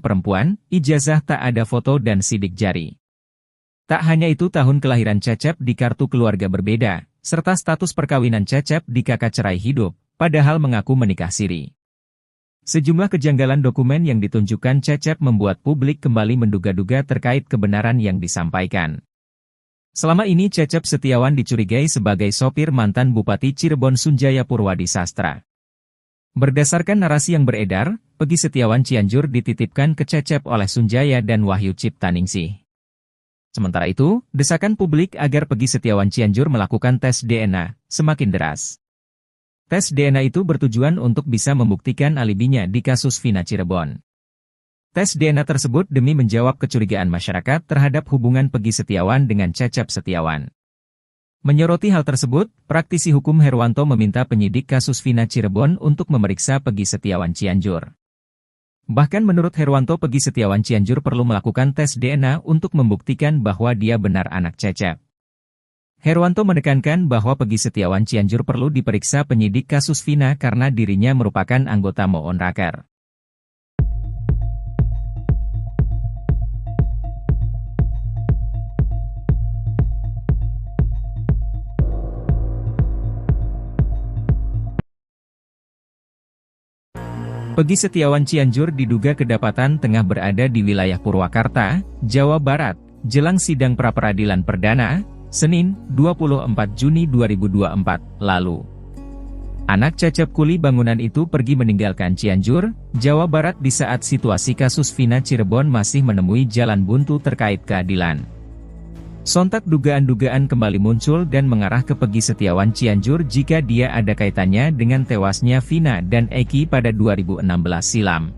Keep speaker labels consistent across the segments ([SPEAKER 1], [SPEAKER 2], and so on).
[SPEAKER 1] kelamin perempuan, ijazah tak ada foto dan sidik jari. Tak hanya itu, tahun kelahiran Cecep di kartu keluarga berbeda, serta status perkawinan Cecep di kakak cerai hidup, padahal mengaku menikah siri. Sejumlah kejanggalan dokumen yang ditunjukkan Cecep membuat publik kembali menduga-duga terkait kebenaran yang disampaikan. Selama ini Cecep Setiawan dicurigai sebagai sopir mantan Bupati Cirebon Sunjaya Purwadi Sastra. Berdasarkan narasi yang beredar, Peggy Setiawan Cianjur dititipkan ke Cecep oleh Sunjaya dan Wahyu Ciptaningsih. Sementara itu, desakan publik agar Peggy Setiawan Cianjur melakukan tes DNA semakin deras. Tes DNA itu bertujuan untuk bisa membuktikan alibinya di kasus Vina Cirebon. Tes DNA tersebut demi menjawab kecurigaan masyarakat terhadap hubungan Peggy Setiawan dengan Cecep Setiawan. Menyoroti hal tersebut, praktisi hukum Herwanto meminta penyidik kasus Vina Cirebon untuk memeriksa Peggy Setiawan Cianjur. Bahkan menurut Herwanto, Peggy Setiawan Cianjur perlu melakukan tes DNA untuk membuktikan bahwa dia benar anak Cecep. Herwanto menekankan bahwa Peggy Setiawan Cianjur perlu diperiksa penyidik kasus Vina karena dirinya merupakan anggota Moonraker. Peggy Setiawan Cianjur diduga kedapatan tengah berada di wilayah Purwakarta, Jawa Barat, jelang sidang pra-peradilan perdana, Senin, 24 Juni 2024, lalu. Anak Cecep kuli bangunan itu pergi meninggalkan Cianjur, Jawa Barat di saat situasi kasus Vina Cirebon masih menemui jalan buntu terkait keadilan. Sontak dugaan-dugaan kembali muncul dan mengarah ke Peggy Setiawan Cianjur jika dia ada kaitannya dengan tewasnya Vina dan Eki pada 2016 silam.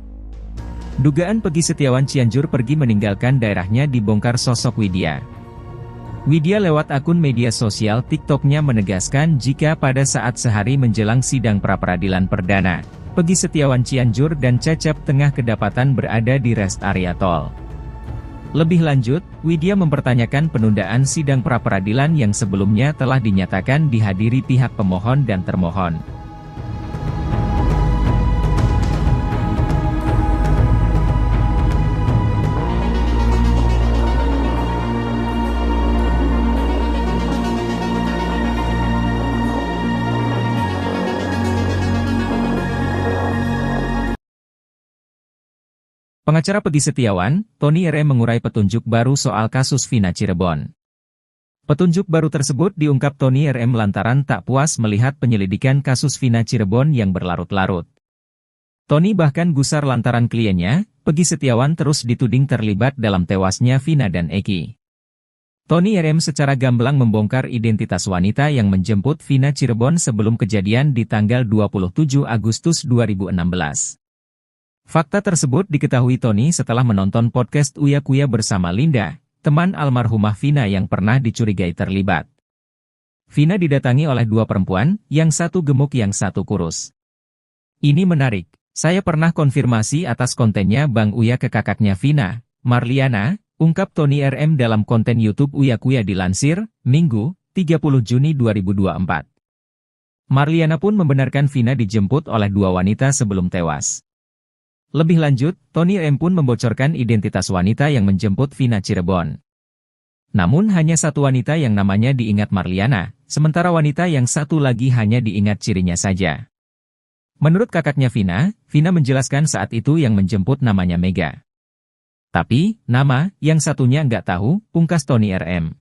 [SPEAKER 1] Dugaan Peggy Setiawan Cianjur pergi meninggalkan daerahnya dibongkar sosok Widya. Widya lewat akun media sosial TikTok-nya menegaskan jika pada saat sehari menjelang sidang pra-peradilan perdana, Peggy Setiawan Cianjur dan Cecep tengah kedapatan berada di rest area tol. Lebih lanjut, Widya mempertanyakan penundaan sidang pra-peradilan yang sebelumnya telah dinyatakan dihadiri pihak pemohon dan termohon. Pengacara Peggy Setiawan, Tony RM mengurai petunjuk baru soal kasus Vina Cirebon. Petunjuk baru tersebut diungkap Tony RM lantaran tak puas melihat penyelidikan kasus Vina Cirebon yang berlarut-larut. Tony bahkan gusar lantaran kliennya, Peggy Setiawan terus dituding terlibat dalam tewasnya Vina dan Eki. Tony RM secara gamblang membongkar identitas wanita yang menjemput Vina Cirebon sebelum kejadian di tanggal 27 Agustus 2016. Fakta tersebut diketahui Tony setelah menonton podcast Uya Kuya bersama Linda, teman almarhumah Vina yang pernah dicurigai terlibat. Vina didatangi oleh dua perempuan, yang satu gemuk yang satu kurus. Ini menarik, saya pernah konfirmasi atas kontennya Bang Uya ke kakaknya Vina, Marliana, ungkap Tony RM dalam konten YouTube Uya Kuya dilansir, Minggu, 30 Juni 2024. Marliana pun membenarkan Vina dijemput oleh dua wanita sebelum tewas. Lebih lanjut, Tony M pun membocorkan identitas wanita yang menjemput Vina Cirebon. Namun hanya satu wanita yang namanya diingat Marliana, sementara wanita yang satu lagi hanya diingat cirinya saja. Menurut kakaknya Vina, Vina menjelaskan saat itu yang menjemput namanya Mega. Tapi, nama yang satunya nggak tahu, pungkas Tony RM.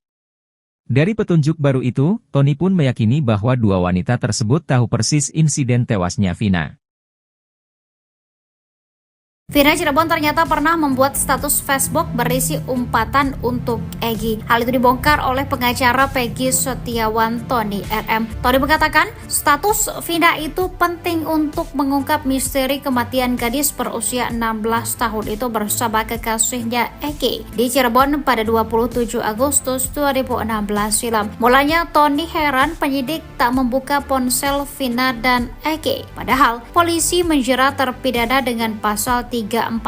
[SPEAKER 1] Dari petunjuk baru itu, Tony pun meyakini bahwa dua wanita tersebut tahu persis insiden tewasnya Vina.
[SPEAKER 2] Vina Cirebon ternyata pernah membuat status Facebook berisi umpatan untuk Egy. Hal itu dibongkar oleh pengacara Peggy Setiawan Tony RM. Tony mengatakan, status Vina itu penting untuk mengungkap misteri kematian gadis berusia 16 tahun itu bersama kekasihnya Egy di Cirebon pada 27 Agustus 2016 silam. Mulanya Tony heran penyidik tak membuka ponsel Vina dan Egy. Padahal polisi menjerat terpidana dengan pasal 3 340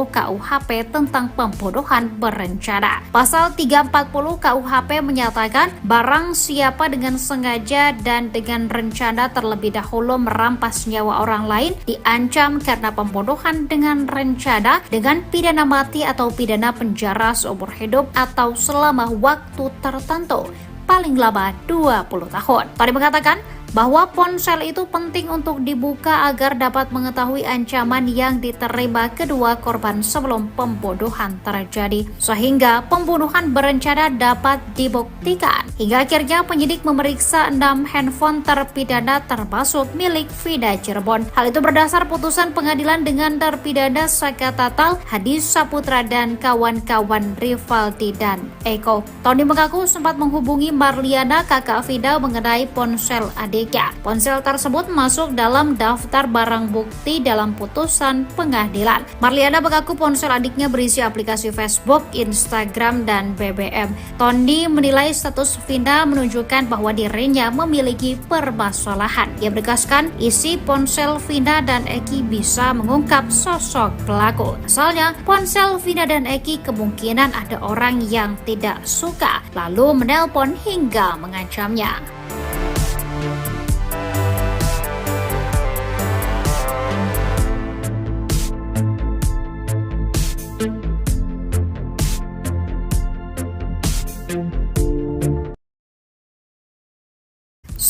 [SPEAKER 2] KUHP tentang pembunuhan berencana. Pasal 340 KUHP menyatakan barang siapa dengan sengaja dan dengan rencana terlebih dahulu merampas nyawa orang lain diancam karena pembunuhan dengan rencana dengan pidana mati atau pidana penjara seumur hidup atau selama waktu tertentu, paling lama 20 tahun. Tony mengatakan bahwa ponsel itu penting untuk dibuka agar dapat mengetahui ancaman yang diterima kedua korban sebelum pembunuhan terjadi, sehingga pembunuhan berencana dapat dibuktikan. Hingga akhirnya penyidik memeriksa 6 handphone terpidana termasuk milik Vida Cirebon. Hal itu berdasar putusan pengadilan dengan terpidana Saka Tatal, Hadi Saputra dan kawan-kawan Rivaldi dan Eko. Tony mengaku sempat menghubungi Marliana, kakak Vida, mengenai ponsel adiknya. Ponsel tersebut masuk dalam daftar barang bukti dalam putusan pengadilan. Marliana mengaku ponsel adiknya berisi aplikasi Facebook, Instagram, dan BBM. Tony menilai status Vida menunjukkan bahwa dirinya memiliki permasalahan. Ia menegaskan isi ponsel Vida dan Eki bisa mengungkap sosok pelaku. Asalnya, ponsel Vida dan Eki kemungkinan ada orang yang tidak suka, lalu menelpon hingga mengancamnya.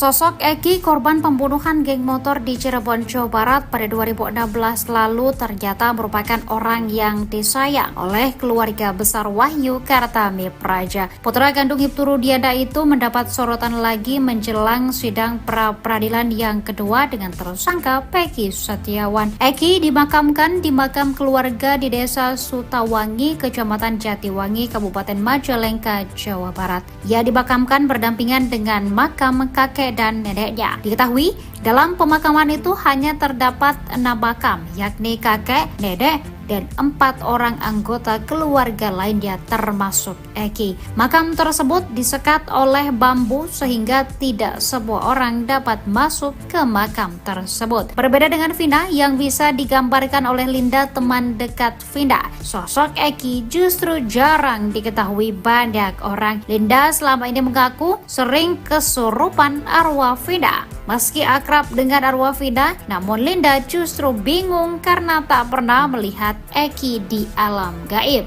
[SPEAKER 2] Sosok Eki, korban pembunuhan geng motor di Cirebon, Jawa Barat pada 2016 lalu ternyata merupakan orang yang disayang oleh keluarga besar Wahyu Kartami Praja. Putra kandung Ibtu Rudiana itu mendapat sorotan lagi menjelang sidang pra-peradilan yang kedua dengan tersangka Peggy Setiawan. Eki dimakamkan di makam keluarga di Desa Sutawangi, Kecamatan Jatiwangi, Kabupaten Majalengka, Jawa Barat. Ia dimakamkan berdampingan dengan makam kakek dan neneknya. Diketahui dalam pemakaman itu hanya terdapat 6 makam, yakni kakek, nenek, dan 4 orang anggota keluarga lainnya termasuk Eki. Makam tersebut disekat oleh bambu sehingga tidak semua orang dapat masuk ke makam tersebut. Berbeda dengan Vina yang bisa digambarkan oleh Linda, teman dekat Vina, sosok Eki justru jarang diketahui banyak orang. Linda selama ini mengaku sering kesurupan arwah Vina. Meski akrab dengan arwah Vina, namun Linda justru bingung karena tak pernah melihat Eki di alam gaib.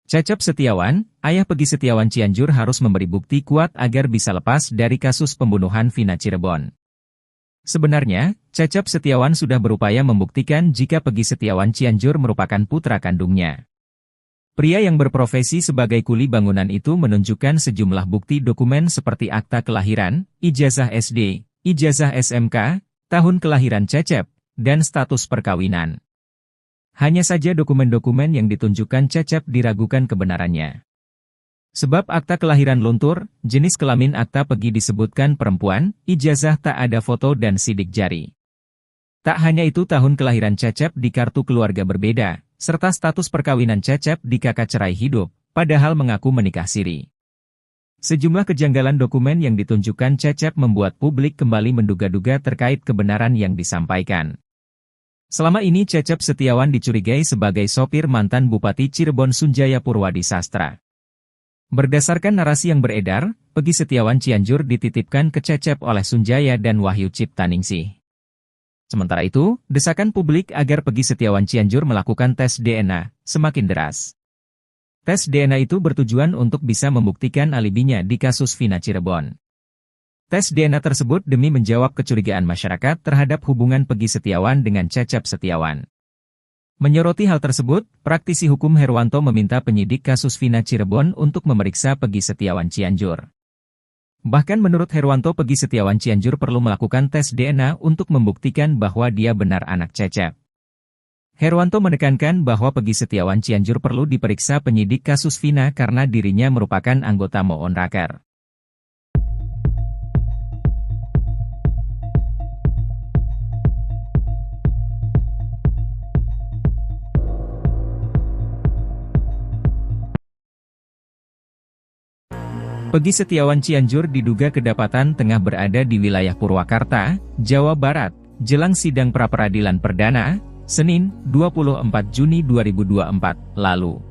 [SPEAKER 1] Cecep Setiawan, ayah Peggy Setiawan Cianjur harus memberi bukti kuat agar bisa lepas dari kasus pembunuhan Vina Cirebon. Sebenarnya, Cecep Setiawan sudah berupaya membuktikan jika Peggy Setiawan Cianjur merupakan putra kandungnya. Pria yang berprofesi sebagai kuli bangunan itu menunjukkan sejumlah bukti dokumen seperti akta kelahiran, ijazah SD, ijazah SMK, tahun kelahiran Cecep, dan status perkawinan. Hanya saja dokumen-dokumen yang ditunjukkan Cecep diragukan kebenarannya. Sebab akta kelahiran luntur, jenis kelamin akta Peggy disebutkan perempuan, ijazah tak ada foto dan sidik jari. Tak hanya itu, tahun kelahiran Cecep di kartu keluarga berbeda, serta status perkawinan Cecep di kakak cerai hidup, padahal mengaku menikah siri. Sejumlah kejanggalan dokumen yang ditunjukkan Cecep membuat publik kembali menduga-duga terkait kebenaran yang disampaikan. Selama ini Cecep Setiawan dicurigai sebagai sopir mantan Bupati Cirebon Sunjaya Purwadi Sastra. Berdasarkan narasi yang beredar, Peggy Setiawan Cianjur dititipkan ke Cecep oleh Sunjaya dan Wahyu Ciptaningsih. Sementara itu, desakan publik agar Peggy Setiawan Cianjur melakukan tes DNA semakin deras. Tes DNA itu bertujuan untuk bisa membuktikan alibinya di kasus Vina Cirebon. Tes DNA tersebut demi menjawab kecurigaan masyarakat terhadap hubungan Peggy Setiawan dengan Cecep Setiawan. Menyoroti hal tersebut, praktisi hukum Herwanto meminta penyidik kasus Vina Cirebon untuk memeriksa Peggy Setiawan Cianjur. Bahkan menurut Herwanto, Peggy Setiawan Cianjur perlu melakukan tes DNA untuk membuktikan bahwa dia benar anak Cecep. Herwanto menekankan bahwa Peggy Setiawan Cianjur perlu diperiksa penyidik kasus Vina karena dirinya merupakan anggota Moon Raker. Peggy Setiawan Cianjur diduga kedapatan tengah berada di wilayah Purwakarta, Jawa Barat, jelang sidang pra-peradilan perdana, Senin, 24 Juni 2024, lalu.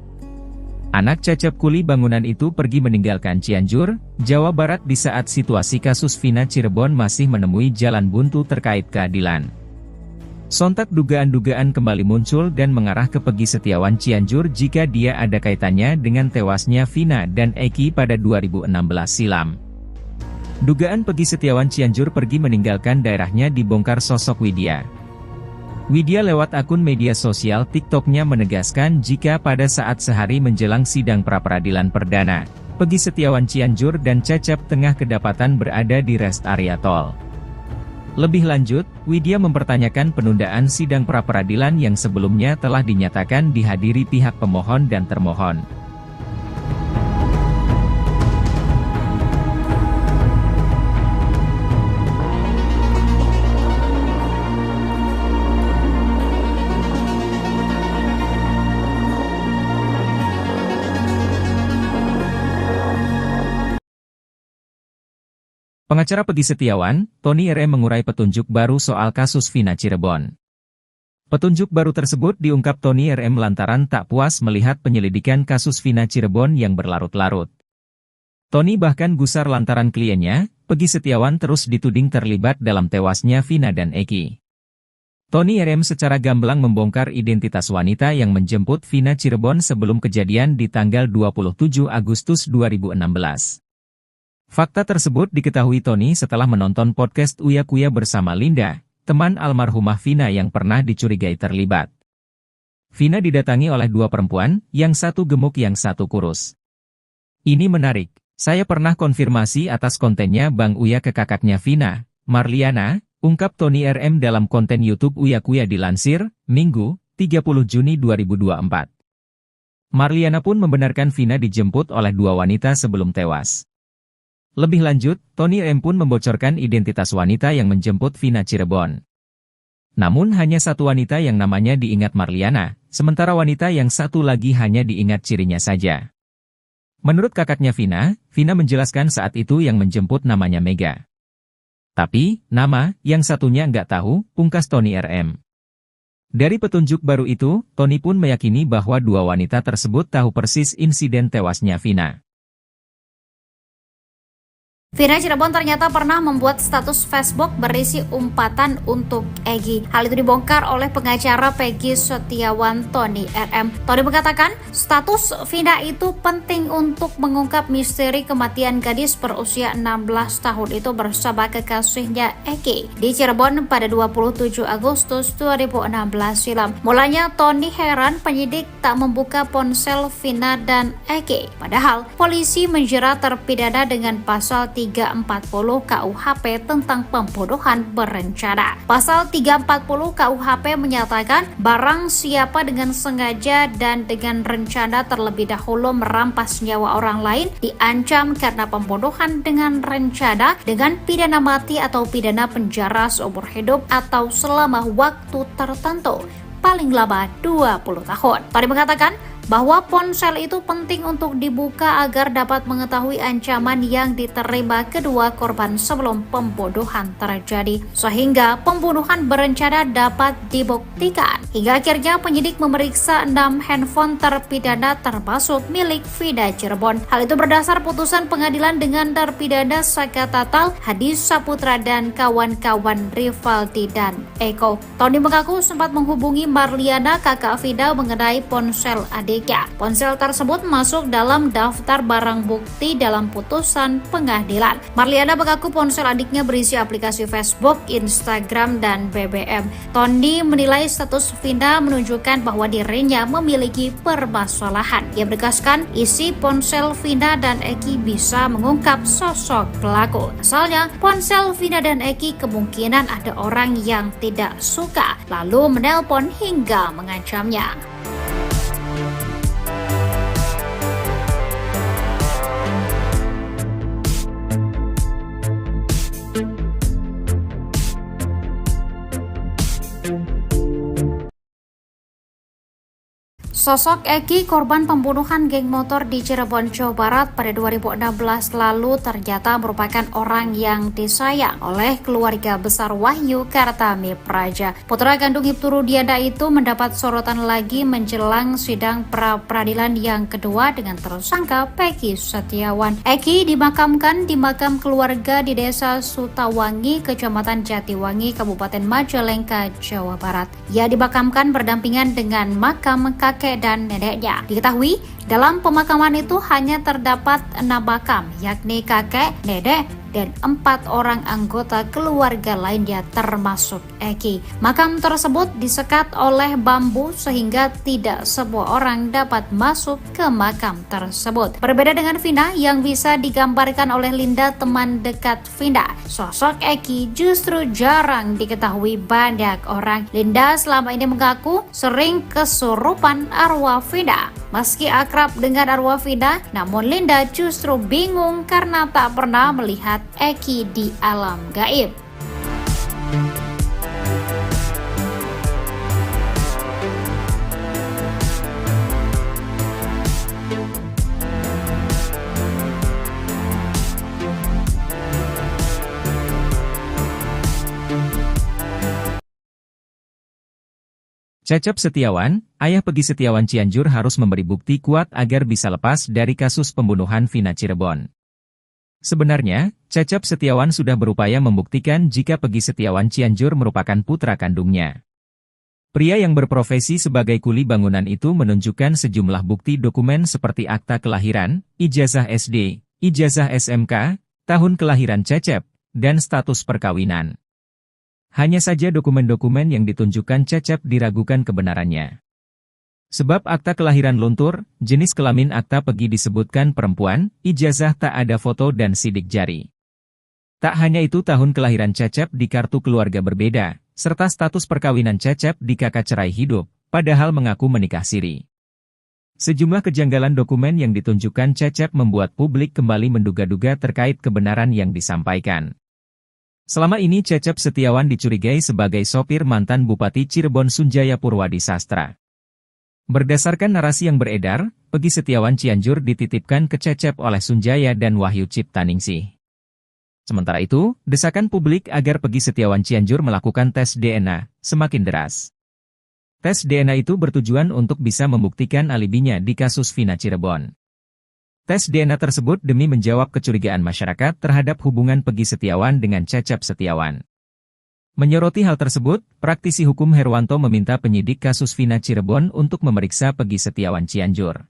[SPEAKER 1] Anak Cecep kuli bangunan itu pergi meninggalkan Cianjur, Jawa Barat di saat situasi kasus Vina Cirebon masih menemui jalan buntu terkait keadilan. Sontak dugaan-dugaan kembali muncul dan mengarah ke Peggy Setiawan Cianjur jika dia ada kaitannya dengan tewasnya Vina dan Eki pada 2016 silam. Dugaan Peggy Setiawan Cianjur pergi meninggalkan daerahnya dibongkar sosok Widya. Widya lewat akun media sosial TikToknya menegaskan jika pada saat sehari menjelang sidang pra-peradilan perdana, Peggy Setiawan Cianjur dan Cecep tengah kedapatan berada di rest area tol. Lebih lanjut, Widya mempertanyakan penundaan sidang pra-peradilan yang sebelumnya telah dinyatakan dihadiri pihak pemohon dan termohon. Pengacara Peggy Setiawan, Tony RM mengurai petunjuk baru soal kasus Vina Cirebon. Petunjuk baru tersebut diungkap Tony RM lantaran tak puas melihat penyelidikan kasus Vina Cirebon yang berlarut-larut. Tony bahkan gusar lantaran kliennya, Peggy Setiawan terus dituding terlibat dalam tewasnya Vina dan Eki. Tony RM secara gamblang membongkar identitas wanita yang menjemput Vina Cirebon sebelum kejadian di tanggal 27 Agustus 2016. Fakta tersebut diketahui Tony setelah menonton podcast Uya Kuya bersama Linda, teman almarhumah Vina yang pernah dicurigai terlibat. Vina didatangi oleh dua perempuan, yang satu gemuk yang satu kurus. Ini menarik, saya pernah konfirmasi atas kontennya Bang Uya ke kakaknya Vina, Marliana, ungkap Tony RM dalam konten YouTube Uya Kuya dilansir, Minggu, 30 Juni 2024. Marliana pun membenarkan Vina dijemput oleh dua wanita sebelum tewas. Lebih lanjut, Tony M pun membocorkan identitas wanita yang menjemput Vina Cirebon. Namun hanya satu wanita yang namanya diingat Marliana, sementara wanita yang satu lagi hanya diingat cirinya saja. Menurut kakaknya Vina, Vina menjelaskan saat itu yang menjemput namanya Mega. Tapi, nama yang satunya nggak tahu, pungkas Tony RM. Dari petunjuk baru itu, Tony pun meyakini bahwa dua wanita tersebut tahu persis insiden tewasnya Vina.
[SPEAKER 2] Vina Cirebon ternyata pernah membuat status Facebook berisi umpatan untuk Egy. Hal itu dibongkar oleh pengacara Peggy Setiawan Tony RM. Tony mengatakan, status Vina itu penting untuk mengungkap misteri kematian gadis berusia 16 tahun itu bersama kekasihnya Egy di Cirebon pada 27 Agustus 2016 silam. Mulanya Tony heran penyidik tak membuka ponsel Vina dan Egy. Padahal polisi menjerat terpidana dengan pasal 340 KUHP tentang pembunuhan berencana. Pasal 340 KUHP menyatakan barang siapa dengan sengaja dan dengan rencana terlebih dahulu merampas nyawa orang lain diancam karena pembunuhan dengan rencana dengan pidana mati atau pidana penjara seumur hidup atau selama waktu tertentu, paling lama 20 tahun. Tadi mengatakan bahwa ponsel itu penting untuk dibuka agar dapat mengetahui ancaman yang diterima kedua korban sebelum pembunuhan terjadi, sehingga pembunuhan berencana dapat dibuktikan. Hingga akhirnya penyidik memeriksa 6 handphone terpidana termasuk milik Vina Cirebon. Hal itu berdasar putusan pengadilan dengan terpidana Saka Tatal, Hadi Saputra dan kawan-kawan Rivaldi dan Eko. Tony mengaku sempat menghubungi Marliana, kakak Vina, mengenai ponsel adik. Ponsel tersebut masuk dalam daftar barang bukti dalam putusan pengadilan. Marliana mengaku ponsel adiknya berisi aplikasi Facebook, Instagram, dan BBM. Tony menilai status Vina menunjukkan bahwa dirinya memiliki permasalahan. Ia menegaskan isi ponsel Vina dan Eki bisa mengungkap sosok pelaku. Asalnya, ponsel Vina dan Eki kemungkinan ada orang yang tidak suka, lalu menelpon hingga mengancamnya. Sosok Eki, korban pembunuhan geng motor di Cirebon, Jawa Barat pada 2016 lalu ternyata merupakan orang yang disayang oleh keluarga besar Wahyu Kartami Praja. Putra kandung Ibtu Rudiana itu mendapat sorotan lagi menjelang sidang pra-peradilan yang kedua dengan tersangka Peggy Setiawan. Eki dimakamkan di makam keluarga di Desa Sutawangi, Kecamatan Jatiwangi, Kabupaten Majalengka, Jawa Barat. Ia dimakamkan berdampingan dengan makam kakek dan neneknya. Diketahui dalam pemakaman itu hanya terdapat 6 makam, yakni kakek, nenek, dan 4 orang anggota keluarga lainnya termasuk Eki. Makam tersebut disekat oleh bambu sehingga tidak semua orang dapat masuk ke makam tersebut. Berbeda dengan Vina yang bisa digambarkan oleh Linda, teman dekat Vina, sosok Eki justru jarang diketahui banyak orang. Linda selama ini mengaku sering kesurupan arwah Vina. Meski akrab dengan arwah Vina, namun Linda justru bingung karena tak pernah melihat Eki di alam gaib.
[SPEAKER 1] Cecep Setiawan, ayah Peggy Setiawan Cianjur harus memberi bukti kuat agar bisa lepas dari kasus pembunuhan Vina Cirebon. Sebenarnya, Cecep Setiawan sudah berupaya membuktikan jika Peggy Setiawan Cianjur merupakan putra kandungnya. Pria yang berprofesi sebagai kuli bangunan itu menunjukkan sejumlah bukti dokumen seperti akta kelahiran, ijazah SD, ijazah SMK, tahun kelahiran Cecep, dan status perkawinan. Hanya saja dokumen-dokumen yang ditunjukkan Cecep diragukan kebenarannya. Sebab akta kelahiran luntur, jenis kelamin akta Peggy disebutkan perempuan, ijazah tak ada foto dan sidik jari. Tak hanya itu, tahun kelahiran Cecep di kartu keluarga berbeda, serta status perkawinan Cecep di kakak cerai hidup, padahal mengaku menikah siri. Sejumlah kejanggalan dokumen yang ditunjukkan Cecep membuat publik kembali menduga-duga terkait kebenaran yang disampaikan. Selama ini Cecep Setiawan dicurigai sebagai sopir mantan Bupati Cirebon Sunjaya Purwadi Sastra. Berdasarkan narasi yang beredar, Peggy Setiawan Cianjur dititipkan ke Cecep oleh Sunjaya dan Wahyu Ciptaningsih. Sementara itu, desakan publik agar Peggy Setiawan Cianjur melakukan tes DNA semakin deras. Tes DNA itu bertujuan untuk bisa membuktikan alibinya di kasus Vina Cirebon. Tes DNA tersebut demi menjawab kecurigaan masyarakat terhadap hubungan Peggy Setiawan dengan Cecep Setiawan. Menyoroti hal tersebut, praktisi hukum Herwanto meminta penyidik kasus Vina Cirebon untuk memeriksa Peggy Setiawan Cianjur.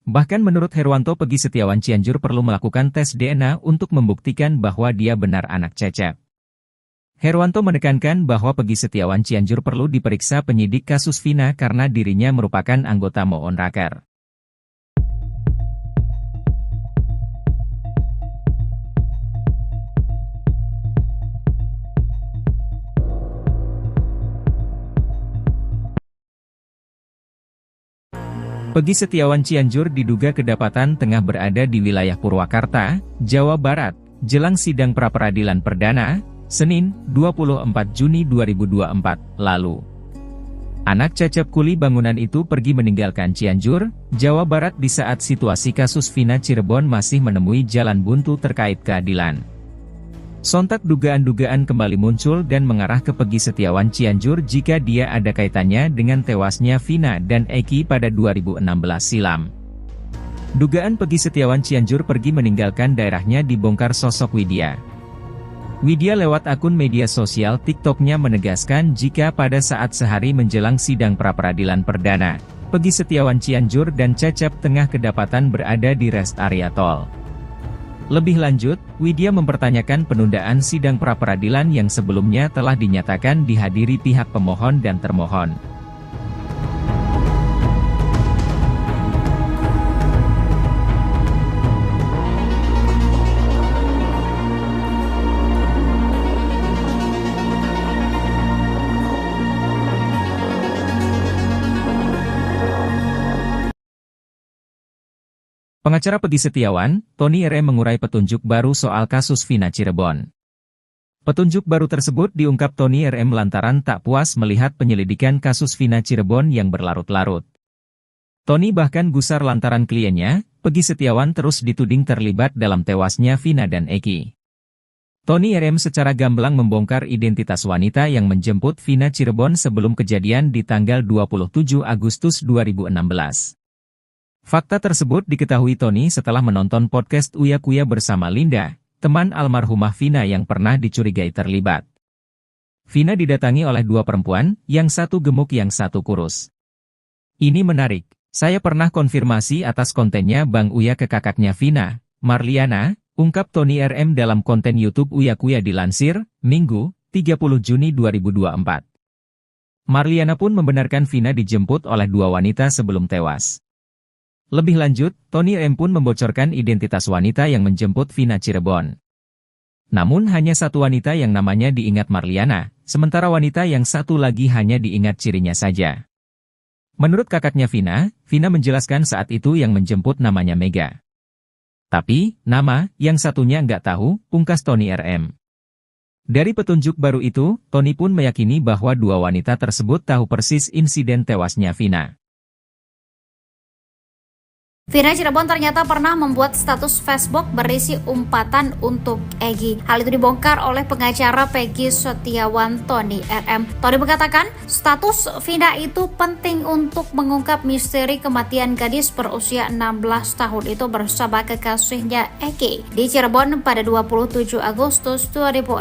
[SPEAKER 1] Bahkan menurut Herwanto, Peggy Setiawan Cianjur perlu melakukan tes DNA untuk membuktikan bahwa dia benar anak Cecep. Herwanto menekankan bahwa Peggy Setiawan Cianjur perlu diperiksa penyidik kasus Vina karena dirinya merupakan anggota Moon Raker. Peggy Setiawan Cianjur diduga kedapatan tengah berada di wilayah Purwakarta, Jawa Barat, jelang sidang pra-peradilan perdana, Senin, 24 Juni 2024, lalu. Anak Cecep kuli bangunan itu pergi meninggalkan Cianjur, Jawa Barat di saat situasi kasus Vina Cirebon masih menemui jalan buntu terkait keadilan. Sontak dugaan-dugaan kembali muncul dan mengarah ke Peggy Setiawan Cianjur jika dia ada kaitannya dengan tewasnya Vina dan Eki pada 2016 silam. Dugaan Peggy Setiawan Cianjur pergi meninggalkan daerahnya dibongkar sosok Widya. Widya lewat akun media sosial TikToknya menegaskan jika pada saat sehari menjelang sidang pra-peradilan perdana, Peggy Setiawan Cianjur dan Cecep tengah kedapatan berada di rest area tol. Lebih lanjut, Widya mempertanyakan penundaan sidang pra-peradilan yang sebelumnya telah dinyatakan dihadiri pihak pemohon dan termohon. Pengacara Peggy Setiawan, Tony RM mengurai petunjuk baru soal kasus Vina Cirebon. Petunjuk baru tersebut diungkap Tony RM lantaran tak puas melihat penyelidikan kasus Vina Cirebon yang berlarut-larut. Tony bahkan gusar lantaran kliennya, Peggy Setiawan terus dituding terlibat dalam tewasnya Vina dan Eki. Tony RM secara gamblang membongkar identitas wanita yang menjemput Vina Cirebon sebelum kejadian di tanggal 27 Agustus 2016. Fakta tersebut diketahui Tony setelah menonton podcast Uya Kuya bersama Linda, teman almarhumah Vina yang pernah dicurigai terlibat. Vina didatangi oleh dua perempuan, yang satu gemuk yang satu kurus. Ini menarik, saya pernah konfirmasi atas kontennya Bang Uya ke kakaknya Vina, Marliana, ungkap Tony RM dalam konten YouTube Uya Kuya dilansir, Minggu, 30 Juni 2024. Marliana pun membenarkan Vina dijemput oleh dua wanita sebelum tewas. Lebih lanjut, Tony RM pun membocorkan identitas wanita yang menjemput Vina Cirebon. Namun hanya satu wanita yang namanya diingat Marliana, sementara wanita yang satu lagi hanya diingat cirinya saja. Menurut kakaknya Vina menjelaskan saat itu yang menjemput namanya Mega. Tapi, nama yang satunya nggak tahu, pungkas Tony RM. Dari petunjuk baru itu, Tony pun meyakini bahwa dua wanita tersebut tahu persis insiden tewasnya Vina.
[SPEAKER 2] Vina Cirebon ternyata pernah membuat status Facebook berisi umpatan untuk Egy. Hal itu dibongkar oleh pengacara Peggy Setiawan Tony RM. Tony mengatakan, status Vina itu penting untuk mengungkap misteri kematian gadis berusia 16 tahun itu bersama kekasihnya Egy di Cirebon pada 27 Agustus 2016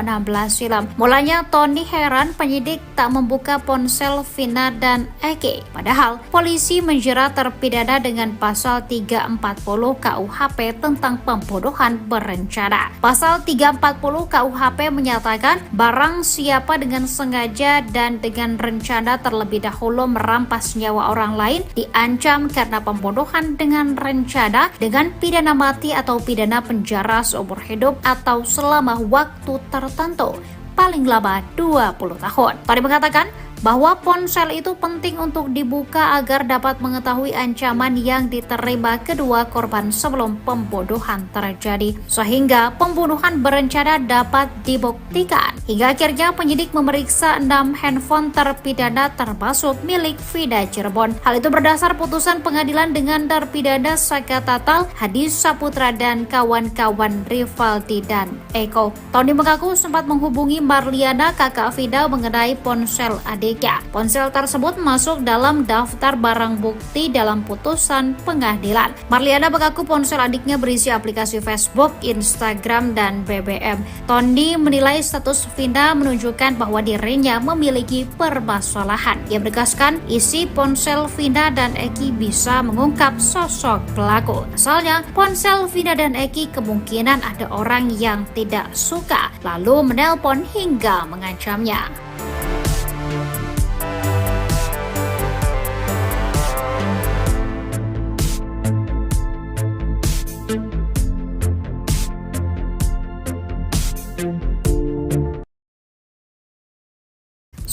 [SPEAKER 2] silam. Mulanya Tony heran penyidik tak membuka ponsel Vina dan Egy. Padahal polisi menjerat terpidana dengan pasal 340 KUHP tentang pembunuhan berencana. Pasal 340 KUHP menyatakan barang siapa dengan sengaja dan dengan rencana terlebih dahulu merampas nyawa orang lain diancam karena pembunuhan dengan rencana dengan pidana mati atau pidana penjara seumur hidup atau selama waktu tertentu, paling lama 20 tahun. Tony mengatakan bahwa ponsel itu penting untuk dibuka agar dapat mengetahui ancaman yang diterima kedua korban sebelum pembunuhan terjadi, sehingga pembunuhan berencana dapat dibuktikan. Hingga akhirnya penyidik memeriksa 6 handphone terpidana termasuk milik Vina Cirebon. Hal itu berdasar putusan pengadilan dengan terpidana Saka Tatal, Hadi Saputra dan kawan-kawan Rivaldi dan Eko. Tony mengaku sempat menghubungi Marliana, kakak Vina, mengenai ponsel adik. Ponsel tersebut masuk dalam daftar barang bukti dalam putusan pengadilan. Marliana mengaku ponsel adiknya berisi aplikasi Facebook, Instagram, dan BBM. Tony menilai status Vina menunjukkan bahwa dirinya memiliki permasalahan. Ia menegaskan isi ponsel Vina dan Eki bisa mengungkap sosok pelaku. Asalnya, ponsel Vina dan Eki kemungkinan ada orang yang tidak suka, lalu menelpon hingga mengancamnya.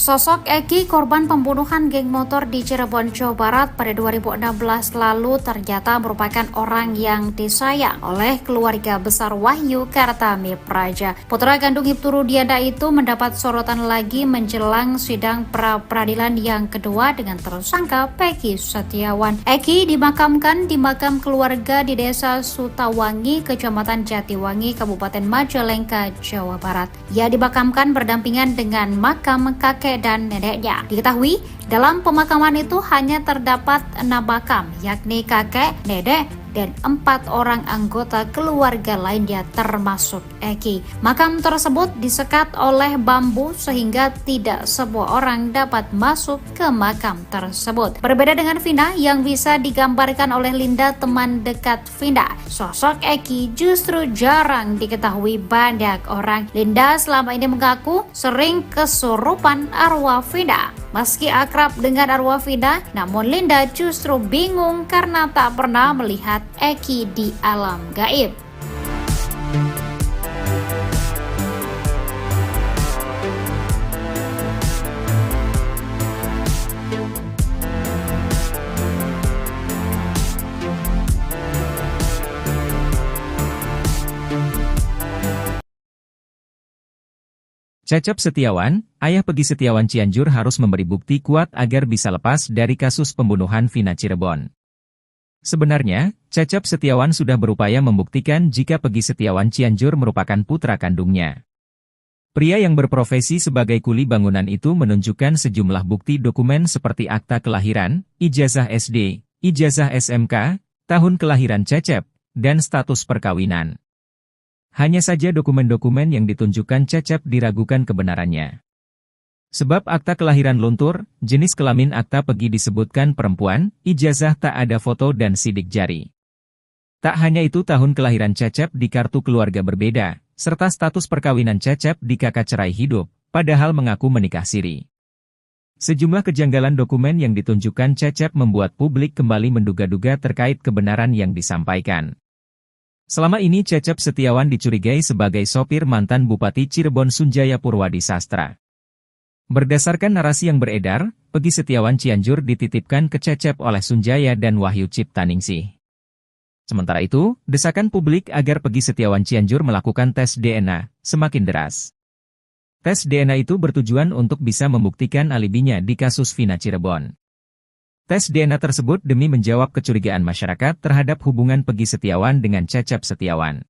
[SPEAKER 2] Sosok Egy, korban pembunuhan geng motor di Cirebon, Jawa Barat pada 2016 lalu ternyata merupakan orang yang disayang oleh keluarga besar Wahyu Kartami Praja. Putra kandung Ibtu Rudiana itu mendapat sorotan lagi menjelang sidang pra-peradilan yang kedua dengan tersangka Peggy Setiawan. Egy dimakamkan di makam keluarga di Desa Sutawangi, Kecamatan Jatiwangi, Kabupaten Majalengka, Jawa Barat. Ia dimakamkan berdampingan dengan makam kakek dan neneknya. Diketahui dalam pemakaman itu hanya terdapat 6 makam, yakni kakek, nenek, dan 4 orang anggota keluarga lainnya termasuk Egy. Makam tersebut disekat oleh bambu sehingga tidak semua orang dapat masuk ke makam tersebut. Berbeda dengan Vina yang bisa digambarkan oleh Linda, teman dekat Vina, sosok Egy justru jarang diketahui banyak orang. Linda selama ini mengaku sering kesurupan arwah Vina. Meski akrab dengan arwah Vina, namun Linda justru bingung karena tak pernah melihat Egy di alam gaib.
[SPEAKER 1] Cecep Setiawan, ayah Peggy Setiawan Cianjur harus memberi bukti kuat agar bisa lepas dari kasus pembunuhan Vina Cirebon. Sebenarnya, Cecep Setiawan sudah berupaya membuktikan jika Peggy Setiawan Cianjur merupakan putra kandungnya. Pria yang berprofesi sebagai kuli bangunan itu menunjukkan sejumlah bukti dokumen seperti akta kelahiran, ijazah SD, ijazah SMK, tahun kelahiran Cecep, dan status perkawinan. Hanya saja dokumen-dokumen yang ditunjukkan Cecep diragukan kebenarannya. Sebab akta kelahiran luntur, jenis kelamin akta Peggy disebutkan perempuan, ijazah tak ada foto dan sidik jari. Tak hanya itu, tahun kelahiran Cecep di kartu keluarga berbeda, serta status perkawinan Cecep di kakak cerai hidup, padahal mengaku menikah siri. Sejumlah kejanggalan dokumen yang ditunjukkan Cecep membuat publik kembali menduga-duga terkait kebenaran yang disampaikan. Selama ini Cecep Setiawan dicurigai sebagai sopir mantan Bupati Cirebon Sunjaya Purwadi Sastra. Berdasarkan narasi yang beredar, Peggy Setiawan Cianjur dititipkan ke Cecep oleh Sunjaya dan Wahyu Ciptaningsih. Sementara itu, desakan publik agar Peggy Setiawan Cianjur melakukan tes DNA semakin deras. Tes DNA itu bertujuan untuk bisa membuktikan alibinya di kasus Vina Cirebon. Tes DNA tersebut demi menjawab kecurigaan masyarakat terhadap hubungan Peggy Setiawan dengan Cecep Setiawan.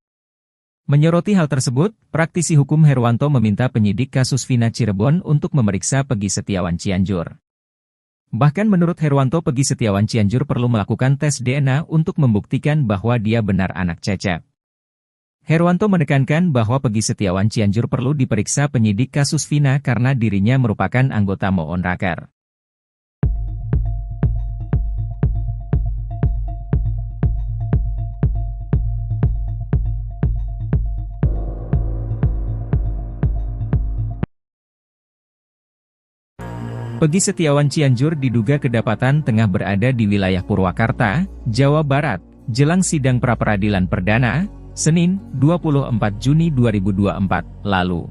[SPEAKER 1] Menyoroti hal tersebut, praktisi hukum Herwanto meminta penyidik kasus Vina Cirebon untuk memeriksa Peggy Setiawan Cianjur. Bahkan menurut Herwanto, Peggy Setiawan Cianjur perlu melakukan tes DNA untuk membuktikan bahwa dia benar anak Cecep. Herwanto menekankan bahwa Peggy Setiawan Cianjur perlu diperiksa penyidik kasus Vina karena dirinya merupakan anggota Moon Raker. Peggy Setiawan Cianjur diduga kedapatan tengah berada di wilayah Purwakarta, Jawa Barat, jelang sidang pra-peradilan perdana, Senin, 24 Juni 2024, lalu.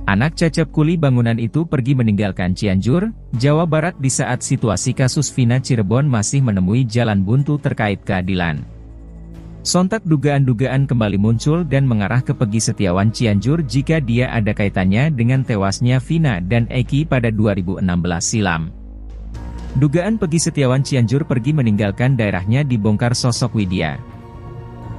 [SPEAKER 1] Anak Cecep kuli bangunan itu pergi meninggalkan Cianjur, Jawa Barat di saat situasi kasus Vina Cirebon masih menemui jalan buntu terkait keadilan. Sontak dugaan-dugaan kembali muncul dan mengarah ke Peggy Setiawan Cianjur jika dia ada kaitannya dengan tewasnya Vina dan Eki pada 2016 silam. Dugaan Peggy Setiawan Cianjur pergi meninggalkan daerahnya dibongkar sosok Widya.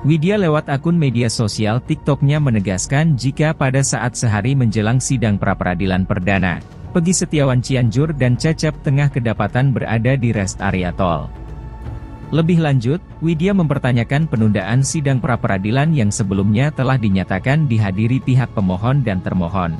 [SPEAKER 1] Widya lewat akun media sosial TikToknya menegaskan jika pada saat sehari menjelang sidang pra-peradilan perdana, Peggy Setiawan Cianjur dan Cecep tengah kedapatan berada di rest area tol. Lebih lanjut, Widya mempertanyakan penundaan sidang pra-peradilan yang sebelumnya telah dinyatakan dihadiri pihak pemohon dan termohon.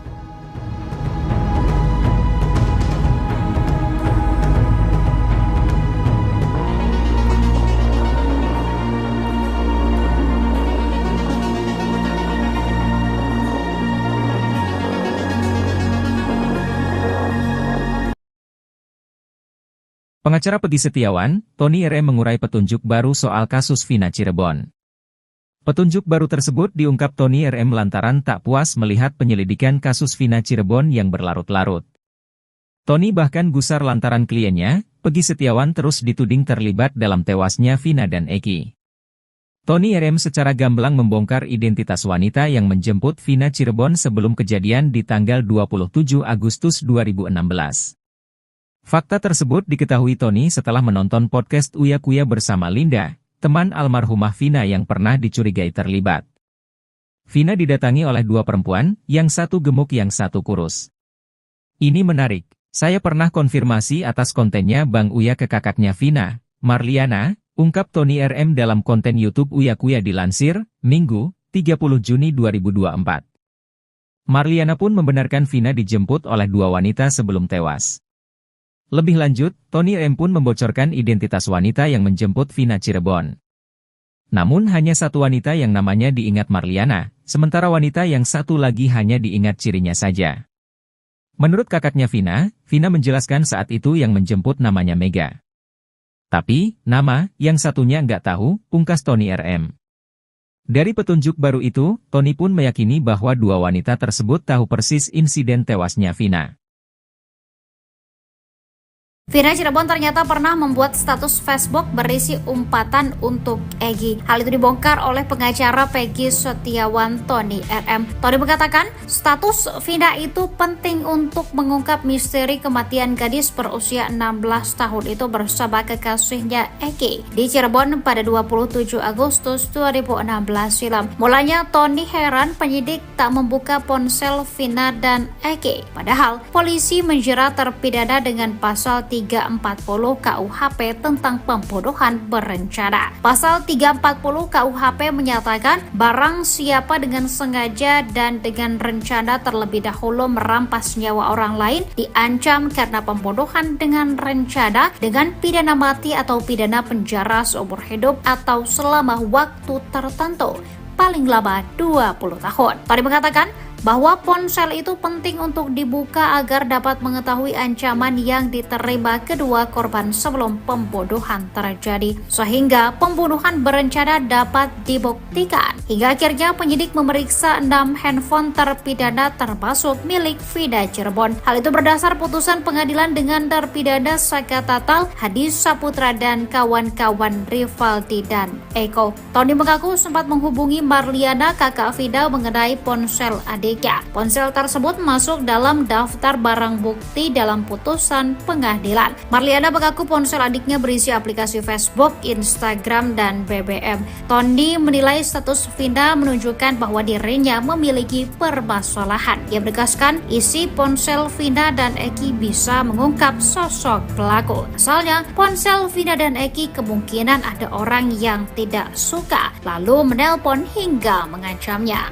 [SPEAKER 1] Pengacara Peggy Setiawan, Tony RM mengurai petunjuk baru soal kasus Vina Cirebon. Petunjuk baru tersebut diungkap Tony RM lantaran tak puas melihat penyelidikan kasus Vina Cirebon yang berlarut-larut. Tony bahkan gusar lantaran kliennya, Peggy Setiawan terus dituding terlibat dalam tewasnya Vina dan Eki. Tony RM secara gamblang membongkar identitas wanita yang menjemput Vina Cirebon sebelum kejadian di tanggal 27 Agustus 2016. Fakta tersebut diketahui Tony setelah menonton podcast Uya Kuya bersama Linda, teman almarhumah Vina yang pernah dicurigai terlibat. Vina didatangi oleh dua perempuan, yang satu gemuk yang satu kurus. Ini menarik, saya pernah konfirmasi atas kontennya Bang Uya ke kakaknya Vina, Marliana, ungkap Tony RM dalam konten YouTube Uya Kuya dilansir, Minggu, 30 Juni 2024. Marliana pun membenarkan Vina dijemput oleh dua wanita sebelum tewas. Lebih lanjut, Tony M pun membocorkan identitas wanita yang menjemput Vina Cirebon. Namun hanya satu wanita yang namanya diingat Marliana, sementara wanita yang satu lagi hanya diingat cirinya saja. Menurut kakaknya Vina, Vina menjelaskan saat itu yang menjemput namanya Mega. Tapi, nama yang satunya nggak tahu, pungkas Tony RM. Dari petunjuk baru itu, Tony pun meyakini bahwa dua wanita tersebut tahu persis insiden tewasnya Vina.
[SPEAKER 2] Vina Cirebon ternyata pernah membuat status Facebook berisi umpatan untuk Egy. Hal itu dibongkar oleh pengacara Peggy Setiawan Tony RM. Tony mengatakan status Vina itu penting untuk mengungkap misteri kematian gadis berusia 16 tahun itu bersama kekasihnya Egy di Cirebon pada 27 Agustus 2016 silam. Mulanya Tony heran penyidik tak membuka ponsel Vina dan Egy. Padahal polisi menjerat terpidana dengan pasal 340 KUHP tentang pembunuhan berencana. Pasal 340 KUHP menyatakan barang siapa dengan sengaja dan dengan rencana terlebih dahulu merampas nyawa orang lain diancam karena pembunuhan dengan rencana dengan pidana mati atau pidana penjara seumur hidup atau selama waktu tertentu, paling lama 20 tahun. Tadi mengatakan bahwa ponsel itu penting untuk dibuka agar dapat mengetahui ancaman yang diterima kedua korban sebelum pembunuhan terjadi, sehingga pembunuhan berencana dapat dibuktikan. Hingga akhirnya penyidik memeriksa 6 handphone terpidana termasuk milik Vina Cirebon. Hal itu berdasar putusan pengadilan dengan terpidana Saka Tatal, Hadi Saputra dan kawan-kawan Rivaldi dan Eko. Tony mengaku sempat menghubungi Marliana, kakak Vina, mengenai ponsel adik. Ponsel tersebut masuk dalam daftar barang bukti dalam putusan pengadilan. Marliana mengaku ponsel adiknya berisi aplikasi Facebook, Instagram, dan BBM. Tony menilai status Vina menunjukkan bahwa dirinya memiliki permasalahan. Ia menegaskan isi ponsel Vina dan Egy bisa mengungkap sosok pelaku. Asalnya, ponsel Vina dan Egy kemungkinan ada orang yang tidak suka, lalu menelpon hingga mengancamnya.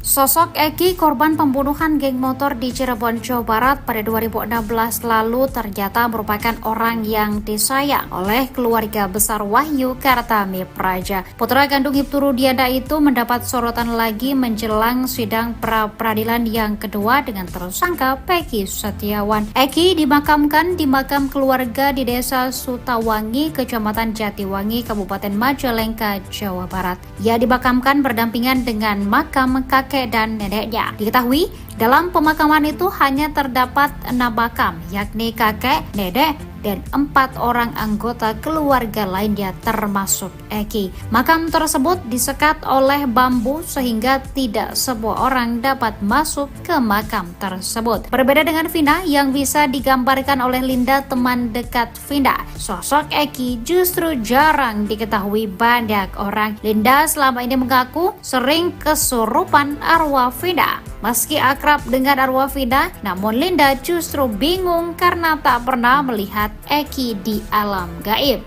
[SPEAKER 2] Sosok Egy, korban pembunuhan geng motor di Cirebon, Jawa Barat pada 2016 lalu ternyata merupakan orang yang disayang oleh keluarga besar Wahyu Kartami Praja. Putra kandung Ibtu Rudiana itu mendapat sorotan lagi menjelang sidang pra-peradilan yang kedua dengan tersangka Peggy Setiawan. Egy dimakamkan di makam keluarga di Desa Sutawangi, Kecamatan Jatiwangi, Kabupaten Majalengka, Jawa Barat. Ia dimakamkan berdampingan dengan makam kakek dan neneknya. Diketahui dalam pemakaman itu hanya terdapat 6 makam, yakni kakek, nenek, dan 4 orang anggota keluarga lainnya termasuk Egy. Makam tersebut disekat oleh bambu sehingga tidak semua orang dapat masuk ke makam tersebut. Berbeda dengan Vina yang bisa digambarkan oleh Linda, teman dekat Vina, sosok Egy justru jarang diketahui banyak orang. Linda selama ini mengaku sering kesurupan arwah Vina. Meski akrab dengan arwah Vina, namun Linda justru bingung karena tak pernah melihat Egy di alam gaib.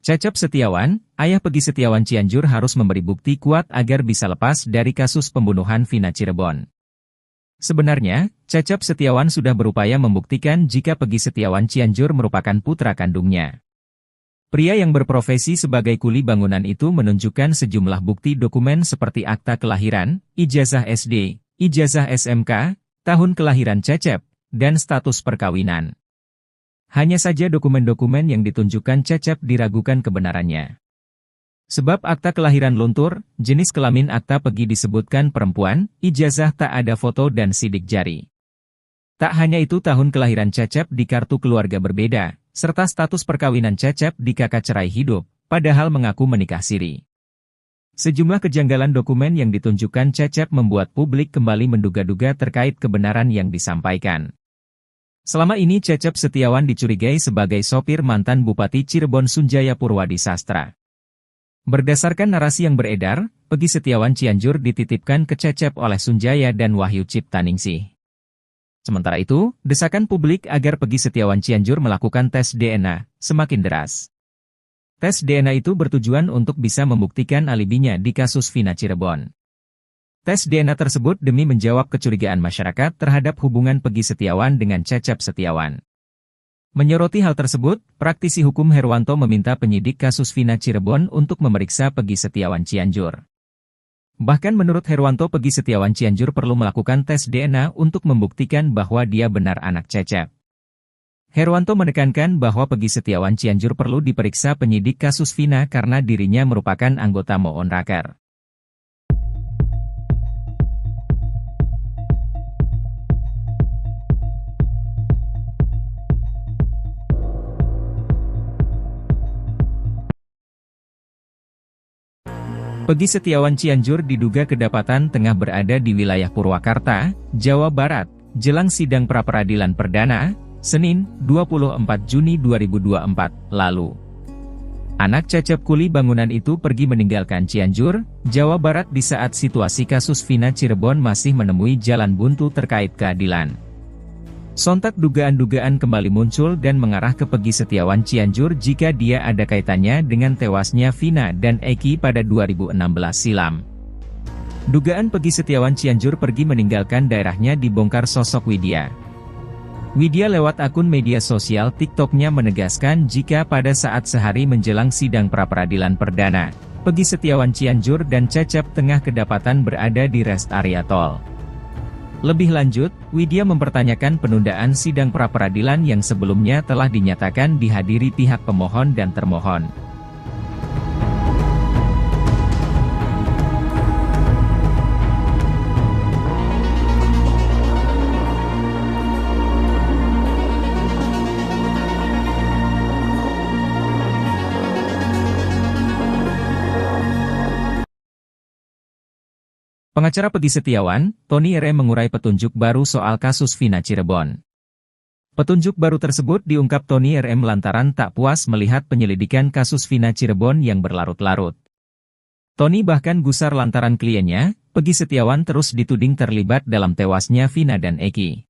[SPEAKER 1] Cecep Setiawan, ayah Peggy Setiawan Cianjur harus memberi bukti kuat agar bisa lepas dari kasus pembunuhan Vina Cirebon. Sebenarnya, Cecep Setiawan sudah berupaya membuktikan jika Peggy Setiawan Cianjur merupakan putra kandungnya. Pria yang berprofesi sebagai kuli bangunan itu menunjukkan sejumlah bukti dokumen seperti akta kelahiran, ijazah SD, ijazah SMK, tahun kelahiran Cecep, dan status perkawinan. Hanya saja dokumen-dokumen yang ditunjukkan Cecep diragukan kebenarannya. Sebab akta kelahiran luntur, jenis kelamin akta Peggy disebutkan perempuan, ijazah tak ada foto dan sidik jari. Tak hanya itu, tahun kelahiran Cecep di kartu keluarga berbeda, serta status perkawinan Cecep di kakak cerai hidup, padahal mengaku menikah siri. Sejumlah kejanggalan dokumen yang ditunjukkan Cecep membuat publik kembali menduga-duga terkait kebenaran yang disampaikan. Selama ini Cecep Setiawan dicurigai sebagai sopir mantan Bupati Cirebon Sunjaya Purwadi Sastra. Berdasarkan narasi yang beredar, Peggy Setiawan Cianjur dititipkan ke Cecep oleh Sunjaya dan Wahyu Ciptaningsih. Sementara itu, desakan publik agar Peggy Setiawan Cianjur melakukan tes DNA semakin deras. Tes DNA itu bertujuan untuk bisa membuktikan alibinya di kasus Vina Cirebon. Tes DNA tersebut demi menjawab kecurigaan masyarakat terhadap hubungan Peggy Setiawan dengan Cecep Setiawan. Menyoroti hal tersebut, praktisi hukum Herwanto meminta penyidik kasus Vina Cirebon untuk memeriksa Peggy Setiawan Cianjur. Bahkan menurut Herwanto, Peggy Setiawan Cianjur perlu melakukan tes DNA untuk membuktikan bahwa dia benar anak Cecep. Herwanto menekankan bahwa Peggy Setiawan Cianjur perlu diperiksa penyidik kasus Vina karena dirinya merupakan anggota Moon Raker. Peggy Setiawan Cianjur diduga kedapatan tengah berada di wilayah Purwakarta, Jawa Barat, jelang sidang pra-peradilan perdana, Senin, 24 Juni 2024, lalu. Anak Cecep kuli bangunan itu pergi meninggalkan Cianjur, Jawa Barat di saat situasi kasus Vina Cirebon masih menemui jalan buntu terkait keadilan. Sontak dugaan-dugaan kembali muncul dan mengarah ke Peggy Setiawan Cianjur jika dia ada kaitannya dengan tewasnya Vina dan Eki pada 2016 silam. Dugaan Peggy Setiawan Cianjur pergi meninggalkan daerahnya dibongkar sosok Widya. Widya lewat akun media sosial TikTok-nya menegaskan jika pada saat sehari menjelang sidang pra-peradilan perdana, Peggy Setiawan Cianjur dan Cecep tengah kedapatan berada di rest area tol. Lebih lanjut, Widya mempertanyakan penundaan sidang pra-peradilan yang sebelumnya telah dinyatakan dihadiri pihak pemohon dan termohon. Pengacara Peggy Setiawan, Tony RM mengurai petunjuk baru soal kasus Vina Cirebon. Petunjuk baru tersebut diungkap Tony RM lantaran tak puas melihat penyelidikan kasus Vina Cirebon yang berlarut-larut. Tony bahkan gusar lantaran kliennya, Peggy Setiawan terus dituding terlibat dalam tewasnya Vina dan Eki.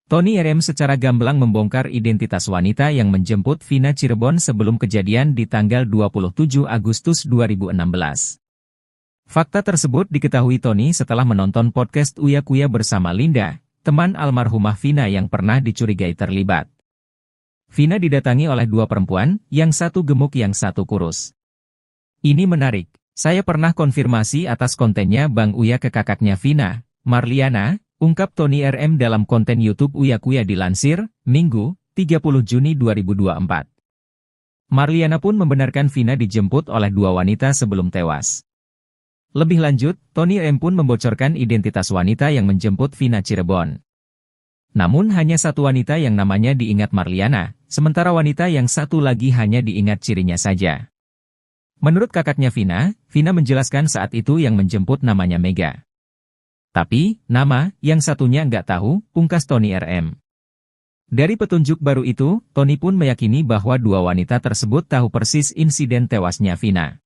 [SPEAKER 1] Tony RM secara gamblang membongkar identitas wanita yang menjemput Vina Cirebon sebelum kejadian di tanggal 27 Agustus 2016. Fakta tersebut diketahui Tony setelah menonton podcast Uya Kuya bersama Linda, teman almarhumah Vina yang pernah dicurigai terlibat. Vina didatangi oleh dua perempuan, yang satu gemuk yang satu kurus. Ini menarik, saya pernah konfirmasi atas kontennya Bang Uya ke kakaknya Vina, Marliana, ungkap Tony RM dalam konten YouTube Uya Kuya dilansir, Minggu, 30 Juni 2024. Marliana pun membenarkan Vina dijemput oleh dua wanita sebelum tewas. Lebih lanjut, Tony M pun membocorkan identitas wanita yang menjemput Vina Cirebon. Namun hanya satu wanita yang namanya diingat Marliana, sementara wanita yang satu lagi hanya diingat cirinya saja. Menurut kakaknya Vina, Vina menjelaskan saat itu yang menjemput namanya Mega. Tapi, nama yang satunya nggak tahu, pungkas Tony RM. Dari petunjuk baru itu, Tony pun meyakini bahwa dua wanita tersebut tahu persis insiden tewasnya Vina.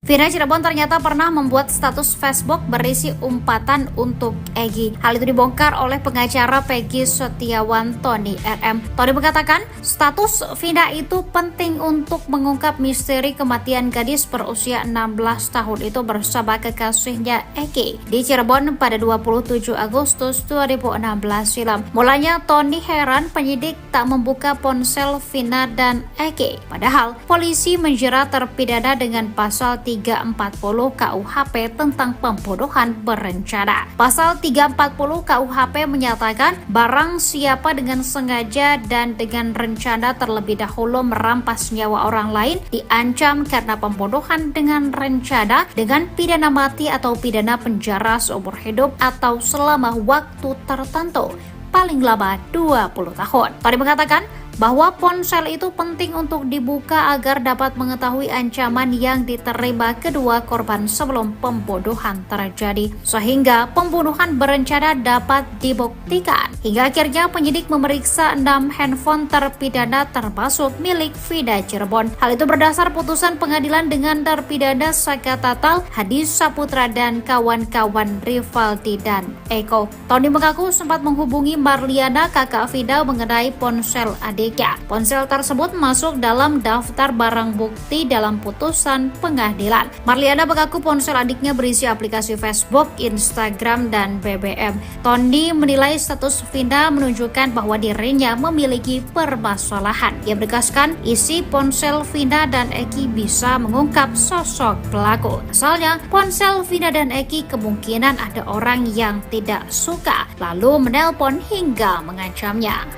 [SPEAKER 2] Vina Cirebon ternyata pernah membuat status Facebook berisi umpatan untuk Egy. Hal itu dibongkar oleh pengacara Peggy Setiawan Tony RM. Tony mengatakan, status Vina itu penting untuk mengungkap misteri kematian gadis berusia 16 tahun itu bersama kekasihnya Egy di Cirebon pada 27 Agustus 2016 silam. Mulanya Tony heran penyidik tak membuka ponsel Vina dan Egy. Padahal polisi menjerat terpidana dengan pasal 340 KUHP tentang pembunuhan berencana. Pasal 340 KUHP menyatakan barang siapa dengan sengaja dan dengan rencana terlebih dahulu merampas nyawa orang lain diancam karena pembunuhan dengan rencana dengan pidana mati atau pidana penjara seumur hidup atau selama waktu tertentu, paling lama 20 tahun. Tony mengatakan bahwa ponsel itu penting untuk dibuka agar dapat mengetahui ancaman yang diterima kedua korban sebelum pembunuhan terjadi, sehingga pembunuhan berencana dapat dibuktikan. Hingga akhirnya penyidik memeriksa 6 handphone terpidana termasuk milik Vina Cirebon. Hal itu berdasar putusan pengadilan dengan terpidana Saka Tatal, Hadi Saputra dan kawan-kawan Rivaldi dan Eko. Tony mengaku sempat menghubungi Marliana, kakak Vina, mengenai ponsel adik adiknya. Ponsel tersebut masuk dalam daftar barang bukti dalam putusan pengadilan. Marliana mengaku ponsel adiknya berisi aplikasi Facebook, Instagram, dan BBM. Tony menilai status Vina menunjukkan bahwa dirinya memiliki permasalahan. Ia menegaskan isi ponsel Vina dan Eki bisa mengungkap sosok pelaku. Pasalnya, ponsel Vina dan Eki kemungkinan ada orang yang tidak suka, lalu menelpon hingga mengancamnya.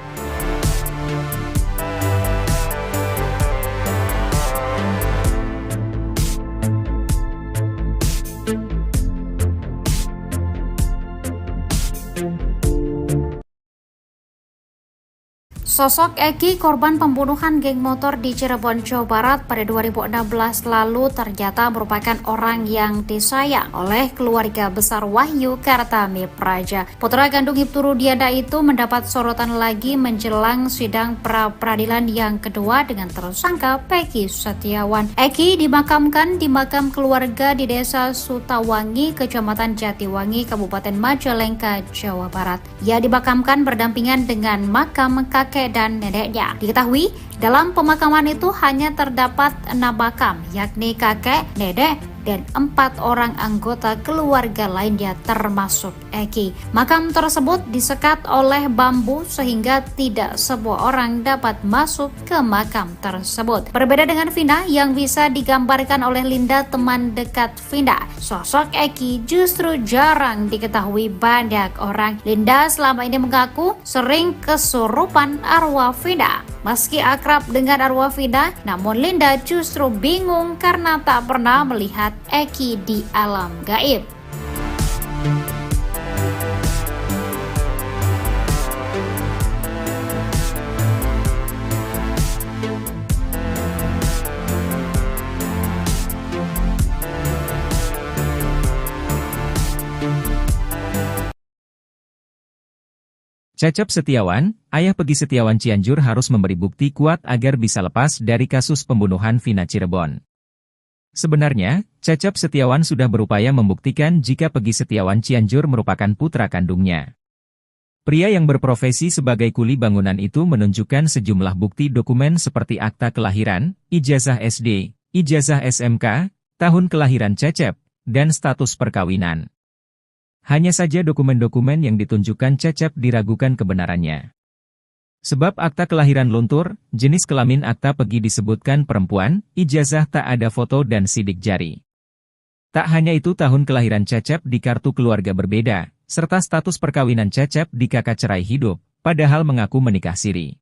[SPEAKER 2] Sosok Eki, korban pembunuhan geng motor di Cirebon, Jawa Barat pada 2016 lalu ternyata merupakan orang yang disayang oleh keluarga besar Wahyu Kartami Praja. Putra kandung Ibtu Rudiana itu mendapat sorotan lagi menjelang sidang pra-peradilan yang kedua dengan tersangka Peggy Setiawan. Eki dimakamkan di makam keluarga di Desa Sutawangi, Kecamatan Jatiwangi, Kabupaten Majalengka, Jawa Barat. Ia dimakamkan berdampingan dengan makam kakek dan neneknya. Diketahui dalam pemakaman itu hanya terdapat 6 makam, yakni kakek, nenek, dan 4 orang anggota keluarga lainnya termasuk Eki. Makam tersebut disekat oleh bambu sehingga tidak semua orang dapat masuk ke makam tersebut. Berbeda dengan Vina yang bisa digambarkan oleh Linda, teman dekat Vina, sosok Eki justru jarang diketahui banyak orang. Linda selama ini mengaku sering kesurupan arwah Vina. Meski akrab dengan arwah Vina, namun Linda justru bingung karena tak pernah melihat Eki di alam gaib.
[SPEAKER 1] Cecep Setiawan, ayah Peggy Setiawan Cianjur harus memberi bukti kuat agar bisa lepas dari kasus pembunuhan Vina Cirebon. Sebenarnya, Cecep Setiawan sudah berupaya membuktikan jika Peggy Setiawan Cianjur merupakan putra kandungnya. Pria yang berprofesi sebagai kuli bangunan itu menunjukkan sejumlah bukti dokumen seperti akta kelahiran, ijazah SD, ijazah SMK, tahun kelahiran Cecep, dan status perkawinan. Hanya saja dokumen-dokumen yang ditunjukkan Cecep diragukan kebenarannya. Sebab akta kelahiran luntur, jenis kelamin akta Peggy disebutkan perempuan, ijazah tak ada foto dan sidik jari. Tak hanya itu, tahun kelahiran Cecep di kartu keluarga berbeda, serta status perkawinan Cecep di kakak cerai hidup, padahal mengaku menikah siri.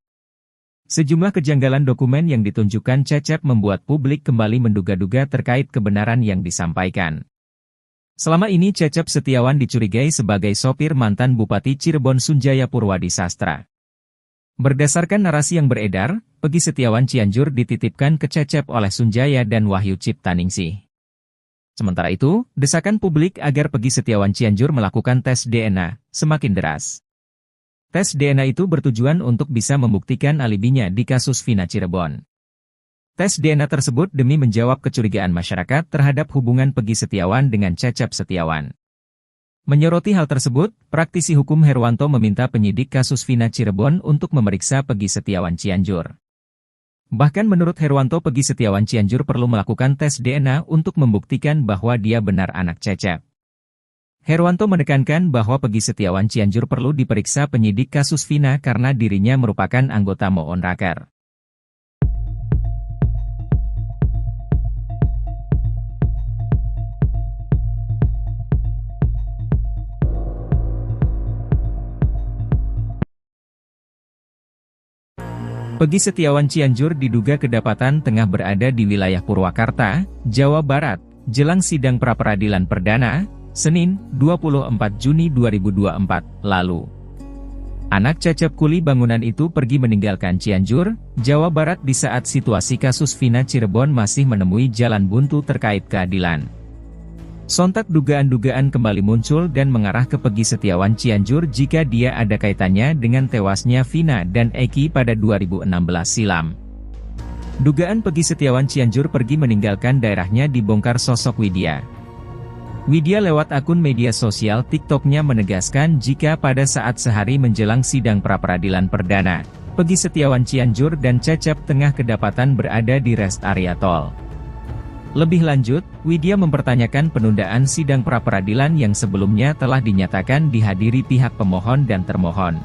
[SPEAKER 1] Sejumlah kejanggalan dokumen yang ditunjukkan Cecep membuat publik kembali menduga-duga terkait kebenaran yang disampaikan. Selama ini Cecep Setiawan dicurigai sebagai sopir mantan Bupati Cirebon Sunjaya Purwadi Sastra. Berdasarkan narasi yang beredar, Peggy Setiawan Cianjur dititipkan ke Cecep oleh Sunjaya dan Wahyu Ciptaningsih. Sementara itu, desakan publik agar Peggy Setiawan Cianjur melakukan tes DNA semakin deras. Tes DNA itu bertujuan untuk bisa membuktikan alibinya di kasus Vina Cirebon. Tes DNA tersebut demi menjawab kecurigaan masyarakat terhadap hubungan Peggy Setiawan dengan Cecep Setiawan. Menyoroti hal tersebut, praktisi hukum Herwanto meminta penyidik kasus Vina Cirebon untuk memeriksa Peggy Setiawan Cianjur. Bahkan menurut Herwanto, Peggy Setiawan Cianjur perlu melakukan tes DNA untuk membuktikan bahwa dia benar anak Cecep. Herwanto menekankan bahwa Peggy Setiawan Cianjur perlu diperiksa penyidik kasus Vina karena dirinya merupakan anggota Moon Raker. Peggy Setiawan Cianjur diduga kedapatan tengah berada di wilayah Purwakarta, Jawa Barat, jelang sidang pra-peradilan perdana, Senin, 24 Juni 2024, lalu. Anak Cecep kuli bangunan itu pergi meninggalkan Cianjur, Jawa Barat di saat situasi kasus Vina Cirebon masih menemui jalan buntu terkait keadilan. Sontak dugaan-dugaan kembali muncul dan mengarah ke Peggy Setiawan Cianjur jika dia ada kaitannya dengan tewasnya Vina dan Eki pada 2016 silam. Dugaan Peggy Setiawan Cianjur pergi meninggalkan daerahnya dibongkar sosok Widya. Widya lewat akun media sosial TikToknya menegaskan jika pada saat sehari menjelang sidang pra-peradilan perdana, Peggy Setiawan Cianjur dan Cecep Tengah kedapatan berada di rest area tol. Lebih lanjut, Widya mempertanyakan penundaan sidang pra-peradilan yang sebelumnya telah dinyatakan dihadiri pihak pemohon dan termohon.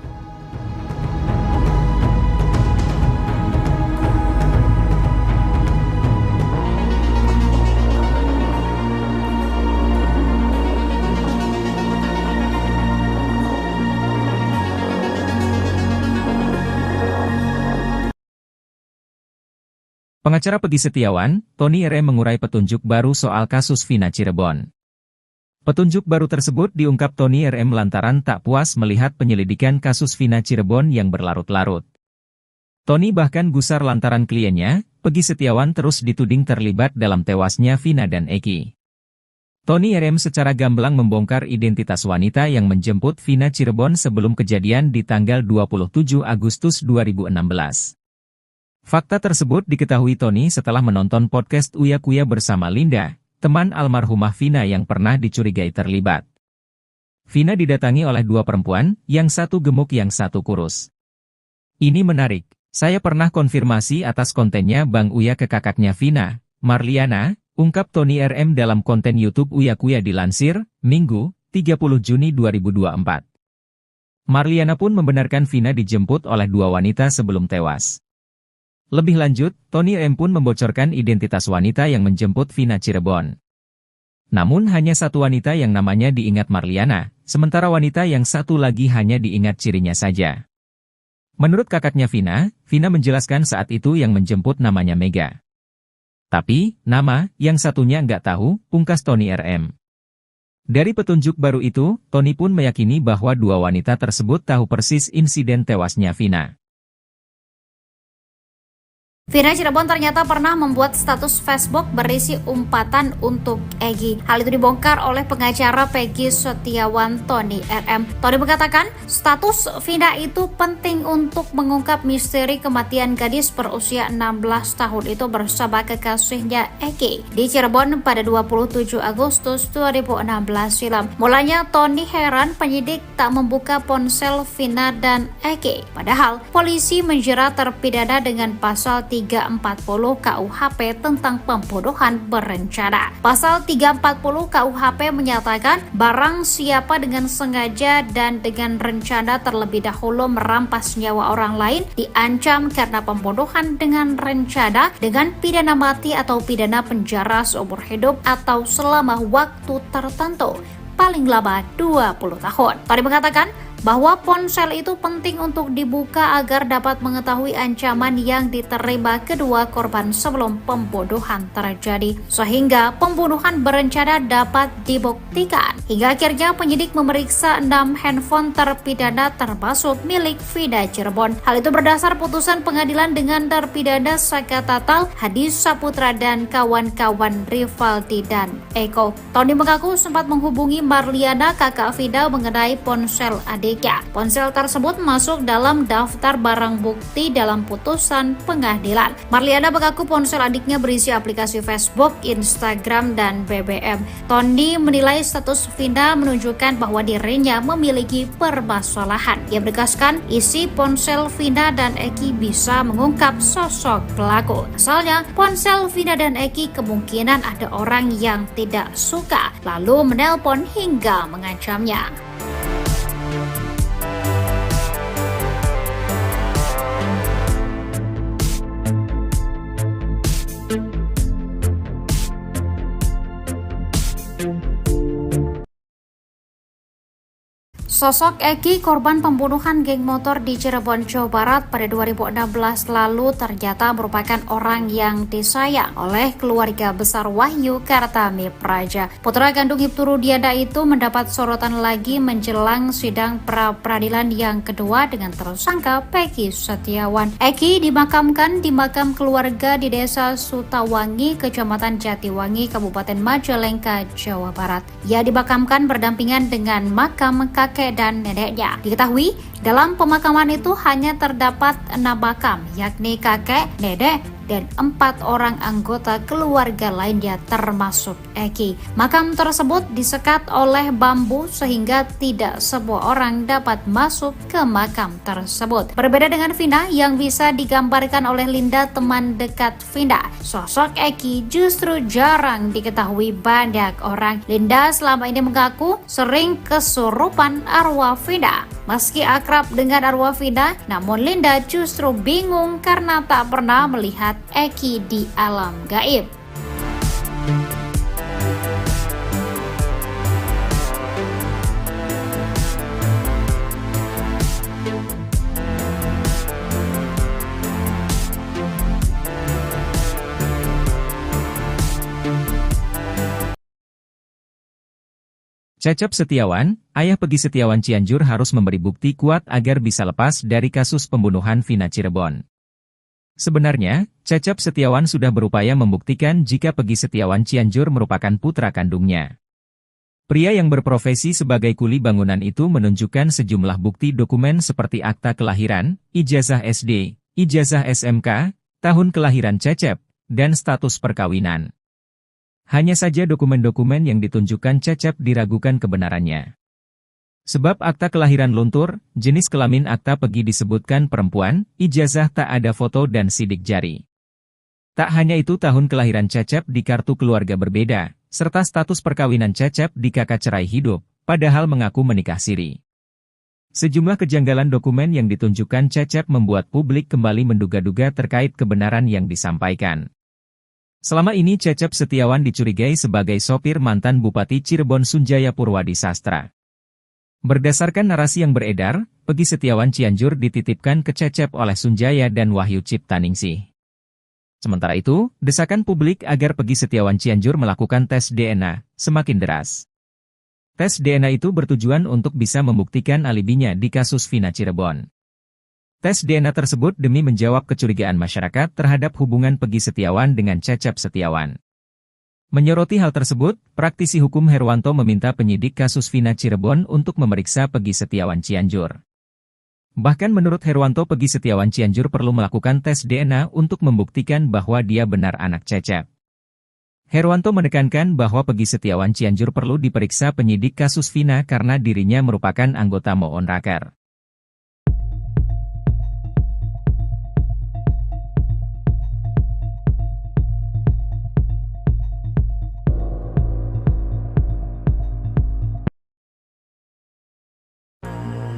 [SPEAKER 1] Pengacara Peggy Setiawan, Tony RM mengurai petunjuk baru soal kasus Vina Cirebon. Petunjuk baru tersebut diungkap Tony RM lantaran tak puas melihat penyelidikan kasus Vina Cirebon yang berlarut-larut. Tony bahkan gusar lantaran kliennya, Peggy Setiawan terus dituding terlibat dalam tewasnya Vina dan Eki. Tony RM secara gamblang membongkar identitas wanita yang menjemput Vina Cirebon sebelum kejadian di tanggal 27 Agustus 2016. Fakta tersebut diketahui Tony setelah menonton podcast Uya Kuya bersama Linda, teman almarhumah Vina yang pernah dicurigai terlibat. Vina didatangi oleh dua perempuan, yang satu gemuk yang satu kurus. Ini menarik, saya pernah konfirmasi atas kontennya Bang Uya ke kakaknya Vina, Marliana, ungkap Tony RM dalam konten YouTube Uya Kuya dilansir, Minggu, 30 Juni 2024. Marliana pun membenarkan Vina dijemput oleh dua wanita sebelum tewas. Lebih lanjut, Tony M pun membocorkan identitas wanita yang menjemput Vina Cirebon. Namun hanya satu wanita yang namanya diingat Marliana, sementara wanita yang satu lagi hanya diingat cirinya saja. Menurut kakaknya Vina, Vina menjelaskan saat itu yang menjemput namanya Mega. Tapi, nama yang satunya nggak tahu, pungkas Tony RM. Dari petunjuk baru itu, Tony pun meyakini bahwa dua wanita tersebut tahu persis insiden tewasnya Vina.
[SPEAKER 2] Vina Cirebon ternyata pernah membuat status Facebook berisi umpatan untuk Egy. Hal itu dibongkar oleh pengacara Peggy Setiawan Tony RM. Tony mengatakan, status Vina itu penting untuk mengungkap misteri kematian gadis berusia 16 tahun itu bersama kekasihnya Egy di Cirebon pada 27 Agustus 2016 silam. Mulanya Tony heran penyidik tak membuka ponsel Vina dan Egy. Padahal polisi menjerat terpidana dengan pasal 340 KUHP tentang pembunuhan berencana. Pasal 340 KUHP menyatakan barang siapa dengan sengaja dan dengan rencana terlebih dahulu merampas nyawa orang lain diancam karena pembunuhan dengan rencana dengan pidana mati atau pidana penjara seumur hidup atau selama waktu tertentu, paling lama 20 tahun. Tadi mengatakan bahwa ponsel itu penting untuk dibuka agar dapat mengetahui ancaman yang diterima kedua korban sebelum pembunuhan terjadi, sehingga pembunuhan berencana dapat dibuktikan. Hingga akhirnya penyidik memeriksa 6 handphone terpidana termasuk milik Vina Cirebon. Hal itu berdasar putusan pengadilan dengan terpidana Saka Tatal, Hadi Saputra dan kawan-kawan Rivaldi dan Eko. Tony mengaku sempat menghubungi Marliana, kakak Vina, mengenai ponsel adiknya. Ponsel tersebut masuk dalam daftar barang bukti dalam putusan pengadilan. Marliana mengaku ponsel adiknya berisi aplikasi Facebook, Instagram, dan BBM. Tony menilai status Vina menunjukkan bahwa dirinya memiliki permasalahan. Ia menegaskan isi ponsel Vina dan Eki bisa mengungkap sosok pelaku. Asalnya, ponsel Vina dan Eki kemungkinan ada orang yang tidak suka, lalu menelpon hingga mengancamnya. Sosok Egy, korban pembunuhan geng motor di Cirebon, Jawa Barat pada 2016 lalu ternyata merupakan orang yang disayang oleh keluarga besar Wahyu Kartami Praja. Putra kandung Ibtu Rudiana itu mendapat sorotan lagi menjelang sidang pra-peradilan yang kedua dengan tersangka Peggy Setiawan. Egy dimakamkan di makam keluarga di Desa Sutawangi, Kecamatan Jatiwangi, Kabupaten Majalengka, Jawa Barat. Ia dimakamkan berdampingan dengan makam kakek dan neneknya. Diketahui dalam pemakaman itu hanya terdapat 6 makam, yakni kakek, nenek, dan 4 orang anggota keluarga lainnya termasuk Eki. Makam tersebut disekat oleh bambu sehingga tidak semua orang dapat masuk ke makam tersebut. Berbeda dengan Vina yang bisa digambarkan oleh Linda, teman dekat Vina, sosok Eki justru jarang diketahui banyak orang. Linda selama ini mengaku sering kesurupan arwah Vina. Meski akrab dengan arwah Vina, namun Linda justru bingung karena tak pernah melihat Eki di alam gaib.
[SPEAKER 1] Cecep Setiawan, ayah Peggy Setiawan Cianjur harus memberi bukti kuat agar bisa lepas dari kasus pembunuhan Vina Cirebon. Sebenarnya, Cecep Setiawan sudah berupaya membuktikan jika Peggy Setiawan Cianjur merupakan putra kandungnya. Pria yang berprofesi sebagai kuli bangunan itu menunjukkan sejumlah bukti dokumen seperti akta kelahiran, ijazah SD, ijazah SMK, tahun kelahiran Cecep, dan status perkawinan. Hanya saja dokumen-dokumen yang ditunjukkan Cecep diragukan kebenarannya. Sebab akta kelahiran luntur, jenis kelamin akta Peggy disebutkan perempuan, ijazah tak ada foto dan sidik jari. Tak hanya itu, tahun kelahiran Cecep di kartu keluarga berbeda, serta status perkawinan Cecep di kakak cerai hidup, padahal mengaku menikah siri. Sejumlah kejanggalan dokumen yang ditunjukkan Cecep membuat publik kembali menduga-duga terkait kebenaran yang disampaikan. Selama ini Cecep Setiawan dicurigai sebagai sopir mantan Bupati Cirebon Sunjaya Purwadi Sastra. Berdasarkan narasi yang beredar, Peggy Setiawan Cianjur dititipkan ke Cecep oleh Sunjaya dan Wahyu Ciptaningsih. Sementara itu, desakan publik agar Peggy Setiawan Cianjur melakukan tes DNA semakin deras. Tes DNA itu bertujuan untuk bisa membuktikan alibinya di kasus Vina Cirebon. Tes DNA tersebut demi menjawab kecurigaan masyarakat terhadap hubungan Peggy Setiawan dengan Cecep Setiawan. Menyoroti hal tersebut, praktisi hukum Herwanto meminta penyidik kasus Vina Cirebon untuk memeriksa Peggy Setiawan Cianjur. Bahkan menurut Herwanto, Peggy Setiawan Cianjur perlu melakukan tes DNA untuk membuktikan bahwa dia benar anak Cecep. Herwanto menekankan bahwa Peggy Setiawan Cianjur perlu diperiksa penyidik kasus Vina karena dirinya merupakan anggota Moonraker.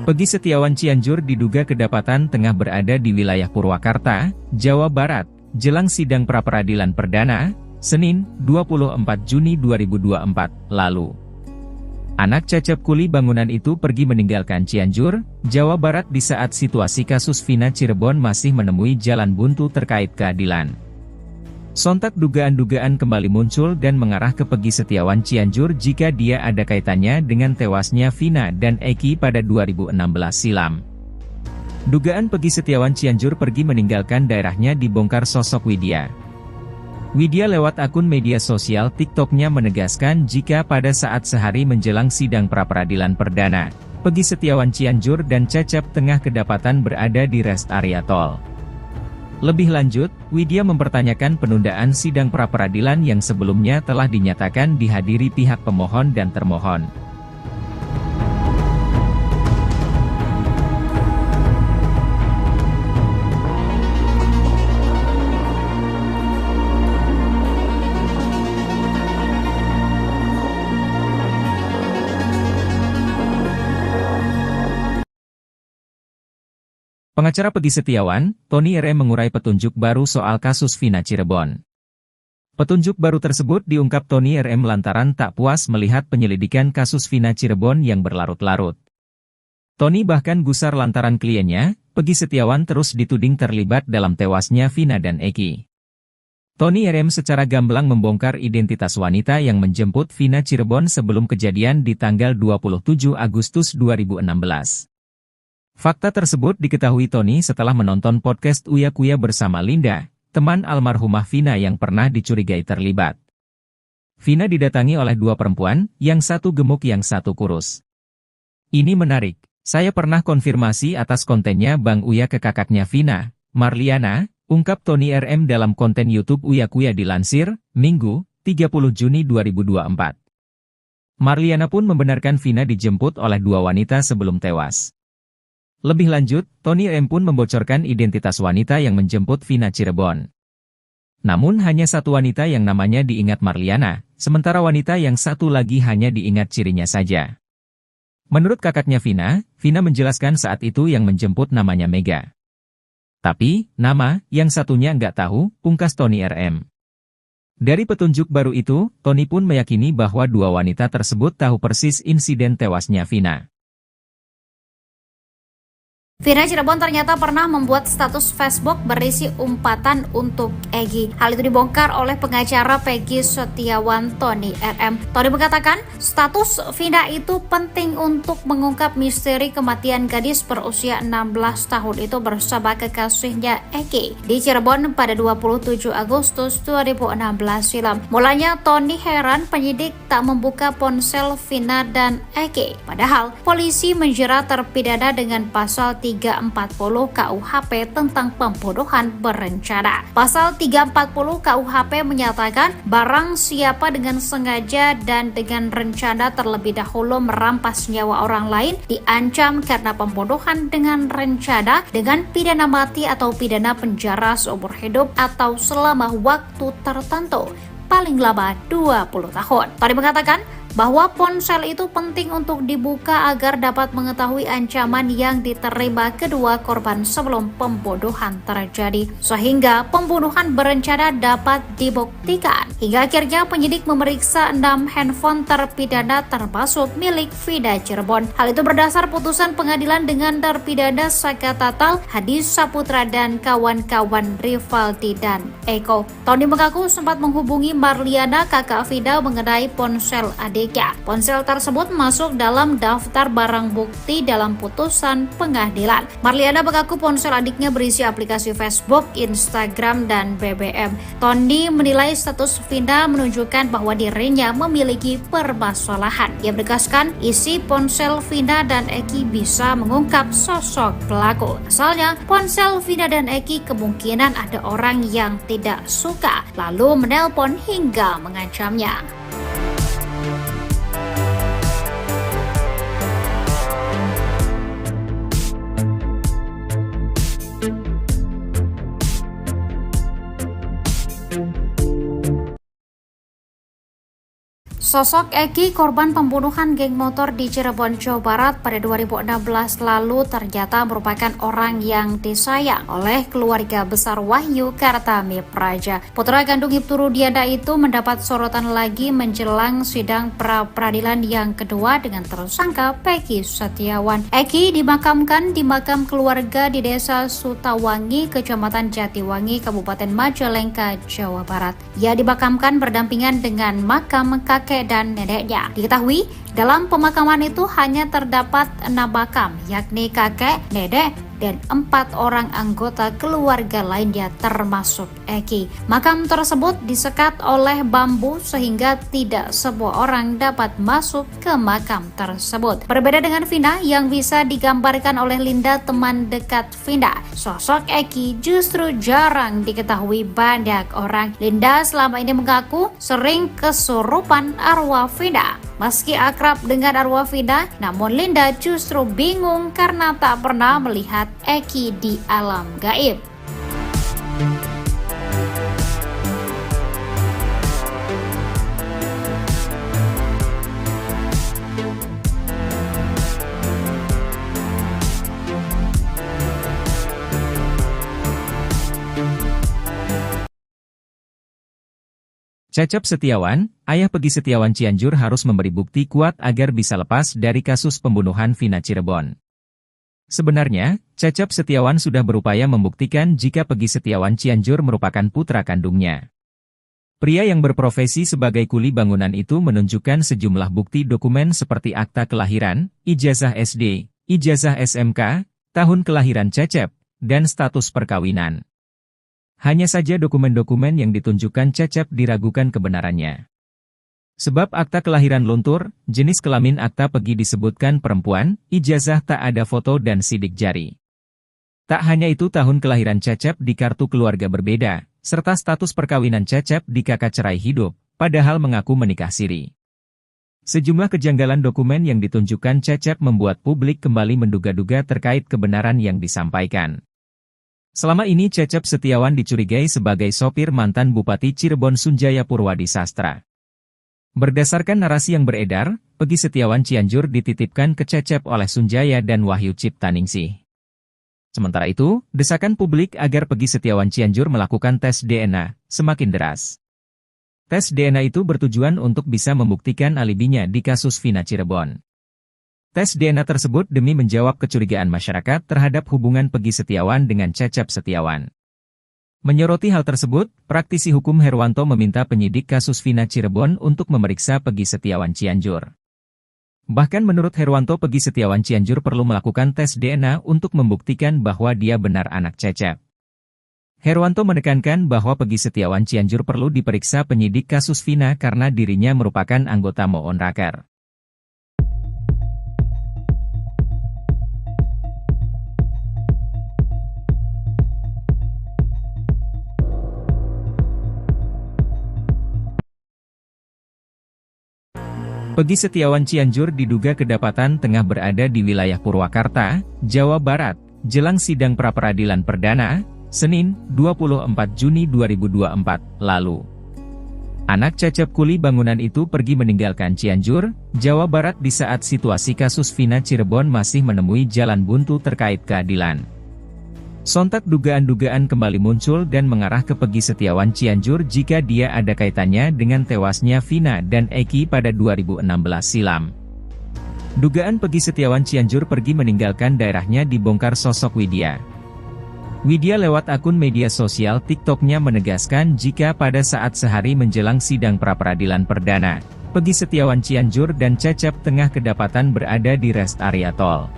[SPEAKER 1] Peggy Setiawan Cianjur diduga kedapatan tengah berada di wilayah Purwakarta, Jawa Barat, jelang sidang pra-peradilan perdana, Senin, 24 Juni 2024, lalu. Anak Cecep kuli bangunan itu pergi meninggalkan Cianjur, Jawa Barat di saat situasi kasus Vina Cirebon masih menemui jalan buntu terkait keadilan. Sontak dugaan-dugaan kembali muncul dan mengarah ke Peggy Setiawan Cianjur jika dia ada kaitannya dengan tewasnya Vina dan Eki pada 2016 silam. Dugaan Peggy Setiawan Cianjur pergi meninggalkan daerahnya dibongkar sosok Widya. Widya lewat akun media sosial TikToknya menegaskan jika pada saat sehari menjelang sidang pra-peradilan perdana, Peggy Setiawan Cianjur dan Cecep tengah kedapatan berada di rest area tol. Lebih lanjut, Widya mempertanyakan penundaan sidang pra-peradilan yang sebelumnya telah dinyatakan dihadiri pihak pemohon dan termohon. Pengacara Peggy Setiawan, Tony RM mengurai petunjuk baru soal kasus Vina Cirebon. Petunjuk baru tersebut diungkap Tony RM lantaran tak puas melihat penyelidikan kasus Vina Cirebon yang berlarut-larut. Tony bahkan gusar lantaran kliennya, Peggy Setiawan terus dituding terlibat dalam tewasnya Vina dan Eki. Tony RM secara gamblang membongkar identitas wanita yang menjemput Vina Cirebon sebelum kejadian di tanggal 27 Agustus 2016. Fakta tersebut diketahui Tony setelah menonton podcast Uya Kuya bersama Linda, teman almarhumah Vina yang pernah dicurigai terlibat. Vina didatangi oleh dua perempuan, yang satu gemuk yang satu kurus. Ini menarik, saya pernah konfirmasi atas kontennya Bang Uya ke kakaknya Vina, Marliana, Ungkap Tony RM dalam konten YouTube Uya Kuya dilansir, Minggu, 30 Juni 2024. Marliana pun membenarkan Vina dijemput oleh dua wanita sebelum tewas. Lebih lanjut, Tony RM pun membocorkan identitas wanita yang menjemput Vina Cirebon. Namun hanya satu wanita yang namanya diingat Marliana, sementara wanita yang satu lagi hanya diingat cirinya saja. Menurut kakaknya Vina menjelaskan saat itu yang menjemput namanya Mega. Tapi, nama yang satunya nggak tahu, pungkas Tony RM. Dari petunjuk baru itu, Tony pun meyakini bahwa dua wanita tersebut tahu persis insiden tewasnya Vina.
[SPEAKER 2] Vina Cirebon ternyata pernah membuat status Facebook berisi umpatan untuk Egy. Hal itu dibongkar oleh pengacara Peggy Setiawan Tony RM. Tony mengatakan, status Vina itu penting untuk mengungkap misteri kematian gadis berusia 16 tahun itu bersama kekasihnya Egy di Cirebon pada 27 Agustus 2016 silam. Mulanya Tony heran penyidik tak membuka ponsel Vina dan Egy. Padahal polisi menjerat terpidana dengan pasal 340 KUHP tentang pembunuhan berencana. Pasal 340 KUHP menyatakan barang siapa dengan sengaja dan dengan rencana terlebih dahulu merampas nyawa orang lain diancam karena pembunuhan dengan rencana dengan pidana mati atau pidana penjara seumur hidup atau selama waktu tertentu, paling lama 20 tahun. Tony mengatakan bahwa ponsel itu penting untuk dibuka agar dapat mengetahui ancaman yang diterima kedua korban sebelum pembunuhan terjadi, sehingga pembunuhan berencana dapat dibuktikan. Hingga akhirnya penyidik memeriksa 6 handphone terpidana termasuk milik Vina Cirebon. Hal itu berdasar putusan pengadilan dengan terpidana Saka Tatal, Hadi Saputra dan kawan-kawan Rivaldi dan Eko. Tony mengaku sempat menghubungi Marliana, kakak Vina, mengenai ponsel adiknya. Ponsel tersebut masuk dalam daftar barang bukti dalam putusan pengadilan. Marliana mengaku ponsel adiknya berisi aplikasi Facebook, Instagram, dan BBM. Tony menilai status Vina menunjukkan bahwa dirinya memiliki permasalahan. Ia menegaskan isi ponsel Vina dan Egy bisa mengungkap sosok pelaku. Asalnya, ponsel Vina dan Egy kemungkinan ada orang yang tidak suka, lalu menelpon hingga mengancamnya. Sosok Egy, korban pembunuhan geng motor di Cirebon, Jawa Barat pada 2016 lalu ternyata merupakan orang yang disayang oleh keluarga besar Wahyu Kartami Praja. Putra kandung Ibtu Rudiana itu mendapat sorotan lagi menjelang sidang pra-peradilan yang kedua dengan tersangka Peggy Setiawan. Egy dimakamkan di makam keluarga di Desa Sutawangi, Kecamatan Jatiwangi, Kabupaten Majalengka, Jawa Barat. Ia dimakamkan berdampingan dengan makam kakek dan neneknya. Diketahui dalam pemakaman itu hanya terdapat 6 makam, yakni kakek, nenek, dan 4 orang anggota keluarga lainnya termasuk Egy. Makam tersebut disekat oleh bambu sehingga tidak semua orang dapat masuk ke makam tersebut. Berbeda dengan Vina yang bisa digambarkan oleh Linda, teman dekat Vina, sosok Egy justru jarang diketahui banyak orang. Linda selama ini mengaku sering kesurupan arwah Vina. Meski akrab dengan arwah Vina, namun Linda justru bingung karena tak pernah melihat Egy di alam gaib.
[SPEAKER 1] Cecep Setiawan, ayah Peggy Setiawan Cianjur harus memberi bukti kuat agar bisa lepas dari kasus pembunuhan Vina Cirebon. Sebenarnya, Cecep Setiawan sudah berupaya membuktikan jika Peggy Setiawan Cianjur merupakan putra kandungnya. Pria yang berprofesi sebagai kuli bangunan itu menunjukkan sejumlah bukti dokumen seperti akta kelahiran, ijazah SD, ijazah SMK, tahun kelahiran Cecep, dan status perkawinan. Hanya saja dokumen-dokumen yang ditunjukkan Cecep diragukan kebenarannya. Sebab akta kelahiran luntur, jenis kelamin akta Peggy disebutkan perempuan, ijazah tak ada foto dan sidik jari. Tak hanya itu, tahun kelahiran Cecep di kartu keluarga berbeda, serta status perkawinan Cecep di kakak cerai hidup, padahal mengaku menikah siri. Sejumlah kejanggalan dokumen yang ditunjukkan Cecep membuat publik kembali menduga-duga terkait kebenaran yang disampaikan. Selama ini Cecep Setiawan dicurigai sebagai sopir mantan Bupati Cirebon Sunjaya Purwadi Sastra. Berdasarkan narasi yang beredar, Peggy Setiawan Cianjur dititipkan ke Cecep oleh Sunjaya dan Wahyu Ciptaningsih. Sementara itu, desakan publik agar Peggy Setiawan Cianjur melakukan tes DNA semakin deras. Tes DNA itu bertujuan untuk bisa membuktikan alibinya di kasus Vina Cirebon. Tes DNA tersebut demi menjawab kecurigaan masyarakat terhadap hubungan Peggy Setiawan dengan Cecep Setiawan. Menyoroti hal tersebut, praktisi hukum Herwanto meminta penyidik kasus Vina Cirebon untuk memeriksa Peggy Setiawan Cianjur. Bahkan menurut Herwanto, Peggy Setiawan Cianjur perlu melakukan tes DNA untuk membuktikan bahwa dia benar anak Cecep. Herwanto menekankan bahwa Peggy Setiawan Cianjur perlu diperiksa penyidik kasus Vina karena dirinya merupakan anggota Moon Raker. Peggy Setiawan Cianjur diduga kedapatan tengah berada di wilayah Purwakarta, Jawa Barat, jelang sidang pra-peradilan perdana, Senin, 24 Juni 2024, lalu. Anak Cecep kuli bangunan itu pergi meninggalkan Cianjur, Jawa Barat di saat situasi kasus Vina Cirebon masih menemui jalan buntu terkait keadilan. Sontak dugaan-dugaan kembali muncul dan mengarah ke Peggy Setiawan Cianjur jika dia ada kaitannya dengan tewasnya Vina dan Eki pada 2016 silam. Dugaan Peggy Setiawan Cianjur pergi meninggalkan daerahnya dibongkar sosok Widya. Widya lewat akun media sosial TikToknya menegaskan jika pada saat sehari menjelang sidang pra-peradilan perdana, Peggy Setiawan Cianjur dan Cecep tengah kedapatan berada di rest area tol.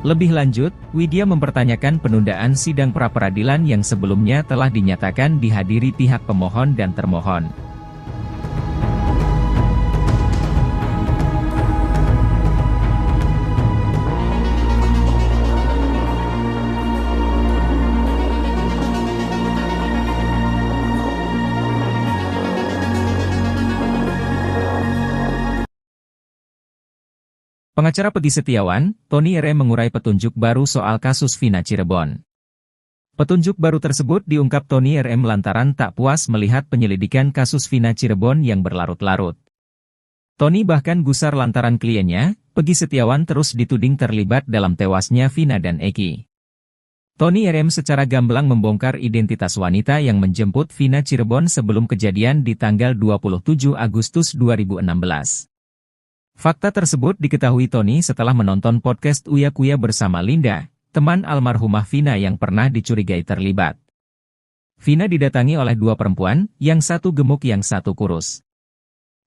[SPEAKER 1] Lebih lanjut, Widya mempertanyakan penundaan sidang pra-peradilan yang sebelumnya telah dinyatakan dihadiri pihak pemohon dan termohon. Pengacara Peggy Setiawan, Tony RM mengurai petunjuk baru soal kasus Vina Cirebon. Petunjuk baru tersebut diungkap Tony RM lantaran tak puas melihat penyelidikan kasus Vina Cirebon yang berlarut-larut. Tony bahkan gusar lantaran kliennya, Peggy Setiawan terus dituding terlibat dalam tewasnya Vina dan Eki. Tony RM secara gamblang membongkar identitas wanita yang menjemput Vina Cirebon sebelum kejadian di tanggal 27 Agustus 2016. Fakta tersebut diketahui Tony setelah menonton podcast Uya Kuya bersama Linda, teman almarhumah Vina yang pernah dicurigai terlibat. Vina didatangi oleh dua perempuan, yang satu gemuk yang satu kurus.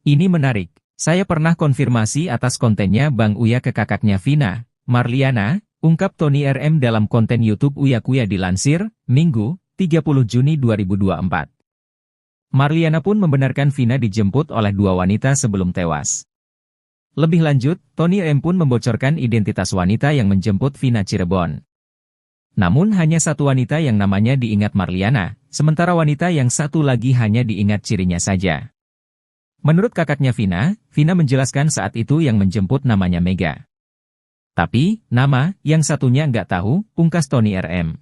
[SPEAKER 1] Ini menarik, saya pernah konfirmasi atas kontennya Bang Uya ke kakaknya Vina, Marliana, ungkap Tony RM dalam konten YouTube Uya Kuya dilansir, Minggu, 30 Juni 2024. Marliana pun membenarkan Vina dijemput oleh dua wanita sebelum tewas. Lebih lanjut, Tony M pun membocorkan identitas wanita yang menjemput Vina Cirebon. Namun hanya satu wanita yang namanya diingat Marliana, sementara wanita yang satu lagi hanya diingat cirinya saja. Menurut kakaknya Vina, Vina menjelaskan saat itu yang menjemput namanya Mega. Tapi, nama yang satunya nggak tahu, pungkas Tony RM.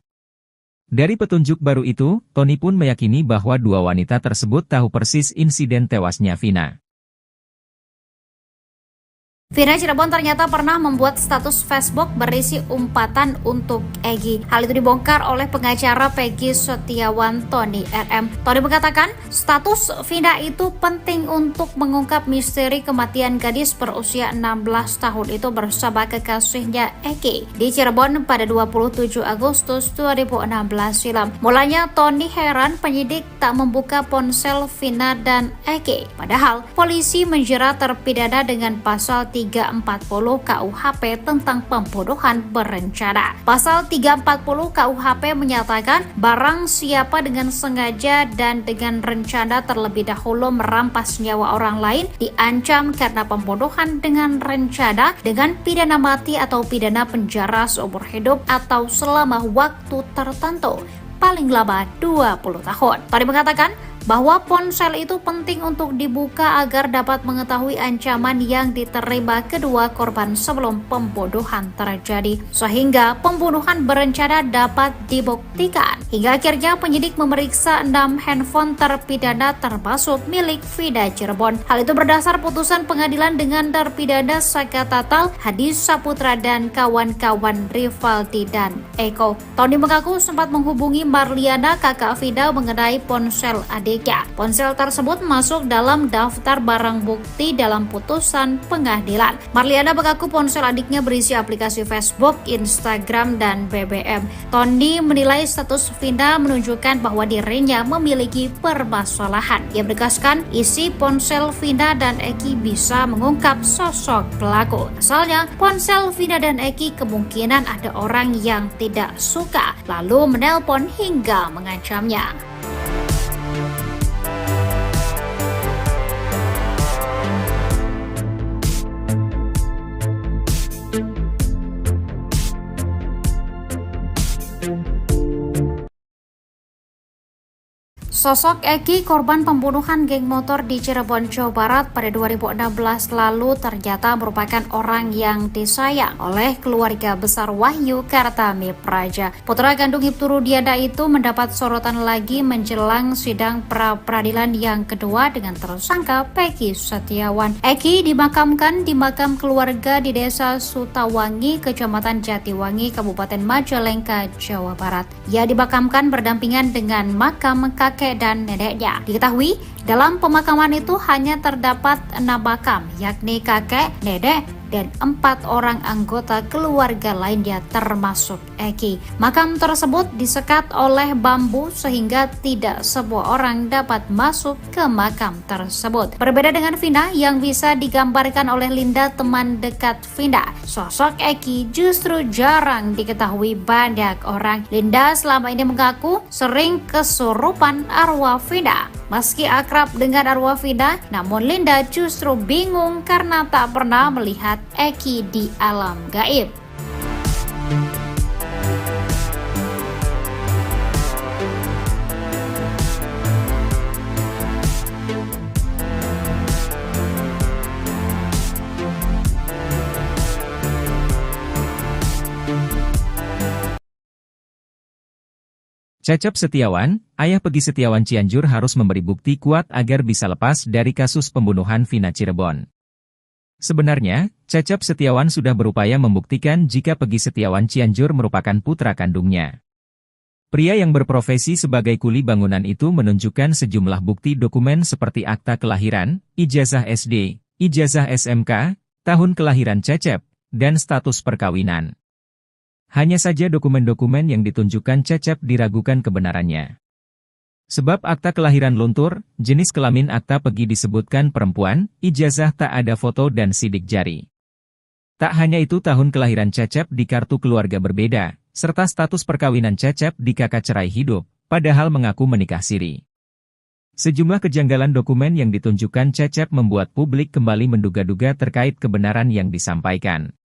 [SPEAKER 1] Dari petunjuk baru itu, Tony pun meyakini bahwa dua wanita tersebut tahu persis insiden tewasnya Vina.
[SPEAKER 2] Vina Cirebon ternyata pernah membuat status Facebook berisi umpatan untuk Egy. Hal itu dibongkar oleh pengacara Peggy Setiawan Tony RM. Tony mengatakan, status Vina itu penting untuk mengungkap misteri kematian gadis berusia 16 tahun itu bersama kekasihnya Eki di Cirebon pada 27 Agustus 2016 silam. Mulanya Tony heran penyidik tak membuka ponsel Vina dan Eki. Padahal polisi menjerat terpidana dengan pasal 340 KUHP tentang pembunuhan berencana. Pasal 340 KUHP menyatakan barang siapa dengan sengaja dan dengan rencana terlebih dahulu merampas nyawa orang lain diancam karena pembunuhan dengan rencana dengan pidana mati atau pidana penjara seumur hidup atau selama waktu tertentu, paling lama 20 tahun. Tadi mengatakan bahwa ponsel itu penting untuk dibuka agar dapat mengetahui ancaman yang diterima kedua korban sebelum pembunuhan terjadi, sehingga pembunuhan berencana dapat dibuktikan. Hingga akhirnya penyidik memeriksa 6 handphone terpidana termasuk milik Vida Cirebon. Hal itu berdasar putusan pengadilan dengan terpidana Saka Tatal, Hadi Saputra dan kawan-kawan Rivaldi dan Eko. Tony mengaku sempat menghubungi Marliana, kakak Vida, mengenai ponsel adiknya. Ponsel tersebut masuk dalam daftar barang bukti dalam putusan pengadilan. Marliana mengaku ponsel adiknya berisi aplikasi Facebook, Instagram, dan BBM. Tony menilai status Vida menunjukkan bahwa dirinya memiliki permasalahan. Ia menegaskan isi ponsel Vida dan Eki bisa mengungkap sosok pelaku. Asalnya, ponsel Vida dan Eki kemungkinan ada orang yang tidak suka, lalu menelpon hingga mengancamnya. Sosok Eki, korban pembunuhan geng motor di Cirebon, Jawa Barat pada 2016 lalu ternyata merupakan orang yang disayang oleh keluarga besar Wahyu Kartami Praja. Putra kandung Ibtu Rudiana itu mendapat sorotan lagi menjelang sidang pra-peradilan yang kedua dengan tersangka Peggy Setiawan. Eki dimakamkan di makam keluarga di Desa Sutawangi, Kecamatan Jatiwangi, Kabupaten Majalengka, Jawa Barat. Ia dimakamkan berdampingan dengan makam kakek dan neneknya. Diketahui dalam pemakaman itu hanya terdapat 6 makam, yakni kakek, nenek, dan 4 orang anggota keluarga lainnya termasuk Eki. Makam tersebut disekat oleh bambu sehingga tidak semua orang dapat masuk ke makam tersebut. Berbeda dengan Vina yang bisa digambarkan oleh Linda, teman dekat Vina, sosok Eki justru jarang diketahui banyak orang. Linda selama ini mengaku sering kesurupan arwah Vina. Meski akrab dengan arwah Vina, namun Linda justru bingung karena tak pernah melihat Eki di alam gaib.
[SPEAKER 1] Cecep Setiawan, ayah Peggy Setiawan Cianjur harus memberi bukti kuat agar bisa lepas dari kasus pembunuhan Vina Cirebon. Sebenarnya, Cecep Setiawan sudah berupaya membuktikan jika Peggy Setiawan Cianjur merupakan putra kandungnya. Pria yang berprofesi sebagai kuli bangunan itu menunjukkan sejumlah bukti dokumen seperti akta kelahiran, ijazah SD, ijazah SMK, tahun kelahiran Cecep, dan status perkawinan. Hanya saja dokumen-dokumen yang ditunjukkan Cecep diragukan kebenarannya. Sebab akta kelahiran luntur, jenis kelamin akta Peggy disebutkan perempuan, ijazah tak ada foto dan sidik jari. Tak hanya itu, tahun kelahiran Cecep di kartu keluarga berbeda, serta status perkawinan Cecep di kakak cerai hidup, padahal mengaku menikah siri. Sejumlah kejanggalan dokumen yang ditunjukkan Cecep membuat publik kembali menduga-duga terkait kebenaran yang disampaikan.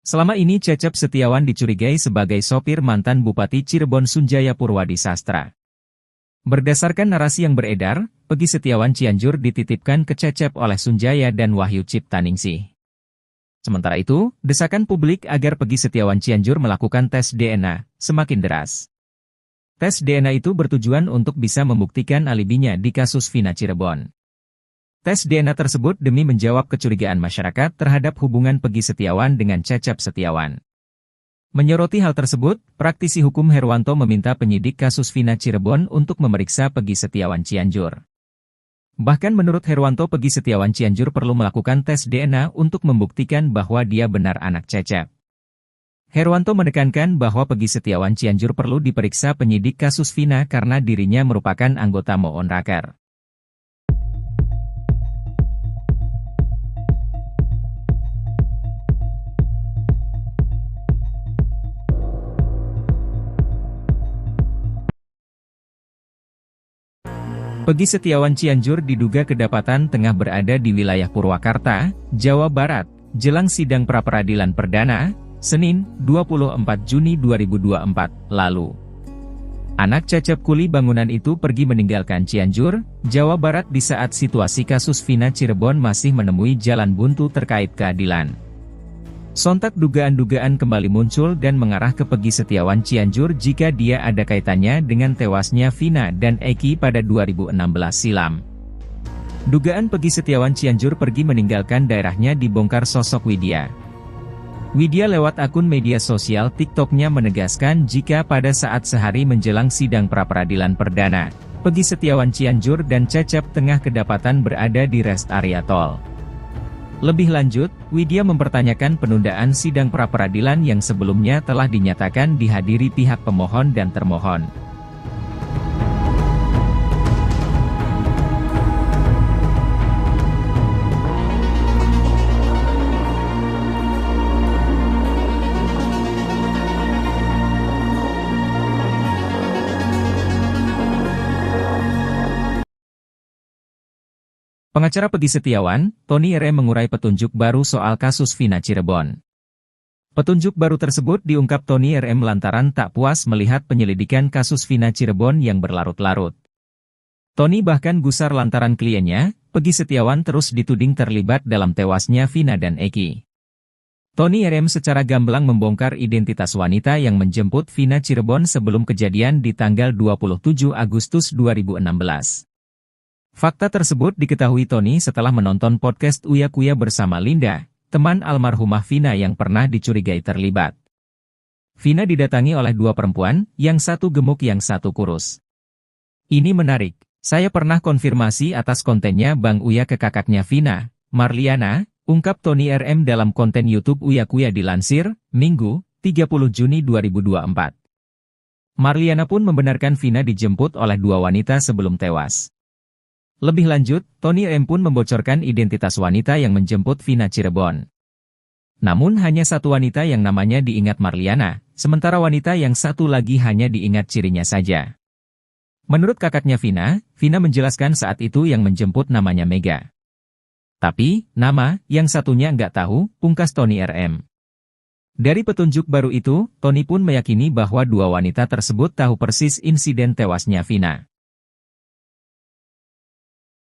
[SPEAKER 1] Selama ini Cecep Setiawan dicurigai sebagai sopir mantan Bupati Cirebon Sunjaya Purwadi Sastra. Berdasarkan narasi yang beredar, Peggy Setiawan Cianjur dititipkan ke Cecep oleh Sunjaya dan Wahyu Ciptaningsih. Sementara itu, desakan publik agar Peggy Setiawan Cianjur melakukan tes DNA semakin deras. Tes DNA itu bertujuan untuk bisa membuktikan alibinya di kasus Vina Cirebon. Tes DNA tersebut demi menjawab kecurigaan masyarakat terhadap hubungan Peggy Setiawan dengan Cecep Setiawan. Menyoroti hal tersebut, praktisi hukum Herwanto meminta penyidik kasus Vina Cirebon untuk memeriksa Peggy Setiawan Cianjur. Bahkan menurut Herwanto, Peggy Setiawan Cianjur perlu melakukan tes DNA untuk membuktikan bahwa dia benar anak Cecep. Herwanto menekankan bahwa Peggy Setiawan Cianjur perlu diperiksa penyidik kasus Vina karena dirinya merupakan anggota Moon Raker. Peggy Setiawan Cianjur diduga kedapatan tengah berada di wilayah Purwakarta, Jawa Barat, jelang sidang pra-peradilan perdana, Senin, 24 Juni 2024, lalu. Anak Cecep kuli bangunan itu pergi meninggalkan Cianjur, Jawa Barat di saat situasi kasus Vina Cirebon masih menemui jalan buntu terkait keadilan. Sontak dugaan-dugaan kembali muncul dan mengarah ke Peggy Setiawan Cianjur jika dia ada kaitannya dengan tewasnya Vina dan Eki pada 2016 silam. Dugaan Peggy Setiawan Cianjur pergi meninggalkan daerahnya dibongkar sosok Widya. Widya lewat akun media sosial TikTok-nya menegaskan jika pada saat sehari menjelang sidang pra-peradilan perdana, Peggy Setiawan Cianjur dan Cecep tengah kedapatan berada di rest area tol. Lebih lanjut, Widya mempertanyakan penundaan sidang pra-peradilan yang sebelumnya telah dinyatakan dihadiri pihak pemohon dan termohon. Pengacara Peggy Setiawan, Tony RM mengurai petunjuk baru soal kasus Vina Cirebon. Petunjuk baru tersebut diungkap Tony RM lantaran tak puas melihat penyelidikan kasus Vina Cirebon yang berlarut-larut. Tony bahkan gusar lantaran kliennya, Peggy Setiawan terus dituding terlibat dalam tewasnya Vina dan Eki. Tony RM secara gamblang membongkar identitas wanita yang menjemput Vina Cirebon sebelum kejadian di tanggal 27 Agustus 2016. Fakta tersebut diketahui Tony setelah menonton podcast Uya Kuya bersama Linda, teman almarhumah Vina yang pernah dicurigai terlibat. Vina didatangi oleh dua perempuan, yang satu gemuk yang satu kurus. Ini menarik, saya pernah konfirmasi atas kontennya Bang Uya ke kakaknya Vina, Marliana, ungkap Tony RM dalam konten YouTube Uya Kuya dilansir, Minggu, 30 Juni 2024. Marliana pun membenarkan Vina dijemput oleh dua wanita sebelum tewas. Lebih lanjut, Tony M pun membocorkan identitas wanita yang menjemput Vina Cirebon. Namun hanya satu wanita yang namanya diingat Marliana, sementara wanita yang satu lagi hanya diingat cirinya saja. Menurut kakaknya Vina, Vina menjelaskan saat itu yang menjemput namanya Mega. Tapi, nama yang satunya nggak tahu, pungkas Tony RM. Dari petunjuk baru itu, Tony pun meyakini bahwa dua wanita tersebut tahu persis insiden tewasnya Vina.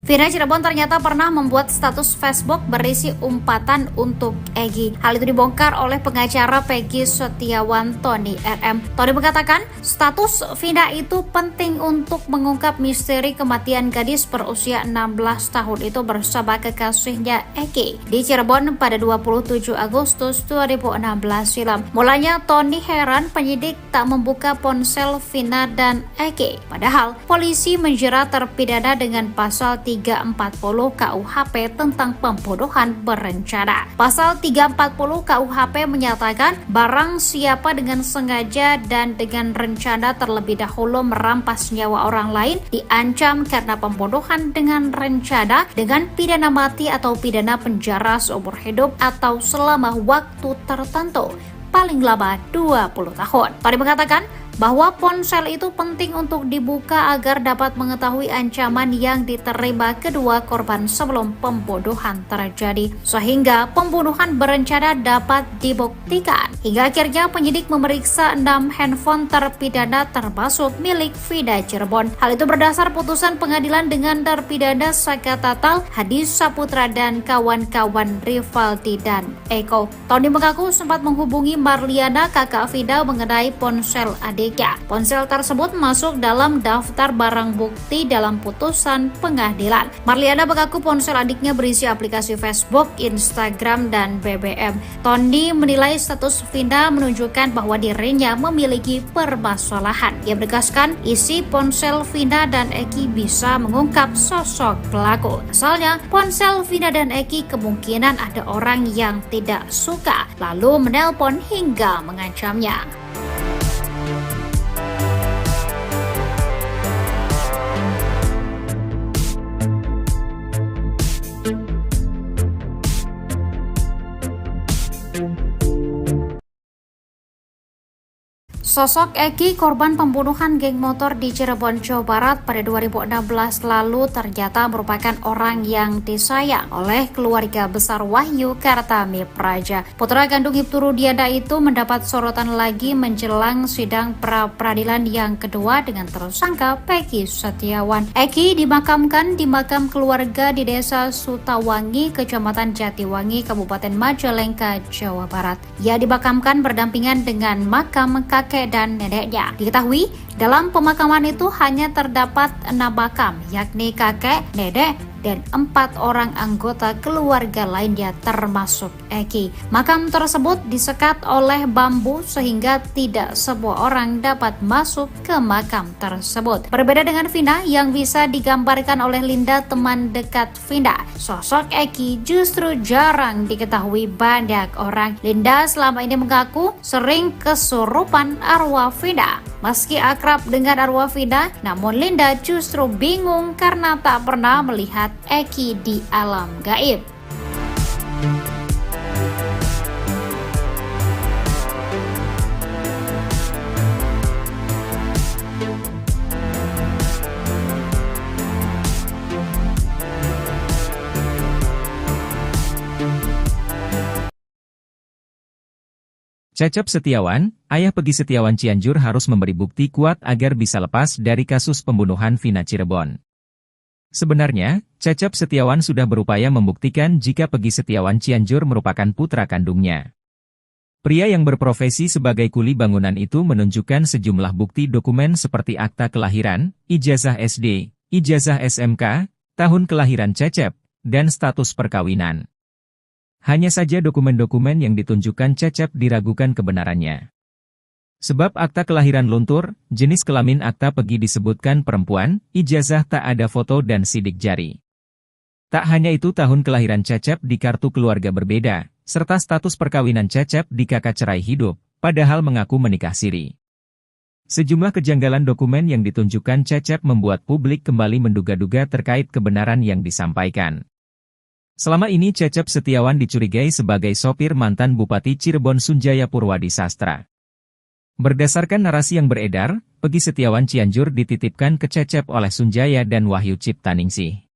[SPEAKER 2] Vina Cirebon ternyata pernah membuat status Facebook berisi umpatan untuk Egy. Hal itu dibongkar oleh pengacara Peggy Setiawan Tony RM. Tony mengatakan, status Vina itu penting untuk mengungkap misteri kematian gadis berusia 16 tahun itu bersama kekasihnya Egy di Cirebon pada 27 Agustus 2016 silam. Mulanya Tony heran penyidik tak membuka ponsel Vina dan Egy. Padahal polisi menjerat terpidana dengan pasal 340 KUHP tentang pembunuhan berencana. Pasal 340 KUHP menyatakan barang siapa dengan sengaja dan dengan rencana terlebih dahulu merampas nyawa orang lain diancam karena pembunuhan dengan rencana dengan pidana mati atau pidana penjara seumur hidup atau selama waktu tertentu, paling lama 20 tahun. Tony mengatakan bahwa ponsel itu penting untuk dibuka agar dapat mengetahui ancaman yang diterima kedua korban sebelum pembunuhan terjadi, sehingga pembunuhan berencana dapat dibuktikan. Hingga akhirnya penyidik memeriksa 6 handphone terpidana termasuk milik Vina Cirebon. Hal itu berdasar putusan pengadilan dengan terpidana Saka Tatal, Hadi Saputra dan kawan-kawan Rivaldi dan Eko. Tony mengaku sempat menghubungi Marliana, kakak Vina, mengenai ponsel adiknya. Ponsel tersebut masuk dalam daftar barang bukti dalam putusan pengadilan. Marliana mengaku ponsel adiknya berisi aplikasi Facebook, Instagram, dan BBM. Tony menilai status Vina menunjukkan bahwa dirinya memiliki permasalahan. Ia menegaskan isi ponsel Vina dan Eki bisa mengungkap sosok pelaku. Asalnya, ponsel Vina dan Eki kemungkinan ada orang yang tidak suka, lalu menelpon hingga mengancamnya. Sosok Eki, korban pembunuhan geng motor di Cirebon, Jawa Barat pada 2016 lalu ternyata merupakan orang yang disayang oleh keluarga besar Wahyu Kartami Praja. Putra kandung Ibtu Rudiana itu mendapat sorotan lagi menjelang sidang pra-peradilan yang kedua dengan tersangka Peggy Setiawan. Eki dimakamkan di makam keluarga di Desa Sutawangi, Kecamatan Jatiwangi, Kabupaten Majalengka, Jawa Barat. Ia dimakamkan berdampingan dengan makam kakek dan neneknya. Diketahui dalam pemakaman itu hanya terdapat 6 makam, yakni kakek, nenek, dan 4 orang anggota keluarga lainnya termasuk Eki. Makam tersebut disekat oleh bambu sehingga tidak semua orang dapat masuk ke makam tersebut. Berbeda dengan Vina yang bisa digambarkan oleh Linda, teman dekat Vina, sosok Eki justru jarang diketahui banyak orang. Linda selama ini mengaku sering kesurupan arwah Vina. Meski akrab dengan arwah Vina, namun Linda justru bingung karena tak pernah melihat Eki di alam gaib.
[SPEAKER 1] Cecep Setiawan, ayah Peggy Setiawan Cianjur harus memberi bukti kuat agar bisa lepas dari kasus pembunuhan Vina Cirebon. Sebenarnya, Cecep Setiawan sudah berupaya membuktikan jika Peggy Setiawan Cianjur merupakan putra kandungnya. Pria yang berprofesi sebagai kuli bangunan itu menunjukkan sejumlah bukti dokumen seperti akta kelahiran, ijazah SD, ijazah SMK, tahun kelahiran Cecep, dan status perkawinan. Hanya saja dokumen-dokumen yang ditunjukkan Cecep diragukan kebenarannya. Sebab akta kelahiran luntur, jenis kelamin akta Peggy disebutkan perempuan, ijazah tak ada foto dan sidik jari. Tak hanya itu, tahun kelahiran Cecep di kartu keluarga berbeda, serta status perkawinan Cecep di kakak cerai hidup, padahal mengaku menikah siri. Sejumlah kejanggalan dokumen yang ditunjukkan Cecep membuat publik kembali menduga-duga terkait kebenaran yang disampaikan. Selama ini Cecep Setiawan dicurigai sebagai sopir mantan Bupati Cirebon Sunjaya Purwadi Sastra. Berdasarkan narasi yang beredar, Peggy Setiawan Cianjur dititipkan ke Cecep oleh Sunjaya dan Wahyu Ciptaningsih.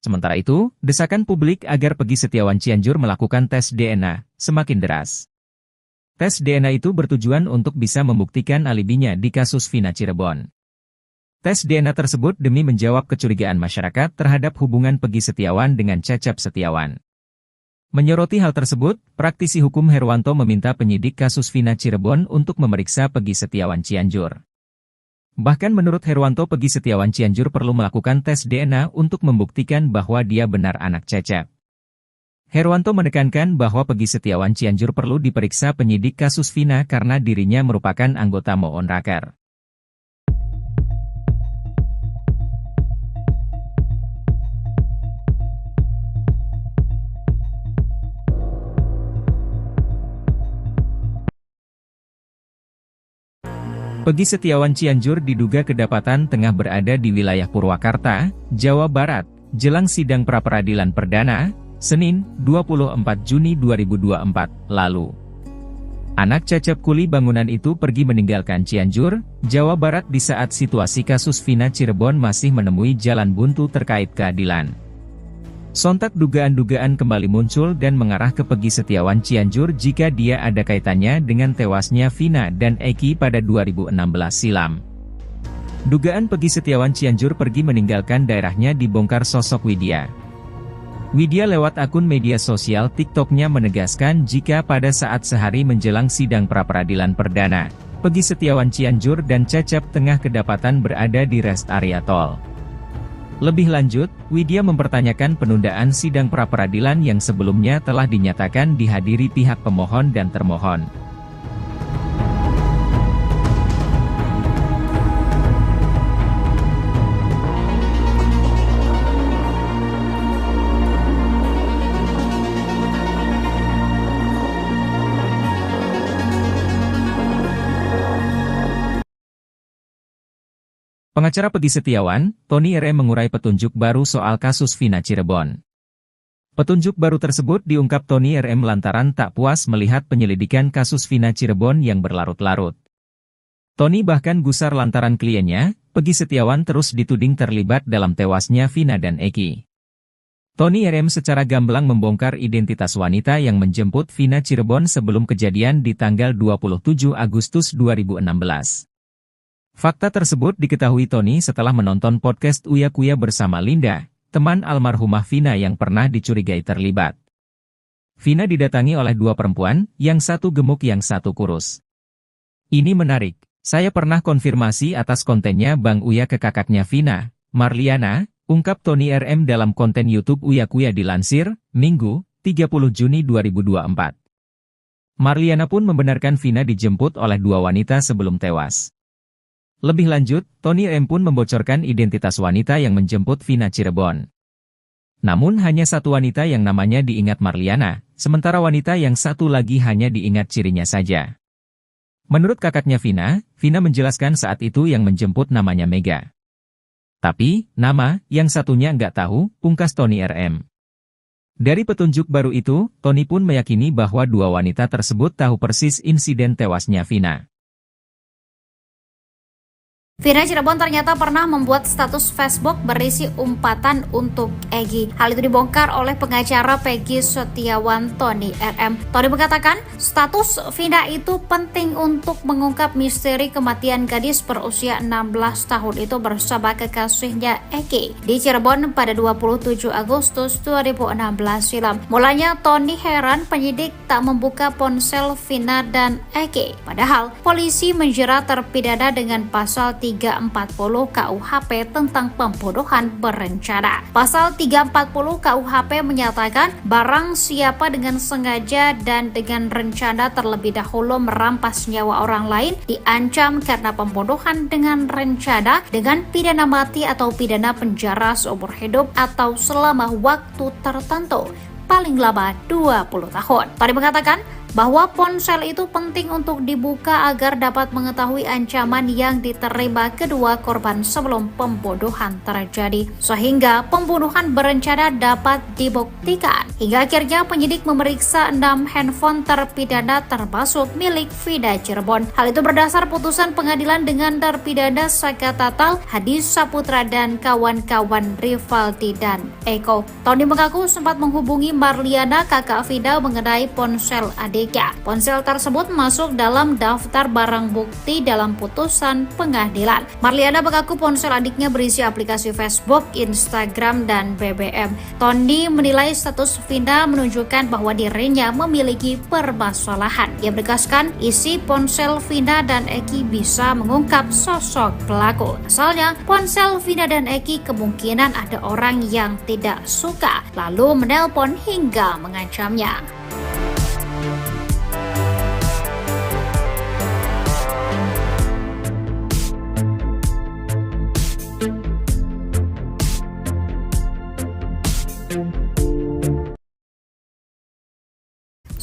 [SPEAKER 1] Sementara itu, desakan publik agar Peggy Setiawan Cianjur melakukan tes DNA semakin deras. Tes DNA itu bertujuan untuk bisa membuktikan alibinya di kasus Vina Cirebon. Tes DNA tersebut demi menjawab kecurigaan masyarakat terhadap hubungan Peggy Setiawan dengan Cecep Setiawan. Menyoroti hal tersebut, praktisi hukum Herwanto meminta penyidik kasus Vina Cirebon untuk memeriksa Peggy Setiawan Cianjur. Bahkan menurut Herwanto, Peggy Setiawan Cianjur perlu melakukan tes DNA untuk membuktikan bahwa dia benar anak Cecep. Herwanto menekankan bahwa Peggy Setiawan Cianjur perlu diperiksa penyidik kasus Vina karena dirinya merupakan anggota Moon Raker. Peggy Setiawan Cianjur diduga kedapatan tengah berada di wilayah Purwakarta, Jawa Barat, jelang sidang pra-peradilan perdana, Senin, 24 Juni 2024, lalu. Anak Cecep kuli bangunan itu pergi meninggalkan Cianjur, Jawa Barat di saat situasi kasus Vina Cirebon masih menemui jalan buntu terkait keadilan. Sontak dugaan-dugaan kembali muncul dan mengarah ke Peggy Setiawan Cianjur jika dia ada kaitannya dengan tewasnya Vina dan Eki pada 2016 silam. Dugaan Peggy Setiawan Cianjur pergi meninggalkan daerahnya dibongkar sosok Widya. Widya lewat akun media sosial TikToknya menegaskan jika pada saat sehari menjelang sidang pra-peradilan perdana, Peggy Setiawan Cianjur dan Cecep tengah kedapatan berada di rest area tol. Lebih lanjut, Widya mempertanyakan penundaan sidang pra-peradilan yang sebelumnya telah dinyatakan dihadiri pihak pemohon dan termohon. Pengacara Peggy Setiawan, Tony RM mengurai petunjuk baru soal kasus Vina Cirebon. Petunjuk baru tersebut diungkap Tony RM lantaran tak puas melihat penyelidikan kasus Vina Cirebon yang berlarut-larut. Tony bahkan gusar lantaran kliennya, Peggy Setiawan terus dituding terlibat dalam tewasnya Vina dan Eki. Tony RM secara gamblang membongkar identitas wanita yang menjemput Vina Cirebon sebelum kejadian di tanggal 27 Agustus 2016. Fakta tersebut diketahui Tony setelah menonton podcast Uya Kuya bersama Linda, teman almarhumah Vina yang pernah dicurigai terlibat. Vina didatangi oleh dua perempuan, yang satu gemuk yang satu kurus. Ini menarik, saya pernah konfirmasi atas kontennya Bang Uya ke kakaknya Vina, Marliana, ungkap Tony RM dalam konten YouTube Uya Kuya dilansir, Minggu, 30 Juni 2024. Marliana pun membenarkan Vina dijemput oleh dua wanita sebelum tewas. Lebih lanjut, Tony RM pun membocorkan identitas wanita yang menjemput Vina Cirebon. Namun hanya satu wanita yang namanya diingat Marliana, sementara wanita yang satu lagi hanya diingat cirinya saja. Menurut kakaknya Vina menjelaskan saat itu yang menjemput namanya Mega. Tapi, nama yang satunya nggak tahu, pungkas Tony RM. Dari petunjuk baru itu, Tony pun meyakini bahwa dua wanita tersebut tahu persis insiden tewasnya Vina.
[SPEAKER 2] Vina Cirebon ternyata pernah membuat status Facebook berisi umpatan untuk Egy. Hal itu dibongkar oleh pengacara Peggy Setiawan Tony RM. Tony mengatakan, status Vina itu penting untuk mengungkap misteri kematian gadis berusia 16 tahun itu bersama kekasihnya Egy di Cirebon pada 27 Agustus 2016 silam. Mulanya Tony heran penyidik tak membuka ponsel Vina dan Egy. Padahal polisi menjerat terpidana dengan pasal 340 KUHP tentang pembunuhan berencana. Pasal 340 KUHP menyatakan barang siapa dengan sengaja dan dengan rencana terlebih dahulu merampas nyawa orang lain diancam karena pembunuhan dengan rencana dengan pidana mati atau pidana penjara seumur hidup atau selama waktu tertentu, paling lama 20 tahun. Tadi mengatakan bahwa ponsel itu penting untuk dibuka agar dapat mengetahui ancaman yang diterima kedua korban sebelum pembunuhan terjadi, sehingga pembunuhan berencana dapat dibuktikan. Hingga akhirnya penyidik memeriksa 6 handphone terpidana termasuk milik Vina Cirebon. Hal itu berdasar putusan pengadilan dengan terpidana Saka Tatal, Hadi Saputra dan kawan-kawan Rivaldi dan Eko. Tony mengaku sempat menghubungi Marliana, kakak Vina, mengenai ponsel adiknya. Ponsel tersebut masuk dalam daftar barang bukti dalam putusan pengadilan. Marliana mengaku ponsel adiknya berisi aplikasi Facebook, Instagram, dan BBM. Tony menilai status Vina menunjukkan bahwa dirinya memiliki permasalahan. Ia menegaskan isi ponsel Vina dan Eki bisa mengungkap sosok pelaku. Asalnya, ponsel Vina dan Eki kemungkinan ada orang yang tidak suka, lalu menelpon hingga mengancamnya.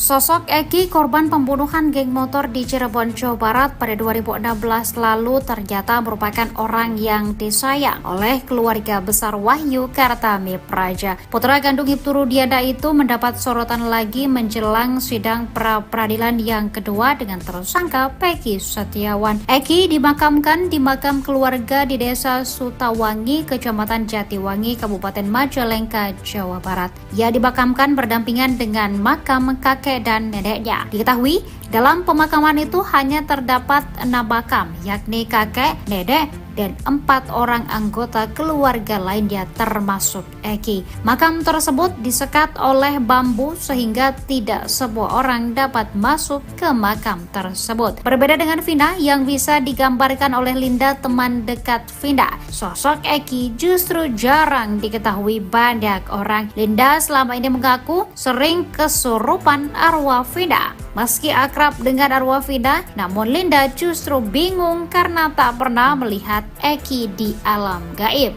[SPEAKER 2] Sosok Egy, korban pembunuhan geng motor di Cirebon, Jawa Barat pada 2016 lalu ternyata merupakan orang yang disayang oleh keluarga besar Wahyu Kartami Praja. Putra kandung Ibtu Rudiana itu mendapat sorotan lagi menjelang sidang pra-peradilan yang kedua dengan tersangka Peggy Setiawan. Egy dimakamkan di makam keluarga di Desa Sutawangi, Kecamatan Jatiwangi, Kabupaten Majalengka, Jawa Barat. Ia dimakamkan berdampingan dengan makam kakek dan neneknya. Diketahui, dalam pemakaman itu hanya terdapat 6 makam, yakni kakek, nenek, dan 4 orang anggota keluarga lainnya termasuk Egy. Makam tersebut disekat oleh bambu sehingga tidak semua orang dapat masuk ke makam tersebut. Berbeda dengan Vina yang bisa digambarkan oleh Linda, teman dekat Vina, sosok Egy justru jarang diketahui banyak orang. Linda selama ini mengaku sering kesurupan arwah Vina. Meski akrab dengan arwah Vina, namun Linda justru bingung karena tak pernah melihat Egy di alam gaib.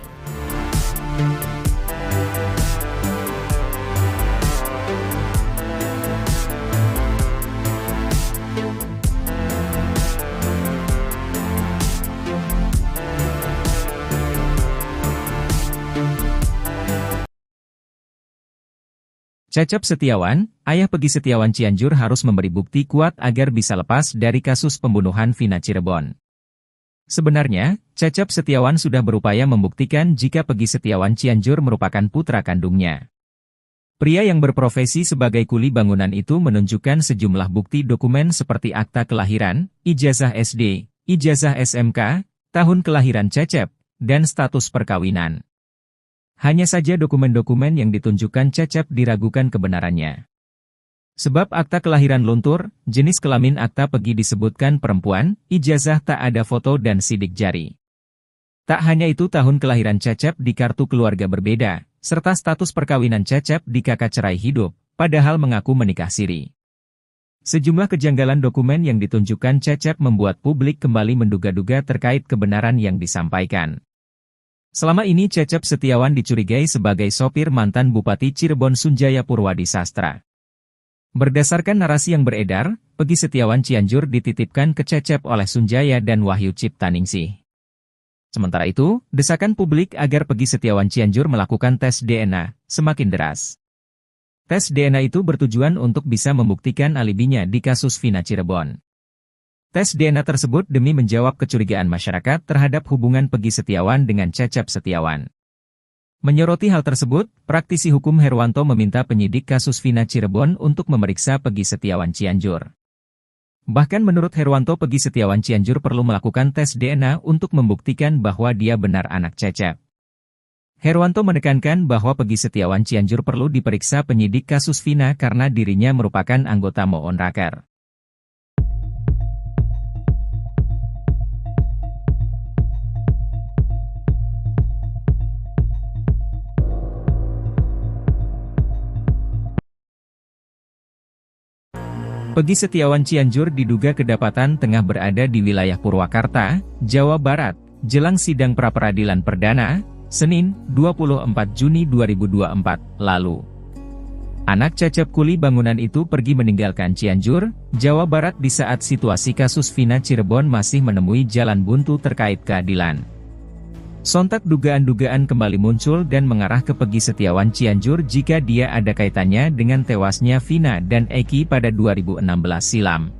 [SPEAKER 1] Cecep Setiawan, ayah Peggy Setiawan Cianjur harus memberi bukti kuat agar bisa lepas dari kasus pembunuhan Vina Cirebon. Sebenarnya, Cecep Setiawan sudah berupaya membuktikan jika Peggy Setiawan Cianjur merupakan putra kandungnya. Pria yang berprofesi sebagai kuli bangunan itu menunjukkan sejumlah bukti dokumen seperti akta kelahiran, ijazah SD, ijazah SMK, tahun kelahiran Cecep, dan status perkawinan. Hanya saja dokumen-dokumen yang ditunjukkan Cecep diragukan kebenarannya. Sebab akta kelahiran luntur, jenis kelamin akta Peggy disebutkan perempuan, ijazah tak ada foto dan sidik jari. Tak hanya itu, tahun kelahiran Cecep di kartu keluarga berbeda, serta status perkawinan Cecep di kakak cerai hidup, padahal mengaku menikah siri. Sejumlah kejanggalan dokumen yang ditunjukkan Cecep membuat publik kembali menduga-duga terkait kebenaran yang disampaikan. Selama ini Cecep Setiawan dicurigai sebagai sopir mantan Bupati Cirebon Sunjaya Purwadi Sastra. Berdasarkan narasi yang beredar, Peggy Setiawan Cianjur dititipkan ke Cecep oleh Sunjaya dan Wahyu Ciptaningsih. Sementara itu, desakan publik agar Peggy Setiawan Cianjur melakukan tes DNA semakin deras. Tes DNA itu bertujuan untuk bisa membuktikan alibinya di kasus Vina Cirebon. Tes DNA tersebut demi menjawab kecurigaan masyarakat terhadap hubungan Peggy Setiawan dengan Cecep Setiawan. Menyoroti hal tersebut, praktisi hukum Herwanto meminta penyidik kasus Vina Cirebon untuk memeriksa Peggy Setiawan Cianjur. Bahkan menurut Herwanto, Peggy Setiawan Cianjur perlu melakukan tes DNA untuk membuktikan bahwa dia benar anak Cecep. Herwanto menekankan bahwa Peggy Setiawan Cianjur perlu diperiksa penyidik kasus Vina karena dirinya merupakan anggota Moon Raker. Peggy Setiawan Cianjur diduga kedapatan tengah berada di wilayah Purwakarta, Jawa Barat, jelang sidang pra-peradilan perdana, Senin, 24 Juni 2024, lalu. Anak Cecep kuli bangunan itu pergi meninggalkan Cianjur, Jawa Barat di saat situasi kasus Vina Cirebon masih menemui jalan buntu terkait keadilan. Sontak dugaan-dugaan kembali muncul dan mengarah ke Peggy Setiawan Cianjur jika dia ada kaitannya dengan tewasnya Vina dan Eki pada 2016 silam.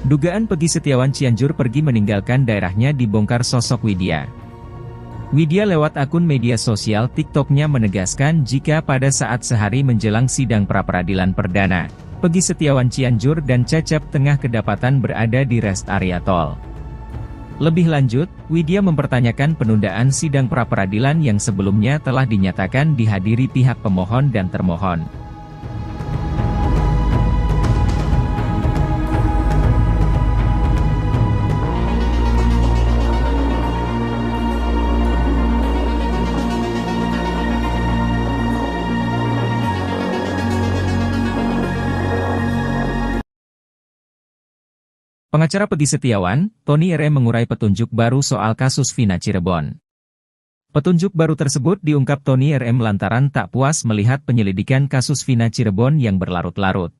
[SPEAKER 1] Dugaan Peggy Setiawan Cianjur pergi meninggalkan daerahnya dibongkar sosok Widya. Widya lewat akun media sosial TikToknya menegaskan jika pada saat sehari menjelang sidang pra-peradilan perdana, Peggy Setiawan Cianjur dan Cecep tengah kedapatan berada di rest area tol. Lebih lanjut, Widya mempertanyakan penundaan sidang pra-peradilan yang sebelumnya telah dinyatakan dihadiri pihak pemohon dan termohon. Pengacara Peggy Setiawan, Tony RM mengurai petunjuk baru soal kasus Vina Cirebon. Petunjuk baru tersebut diungkap Tony RM lantaran tak puas melihat penyelidikan kasus Vina Cirebon yang berlarut-larut.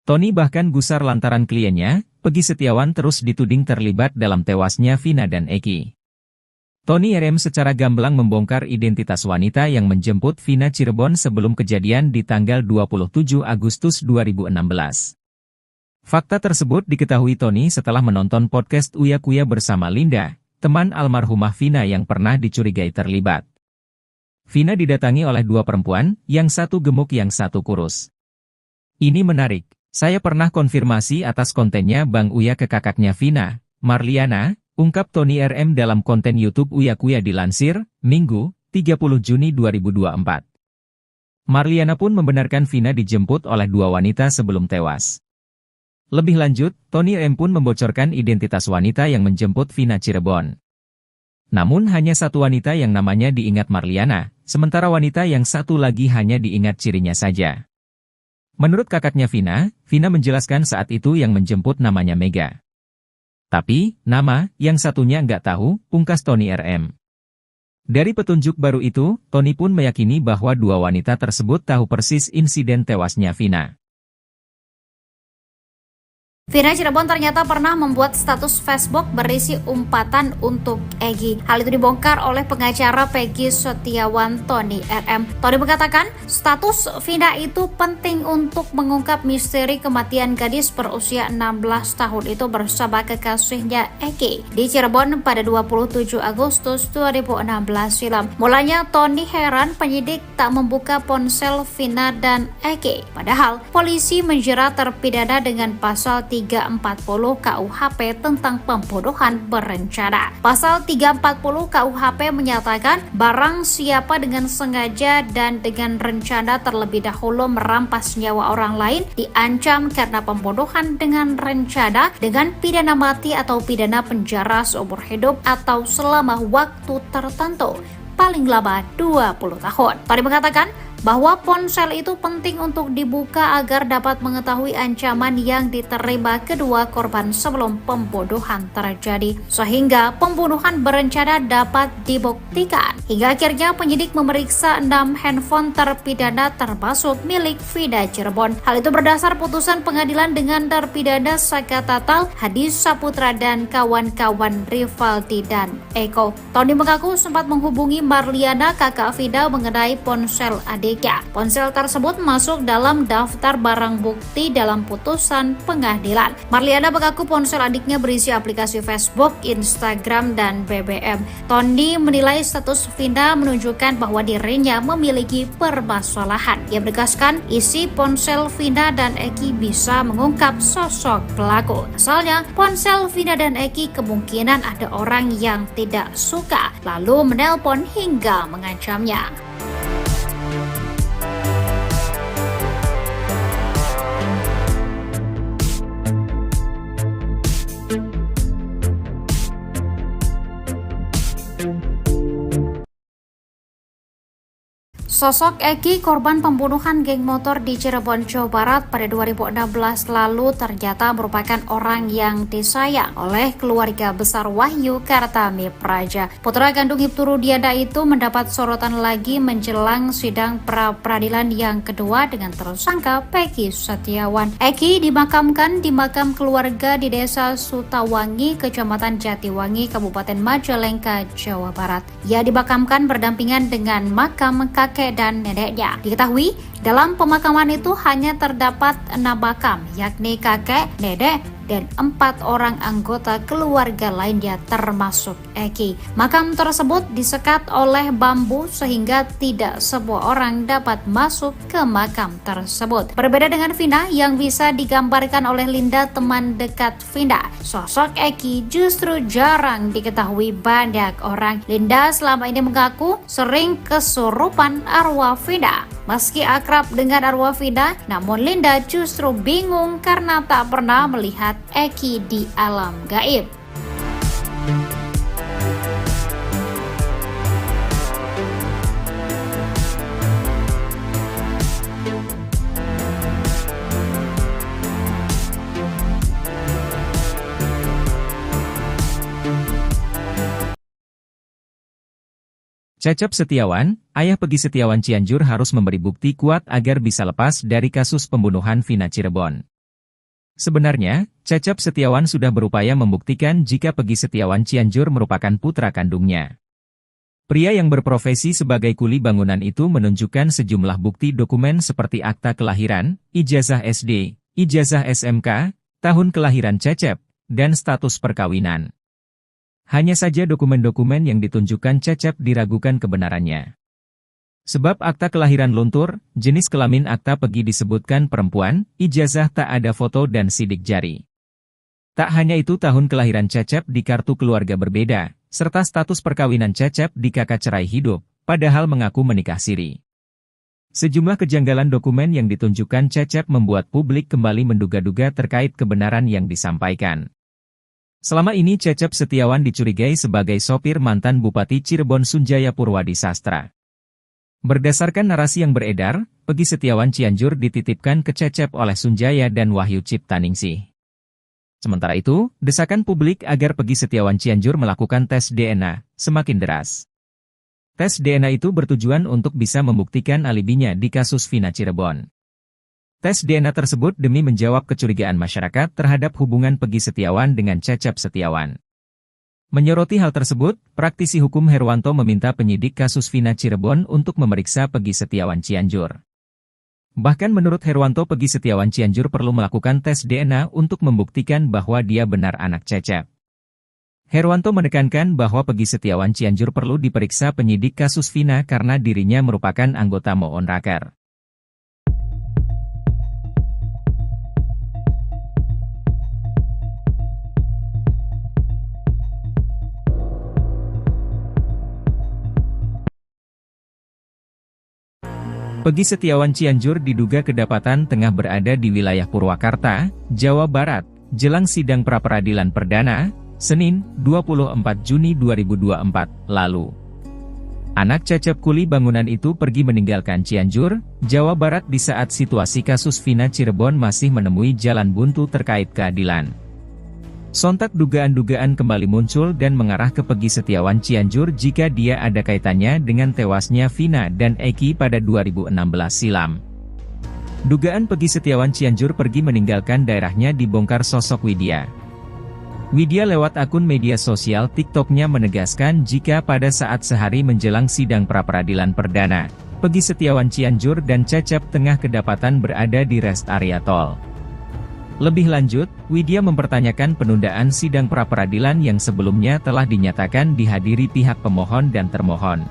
[SPEAKER 1] Tony bahkan gusar lantaran kliennya, Peggy Setiawan terus dituding terlibat dalam tewasnya Vina dan Eki. Tony RM secara gamblang membongkar identitas wanita yang menjemput Vina Cirebon sebelum kejadian di tanggal 27 Agustus 2016. Fakta tersebut diketahui Tony setelah menonton podcast Uya Kuya bersama Linda, teman almarhumah Vina yang pernah dicurigai terlibat. Vina didatangi oleh dua perempuan, yang satu gemuk yang satu kurus. Ini menarik, saya pernah konfirmasi atas kontennya Bang Uya ke kakaknya Vina, Marliana, ungkap Tony RM dalam konten YouTube Uya Kuya dilansir, Minggu, 30 Juni 2024. Marliana pun membenarkan Vina dijemput oleh dua wanita sebelum tewas. Lebih lanjut, Tony M pun membocorkan identitas wanita yang menjemput Vina Cirebon. Namun hanya satu wanita yang namanya diingat Marliana, sementara wanita yang satu lagi hanya diingat cirinya saja. Menurut kakaknya Vina, Vina menjelaskan saat itu yang menjemput namanya Mega. Tapi, nama yang satunya nggak tahu, pungkas Tony RM. Dari petunjuk baru itu, Tony pun meyakini bahwa dua wanita tersebut tahu persis insiden tewasnya Vina.
[SPEAKER 2] Vina Cirebon ternyata pernah membuat status Facebook berisi umpatan untuk Egy. Hal itu dibongkar oleh pengacara Peggy Setiawan Tony RM. Tony mengatakan, status Vina itu penting untuk mengungkap misteri kematian gadis berusia 16 tahun itu bersama kekasihnya Egy di Cirebon pada 27 Agustus 2016 silam. Mulanya Tony heran penyidik tak membuka ponsel Vina dan Egy. Padahal polisi menjerat terpidana dengan pasal 340 KUHP tentang pembunuhan berencana. Pasal 340 KUHP menyatakan barang siapa dengan sengaja dan dengan rencana terlebih dahulu merampas nyawa orang lain diancam karena pembunuhan dengan rencana dengan pidana mati atau pidana penjara seumur hidup atau selama waktu tertentu, paling lama 20 tahun. Tadi mengatakan bahwa ponsel itu penting untuk dibuka agar dapat mengetahui ancaman yang diterima kedua korban sebelum pembunuhan terjadi, sehingga pembunuhan berencana dapat dibuktikan. Hingga akhirnya penyidik memeriksa 6 handphone terpidana termasuk milik Vina Cirebon. Hal itu berdasar putusan pengadilan dengan terpidana Saka Tatal, Hadi Saputra dan kawan-kawan Rivaldi dan Eko. Tony mengaku sempat menghubungi Marliana, kakak Vina, mengenai ponsel adik. Ponsel tersebut masuk dalam daftar barang bukti dalam putusan pengadilan. Marliana mengaku ponsel adiknya berisi aplikasi Facebook, Instagram, dan BBM. Tony menilai status Vina menunjukkan bahwa dirinya memiliki permasalahan. Ia menegaskan isi ponsel Vina dan Egy bisa mengungkap sosok pelaku. Asalnya, ponsel Vina dan Egy kemungkinan ada orang yang tidak suka, lalu menelpon hingga mengancamnya. Sosok Egy, korban pembunuhan geng motor di Cirebon, Jawa Barat pada 2016 lalu ternyata merupakan orang yang disayang oleh keluarga besar Wahyu Kartami Praja. Putra kandung Ibtu Rudiana itu mendapat sorotan lagi menjelang sidang pra-peradilan yang kedua dengan tersangka Peggy Setiawan. Egy dimakamkan di makam keluarga di Desa Sutawangi, Kecamatan Jatiwangi, Kabupaten Majalengka, Jawa Barat. Ia dimakamkan berdampingan dengan makam kakek dan neneknya. Diketahui dalam pemakaman itu hanya terdapat 6 makam, yakni kakek, nenek, dan 4 orang anggota keluarga lainnya termasuk Egy. Makam tersebut disekat oleh bambu sehingga tidak semua orang dapat masuk ke makam tersebut. Berbeda dengan Vina yang bisa digambarkan oleh Linda, teman dekat Vina, sosok Egy justru jarang diketahui banyak orang. Linda selama ini mengaku sering kesurupan arwah Vina. Meski akrab dengan arwah Vina, namun Linda justru bingung karena tak pernah melihat Egy di alam gaib.
[SPEAKER 1] Cecep Setiawan, ayah Peggy Setiawan Cianjur harus memberi bukti kuat agar bisa lepas dari kasus pembunuhan Vina Cirebon. Sebenarnya, Cecep Setiawan sudah berupaya membuktikan jika Peggy Setiawan Cianjur merupakan putra kandungnya. Pria yang berprofesi sebagai kuli bangunan itu menunjukkan sejumlah bukti dokumen seperti akta kelahiran, ijazah SD, ijazah SMK, tahun kelahiran Cecep, dan status perkawinan. Hanya saja dokumen-dokumen yang ditunjukkan Cecep diragukan kebenarannya. Sebab akta kelahiran luntur, jenis kelamin akta Peggy disebutkan perempuan, ijazah tak ada foto dan sidik jari. Tak hanya itu, tahun kelahiran Cecep di kartu keluarga berbeda, serta status perkawinan Cecep di kakak cerai hidup, padahal mengaku menikah siri. Sejumlah kejanggalan dokumen yang ditunjukkan Cecep membuat publik kembali menduga-duga terkait kebenaran yang disampaikan. Selama ini Cecep Setiawan dicurigai sebagai sopir mantan Bupati Cirebon Sunjaya Purwadi Sastra. Berdasarkan narasi yang beredar, Peggy Setiawan Cianjur dititipkan ke Cecep oleh Sunjaya dan Wahyu Ciptaningsih. Sementara itu, desakan publik agar Peggy Setiawan Cianjur melakukan tes DNA semakin deras. Tes DNA itu bertujuan untuk bisa membuktikan alibinya di kasus Vina Cirebon. Tes DNA tersebut demi menjawab kecurigaan masyarakat terhadap hubungan Peggy Setiawan dengan Cecep Setiawan. Menyoroti hal tersebut, praktisi hukum Herwanto meminta penyidik kasus Vina Cirebon untuk memeriksa Peggy Setiawan Cianjur. Bahkan menurut Herwanto, Peggy Setiawan Cianjur perlu melakukan tes DNA untuk membuktikan bahwa dia benar anak Cecep. Herwanto menekankan bahwa Peggy Setiawan Cianjur perlu diperiksa penyidik kasus Vina karena dirinya merupakan anggota Moon Raker. Peggy Setiawan Cianjur diduga kedapatan tengah berada di wilayah Purwakarta, Jawa Barat, jelang sidang pra-peradilan perdana, Senin, 24 Juni 2024, lalu. Anak Cecep kuli bangunan itu pergi meninggalkan Cianjur, Jawa Barat di saat situasi kasus Vina Cirebon masih menemui jalan buntu terkait keadilan. Sontak dugaan-dugaan kembali muncul dan mengarah ke Peggy Setiawan Cianjur jika dia ada kaitannya dengan tewasnya Vina dan Eki pada 2016 silam. Dugaan Peggy Setiawan Cianjur pergi meninggalkan daerahnya dibongkar sosok Widya. Widya lewat akun media sosial TikToknya menegaskan jika pada saat sehari menjelang sidang pra-peradilan perdana, Peggy Setiawan Cianjur dan Cecep tengah kedapatan berada di rest area tol. Lebih lanjut, Widya mempertanyakan penundaan sidang pra-peradilan yang sebelumnya telah dinyatakan dihadiri pihak pemohon dan termohon.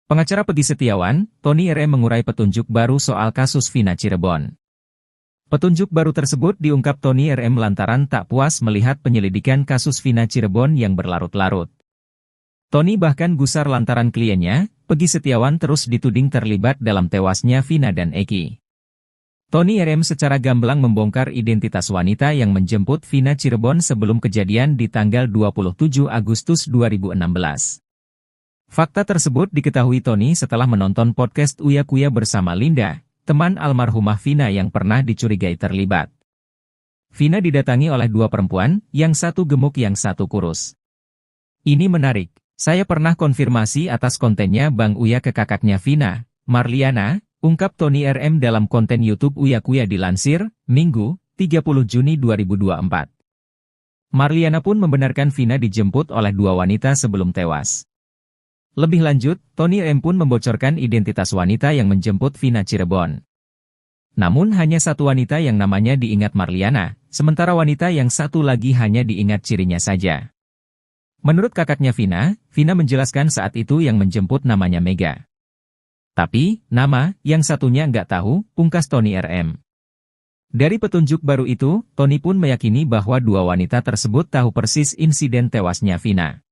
[SPEAKER 1] Pengacara Peggy Setiawan, Tony RM mengurai petunjuk baru soal kasus Vina Cirebon. Petunjuk baru tersebut diungkap Tony RM lantaran tak puas melihat penyelidikan kasus Vina Cirebon yang berlarut-larut. Tony bahkan gusar lantaran kliennya, Peggy Setiawan terus dituding terlibat dalam tewasnya Vina dan Eki. Tony RM secara gamblang membongkar identitas wanita yang menjemput Vina Cirebon sebelum kejadian di tanggal 27 Agustus 2016. Fakta tersebut diketahui Tony setelah menonton podcast Uya Kuya bersama Linda, teman almarhumah Vina yang pernah dicurigai terlibat. Vina didatangi oleh dua perempuan, yang satu gemuk yang satu kurus. Ini menarik, saya pernah konfirmasi atas kontennya Bang Uya ke kakaknya Vina, Marliana, ungkap Tony RM dalam konten YouTube Uya Kuya dilansir, Minggu, 30 Juni 2024. Marliana pun membenarkan Vina dijemput oleh dua wanita sebelum tewas. Lebih lanjut, Tony M pun membocorkan identitas wanita yang menjemput Vina Cirebon. Namun hanya satu wanita yang namanya diingat Marliana, sementara wanita yang satu lagi hanya diingat cirinya saja. Menurut kakaknya Vina, Vina menjelaskan saat itu yang menjemput namanya Mega. Tapi, nama yang satunya nggak tahu, pungkas Tony RM. Dari petunjuk baru itu, Tony pun meyakini bahwa dua wanita tersebut tahu persis insiden tewasnya Vina.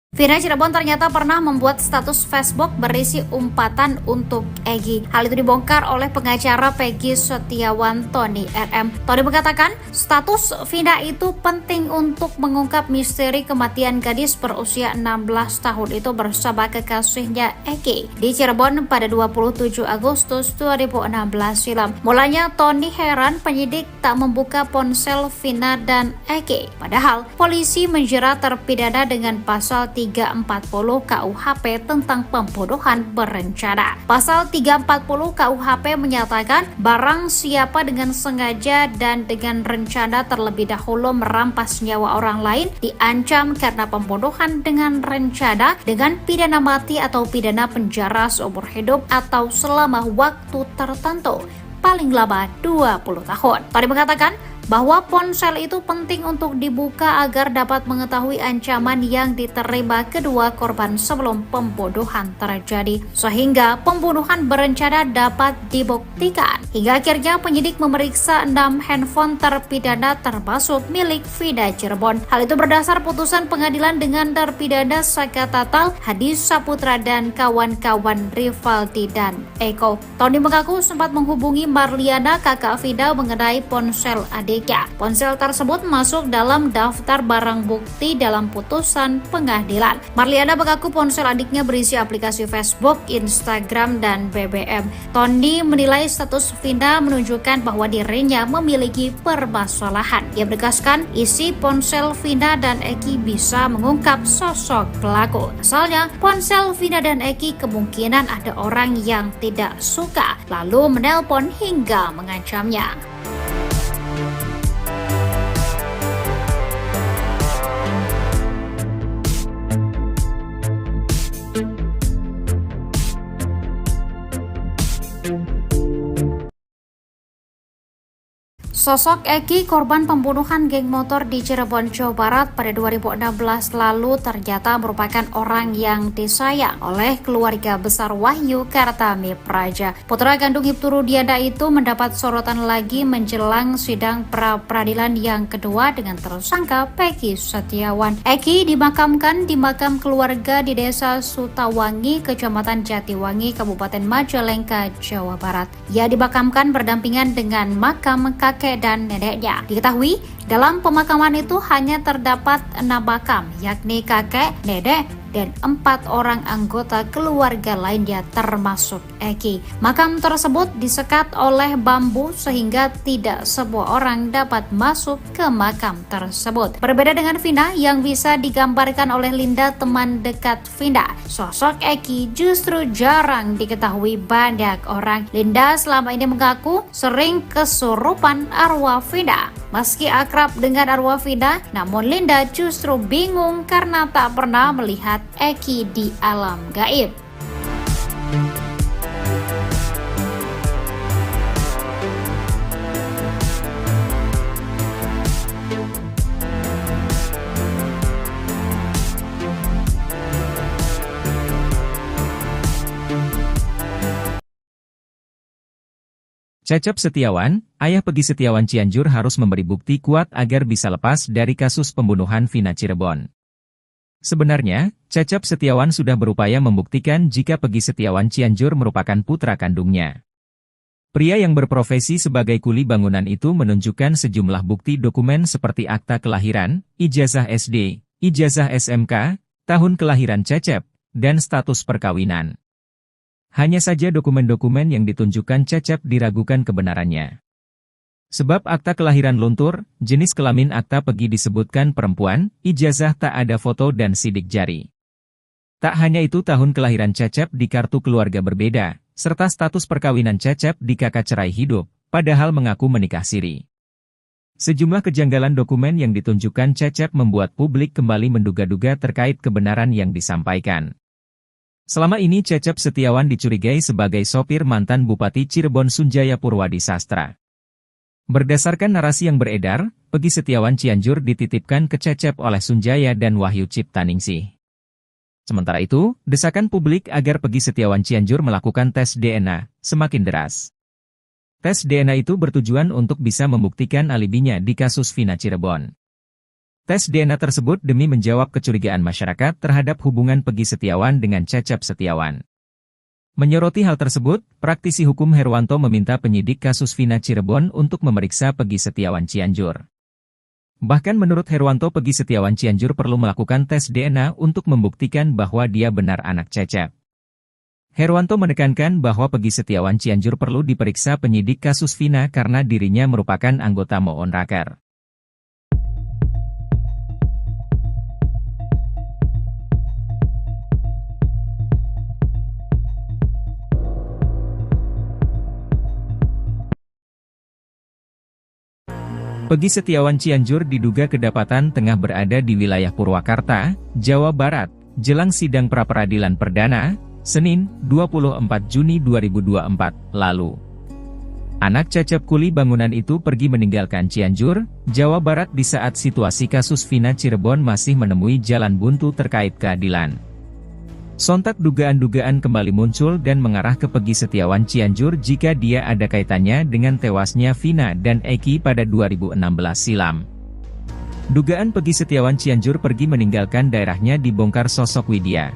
[SPEAKER 2] Vina Cirebon ternyata pernah membuat status Facebook berisi umpatan untuk Egy. Hal itu dibongkar oleh pengacara Peggy Setiawan Tony RM. Tony mengatakan, status Vina itu penting untuk mengungkap misteri kematian gadis berusia 16 tahun itu bersama kekasihnya Egy di Cirebon pada 27 Agustus 2016 silam. Mulanya Tony heran penyidik tak membuka ponsel Vina dan Egy. Padahal polisi menjerat terpidana dengan pasal 340 KUHP tentang pembunuhan berencana. Pasal 340 KUHP menyatakan barang siapa dengan sengaja dan dengan rencana terlebih dahulu merampas nyawa orang lain diancam karena pembunuhan dengan rencana dengan pidana mati atau pidana penjara seumur hidup atau selama waktu tertentu, paling lama 20 tahun. Tadi mengatakan bahwa ponsel itu penting untuk dibuka agar dapat mengetahui ancaman yang diterima kedua korban sebelum pembunuhan terjadi, sehingga pembunuhan berencana dapat dibuktikan. Hingga akhirnya penyidik memeriksa 6 handphone terpidana termasuk milik Vina Cirebon. Hal itu berdasar putusan pengadilan dengan terpidana Saka Tatal, Hadi Saputra dan kawan-kawan Rivaldi dan Eko. Tony mengaku sempat menghubungi Marliana, kakak Vina, mengenai ponsel adik miliknya. Ponsel tersebut masuk dalam daftar barang bukti dalam putusan pengadilan. Marliana mengaku ponsel adiknya berisi aplikasi Facebook, Instagram, dan BBM. Tony menilai status Vina menunjukkan bahwa dirinya memiliki permasalahan. Ia menegaskan isi ponsel Vina dan Eki bisa mengungkap sosok pelaku. Asalnya, ponsel Vina dan Eki kemungkinan ada orang yang tidak suka, lalu menelpon hingga mengancamnya. Sosok Eki, korban pembunuhan geng motor di Cirebon, Jawa Barat pada 2016 lalu ternyata merupakan orang yang disayang oleh keluarga besar Wahyu Kartami Praja. Putra kandung Ibtu Rudiana itu mendapat sorotan lagi menjelang sidang pra-peradilan yang kedua dengan tersangka Peggy Setiawan. Eki dimakamkan di makam keluarga di Desa Sutawangi, Kecamatan Jatiwangi, Kabupaten Majalengka, Jawa Barat. Ia dimakamkan berdampingan dengan makam kakek dan neneknya. Diketahui dalam pemakaman itu hanya terdapat 6 makam, yakni kakek, nenek, dan 4 orang anggota keluarga lainnya termasuk Eki. Makam tersebut disekat oleh bambu sehingga tidak semua orang dapat masuk ke makam tersebut. Berbeda dengan Vina yang bisa digambarkan oleh Linda, teman dekat Vina, sosok Eki justru jarang diketahui banyak orang. Linda selama ini mengaku sering kesurupan arwah Vina. Meski akrab dengan arwah Vina, namun Linda justru bingung karena tak pernah melihat Eki di alam gaib.
[SPEAKER 1] Cecep Setiawan, ayah Peggy Setiawan Cianjur harus memberi bukti kuat agar bisa lepas dari kasus pembunuhan Vina Cirebon. Sebenarnya, Cecep Setiawan sudah berupaya membuktikan jika Peggy Setiawan Cianjur merupakan putra kandungnya. Pria yang berprofesi sebagai kuli bangunan itu menunjukkan sejumlah bukti dokumen seperti akta kelahiran, ijazah SD, ijazah SMK, tahun kelahiran Cecep, dan status perkawinan. Hanya saja dokumen-dokumen yang ditunjukkan Cecep diragukan kebenarannya. Sebab akta kelahiran luntur, jenis kelamin akta Peggy disebutkan perempuan, ijazah tak ada foto dan sidik jari. Tak hanya itu, tahun kelahiran Cecep di kartu keluarga berbeda, serta status perkawinan Cecep di kakak cerai hidup, padahal mengaku menikah siri. Sejumlah kejanggalan dokumen yang ditunjukkan Cecep membuat publik kembali menduga-duga terkait kebenaran yang disampaikan. Selama ini Cecep Setiawan dicurigai sebagai sopir mantan Bupati Cirebon Sunjaya Purwadi Sastra. Berdasarkan narasi yang beredar, Peggy Setiawan Cianjur dititipkan ke Cecep oleh Sunjaya dan Wahyu Ciptaningsih. Sementara itu, desakan publik agar Peggy Setiawan Cianjur melakukan tes DNA semakin deras. Tes DNA itu bertujuan untuk bisa membuktikan alibinya di kasus Vina Cirebon. Tes DNA tersebut demi menjawab kecurigaan masyarakat terhadap hubungan Peggy Setiawan dengan Cecep Setiawan. Menyoroti hal tersebut, praktisi hukum Herwanto meminta penyidik kasus Vina Cirebon untuk memeriksa Peggy Setiawan Cianjur. Bahkan menurut Herwanto, Peggy Setiawan Cianjur perlu melakukan tes DNA untuk membuktikan bahwa dia benar anak Cecep. Herwanto menekankan bahwa Peggy Setiawan Cianjur perlu diperiksa penyidik kasus Vina karena dirinya merupakan anggota Moon Raker. Peggy Setiawan Cianjur diduga kedapatan tengah berada di wilayah Purwakarta, Jawa Barat, jelang sidang pra-peradilan perdana, Senin, 24 Juni 2024, lalu. Anak Cecep kuli bangunan itu pergi meninggalkan Cianjur, Jawa Barat di saat situasi kasus Vina Cirebon masih menemui jalan buntu terkait keadilan. Sontak dugaan-dugaan kembali muncul dan mengarah ke Peggy Setiawan Cianjur jika dia ada kaitannya dengan tewasnya Vina dan Eki pada 2016 silam. Dugaan Peggy Setiawan Cianjur pergi meninggalkan daerahnya dibongkar sosok Widya.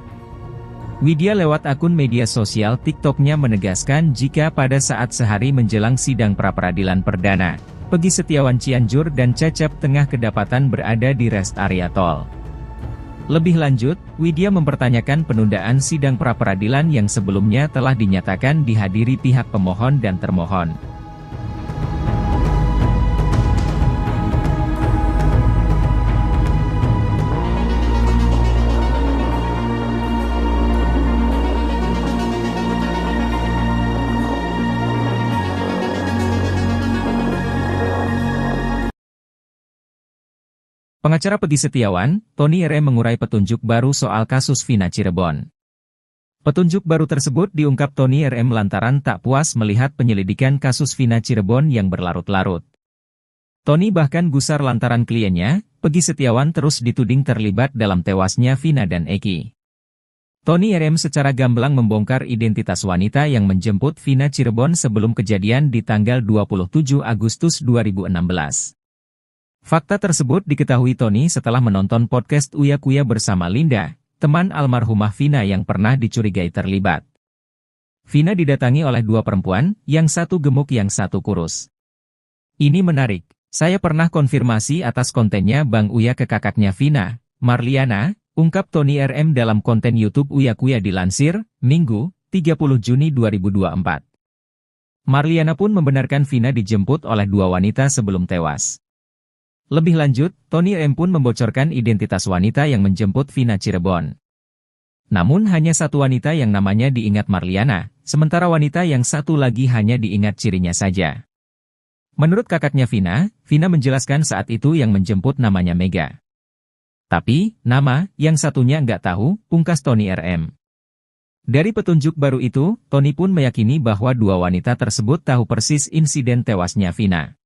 [SPEAKER 1] Widya lewat akun media sosial TikTok-nya menegaskan jika pada saat sehari menjelang sidang pra-peradilan perdana, Pegi Setiawan Cianjur dan Cecep Tengah kedapatan berada di rest area tol. Lebih lanjut, Widya mempertanyakan penundaan sidang pra-peradilan yang sebelumnya telah dinyatakan dihadiri pihak pemohon dan termohon. Pengacara Pegi Setiawan, Tony RM mengurai petunjuk baru soal kasus Vina Cirebon. Petunjuk baru tersebut diungkap Tony RM lantaran tak puas melihat penyelidikan kasus Vina Cirebon yang berlarut-larut. Tony bahkan gusar lantaran kliennya, Pegi Setiawan terus dituding terlibat dalam tewasnya Vina dan Eki. Tony RM secara gamblang membongkar identitas wanita yang menjemput Vina Cirebon sebelum kejadian di tanggal 27 Agustus 2016. Fakta tersebut diketahui Tony setelah menonton podcast Uya Kuya bersama Linda, teman almarhumah Vina yang pernah dicurigai terlibat. Vina didatangi oleh dua perempuan, yang satu gemuk yang satu kurus. Ini menarik, saya pernah konfirmasi atas kontennya Bang Uya ke kakaknya Vina, Marliana, ungkap Tony RM dalam konten YouTube Uya Kuya dilansir, Minggu, 30 Juni 2024. Marliana pun membenarkan Vina dijemput oleh dua wanita sebelum tewas. Lebih lanjut, Tony M pun membocorkan identitas wanita yang menjemput Vina Cirebon. Namun hanya satu wanita yang namanya diingat Marliana, sementara wanita yang satu lagi hanya diingat cirinya saja. Menurut kakaknya Vina menjelaskan saat itu yang menjemput namanya Mega. Tapi, nama yang satunya nggak tahu, pungkas Tony RM. Dari petunjuk baru itu, Tony pun meyakini bahwa dua wanita tersebut tahu persis insiden tewasnya Vina.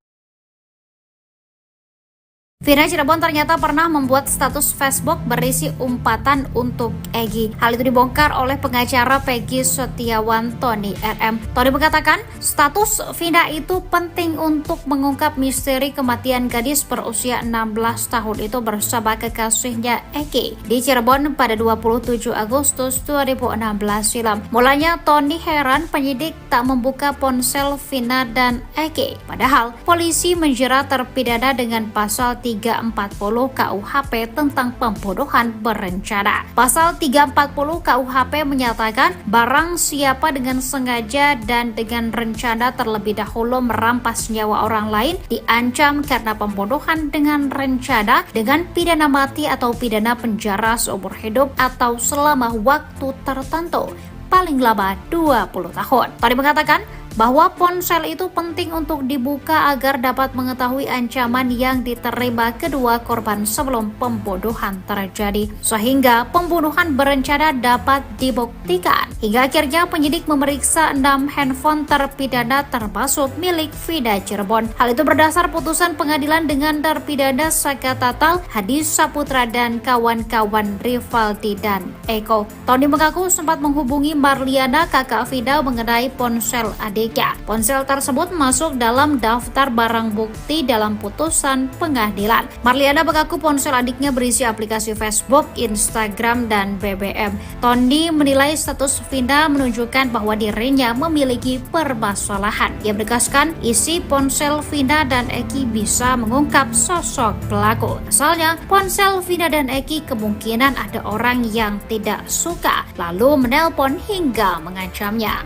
[SPEAKER 2] Vina Cirebon ternyata pernah membuat status Facebook berisi umpatan untuk Egy. Hal itu dibongkar oleh pengacara Pegi Setiawan Tony RM. Tony mengatakan, status Vina itu penting untuk mengungkap misteri kematian gadis berusia 16 tahun itu bersama kekasihnya Egy di Cirebon pada 27 Agustus 2016 silam. Mulanya Tony heran penyidik tak membuka ponsel Vina dan Egy. Padahal polisi menjerat terpidana dengan pasal 340 KUHP tentang pembunuhan berencana. Pasal 340 KUHP menyatakan barang siapa dengan sengaja dan dengan rencana terlebih dahulu merampas nyawa orang lain diancam karena pembunuhan dengan rencana dengan pidana mati atau pidana penjara seumur hidup atau selama waktu tertentu, paling lama 20 tahun. Tadi mengatakan bahwa ponsel itu penting untuk dibuka agar dapat mengetahui ancaman yang diterima kedua korban sebelum pembunuhan terjadi, sehingga pembunuhan berencana dapat dibuktikan. Hingga akhirnya penyidik memeriksa 6 handphone terpidana termasuk milik Vina Cirebon. Hal itu berdasar putusan pengadilan dengan terpidana Saka Tatal, Hadi Saputra dan kawan-kawan Rivaldi dan Eko. Tony mengaku sempat menghubungi Marliana, kakak Vina, mengenai ponsel adik. Ponsel tersebut masuk dalam daftar barang bukti dalam putusan pengadilan. Marliana mengaku ponsel adiknya berisi aplikasi Facebook, Instagram, dan BBM. Tony menilai status Vina menunjukkan bahwa dirinya memiliki permasalahan. Ia menegaskan isi ponsel Vina dan Eki bisa mengungkap sosok pelaku. Asalnya, ponsel Vina dan Eki kemungkinan ada orang yang tidak suka, lalu menelpon hingga mengancamnya.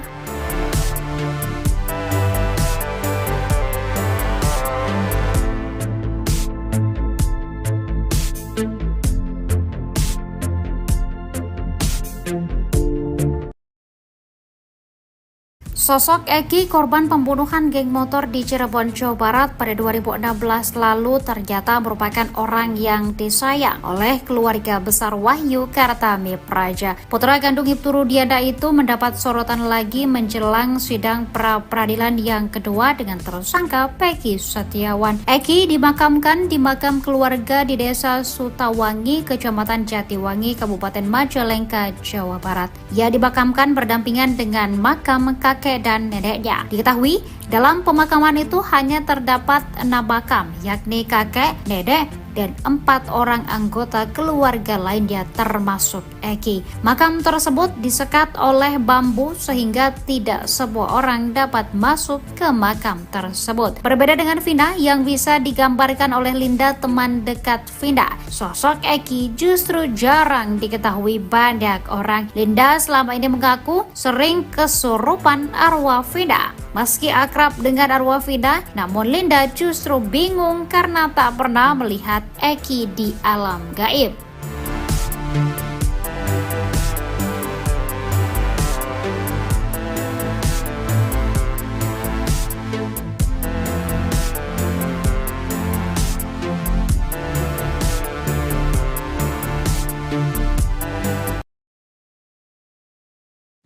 [SPEAKER 2] Sosok Egy, korban pembunuhan geng motor di Cirebon, Jawa Barat pada 2016 lalu ternyata merupakan orang yang disayang oleh keluarga besar Wahyu Kartami Praja. Putra kandung Ibtu Rudiana itu mendapat sorotan lagi menjelang sidang pra-peradilan yang kedua dengan tersangka Pegi Setiawan. Egy dimakamkan di makam keluarga di Desa Sutawangi, Kecamatan Jatiwangi, Kabupaten Majalengka, Jawa Barat. Ia dimakamkan berdampingan dengan makam kakek dan neneknya. Diketahui dalam pemakaman itu hanya terdapat 6 makam, yakni kakek, nenek, dan 4 orang anggota keluarga lainnya termasuk Egi. Makam tersebut disekat oleh bambu sehingga tidak semua orang dapat masuk ke makam tersebut. Berbeda dengan Vina yang bisa digambarkan oleh Linda, teman dekat Vina, sosok Egi justru jarang diketahui banyak orang. Linda selama ini mengaku sering kesurupan arwah Vina. Meski akrab dengan arwah Vina, namun Linda justru bingung karena tak pernah melihat Egi di alam gaib.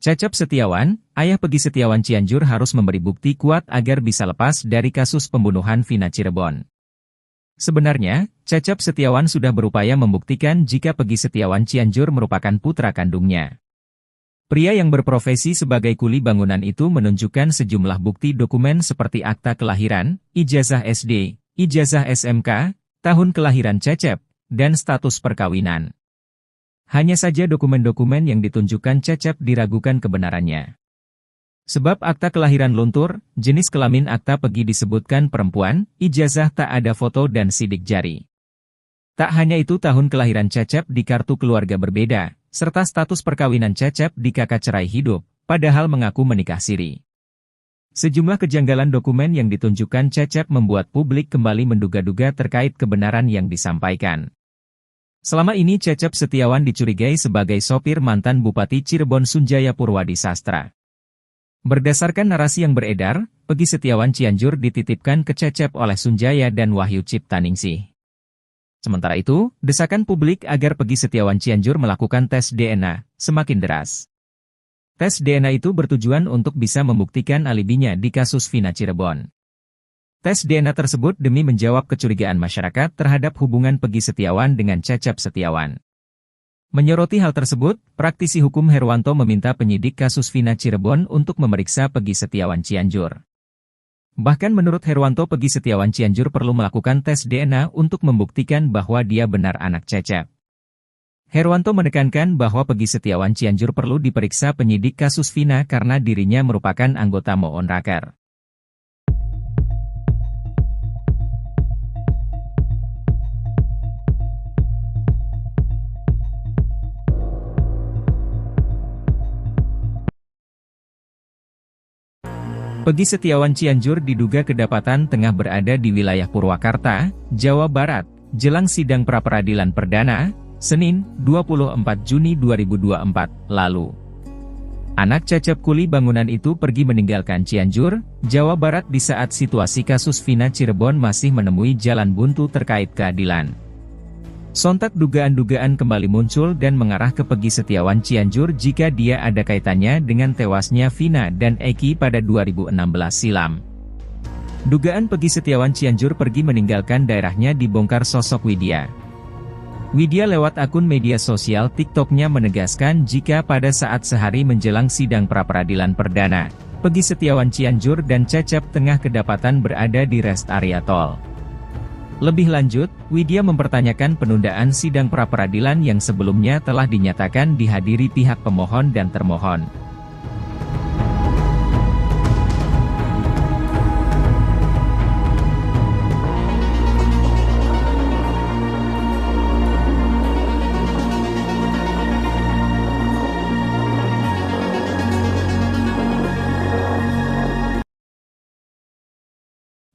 [SPEAKER 1] Cecep Setiawan, ayah Peggy Setiawan Cianjur harus memberi bukti kuat agar bisa lepas dari kasus pembunuhan Vina Cirebon. Sebenarnya, Cecep Setiawan sudah berupaya membuktikan jika Peggy Setiawan Cianjur merupakan putra kandungnya. Pria yang berprofesi sebagai kuli bangunan itu menunjukkan sejumlah bukti dokumen seperti akta kelahiran, ijazah SD, ijazah SMK, tahun kelahiran Cecep, dan status perkawinan. Hanya saja dokumen-dokumen yang ditunjukkan Cecep diragukan kebenarannya. Sebab akta kelahiran luntur, jenis kelamin akta Peggy disebutkan perempuan, ijazah tak ada foto dan sidik jari. Tak hanya itu, tahun kelahiran Cecep di kartu keluarga berbeda, serta status perkawinan Cecep di kakak cerai hidup, padahal mengaku menikah siri. Sejumlah kejanggalan dokumen yang ditunjukkan Cecep membuat publik kembali menduga-duga terkait kebenaran yang disampaikan. Selama ini Cecep Setiawan dicurigai sebagai sopir mantan Bupati Cirebon Sunjaya Purwadi Sastra. Berdasarkan narasi yang beredar, Peggy Setiawan Cianjur dititipkan ke Cecep oleh Sunjaya dan Wahyu Ciptaningsih. Sementara itu, desakan publik agar Peggy Setiawan Cianjur melakukan tes DNA semakin deras. Tes DNA itu bertujuan untuk bisa membuktikan alibinya di kasus Vina Cirebon. Tes DNA tersebut demi menjawab kecurigaan masyarakat terhadap hubungan Peggy Setiawan dengan Cecep Setiawan. Menyoroti hal tersebut, praktisi hukum Herwanto meminta penyidik kasus Vina Cirebon untuk memeriksa Peggy Setiawan Cianjur. Bahkan menurut Herwanto, Peggy Setiawan Cianjur perlu melakukan tes DNA untuk membuktikan bahwa dia benar anak Cecep. Herwanto menekankan bahwa Peggy Setiawan Cianjur perlu diperiksa penyidik kasus Vina karena dirinya merupakan anggota Moonraker. Peggy Setiawan Cianjur diduga kedapatan tengah berada di wilayah Purwakarta, Jawa Barat, jelang sidang pra-peradilan perdana, Senin, 24 Juni 2024, lalu. Anak Cecep kuli bangunan itu pergi meninggalkan Cianjur, Jawa Barat di saat situasi kasus Vina Cirebon masih menemui jalan buntu terkait keadilan. Sontak dugaan-dugaan kembali muncul dan mengarah ke Peggy Setiawan Cianjur jika dia ada kaitannya dengan tewasnya Vina dan Egi pada 2016 silam. Dugaan Peggy Setiawan Cianjur pergi meninggalkan daerahnya dibongkar sosok Widya. Widya lewat akun media sosial TikTok-nya menegaskan jika pada saat sehari menjelang sidang pra-peradilan perdana, Peggy Setiawan Cianjur dan Cecep tengah kedapatan berada di rest area tol. Lebih lanjut, Widya mempertanyakan penundaan sidang pra-peradilan yang sebelumnya telah dinyatakan dihadiri pihak pemohon dan termohon.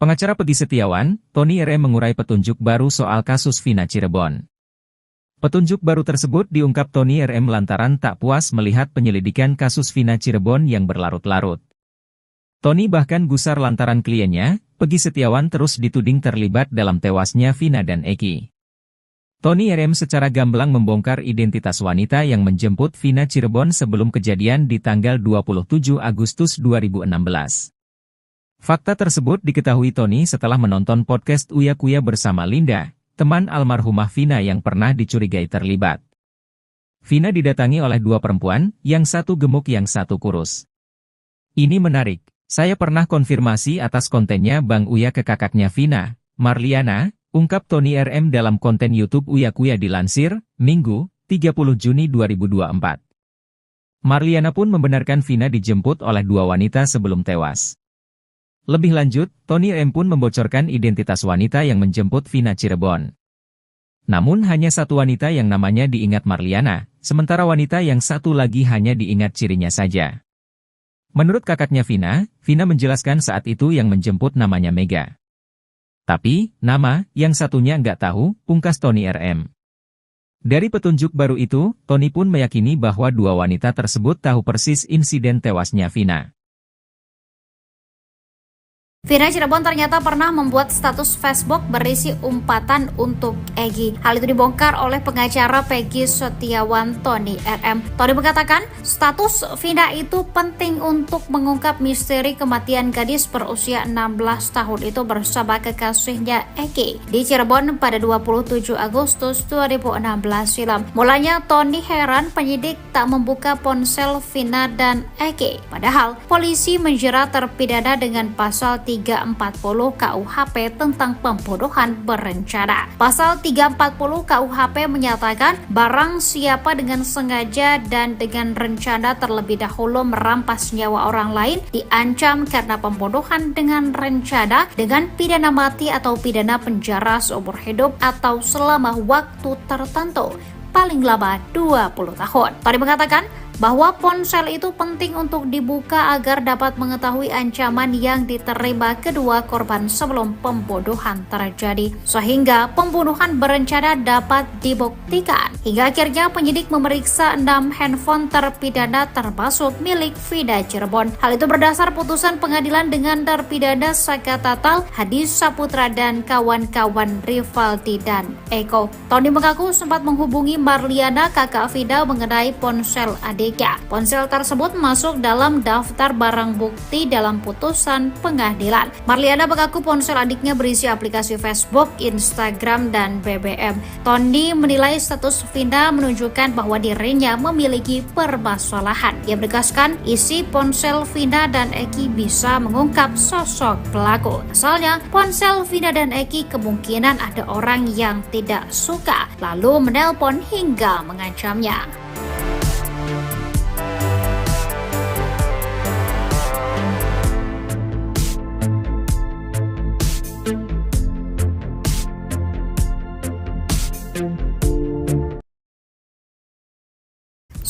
[SPEAKER 1] Pengacara Peggy Setiawan, Tony R.M. mengurai petunjuk baru soal kasus Vina Cirebon. Petunjuk baru tersebut diungkap Tony R.M. lantaran tak puas melihat penyelidikan kasus Vina Cirebon yang berlarut-larut. Tony bahkan gusar lantaran kliennya, Peggy Setiawan terus dituding terlibat dalam tewasnya Vina dan Egi. Tony R.M. secara gamblang membongkar identitas wanita yang menjemput Vina Cirebon sebelum kejadian di tanggal 27 Agustus 2016. Fakta tersebut diketahui Tony setelah menonton podcast Uya Kuya bersama Linda, teman almarhumah Vina yang pernah dicurigai terlibat. Vina didatangi oleh dua perempuan, yang satu gemuk yang satu kurus. Ini menarik, saya pernah konfirmasi atas kontennya Bang Uya ke kakaknya Vina, Marliana, ungkap Tony RM dalam konten YouTube Uya Kuya dilansir, Minggu, 30 Juni 2024. Marliana pun membenarkan Vina dijemput oleh dua wanita sebelum tewas. Lebih lanjut, Tony RM pun membocorkan identitas wanita yang menjemput Vina Cirebon. Namun hanya satu wanita yang namanya diingat Marliana, sementara wanita yang satu lagi hanya diingat cirinya saja. Menurut kakaknya Vina menjelaskan saat itu yang menjemput namanya Mega. Tapi, nama yang satunya nggak tahu, pungkas Tony RM. Dari petunjuk baru itu, Tony pun meyakini bahwa dua wanita tersebut tahu persis insiden tewasnya Vina.
[SPEAKER 2] Vina Cirebon ternyata pernah membuat status Facebook berisi umpatan untuk Egy. Hal itu dibongkar oleh pengacara Peggy Setiawan Tony RM. Tony mengatakan, status Vina itu penting untuk mengungkap misteri kematian gadis berusia 16 tahun itu bersama kekasihnya Egy di Cirebon pada 27 Agustus 2016 silam. Mulanya Tony heran penyidik tak membuka ponsel Vina dan Egy. Padahal polisi menjerat terpidana dengan pasal 340 KUHP tentang pembunuhan berencana. Pasal 340 KUHP menyatakan barang siapa dengan sengaja dan dengan rencana terlebih dahulu merampas nyawa orang lain diancam karena pembunuhan dengan rencana dengan pidana mati atau pidana penjara seumur hidup atau selama waktu tertentu, paling lama 20 tahun. Tadi mengatakan bahwa ponsel itu penting untuk dibuka agar dapat mengetahui ancaman yang diterima kedua korban sebelum pembunuhan terjadi, sehingga pembunuhan berencana dapat dibuktikan. Hingga akhirnya penyidik memeriksa 6 handphone terpidana termasuk milik Vina Cirebon. Hal itu berdasar putusan pengadilan dengan terpidana Saka Tatal, Hadi Saputra dan kawan-kawan Rivaldi dan Eko. Tony mengaku sempat menghubungi Marliana, kakak Vina, mengenai ponsel adik. Ponsel tersebut masuk dalam daftar barang bukti dalam putusan pengadilan. Marliana mengaku ponsel adiknya berisi aplikasi Facebook, Instagram, dan BBM. Tony menilai status Vina menunjukkan bahwa dirinya memiliki permasalahan. Ia menegaskan isi ponsel Vina dan Egy bisa mengungkap sosok pelaku. Asalnya, ponsel Vina dan Egy kemungkinan ada orang yang tidak suka, lalu menelpon hingga mengancamnya.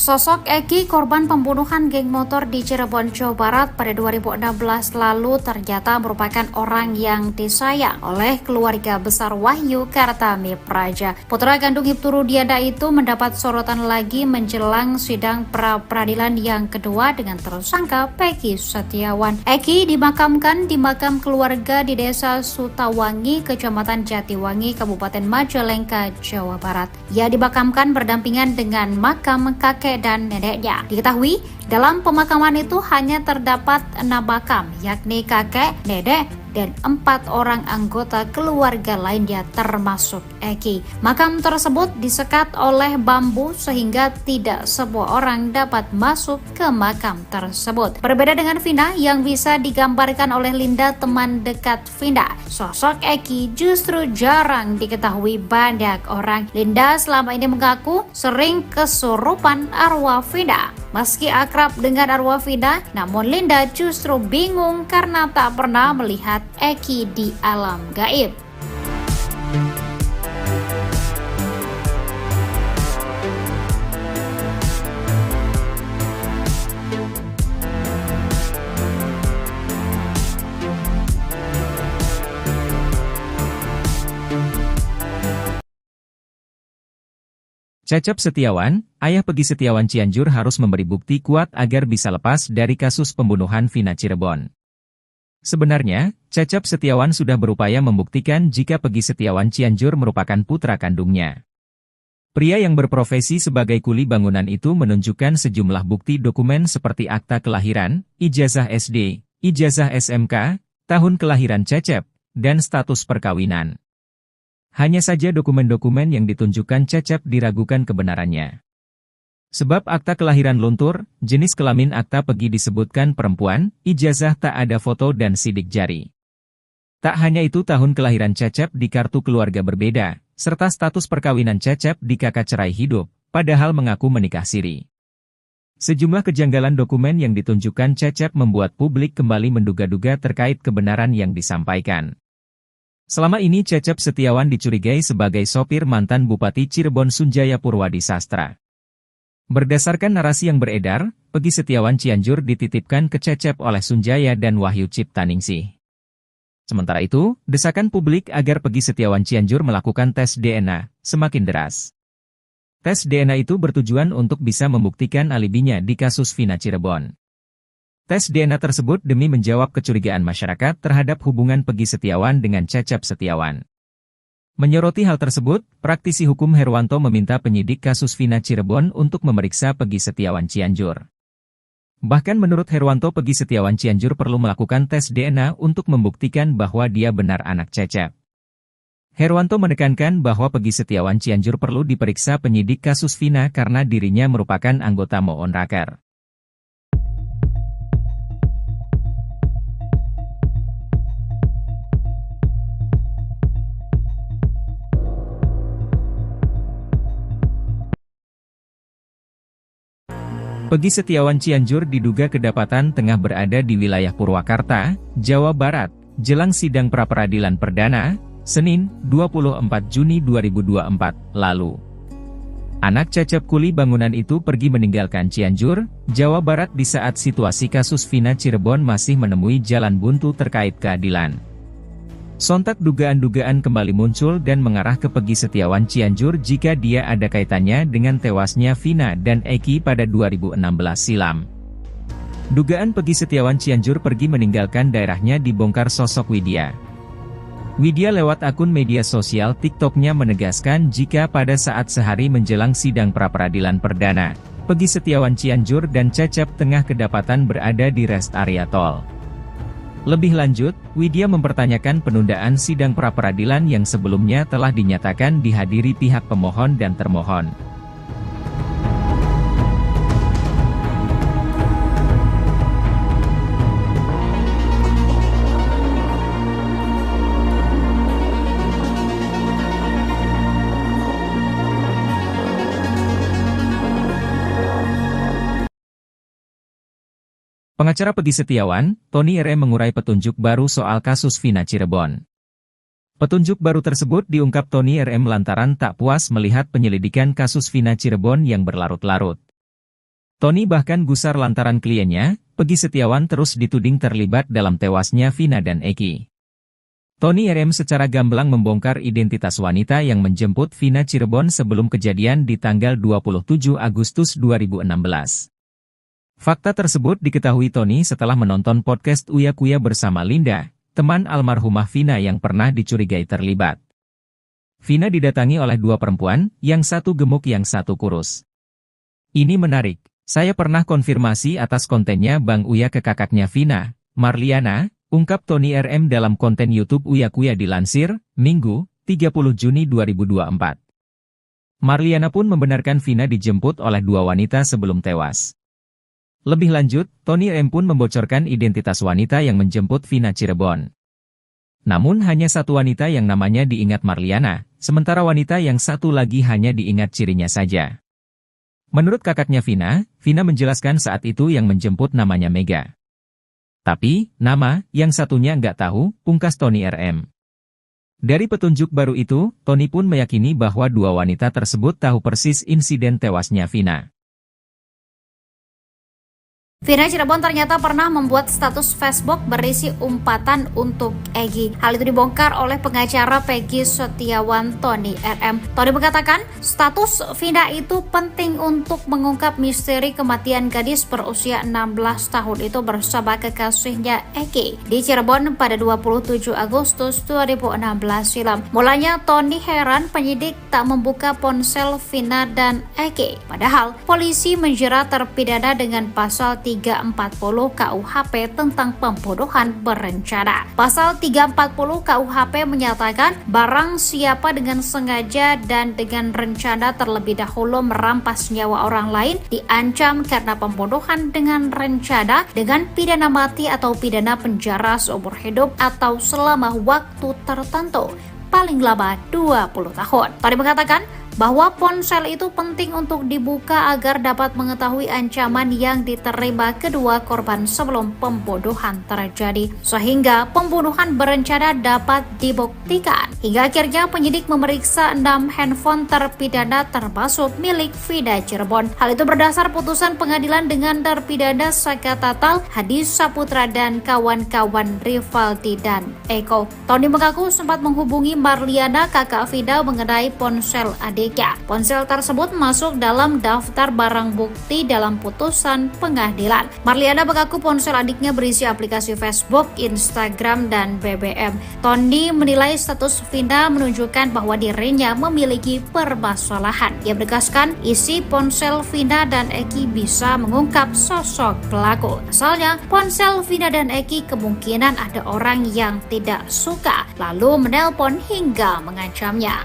[SPEAKER 2] Sosok Egy, korban pembunuhan geng motor di Cirebon, Jawa Barat pada 2016 lalu ternyata merupakan orang yang disayang oleh keluarga besar Wahyu Kartami Praja. Putra kandung Ibtu Rudiana itu mendapat sorotan lagi menjelang sidang pra-peradilan yang kedua dengan tersangka Peggy Setiawan. Egy dimakamkan di makam keluarga di Desa Sutawangi, Kecamatan Jatiwangi, Kabupaten Majalengka, Jawa Barat. Ia dimakamkan berdampingan dengan makam kakek dan neneknya. Diketahui, dalam pemakaman itu hanya terdapat 6 makam, yakni kakek, nenek, dan 4 orang anggota keluarga lainnya termasuk Egy. Makam tersebut disekat oleh bambu sehingga tidak semua orang dapat masuk ke makam tersebut. Berbeda dengan Vina yang bisa digambarkan oleh Linda, teman dekat Vina, sosok Egy justru jarang diketahui banyak orang. Linda selama ini mengaku sering kesurupan arwah Vina. Meski akrab dengan arwah Vina, namun Linda justru bingung karena tak pernah melihat Egy di alam gaib.
[SPEAKER 1] Cecep Setiawan, ayah Peggy Setiawan Cianjur harus memberi bukti kuat agar bisa lepas dari kasus pembunuhan Vina Cirebon. Sebenarnya, Cecep Setiawan sudah berupaya membuktikan jika Peggy Setiawan Cianjur merupakan putra kandungnya. Pria yang berprofesi sebagai kuli bangunan itu menunjukkan sejumlah bukti dokumen seperti akta kelahiran, ijazah SD, ijazah SMK, tahun kelahiran Cecep, dan status perkawinan. Hanya saja dokumen-dokumen yang ditunjukkan Cecep diragukan kebenarannya. Sebab akta kelahiran luntur, jenis kelamin akta Peggy disebutkan perempuan, ijazah tak ada foto dan sidik jari. Tak hanya itu, tahun kelahiran Cecep di kartu keluarga berbeda, serta status perkawinan Cecep di kakak cerai hidup, padahal mengaku menikah siri. Sejumlah kejanggalan dokumen yang ditunjukkan Cecep membuat publik kembali menduga-duga terkait kebenaran yang disampaikan. Selama ini Cecep Setiawan dicurigai sebagai sopir mantan Bupati Cirebon Sunjaya Purwadi Sastra. Berdasarkan narasi yang beredar, Peggy Setiawan Cianjur dititipkan ke Cecep oleh Sunjaya dan Wahyu Ciptaningsih. Sementara itu, desakan publik agar Peggy Setiawan Cianjur melakukan tes DNA semakin deras. Tes DNA itu bertujuan untuk bisa membuktikan alibinya di kasus Vina Cirebon. Tes DNA tersebut demi menjawab kecurigaan masyarakat terhadap hubungan Peggy Setiawan dengan Cecep Setiawan. Menyoroti hal tersebut, praktisi hukum Herwanto meminta penyidik kasus Vina Cirebon untuk memeriksa Peggy Setiawan Cianjur. Bahkan menurut Herwanto, Peggy Setiawan Cianjur perlu melakukan tes DNA untuk membuktikan bahwa dia benar anak Cecep. Herwanto menekankan bahwa Peggy Setiawan Cianjur perlu diperiksa penyidik kasus Vina karena dirinya merupakan anggota Moon Raker. Peggy Setiawan Cianjur diduga kedapatan tengah berada di wilayah Purwakarta, Jawa Barat, jelang sidang pra-peradilan perdana, Senin, 24 Juni 2024, lalu. Anak Cecep kuli bangunan itu pergi meninggalkan Cianjur, Jawa Barat di saat situasi kasus Vina Cirebon masih menemui jalan buntu terkait keadilan. Sontak dugaan-dugaan kembali muncul dan mengarah ke Peggy Setiawan Cianjur jika dia ada kaitannya dengan tewasnya Vina dan Eki pada 2016 silam. Dugaan Peggy Setiawan Cianjur pergi meninggalkan daerahnya dibongkar sosok Widya. Widya lewat akun media sosial TikTok-nya menegaskan jika pada saat sehari menjelang sidang pra-peradilan perdana, Peggy Setiawan Cianjur dan Cecep tengah kedapatan berada di rest area tol. Lebih lanjut, Widya mempertanyakan penundaan sidang pra-peradilan yang sebelumnya telah dinyatakan dihadiri pihak pemohon dan termohon. Pengacara Peggy Setiawan, Tony RM mengurai petunjuk baru soal kasus Vina Cirebon. Petunjuk baru tersebut diungkap Tony RM lantaran tak puas melihat penyelidikan kasus Vina Cirebon yang berlarut-larut. Tony bahkan gusar lantaran kliennya, Peggy Setiawan terus dituding terlibat dalam tewasnya Vina dan Eki. Tony RM secara gamblang membongkar identitas wanita yang menjemput Vina Cirebon sebelum kejadian di tanggal 27 Agustus 2016. Fakta tersebut diketahui Tony setelah menonton podcast Uya Kuya bersama Linda, teman almarhumah Vina yang pernah dicurigai terlibat. Vina didatangi oleh dua perempuan, yang satu gemuk yang satu kurus. Ini menarik, saya pernah konfirmasi atas kontennya Bang Uya ke kakaknya Vina, Marliana, ungkap Tony RM dalam konten YouTube Uya Kuya dilansir, Minggu, 30 Juni 2024. Marliana pun membenarkan Vina dijemput oleh dua wanita sebelum tewas. Lebih lanjut, Tony M pun membocorkan identitas wanita yang menjemput Vina Cirebon. Namun hanya satu wanita yang namanya diingat Marliana, sementara wanita yang satu lagi hanya diingat cirinya saja. Menurut kakaknya Vina, Vina menjelaskan saat itu yang menjemput namanya Mega. Tapi, nama yang satunya nggak tahu, pungkas Tony RM. Dari petunjuk baru itu, Tony pun meyakini bahwa dua wanita tersebut tahu persis insiden tewasnya Vina.
[SPEAKER 2] Vina Cirebon ternyata pernah membuat status Facebook berisi umpatan untuk Egy. Hal itu dibongkar oleh pengacara Peggy Setiawan Tony RM. Tony mengatakan, status Vina itu penting untuk mengungkap misteri kematian gadis berusia 16 tahun itu bersama kekasihnya Egy di Cirebon pada 27 Agustus 2016 silam. Mulanya Tony heran penyidik tak membuka ponsel Vina dan Egy. Padahal polisi menjerat terpidana dengan pasal 340 KUHP tentang pembunuhan berencana. Pasal 340 KUHP menyatakan barang siapa dengan sengaja dan dengan rencana terlebih dahulu merampas nyawa orang lain diancam karena pembunuhan dengan rencana dengan pidana mati atau pidana penjara seumur hidup atau selama waktu tertentu, paling lama 20 tahun. Tony mengatakan bahwa ponsel itu penting untuk dibuka agar dapat mengetahui ancaman yang diterima kedua korban sebelum pembunuhan terjadi, sehingga pembunuhan berencana dapat dibuktikan. Hingga akhirnya penyidik memeriksa 6 handphone terpidana termasuk milik Vida Cirebon. Hal itu berdasar putusan pengadilan dengan terpidana Saka Tatal, Hadi Saputra dan kawan-kawan Rivaldi dan Eko. Tony mengaku sempat menghubungi Marliana, kakak Vida, mengenai ponsel adiknya. Ponsel tersebut masuk dalam daftar barang bukti dalam putusan pengadilan. Marliana mengaku ponsel adiknya berisi aplikasi Facebook, Instagram, dan BBM. Tony menilai status Vida menunjukkan bahwa dirinya memiliki permasalahan. Ia menegaskan isi ponsel Vida dan Eki bisa mengungkap sosok pelaku. Asalnya, ponsel Vida dan Eki kemungkinan ada orang yang tidak suka, lalu menelpon hingga mengancamnya.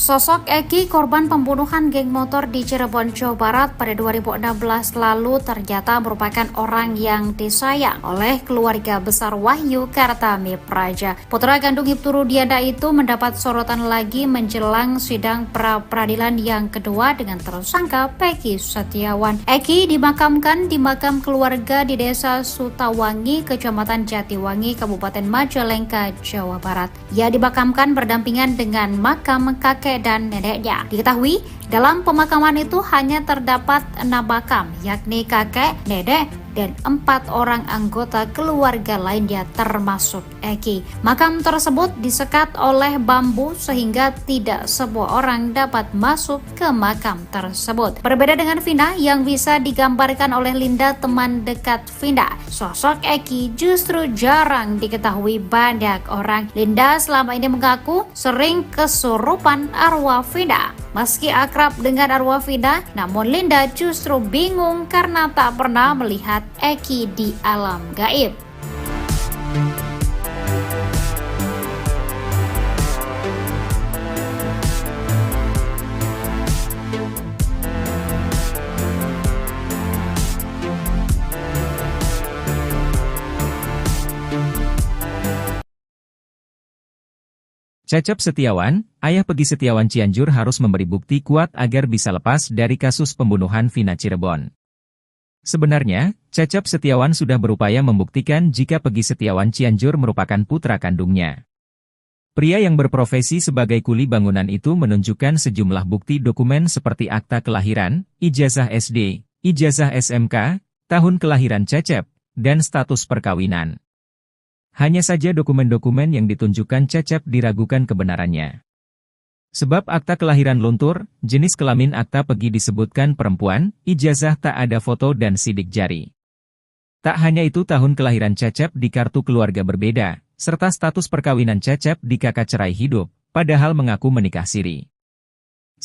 [SPEAKER 2] Sosok Eki, korban pembunuhan geng motor di Cirebon, Jawa Barat pada 2016 lalu ternyata merupakan orang yang disayang oleh keluarga besar Wahyu Kartami Praja. Putra kandung Ibtu Rudiana itu mendapat sorotan lagi menjelang sidang pra-peradilan yang kedua dengan tersangka Peggy Setiawan. Eki dimakamkan di makam keluarga di Desa Sutawangi, Kecamatan Jatiwangi, Kabupaten Majalengka, Jawa Barat. Ia dimakamkan berdampingan dengan makam kakek dan neneknya. Diketahui dalam pemakaman itu hanya terdapat 6 makam, yakni kakek, nenek, dan 4 orang anggota keluarga lainnya termasuk Eki. Makam tersebut disekat oleh bambu sehingga tidak semua orang dapat masuk ke makam tersebut. Berbeda dengan Vina yang bisa digambarkan oleh Linda, teman dekat Vina, sosok Eki justru jarang diketahui banyak orang. Linda selama ini mengaku sering kesurupan arwah Vina. Meski akrab dengan arwah Vina, namun Linda justru bingung karena tak pernah melihat Eki di alam gaib.
[SPEAKER 1] Cecep Setiawan, ayah Peggy Setiawan Cianjur harus memberi bukti kuat agar bisa lepas dari kasus pembunuhan Vina Cirebon. Sebenarnya, Cecep Setiawan sudah berupaya membuktikan jika Peggy Setiawan Cianjur merupakan putra kandungnya. Pria yang berprofesi sebagai kuli bangunan itu menunjukkan sejumlah bukti dokumen seperti akta kelahiran, ijazah SD, ijazah SMK, tahun kelahiran Cecep, dan status perkawinan. Hanya saja dokumen-dokumen yang ditunjukkan Cecep diragukan kebenarannya. Sebab akta kelahiran luntur, jenis kelamin akta Peggy disebutkan perempuan, ijazah tak ada foto dan sidik jari. Tak hanya itu, tahun kelahiran Cecep di kartu keluarga berbeda, serta status perkawinan Cecep di kakak cerai hidup, padahal mengaku menikah siri.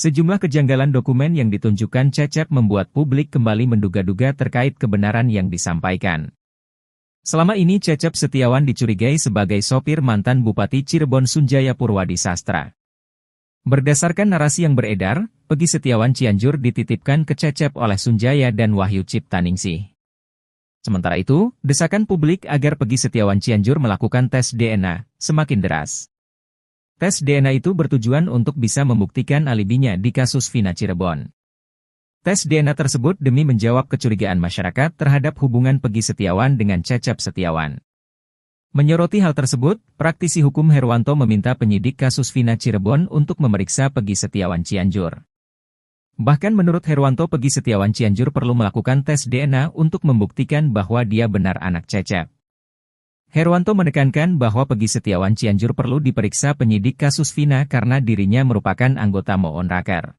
[SPEAKER 1] Sejumlah kejanggalan dokumen yang ditunjukkan Cecep membuat publik kembali menduga-duga terkait kebenaran yang disampaikan. Selama ini Cecep Setiawan dicurigai sebagai sopir mantan Bupati Cirebon Sunjaya Purwadi Sastra. Berdasarkan narasi yang beredar, Peggy Setiawan Cianjur dititipkan ke Cecep oleh Sunjaya dan Wahyu Ciptaningsih. Sementara itu, desakan publik agar Peggy Setiawan Cianjur melakukan tes DNA semakin deras. Tes DNA itu bertujuan untuk bisa membuktikan alibinya di kasus Vina Cirebon. Tes DNA tersebut demi menjawab kecurigaan masyarakat terhadap hubungan Peggy Setiawan dengan Cecep Setiawan. Menyoroti hal tersebut, praktisi hukum Herwanto meminta penyidik kasus Vina Cirebon untuk memeriksa Peggy Setiawan Cianjur. Bahkan menurut Herwanto, Peggy Setiawan Cianjur perlu melakukan tes DNA untuk membuktikan bahwa dia benar anak Cecep. Herwanto menekankan bahwa Peggy Setiawan Cianjur perlu diperiksa penyidik kasus Vina karena dirinya merupakan anggota Moonraker.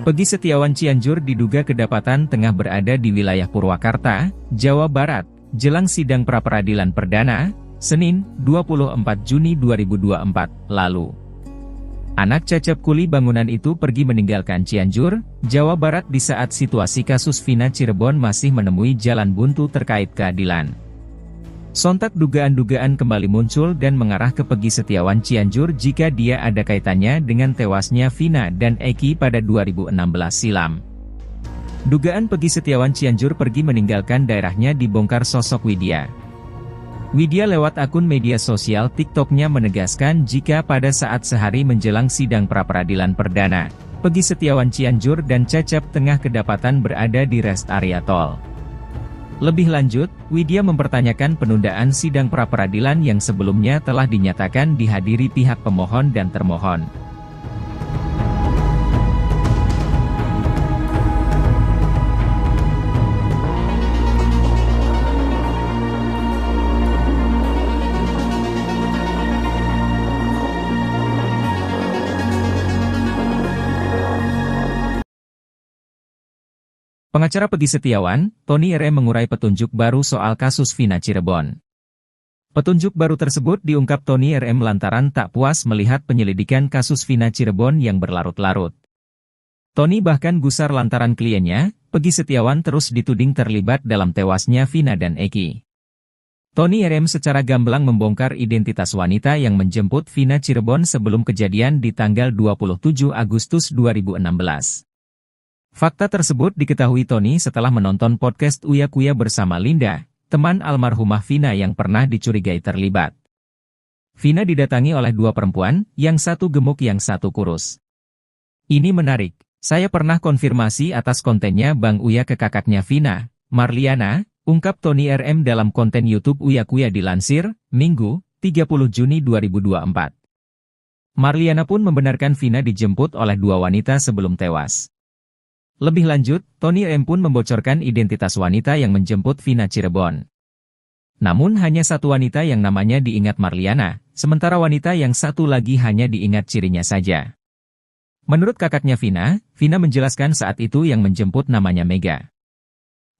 [SPEAKER 1] Peggy Setiawan Cianjur diduga kedapatan tengah berada di wilayah Purwakarta, Jawa Barat, jelang sidang pra-peradilan perdana, Senin, 24 Juni 2024, lalu. Anak Cecep kuli bangunan itu pergi meninggalkan Cianjur, Jawa Barat di saat situasi kasus Vina Cirebon masih menemui jalan buntu terkait keadilan. Sontak dugaan-dugaan kembali muncul dan mengarah ke Peggy Setiawan Cianjur jika dia ada kaitannya dengan tewasnya Vina dan Eki pada 2016 silam. Dugaan Peggy Setiawan Cianjur pergi meninggalkan daerahnya dibongkar sosok Widya. Widya lewat akun media sosial TikTok-nya menegaskan jika pada saat sehari menjelang sidang pra-peradilan perdana, Peggy Setiawan Cianjur dan Cecep tengah kedapatan berada di rest area tol. Lebih lanjut, Widya mempertanyakan penundaan sidang pra-peradilan yang sebelumnya telah dinyatakan dihadiri pihak pemohon dan termohon. Pengacara Peggy Setiawan, Tony RM mengurai petunjuk baru soal kasus Vina Cirebon. Petunjuk baru tersebut diungkap Tony RM lantaran tak puas melihat penyelidikan kasus Vina Cirebon yang berlarut-larut. Tony bahkan gusar lantaran kliennya, Peggy Setiawan terus dituding terlibat dalam tewasnya Vina dan Eki. Tony RM secara gamblang membongkar identitas wanita yang menjemput Vina Cirebon sebelum kejadian di tanggal 27 Agustus 2016. Fakta tersebut diketahui Tony setelah menonton podcast Uya Kuya bersama Linda, teman almarhumah Vina yang pernah dicurigai terlibat. Vina didatangi oleh dua perempuan, yang satu gemuk yang satu kurus. Ini menarik, saya pernah konfirmasi atas kontennya Bang Uya ke kakaknya Vina, Marliana, ungkap Tony RM dalam konten YouTube Uya Kuya dilansir, Minggu, 30 Juni 2024. Marliana pun membenarkan Vina dijemput oleh dua wanita sebelum tewas. Lebih lanjut, Tony M pun membocorkan identitas wanita yang menjemput Vina Cirebon. Namun hanya satu wanita yang namanya diingat Marliana, sementara wanita yang satu lagi hanya diingat cirinya saja. Menurut kakaknya Vina, Vina menjelaskan saat itu yang menjemput namanya Mega.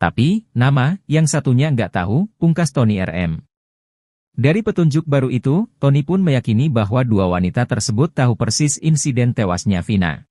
[SPEAKER 1] Tapi, nama yang satunya nggak tahu, pungkas Tony RM. Dari petunjuk baru itu, Tony pun meyakini bahwa dua wanita tersebut tahu persis insiden tewasnya Vina.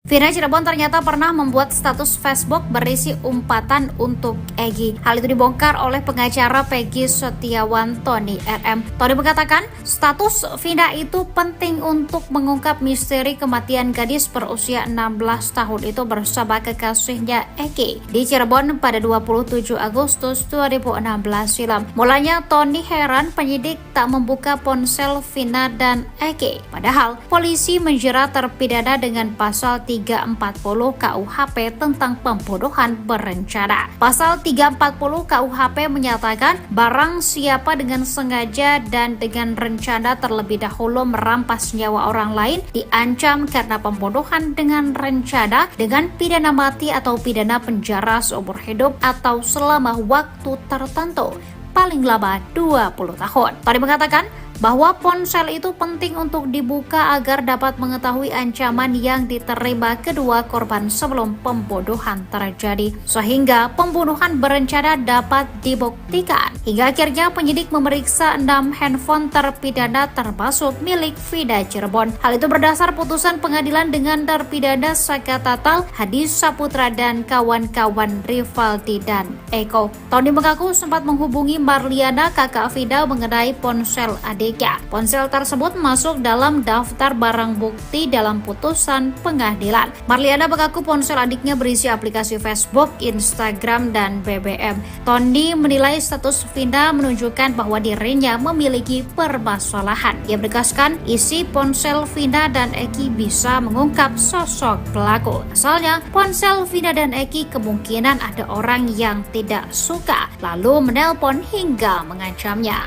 [SPEAKER 2] Vina Cirebon ternyata pernah membuat status Facebook berisi umpatan untuk Egy. Hal itu dibongkar oleh pengacara Peggy Setiawan Tony RM. Tony mengatakan, status Vina itu penting untuk mengungkap misteri kematian gadis berusia 16 tahun itu bersama kekasihnya Eki di Cirebon pada 27 Agustus 2016 silam. Mulanya Tony heran penyidik tak membuka ponsel Vina dan Eki. Padahal polisi menjerat terpidana dengan pasal 340 KUHP tentang pembunuhan berencana. Pasal 340 KUHP menyatakan barang siapa dengan sengaja dan dengan rencana terlebih dahulu merampas nyawa orang lain diancam karena pembunuhan dengan rencana dengan pidana mati atau pidana penjara seumur hidup atau selama waktu tertentu, paling lama 20 tahun. Tadi mengatakan bahwa ponsel itu penting untuk dibuka agar dapat mengetahui ancaman yang diterima kedua korban sebelum pembunuhan terjadi, sehingga pembunuhan berencana dapat dibuktikan. Hingga akhirnya penyidik memeriksa 6 handphone terpidana termasuk milik Vina Cirebon. Hal itu berdasar putusan pengadilan dengan terpidana Saka Tatal, Hadi Saputra dan kawan-kawan Rivaldi dan Eko. Tony mengaku sempat menghubungi Marliana, kakak Vina, mengenai ponsel adiknya. Ponsel tersebut masuk dalam daftar barang bukti dalam putusan pengadilan. Marliana mengaku ponsel adiknya berisi aplikasi Facebook, Instagram, dan BBM. Tony menilai status Vina menunjukkan bahwa dirinya memiliki permasalahan. Ia menegaskan isi ponsel Vina dan Eki bisa mengungkap sosok pelaku. Asalnya, ponsel Vina dan Eki kemungkinan ada orang yang tidak suka, lalu menelpon hingga mengancamnya.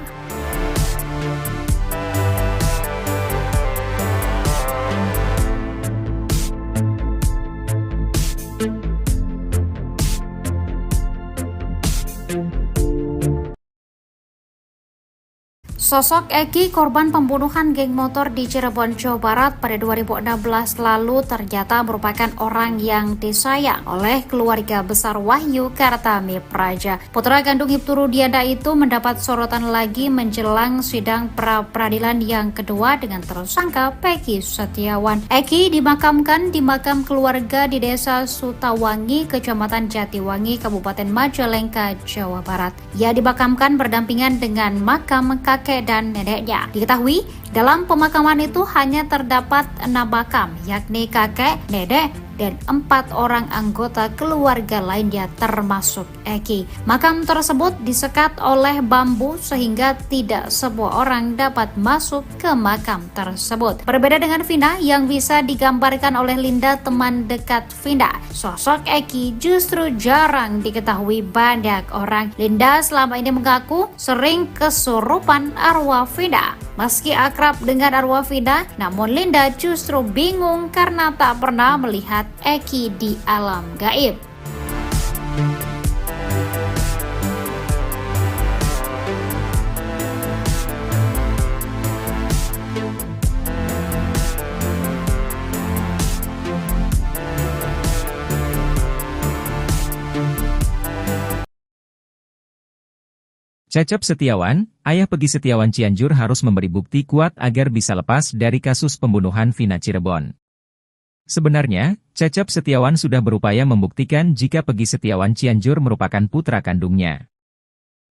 [SPEAKER 2] Sosok Egi, korban pembunuhan geng motor di Cirebon, Jawa Barat pada 2016 lalu ternyata merupakan orang yang disayang oleh keluarga besar Wahyu Kartami Praja. Putra kandung Ibtu Rudiana itu mendapat sorotan lagi menjelang sidang pra-peradilan yang kedua dengan tersangka Peggy Setiawan. Egi dimakamkan di makam keluarga di Desa Sutawangi, Kecamatan Jatiwangi, Kabupaten Majalengka, Jawa Barat. Ia dimakamkan berdampingan dengan makam kakek dan neneknya. Diketahui dalam pemakaman itu hanya terdapat 6 makam, yakni kakek, nenek, dan 4 orang anggota keluarga lainnya termasuk Egi. Makam tersebut disekat oleh bambu sehingga tidak semua orang dapat masuk ke makam tersebut. Berbeda dengan Vina yang bisa digambarkan oleh Linda, teman dekat Vina, sosok Egi justru jarang diketahui banyak orang. Linda selama ini mengaku sering kesurupan arwah Vina. Meski akrab dengan arwah Vina, namun Linda justru bingung karena tak pernah melihat Egi di alam gaib.
[SPEAKER 1] Cecep Setiawan, ayah Peggy Setiawan Cianjur harus memberi bukti kuat agar bisa lepas dari kasus pembunuhan Vina Cirebon. Sebenarnya, Cecep Setiawan sudah berupaya membuktikan jika Peggy Setiawan Cianjur merupakan putra kandungnya.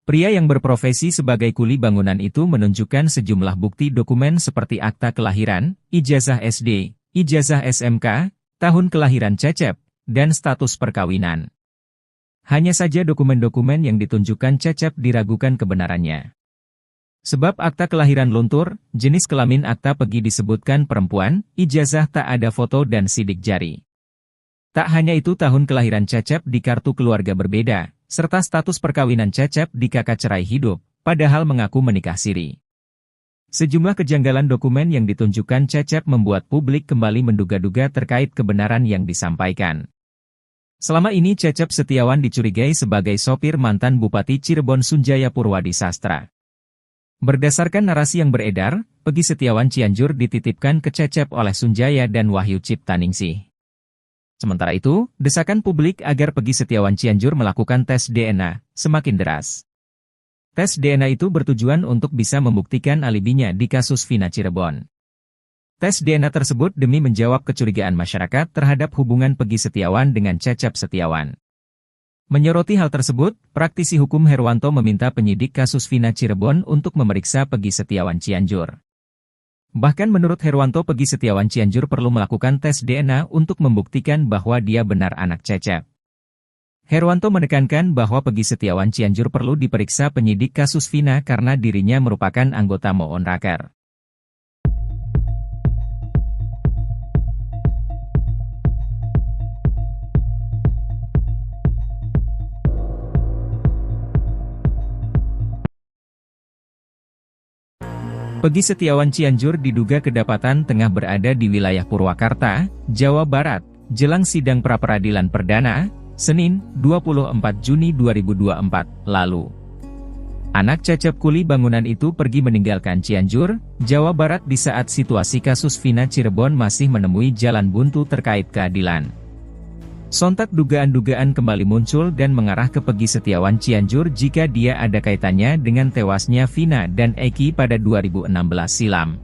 [SPEAKER 1] Pria yang berprofesi sebagai kuli bangunan itu menunjukkan sejumlah bukti dokumen seperti akta kelahiran, ijazah SD, ijazah SMK, tahun kelahiran Cecep, dan status perkawinan. Hanya saja dokumen-dokumen yang ditunjukkan Cecep diragukan kebenarannya. Sebab akta kelahiran luntur, jenis kelamin akta Peggy disebutkan perempuan, ijazah tak ada foto dan sidik jari. Tak hanya itu, tahun kelahiran Cecep di kartu keluarga berbeda, serta status perkawinan Cecep di kakak cerai hidup, padahal mengaku menikah siri. Sejumlah kejanggalan dokumen yang ditunjukkan Cecep membuat publik kembali menduga-duga terkait kebenaran yang disampaikan. Selama ini Cecep Setiawan dicurigai sebagai sopir mantan Bupati Cirebon Sunjaya Purwadi Sastra. Berdasarkan narasi yang beredar, Peggy Setiawan Cianjur dititipkan ke Cecep oleh Sunjaya dan Wahyu Ciptaningsih. Sementara itu, desakan publik agar Peggy Setiawan Cianjur melakukan tes DNA semakin deras. Tes DNA itu bertujuan untuk bisa membuktikan alibinya di kasus Vina Cirebon. Tes DNA tersebut demi menjawab kecurigaan masyarakat terhadap hubungan Peggy Setiawan dengan Cecep Setiawan. Menyoroti hal tersebut, praktisi hukum Herwanto meminta penyidik kasus Vina Cirebon untuk memeriksa Peggy Setiawan Cianjur. Bahkan menurut Herwanto, Peggy Setiawan Cianjur perlu melakukan tes DNA untuk membuktikan bahwa dia benar anak Cecep. Herwanto menekankan bahwa Peggy Setiawan Cianjur perlu diperiksa penyidik kasus Vina karena dirinya merupakan anggota Moon Raker. Peggy Setiawan Cianjur diduga kedapatan tengah berada di wilayah Purwakarta, Jawa Barat, jelang sidang pra-peradilan perdana, Senin, 24 Juni 2024, lalu. Anak Cecep kuli bangunan itu pergi meninggalkan Cianjur, Jawa Barat di saat situasi kasus Vina Cirebon masih menemui jalan buntu terkait keadilan. Sontak dugaan-dugaan kembali muncul dan mengarah ke Peggy Setiawan Cianjur jika dia ada kaitannya dengan tewasnya Vina dan Egi pada 2016 silam.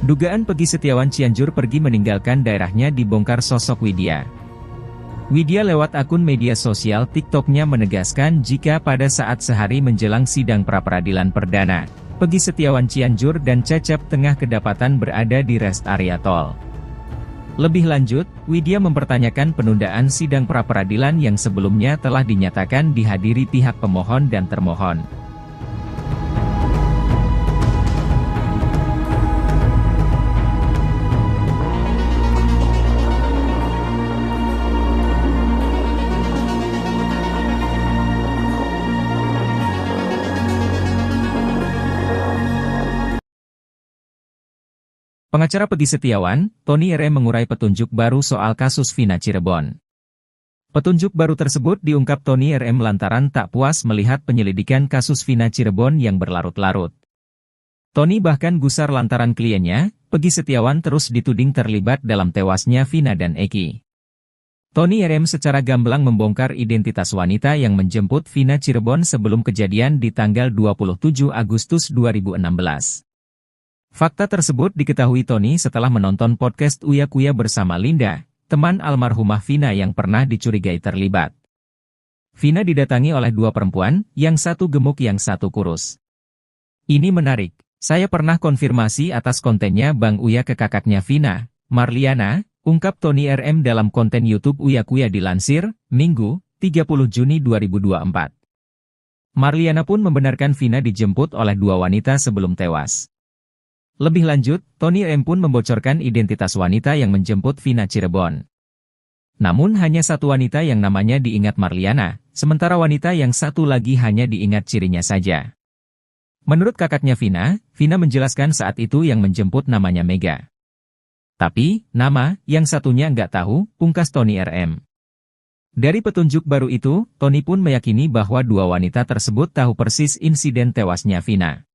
[SPEAKER 1] Dugaan Peggy Setiawan Cianjur pergi meninggalkan daerahnya dibongkar sosok Widya. Widya lewat akun media sosial TikTok-nya menegaskan jika pada saat sehari menjelang sidang pra-peradilan perdana, Peggy Setiawan Cianjur dan Cecep tengah kedapatan berada di rest area tol. Lebih lanjut, Widya mempertanyakan penundaan sidang pra-peradilan yang sebelumnya telah dinyatakan dihadiri pihak pemohon dan termohon. Pengacara Peggy Setiawan, Tony RM mengurai petunjuk baru soal kasus Vina Cirebon. Petunjuk baru tersebut diungkap Tony RM lantaran tak puas melihat penyelidikan kasus Vina Cirebon yang berlarut-larut. Tony bahkan gusar lantaran kliennya, Peggy Setiawan terus dituding terlibat dalam tewasnya Vina dan Eki. Tony RM secara gamblang membongkar identitas wanita yang menjemput Vina Cirebon sebelum kejadian di tanggal 27 Agustus 2016. Fakta tersebut diketahui Tony setelah menonton podcast Uya Kuya bersama Linda, teman almarhumah Vina yang pernah dicurigai terlibat. Vina didatangi oleh dua perempuan, yang satu gemuk yang satu kurus. Ini menarik, saya pernah konfirmasi atas kontennya Bang Uya ke kakaknya Vina, Marliana, ungkap Tony RM dalam konten YouTube Uya Kuya dilansir, Minggu, 30 Juni 2024. Marliana pun membenarkan Vina dijemput oleh dua wanita sebelum tewas. Lebih lanjut, Tony RM pun membocorkan identitas wanita yang menjemput Vina Cirebon. Namun hanya satu wanita yang namanya diingat Marliana, sementara wanita yang satu lagi hanya diingat cirinya saja. Menurut kakaknya Vina, Vina menjelaskan saat itu yang menjemput namanya Mega. Tapi, nama yang satunya nggak tahu, pungkas Tony RM. Dari petunjuk baru itu, Tony pun meyakini bahwa dua wanita tersebut tahu persis insiden tewasnya Vina.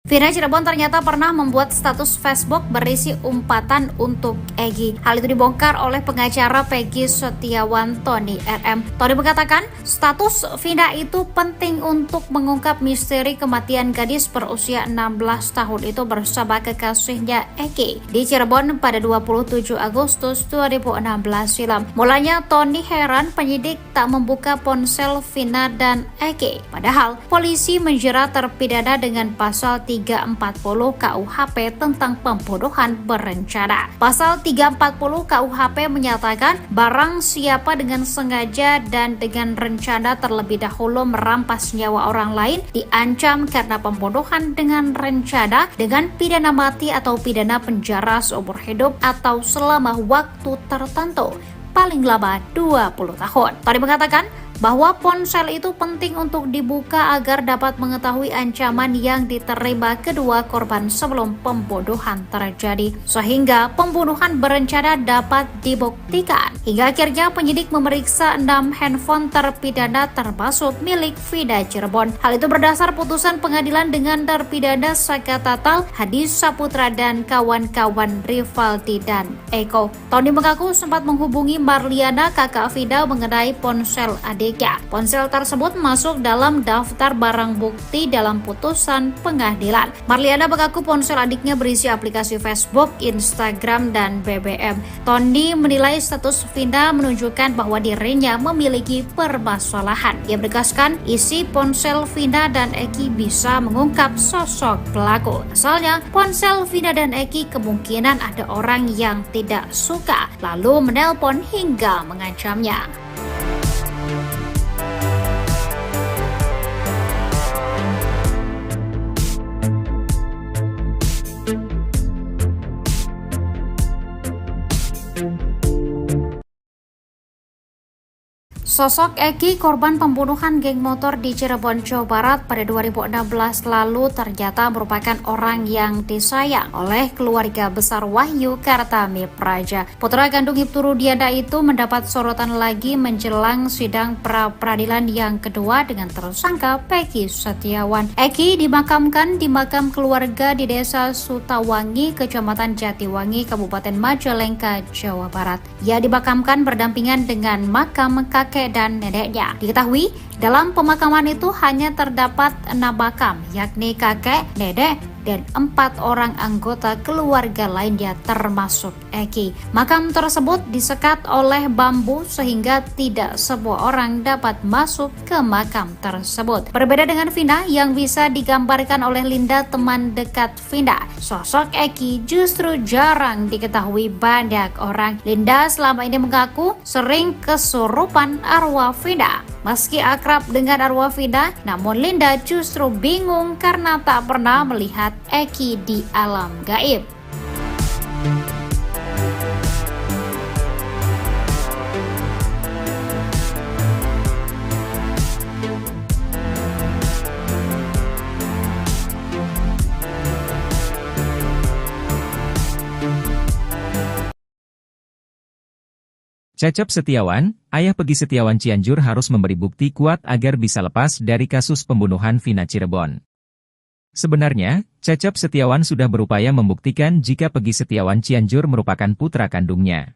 [SPEAKER 2] Vina Cirebon ternyata pernah membuat status Facebook berisi umpatan untuk Egy. Hal itu dibongkar oleh pengacara Peggy Setiawan Tony RM. Tony mengatakan, status Vina itu penting untuk mengungkap misteri kematian gadis berusia 16 tahun itu bersama kekasihnya Egy di Cirebon pada 27 Agustus 2016 silam. Mulanya Tony heran penyidik tak membuka ponsel Vina dan Egy. Padahal polisi menjerat terpidana dengan pasal 340 KUHP tentang pembunuhan berencana. Pasal 340 KUHP menyatakan barang siapa dengan sengaja dan dengan rencana terlebih dahulu merampas nyawa orang lain diancam karena pembunuhan dengan rencana dengan pidana mati atau pidana penjara seumur hidup atau selama waktu tertentu, paling lama 20 tahun. Tadi mengatakan bahwa ponsel itu penting untuk dibuka agar dapat mengetahui ancaman yang diterima kedua korban sebelum pembunuhan terjadi, sehingga pembunuhan berencana dapat dibuktikan. Hingga akhirnya penyidik memeriksa 6 handphone terpidana termasuk milik Vina Cirebon. Hal itu berdasar putusan pengadilan dengan terpidana Saka Tatal, Hadi Saputra dan kawan-kawan Rivaldi dan Eko. Tony mengaku sempat menghubungi Marliana, kakak Vina, mengenai ponsel adiknya. Ponsel tersebut masuk dalam daftar barang bukti dalam putusan pengadilan. Marliana mengaku ponsel adiknya berisi aplikasi Facebook, Instagram, dan BBM. Tony menilai status Vina menunjukkan bahwa dirinya memiliki permasalahan. Ia menegaskan isi ponsel Vina dan Egy bisa mengungkap sosok pelaku. Asalnya, ponsel Vina dan Egy kemungkinan ada orang yang tidak suka, lalu menelpon hingga mengancamnya. Sosok Egy, korban pembunuhan geng motor di Cirebon, Jawa Barat pada 2016 lalu ternyata merupakan orang yang disayang oleh keluarga besar Wahyu Kartami Praja. Putra kandung Ibtu Rudiana itu mendapat sorotan lagi menjelang sidang pra-peradilan yang kedua dengan tersangka Peggy Setiawan. Egy dimakamkan di makam keluarga di Desa Sutawangi, Kecamatan Jatiwangi, Kabupaten Majalengka, Jawa Barat. Ia dimakamkan berdampingan dengan makam kakek dan neneknya. Diketahui dalam pemakaman itu hanya terdapat 6 makam, yakni kakek, nenek, dan 4 orang anggota keluarga lainnya termasuk Egy. Makam tersebut disekat oleh bambu sehingga tidak semua orang dapat masuk ke makam tersebut. Berbeda dengan Vina yang bisa digambarkan oleh Linda, teman dekat Vina, sosok Egy justru jarang diketahui banyak orang. Linda selama ini mengaku sering kesurupan arwah Vina. Meski akrab dengan arwah Vina, namun Linda justru bingung karena tak pernah melihat Egy di alam gaib.
[SPEAKER 1] Cecep Setiawan, ayah Peggy Setiawan Cianjur harus memberi bukti kuat agar bisa lepas dari kasus pembunuhan Vina Cirebon. Sebenarnya, Cecep Setiawan sudah berupaya membuktikan jika Peggy Setiawan Cianjur merupakan putra kandungnya.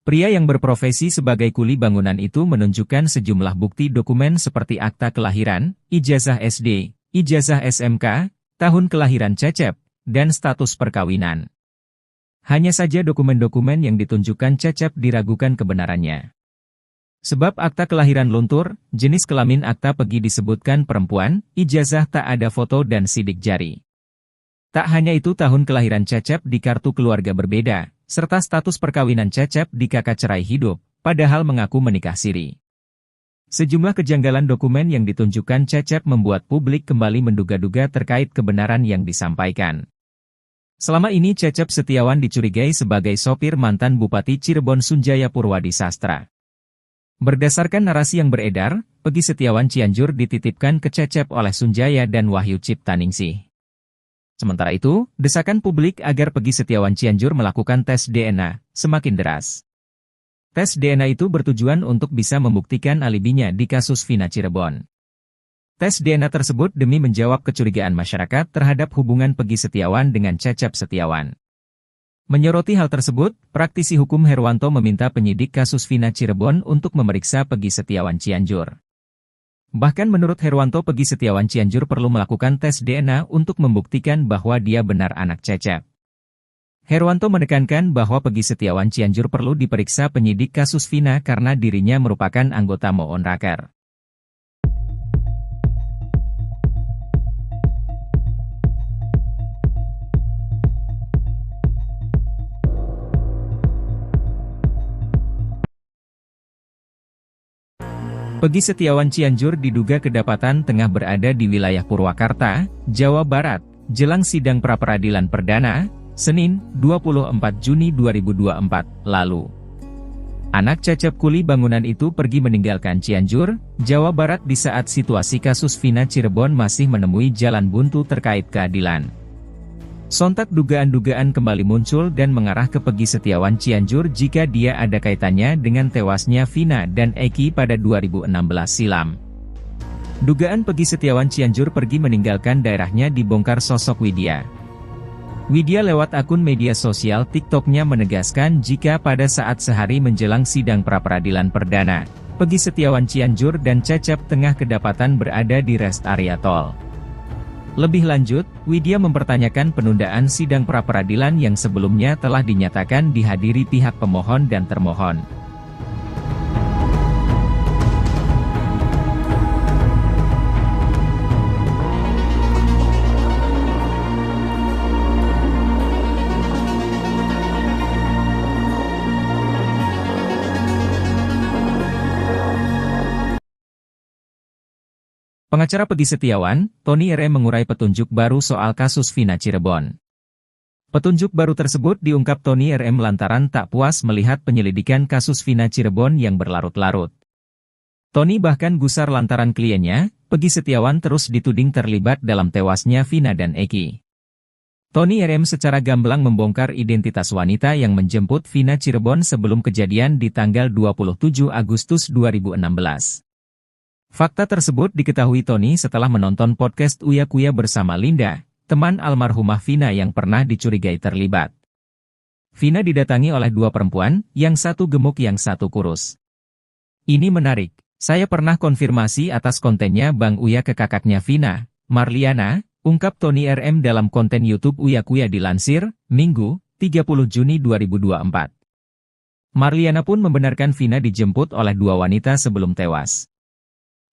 [SPEAKER 1] Pria yang berprofesi sebagai kuli bangunan itu menunjukkan sejumlah bukti dokumen seperti akta kelahiran, ijazah SD, ijazah SMK, tahun kelahiran Cecep, dan status perkawinan. Hanya saja dokumen-dokumen yang ditunjukkan Cecep diragukan kebenarannya. Sebab akta kelahiran luntur, jenis kelamin akta Peggy disebutkan perempuan, ijazah tak ada foto dan sidik jari. Tak hanya itu, tahun kelahiran Cecep di kartu keluarga berbeda, serta status perkawinan Cecep di kakak cerai hidup, padahal mengaku menikah siri. Sejumlah kejanggalan dokumen yang ditunjukkan Cecep membuat publik kembali menduga-duga terkait kebenaran yang disampaikan. Selama ini Cecep Setiawan dicurigai sebagai sopir mantan Bupati Cirebon Sunjaya Purwadi Sastra. Berdasarkan narasi yang beredar, Peggy Setiawan Cianjur dititipkan ke Cecep oleh Sunjaya dan Wahyu Ciptaningsih. Sementara itu, desakan publik agar Peggy Setiawan Cianjur melakukan tes DNA semakin deras. Tes DNA itu bertujuan untuk bisa membuktikan alibinya di kasus Vina Cirebon. Tes DNA tersebut demi menjawab kecurigaan masyarakat terhadap hubungan Peggy Setiawan dengan Cecep Setiawan. Menyoroti hal tersebut, praktisi hukum Herwanto meminta penyidik kasus Vina Cirebon untuk memeriksa Peggy Setiawan Cianjur. Bahkan menurut Herwanto, Peggy Setiawan Cianjur perlu melakukan tes DNA untuk membuktikan bahwa dia benar anak Cecep. Herwanto menekankan bahwa Peggy Setiawan Cianjur perlu diperiksa penyidik kasus Vina karena dirinya merupakan anggota Moonraker. Peggy Setiawan Cianjur diduga kedapatan tengah berada di wilayah Purwakarta, Jawa Barat, jelang sidang pra-peradilan perdana, Senin, 24 Juni 2024, lalu. Anak Cecep kuli bangunan itu pergi meninggalkan Cianjur, Jawa Barat di saat situasi kasus Vina Cirebon masih menemui jalan buntu terkait keadilan. Sontak dugaan-dugaan kembali muncul dan mengarah ke Peggy Setiawan Cianjur jika dia ada kaitannya dengan tewasnya Vina dan Eki pada 2016 silam. Dugaan Peggy Setiawan Cianjur pergi meninggalkan daerahnya dibongkar sosok Widya. Widya lewat akun media sosial TikTok-nya menegaskan jika pada saat sehari menjelang sidang pra-peradilan perdana, Peggy Setiawan Cianjur dan Cecep tengah kedapatan berada di rest area tol. Lebih lanjut, Widya mempertanyakan penundaan sidang pra-peradilan yang sebelumnya telah dinyatakan dihadiri pihak pemohon dan termohon. Pengacara Peggy Setiawan, Tony RM mengurai petunjuk baru soal kasus Vina Cirebon. Petunjuk baru tersebut diungkap Tony RM lantaran tak puas melihat penyelidikan kasus Vina Cirebon yang berlarut-larut. Tony bahkan gusar lantaran kliennya, Peggy Setiawan terus dituding terlibat dalam tewasnya Vina dan Eki. Tony RM secara gamblang membongkar identitas wanita yang menjemput Vina Cirebon sebelum kejadian di tanggal 27 Agustus 2016. Fakta tersebut diketahui Tony setelah menonton podcast Uya Kuya bersama Linda, teman almarhumah Vina yang pernah dicurigai terlibat. Vina didatangi oleh dua perempuan, yang satu gemuk yang satu kurus. Ini menarik, saya pernah konfirmasi atas kontennya Bang Uya ke kakaknya Vina, Marliana, ungkap Tony RM dalam konten YouTube Uya Kuya dilansir, Minggu, 30 Juni 2024. Marliana pun membenarkan Vina dijemput oleh dua wanita sebelum tewas.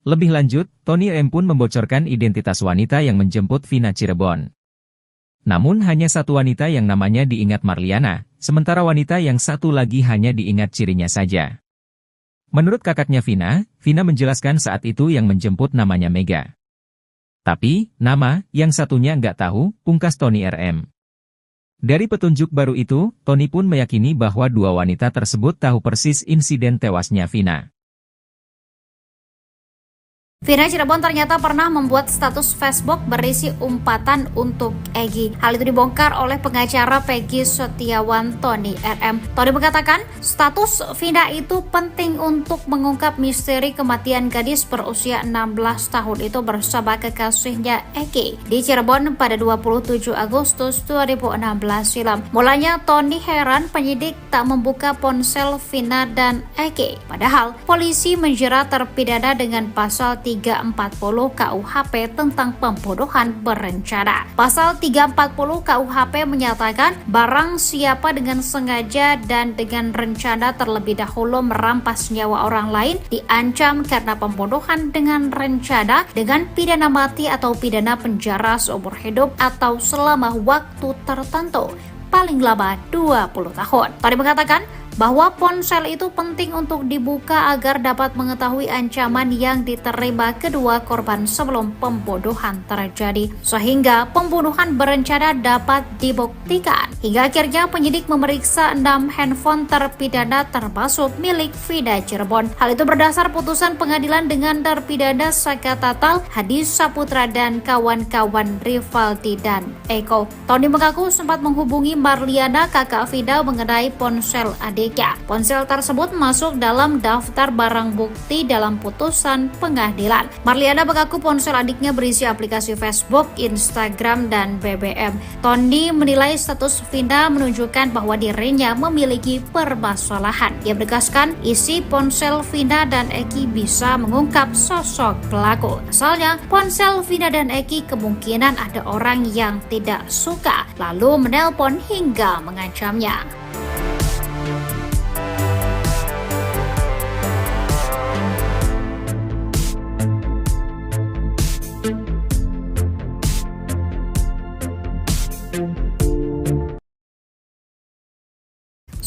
[SPEAKER 1] Lebih lanjut, Tony M pun membocorkan identitas wanita yang menjemput Vina Cirebon. Namun hanya satu wanita yang namanya diingat Marliana, sementara wanita yang satu lagi hanya diingat cirinya saja. Menurut kakaknya Vina, Vina menjelaskan saat itu yang menjemput namanya Mega. Tapi, nama yang satunya nggak tahu, pungkas Tony RM. Dari petunjuk baru itu, Tony pun meyakini bahwa dua wanita tersebut tahu persis insiden tewasnya Vina.
[SPEAKER 2] Vina Cirebon ternyata pernah membuat status Facebook berisi umpatan untuk Egy. Hal itu dibongkar oleh pengacara Peggy Setiawan Tony RM. Tony mengatakan, status Vina itu penting untuk mengungkap misteri kematian gadis berusia 16 tahun itu bersama kekasihnya Egy di Cirebon pada 27 Agustus 2016 silam. Mulanya Tony heran penyidik tak membuka ponsel Vina dan Egy. Padahal polisi menjerat terpidana dengan pasal 340 KUHP tentang pembunuhan berencana. Pasal 340 KUHP menyatakan barang siapa dengan sengaja dan dengan rencana terlebih dahulu merampas nyawa orang lain diancam karena pembunuhan dengan rencana dengan pidana mati atau pidana penjara seumur hidup atau selama waktu tertentu, paling lama 20 tahun. Tadi mengatakan bahwa ponsel itu penting untuk dibuka agar dapat mengetahui ancaman yang diterima kedua korban sebelum pembunuhan terjadi, sehingga pembunuhan berencana dapat dibuktikan. Hingga akhirnya penyidik memeriksa 6 handphone terpidana termasuk milik Vina Cirebon. Hal itu berdasar putusan pengadilan dengan terpidana Saka Tatal, Hadi Saputra dan kawan-kawan Rivaldi dan Eko. Tony mengaku sempat menghubungi Marliana, kakak Vina, mengenai ponsel adiknya. Ponsel tersebut masuk dalam daftar barang bukti dalam putusan pengadilan. Marliana mengaku ponsel adiknya berisi aplikasi Facebook, Instagram, dan BBM. Tony menilai status Vina menunjukkan bahwa dirinya memiliki permasalahan. Ia menegaskan isi ponsel Vina dan Egy bisa mengungkap sosok pelaku. Asalnya, ponsel Vina dan Egy kemungkinan ada orang yang tidak suka, lalu menelpon hingga mengancamnya.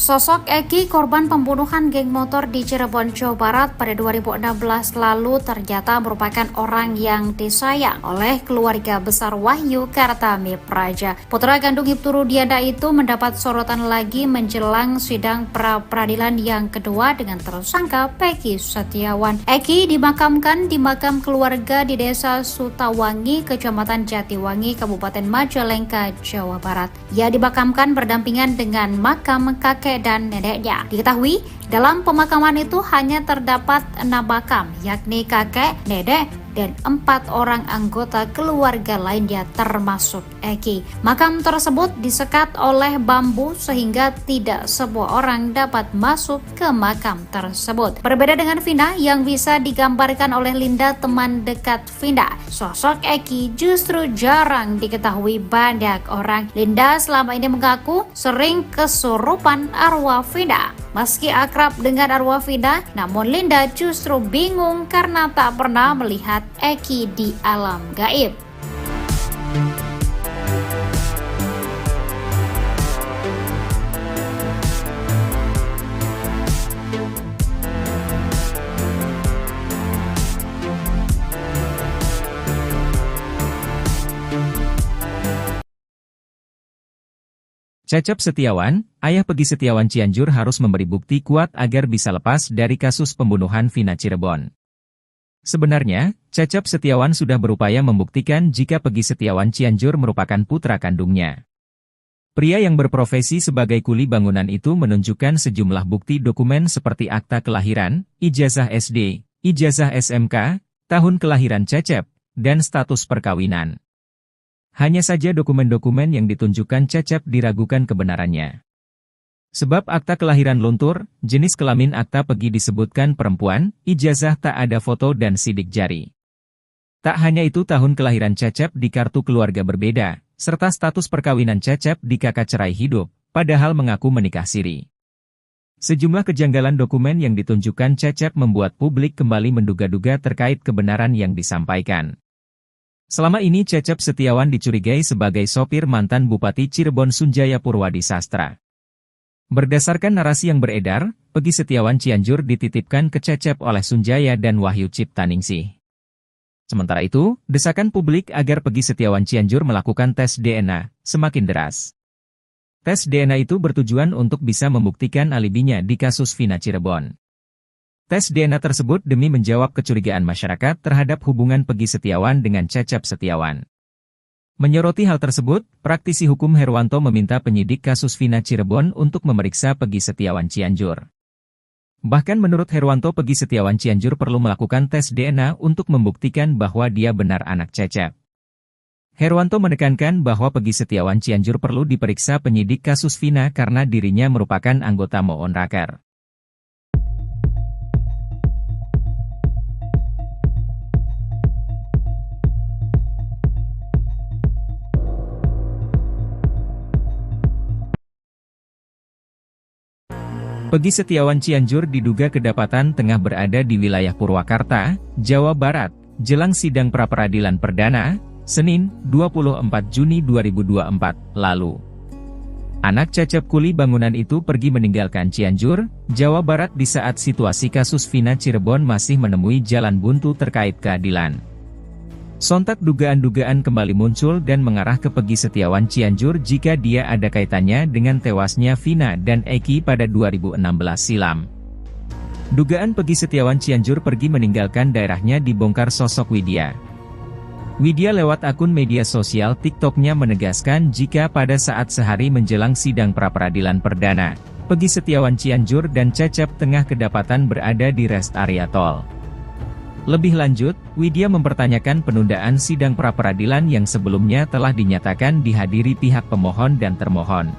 [SPEAKER 2] Sosok Egy, korban pembunuhan geng motor di Cirebon, Jawa Barat pada 2016 lalu ternyata merupakan orang yang disayang oleh keluarga besar Wahyu Kartami Praja. Putra kandung Ibtu Rudiana itu mendapat sorotan lagi menjelang sidang pra-peradilan yang kedua dengan tersangka Peggy Setiawan. Egy dimakamkan di makam keluarga di Desa Sutawangi, Kecamatan Jatiwangi, Kabupaten Majalengka, Jawa Barat. Ia dimakamkan berdampingan dengan makam kakek dan neneknya. Diketahui dalam pemakaman itu hanya terdapat 6 makam, yakni kakek, nenek, dan 4 orang anggota keluarga lainnya termasuk Egy. Makam tersebut disekat oleh bambu sehingga tidak semua orang dapat masuk ke makam tersebut. Berbeda dengan Vina yang bisa digambarkan oleh Linda, teman dekat Vina, sosok Egy justru jarang diketahui banyak orang. Linda selama ini mengaku sering kesurupan arwah Vina. Meski akrab dengan arwah Vina, namun Linda justru bingung karena tak pernah melihat Egy di alam gaib.
[SPEAKER 1] Cecep Setiawan, ayah Peggy Setiawan Cianjur harus memberi bukti kuat agar bisa lepas dari kasus pembunuhan Vina Cirebon. Sebenarnya, Cecep Setiawan sudah berupaya membuktikan jika Peggy Setiawan Cianjur merupakan putra kandungnya. Pria yang berprofesi sebagai kuli bangunan itu menunjukkan sejumlah bukti dokumen seperti akta kelahiran, ijazah SD, ijazah SMK, tahun kelahiran Cecep, dan status perkawinan. Hanya saja dokumen-dokumen yang ditunjukkan Cecep diragukan kebenarannya. Sebab akta kelahiran luntur, jenis kelamin akta Peggy disebutkan perempuan, ijazah tak ada foto dan sidik jari. Tak hanya itu, tahun kelahiran Cecep di kartu keluarga berbeda, serta status perkawinan Cecep di kakak cerai hidup, padahal mengaku menikah siri. Sejumlah kejanggalan dokumen yang ditunjukkan Cecep membuat publik kembali menduga-duga terkait kebenaran yang disampaikan. Selama ini Cecep Setiawan dicurigai sebagai sopir mantan Bupati Cirebon Sunjaya Purwadi Sastra. Berdasarkan narasi yang beredar, Peggy Setiawan Cianjur dititipkan ke Cecep oleh Sunjaya dan Wahyu Ciptaningsih. Sementara itu, desakan publik agar Peggy Setiawan Cianjur melakukan tes DNA semakin deras. Tes DNA itu bertujuan untuk bisa membuktikan alibinya di kasus Vina Cirebon. Tes DNA tersebut demi menjawab kecurigaan masyarakat terhadap hubungan Peggy Setiawan dengan Cecep Setiawan. Menyoroti hal tersebut, praktisi hukum Herwanto meminta penyidik kasus Vina Cirebon untuk memeriksa Peggy Setiawan Cianjur. Bahkan menurut Herwanto, Peggy Setiawan Cianjur perlu melakukan tes DNA untuk membuktikan bahwa dia benar anak Cecep. Herwanto menekankan bahwa Peggy Setiawan Cianjur perlu diperiksa penyidik kasus Vina karena dirinya merupakan anggota Moon Raker. Peggy Setiawan Cianjur diduga kedapatan tengah berada di wilayah Purwakarta, Jawa Barat, jelang sidang pra-peradilan perdana, Senin, 24 Juni 2024, lalu. Anak Cecep kuli bangunan itu pergi meninggalkan Cianjur, Jawa Barat di saat situasi kasus Vina Cirebon masih menemui jalan buntu terkait keadilan. Sontak dugaan-dugaan kembali muncul dan mengarah ke Peggy Setiawan Cianjur jika dia ada kaitannya dengan tewasnya Vina dan Eki pada 2016 silam. Dugaan Peggy Setiawan Cianjur pergi meninggalkan daerahnya dibongkar sosok Widya. Widya lewat akun media sosial TikTok-nya menegaskan jika pada saat sehari menjelang sidang pra-peradilan perdana, Peggy Setiawan Cianjur dan Cecep tengah kedapatan berada di rest area tol. Lebih lanjut, Widya mempertanyakan penundaan sidang pra-peradilan yang sebelumnya telah dinyatakan dihadiri pihak pemohon dan termohon.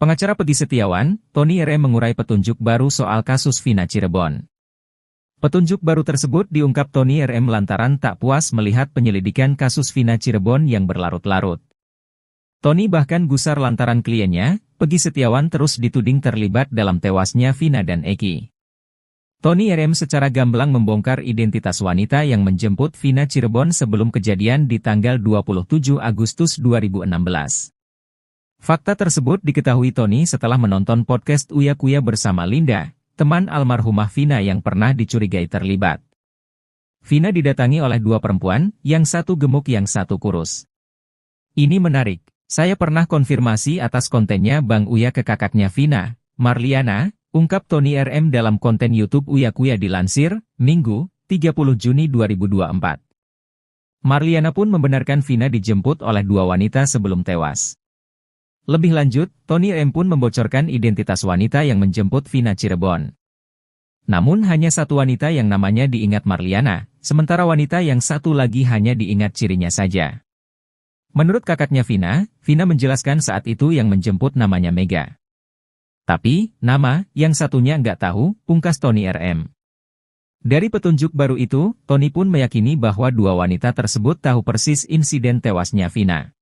[SPEAKER 1] Pengacara Peggy Setiawan, Tony RM mengurai petunjuk baru soal kasus Vina Cirebon. Petunjuk baru tersebut diungkap Tony RM lantaran tak puas melihat penyelidikan kasus Vina Cirebon yang berlarut-larut. Tony bahkan gusar lantaran kliennya, Peggy Setiawan terus dituding terlibat dalam tewasnya Vina dan Eki. Tony RM secara gamblang membongkar identitas wanita yang menjemput Vina Cirebon sebelum kejadian di tanggal 27 Agustus 2016. Fakta tersebut diketahui Tony setelah menonton podcast Uya Kuya bersama Linda, teman almarhumah Vina yang pernah dicurigai terlibat. Vina didatangi oleh dua perempuan, yang satu gemuk yang satu kurus. Ini menarik, saya pernah konfirmasi atas kontennya Bang Uya ke kakaknya Vina, Marliana, ungkap Tony RM dalam konten YouTube Uya Kuya dilansir, Minggu, 30 Juni 2024. Marliana pun membenarkan Vina dijemput oleh dua wanita sebelum tewas. Lebih lanjut, Tony RM pun membocorkan identitas wanita yang menjemput Vina Cirebon. Namun hanya satu wanita yang namanya diingat Marliana, sementara wanita yang satu lagi hanya diingat cirinya saja. Menurut kakaknya Vina, Vina menjelaskan saat itu yang menjemput namanya Mega. Tapi, nama yang satunya nggak tahu, pungkas Tony RM. Dari petunjuk baru itu, Tony pun meyakini bahwa dua wanita tersebut tahu persis insiden tewasnya Vina.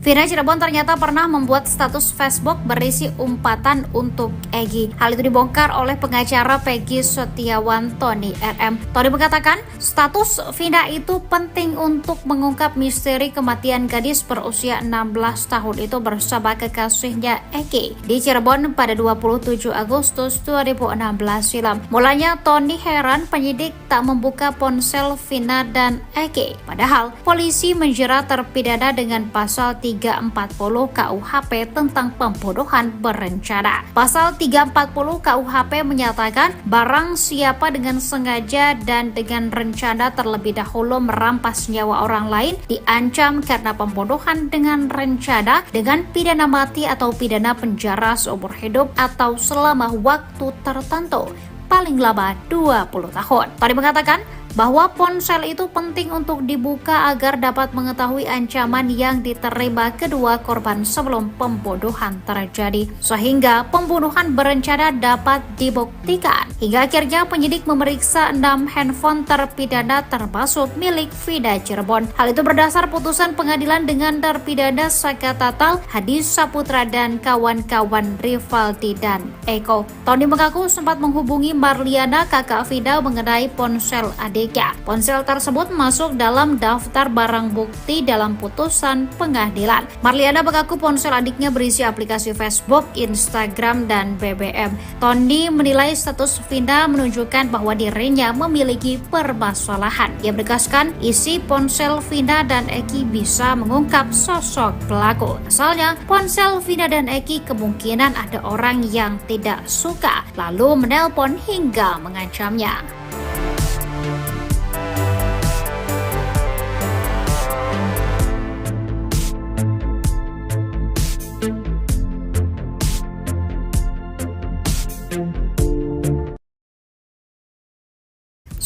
[SPEAKER 2] Vina Cirebon ternyata pernah membuat status Facebook berisi umpatan untuk Egy. Hal itu dibongkar oleh pengacara Peggy Setiawan Tony RM. Tony mengatakan, status Vina itu penting untuk mengungkap misteri kematian gadis berusia 16 tahun itu bersama kekasihnya Egy di Cirebon pada 27 Agustus 2016 silam. Mulanya Tony heran penyidik tak membuka ponsel Vina dan Egy. Padahal polisi menjerat terpidana dengan pasal 340 KUHP tentang pembunuhan berencana. Pasal 340 KUHP menyatakan barang siapa dengan sengaja dan dengan rencana terlebih dahulu merampas nyawa orang lain diancam karena pembunuhan dengan rencana dengan pidana mati atau pidana penjara seumur hidup atau selama waktu tertentu, paling lama 20 tahun. Tadi mengatakan bahwa ponsel itu penting untuk dibuka agar dapat mengetahui ancaman yang diterima kedua korban sebelum pembunuhan terjadi, sehingga pembunuhan berencana dapat dibuktikan. Hingga akhirnya penyidik memeriksa 6 handphone terpidana termasuk milik Vina Cirebon. Hal itu berdasar putusan pengadilan dengan terpidana Saka Tatal, Hadi Saputra dan kawan-kawan Rivaldi dan Eko. Tony mengaku sempat menghubungi Marliana, kakak Vina, mengenai ponsel adik adiknya. Ponsel tersebut masuk dalam daftar barang bukti dalam putusan pengadilan. Marliana mengaku ponsel adiknya berisi aplikasi Facebook, Instagram, dan BBM. Tony menilai status Vina menunjukkan bahwa dirinya memiliki permasalahan. Ia menegaskan isi ponsel Vina dan Eki bisa mengungkap sosok pelaku. Asalnya, ponsel Vina dan Eki kemungkinan ada orang yang tidak suka, lalu menelpon hingga mengancamnya.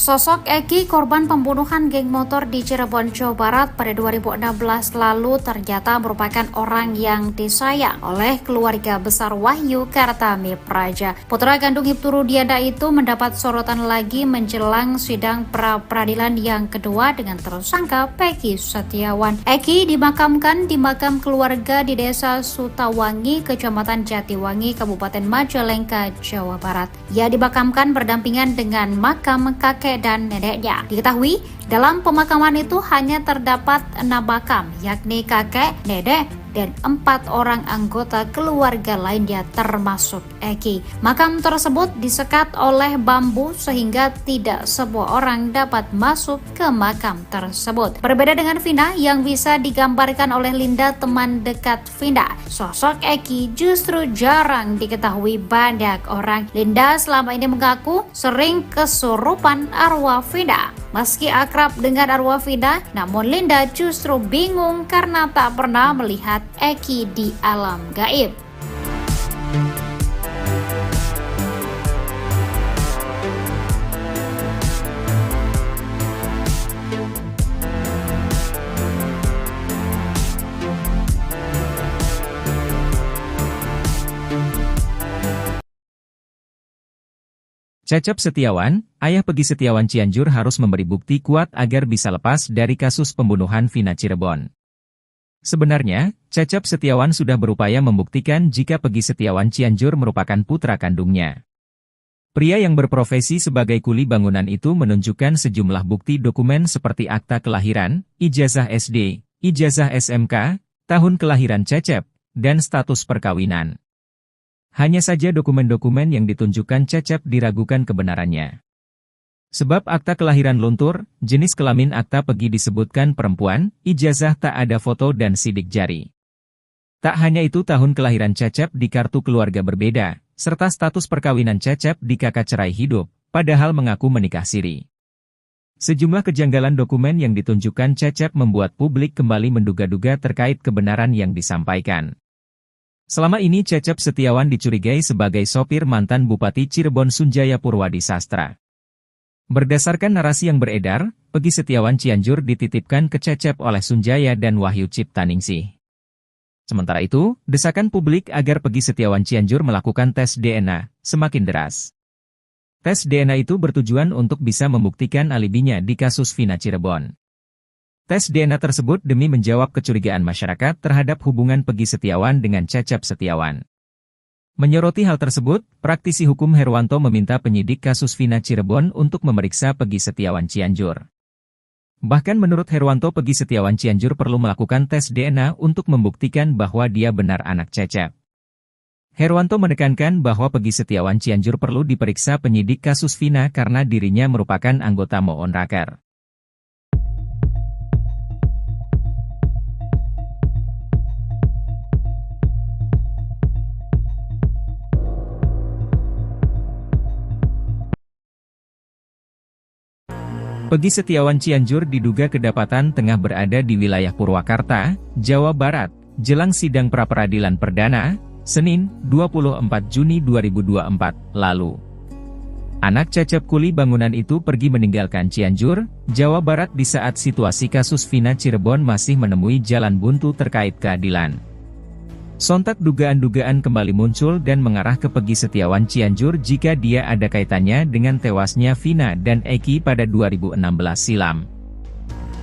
[SPEAKER 2] Sosok Eki, korban pembunuhan geng motor di Cirebon, Jawa Barat pada 2016 lalu ternyata merupakan orang yang disayang oleh keluarga besar Wahyu Kartami Praja. Putra kandung Ibtu Rudiana itu mendapat sorotan lagi menjelang sidang pra-peradilan yang kedua dengan tersangka Peggy Setiawan. Eki dimakamkan di makam keluarga di Desa Sutawangi, Kecamatan Jatiwangi, Kabupaten Majalengka, Jawa Barat. Ia dimakamkan berdampingan dengan makam kakek dan neneknya. Diketahui dalam pemakaman itu hanya terdapat 6 makam, yakni kakek, nenek, dan 4 orang anggota keluarga lainnya termasuk Eki. Makam tersebut disekat oleh bambu sehingga tidak semua orang dapat masuk ke makam tersebut. Berbeda dengan Vina yang bisa digambarkan oleh Linda, teman dekat Vina, sosok Eki justru jarang diketahui banyak orang. Linda selama ini mengaku sering kesurupan arwah Vina. Meski akrab dengan arwah Vina, namun Linda justru bingung karena tak pernah melihat Eki di alam gaib.
[SPEAKER 1] Cecep Setiawan, ayah Peggy Setiawan Cianjur harus memberi bukti kuat agar bisa lepas dari kasus pembunuhan Vina Cirebon. Sebenarnya, Cecep Setiawan sudah berupaya membuktikan jika Peggy Setiawan Cianjur merupakan putra kandungnya. Pria yang berprofesi sebagai kuli bangunan itu menunjukkan sejumlah bukti dokumen seperti akta kelahiran, ijazah SD, ijazah SMK, tahun kelahiran Cecep, dan status perkawinan. Hanya saja dokumen-dokumen yang ditunjukkan Cecep diragukan kebenarannya. Sebab akta kelahiran luntur, jenis kelamin akta Peggy disebutkan perempuan, ijazah tak ada foto dan sidik jari. Tak hanya itu, tahun kelahiran Cecep di kartu keluarga berbeda, serta status perkawinan Cecep di kakak cerai hidup, padahal mengaku menikah siri. Sejumlah kejanggalan dokumen yang ditunjukkan Cecep membuat publik kembali menduga-duga terkait kebenaran yang disampaikan. Selama ini Cecep Setiawan dicurigai sebagai sopir mantan Bupati Cirebon Sunjaya Purwadi Sastra. Berdasarkan narasi yang beredar, Peggy Setiawan Cianjur dititipkan ke Cecep oleh Sunjaya dan Wahyu Ciptaningsih. Sementara itu, desakan publik agar Peggy Setiawan Cianjur melakukan tes DNA semakin deras. Tes DNA itu bertujuan untuk bisa membuktikan alibinya di kasus Vina Cirebon. Tes DNA tersebut demi menjawab kecurigaan masyarakat terhadap hubungan Peggy Setiawan dengan Cecep Setiawan. Menyoroti hal tersebut, praktisi hukum Herwanto meminta penyidik kasus Vina Cirebon untuk memeriksa Peggy Setiawan Cianjur. Bahkan menurut Herwanto, Peggy Setiawan Cianjur perlu melakukan tes DNA untuk membuktikan bahwa dia benar anak Cecep. Herwanto menekankan bahwa Peggy Setiawan Cianjur perlu diperiksa penyidik kasus Vina karena dirinya merupakan anggota Moon Raker. Peggy Setiawan Cianjur diduga kedapatan tengah berada di wilayah Purwakarta, Jawa Barat, jelang sidang pra-peradilan perdana, Senin, 24 Juni 2024, lalu. Anak Cecep kuli bangunan itu pergi meninggalkan Cianjur, Jawa Barat di saat situasi kasus Vina Cirebon masih menemui jalan buntu terkait keadilan. Sontak dugaan-dugaan kembali muncul dan mengarah ke Peggy Setiawan Cianjur jika dia ada kaitannya dengan tewasnya Vina dan Eki pada 2016 silam.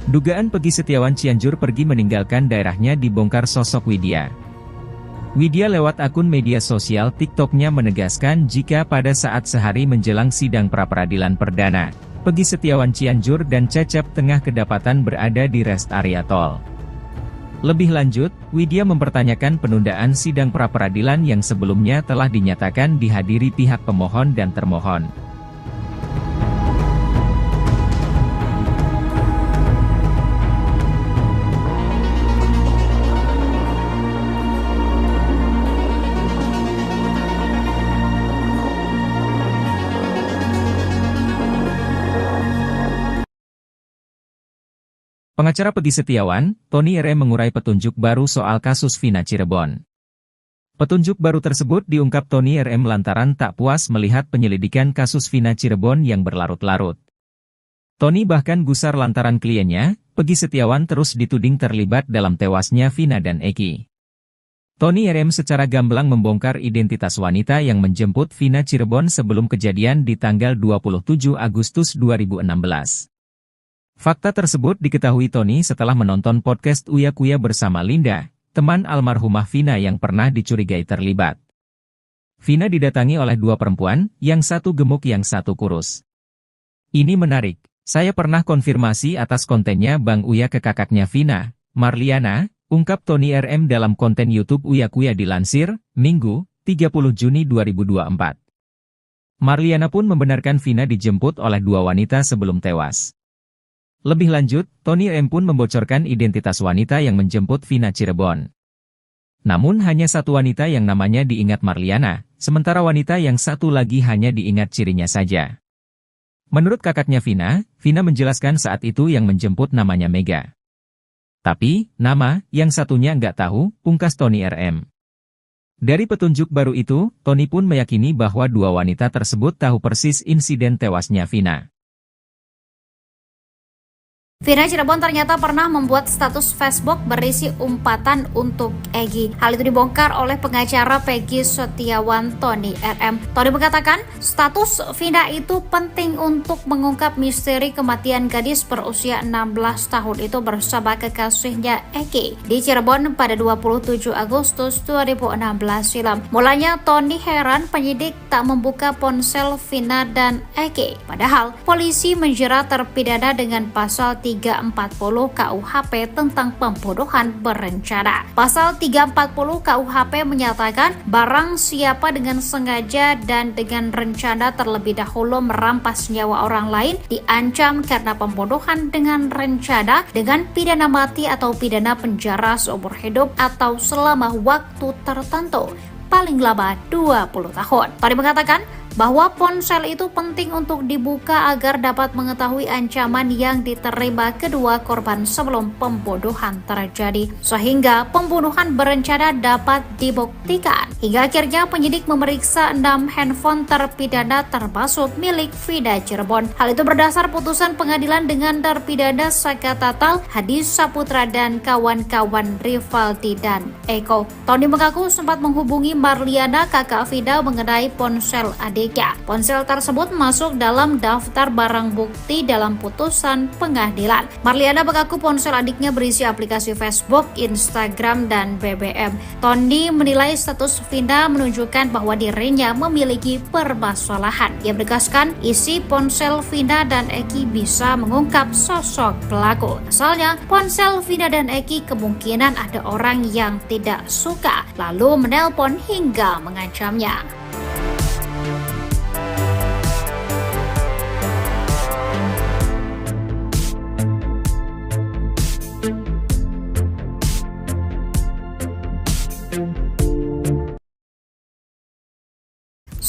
[SPEAKER 1] Dugaan Peggy Setiawan Cianjur pergi meninggalkan daerahnya dibongkar sosok Widya. Widya lewat akun media sosial TikToknya menegaskan jika pada saat sehari menjelang sidang pra-peradilan perdana, Peggy Setiawan Cianjur dan Cecep tengah kedapatan berada di rest area tol. Lebih lanjut, Widya mempertanyakan penundaan sidang pra-peradilan yang sebelumnya telah dinyatakan dihadiri pihak pemohon dan termohon. Pengacara Peggy Setiawan, Tony RM mengurai petunjuk baru soal kasus Vina Cirebon. Petunjuk baru tersebut diungkap Tony RM lantaran tak puas melihat penyelidikan kasus Vina Cirebon yang berlarut-larut. Tony bahkan gusar lantaran kliennya, Peggy Setiawan terus dituding terlibat dalam tewasnya Vina dan Eki. Tony RM secara gamblang membongkar identitas wanita yang menjemput Vina Cirebon sebelum kejadian di tanggal 27 Agustus 2016. Fakta tersebut diketahui Tony setelah menonton podcast Uya Kuya bersama Linda, teman almarhumah Vina yang pernah dicurigai terlibat. Vina didatangi oleh dua perempuan, yang satu gemuk yang satu kurus. Ini menarik, saya pernah konfirmasi atas kontennya Bang Uya ke kakaknya Vina, Marliana, ungkap Tony RM dalam konten YouTube Uya Kuya dilansir, Minggu, 30 Juni 2024. Marliana pun membenarkan Vina dijemput oleh dua wanita sebelum tewas. Lebih lanjut, Tony RM pun membocorkan identitas wanita yang menjemput Vina Cirebon. Namun hanya satu wanita yang namanya diingat Marliana, sementara wanita yang satu lagi hanya diingat cirinya saja. Menurut kakaknya Vina, Vina menjelaskan saat itu yang menjemput namanya Mega. Tapi, nama yang satunya nggak tahu, pungkas Tony RM. Dari petunjuk baru itu, Tony pun meyakini bahwa dua wanita tersebut tahu persis insiden tewasnya Vina.
[SPEAKER 2] Vina Cirebon ternyata pernah membuat status Facebook berisi umpatan untuk Egy. Hal itu dibongkar oleh pengacara Peggy Setiawan Tony RM. Tony mengatakan, status Vina itu penting untuk mengungkap misteri kematian gadis berusia 16 tahun itu bersama kekasihnya Egy di Cirebon pada 27 Agustus 2016 silam. Mulanya Tony heran penyidik tak membuka ponsel Vina dan Egy. Padahal polisi menjerat terpidana dengan pasal 340 KUHP tentang pembunuhan berencana. Pasal 340 KUHP menyatakan barang siapa dengan sengaja dan dengan rencana terlebih dahulu merampas nyawa orang lain diancam karena pembunuhan dengan rencana dengan pidana mati atau pidana penjara seumur hidup atau selama waktu tertentu, paling lama 20 tahun. Tony mengatakan bahwa ponsel itu penting untuk dibuka agar dapat mengetahui ancaman yang diterima kedua korban sebelum pembunuhan terjadi, sehingga pembunuhan berencana dapat dibuktikan. Hingga akhirnya penyidik memeriksa 6 handphone terpidana termasuk milik Vina Cirebon. Hal itu berdasar putusan pengadilan dengan terpidana Saka Tatal, Hadi Saputra dan kawan-kawan Rivaldi dan Eko. Tony mengaku sempat menghubungi Marliana, kakak Vina, mengenai ponsel adiknya. Ponsel tersebut masuk dalam daftar barang bukti dalam putusan pengadilan. Marliana mengaku ponsel adiknya berisi aplikasi Facebook, Instagram, dan BBM. Tony menilai status Vina menunjukkan bahwa dirinya memiliki permasalahan. Ia menegaskan isi ponsel Vina dan Eki bisa mengungkap sosok pelaku. Asalnya, ponsel Vina dan Eki kemungkinan ada orang yang tidak suka, lalu menelpon hingga mengancamnya.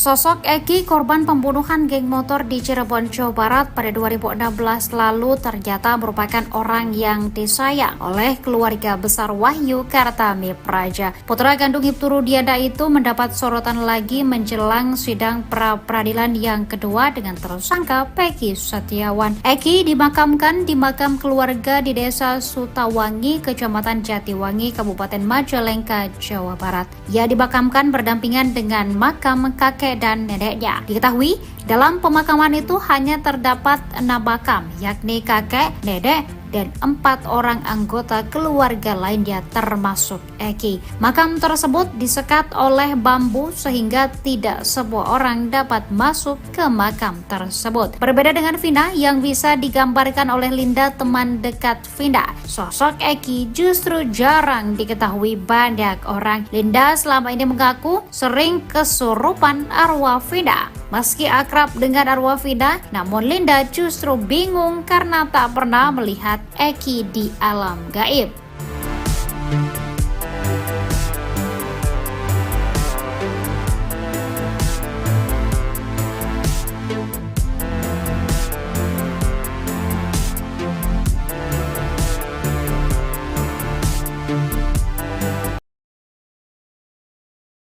[SPEAKER 2] Sosok Egy, korban pembunuhan geng motor di Cirebon, Jawa Barat pada 2016 lalu ternyata merupakan orang yang disayang oleh keluarga besar Wahyu Kartami Praja. Putra kandung Ibtu Rudiana itu mendapat sorotan lagi menjelang sidang pra-peradilan yang kedua dengan tersangka Peggy Setiawan. Egy dimakamkan di makam keluarga di Desa Sutawangi, Kecamatan Jatiwangi, Kabupaten Majalengka, Jawa Barat. Ia dimakamkan berdampingan dengan makam kakek dan neneknya. Diketahui dalam pemakaman itu hanya terdapat 6 makam, yakni kakek, nenek, dan 4 orang anggota keluarga lainnya termasuk Eki. Makam tersebut disekat oleh bambu sehingga tidak semua orang dapat masuk ke makam tersebut. Berbeda dengan Vina yang bisa digambarkan oleh Linda, teman dekat Vina, sosok Eki justru jarang diketahui banyak orang. Linda selama ini mengaku sering kesurupan arwah Vina. Meski akrab dengan arwah Vina, namun Linda justru bingung karena tak pernah melihat Eki di alam gaib.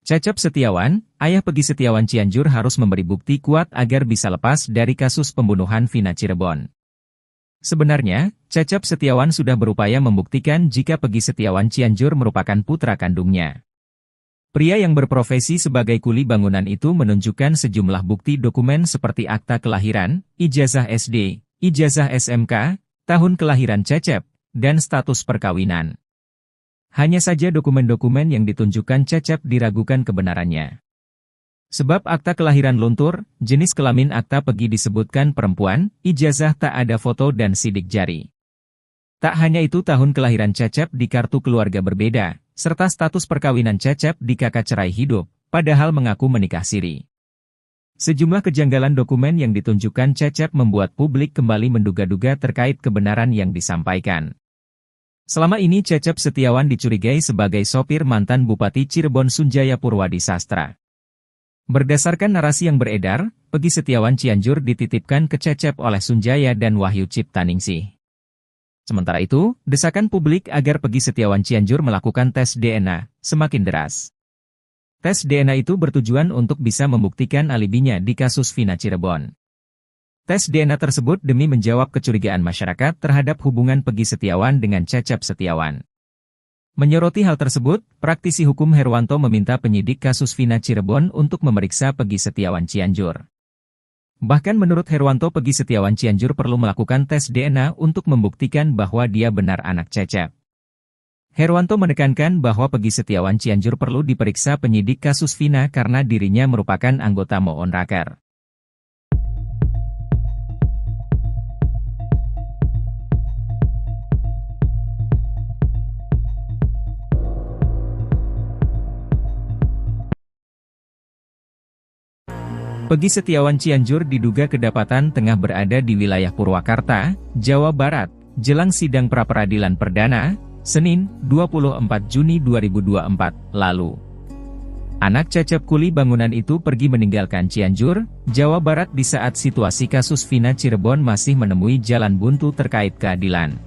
[SPEAKER 1] Cecep Setiawan, ayah Peggy Setiawan Cianjur harus memberi bukti kuat agar bisa lepas dari kasus pembunuhan Vina Cirebon. Sebenarnya, Cecep Setiawan sudah berupaya membuktikan jika Peggy Setiawan Cianjur merupakan putra kandungnya. Pria yang berprofesi sebagai kuli bangunan itu menunjukkan sejumlah bukti dokumen seperti akta kelahiran, ijazah SD, ijazah SMK, tahun kelahiran Cecep, dan status perkawinan. Hanya saja dokumen-dokumen yang ditunjukkan Cecep diragukan kebenarannya. Sebab akta kelahiran luntur, jenis kelamin akta Peggy disebutkan perempuan, ijazah tak ada foto dan sidik jari. Tak hanya itu, tahun kelahiran Cecep di kartu keluarga berbeda, serta status perkawinan Cecep di kakak cerai hidup, padahal mengaku menikah siri. Sejumlah kejanggalan dokumen yang ditunjukkan Cecep membuat publik kembali menduga-duga terkait kebenaran yang disampaikan. Selama ini Cecep Setiawan dicurigai sebagai sopir mantan Bupati Cirebon Sunjaya Purwadi Sastra. Berdasarkan narasi yang beredar, Peggy Setiawan Cianjur dititipkan ke Cecep oleh Sunjaya dan Wahyu Ciptaningsih. Sementara itu, desakan publik agar Peggy Setiawan Cianjur melakukan tes DNA semakin deras. Tes DNA itu bertujuan untuk bisa membuktikan alibinya di kasus Vina Cirebon. Tes DNA tersebut demi menjawab kecurigaan masyarakat terhadap hubungan Peggy Setiawan dengan Cecep Setiawan. Menyoroti hal tersebut, praktisi hukum Herwanto meminta penyidik kasus Vina Cirebon untuk memeriksa Peggy Setiawan Cianjur. Bahkan menurut Herwanto, Peggy Setiawan Cianjur perlu melakukan tes DNA untuk membuktikan bahwa dia benar anak Cecep. Herwanto menekankan bahwa Peggy Setiawan Cianjur perlu diperiksa penyidik kasus Vina karena dirinya merupakan anggota Moon Raker. Peggy Setiawan Cianjur diduga kedapatan tengah berada di wilayah Purwakarta, Jawa Barat, jelang sidang pra-peradilan perdana, Senin, 24 Juni 2024, lalu. Anak Cecep kuli bangunan itu pergi meninggalkan Cianjur, Jawa Barat di saat situasi kasus Vina Cirebon masih menemui jalan buntu terkait keadilan.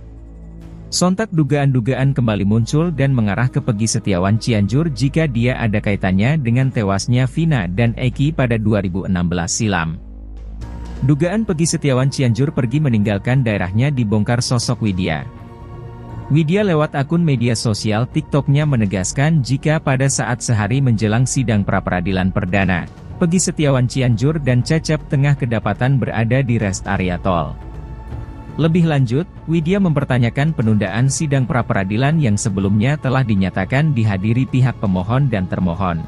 [SPEAKER 1] Sontak dugaan-dugaan kembali muncul dan mengarah ke Peggy Setiawan Cianjur jika dia ada kaitannya dengan tewasnya Vina dan Eki pada 2016 silam. Dugaan Peggy Setiawan Cianjur pergi meninggalkan daerahnya dibongkar sosok Widya. Widya lewat akun media sosial TikTok-nya menegaskan jika pada saat sehari menjelang sidang pra-peradilan perdana, Peggy Setiawan Cianjur dan Cecep tengah kedapatan berada di rest area tol. Lebih lanjut, Widya mempertanyakan penundaan sidang pra-peradilan yang sebelumnya telah dinyatakan dihadiri pihak pemohon dan termohon.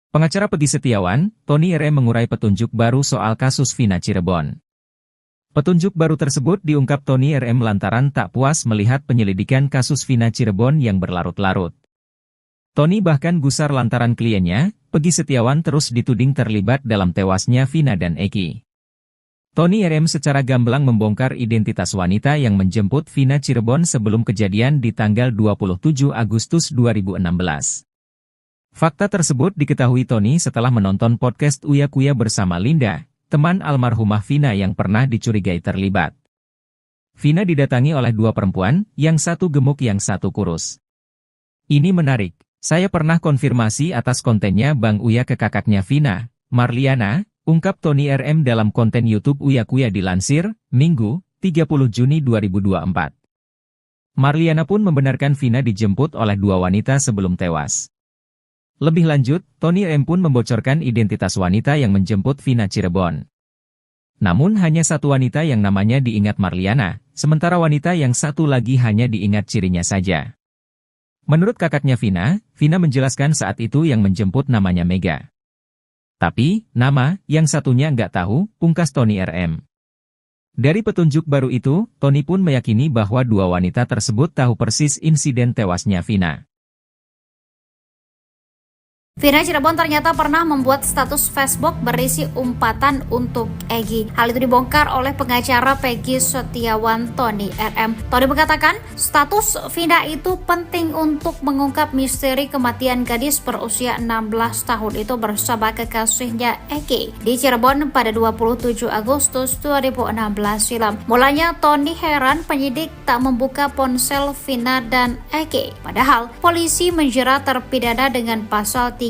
[SPEAKER 1] Pengacara Peggy Setiawan, Tony RM mengurai petunjuk baru soal kasus Vina Cirebon. Petunjuk baru tersebut diungkap Tony RM lantaran tak puas melihat penyelidikan kasus Vina Cirebon yang berlarut-larut. Tony bahkan gusar lantaran kliennya, Peggy Setiawan terus dituding terlibat dalam tewasnya Vina dan Eki. Tony RM secara gamblang membongkar identitas wanita yang menjemput Vina Cirebon sebelum kejadian di tanggal 27 Agustus 2016. Fakta tersebut diketahui Tony setelah menonton podcast Uya Kuya bersama Linda, teman almarhumah Vina yang pernah dicurigai terlibat. Vina didatangi oleh dua perempuan, yang satu gemuk yang satu kurus. Ini menarik, saya pernah konfirmasi atas kontennya Bang Uya ke kakaknya Vina, Marliana, ungkap Tony RM dalam konten YouTube Uya Kuya dilansir, Minggu, 30 Juni 2024. Marliana pun membenarkan Vina dijemput oleh dua wanita sebelum tewas. Lebih lanjut, Tony RM pun membocorkan identitas wanita yang menjemput Vina Cirebon. Namun hanya satu wanita yang namanya diingat Marliana, sementara wanita yang satu lagi hanya diingat cirinya saja. Menurut kakaknya Vina menjelaskan saat itu yang menjemput namanya Mega. Tapi, nama yang satunya nggak tahu, pungkas Tony RM. Dari petunjuk baru itu, Tony pun meyakini bahwa dua wanita tersebut tahu persis insiden tewasnya Vina.
[SPEAKER 2] Vina Cirebon ternyata pernah membuat status Facebook berisi umpatan untuk Egy. Hal itu dibongkar oleh pengacara Peggy Setiawan Tony RM. Tony mengatakan, status Vina itu penting untuk mengungkap misteri kematian gadis berusia 16 tahun itu bersama kekasihnya Egy di Cirebon pada 27 Agustus 2016 silam. Mulanya Tony heran penyidik tak membuka ponsel Vina dan Egy. Padahal polisi menjerat terpidana dengan pasal 340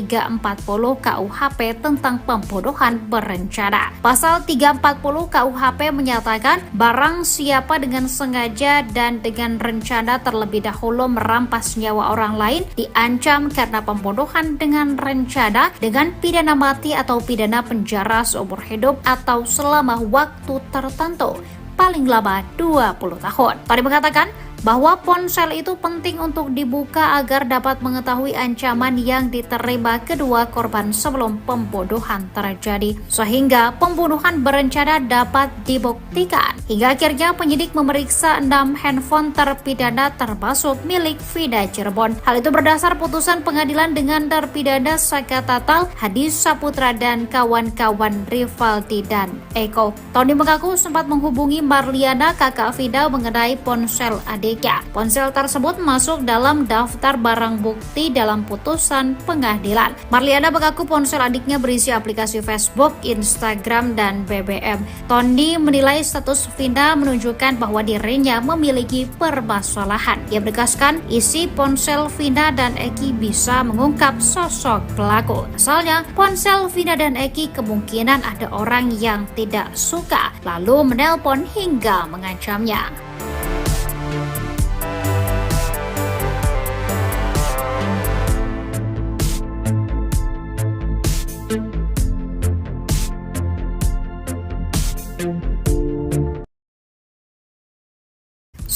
[SPEAKER 2] KUHP tentang pembunuhan berencana. Pasal 340 KUHP menyatakan barang siapa dengan sengaja dan dengan rencana terlebih dahulu merampas nyawa orang lain diancam karena pembunuhan dengan rencana dengan pidana mati atau pidana penjara seumur hidup atau selama waktu tertentu, paling lama 20 tahun. Tony mengatakan bahwa ponsel itu penting untuk dibuka agar dapat mengetahui ancaman yang diterima kedua korban sebelum pembunuhan terjadi, sehingga pembunuhan berencana dapat dibuktikan. Hingga akhirnya penyidik memeriksa 6 handphone terpidana termasuk milik Vina Cirebon. Hal itu berdasar putusan pengadilan dengan terpidana Saka Tatal, Hadi Saputra dan kawan-kawan Rivaldi dan Eko. Tony mengaku sempat menghubungi Marliana, kakak Vina, mengenai ponsel adiknya. Ponsel tersebut masuk dalam daftar barang bukti dalam putusan pengadilan. Marliana mengaku ponsel adiknya berisi aplikasi Facebook, Instagram, dan BBM. Tony menilai status Vina menunjukkan bahwa dirinya memiliki permasalahan. Ia menegaskan isi ponsel Vina dan Egy bisa mengungkap sosok pelaku. Asalnya, ponsel Vina dan Egy kemungkinan ada orang yang tidak suka, lalu menelpon hingga mengancamnya.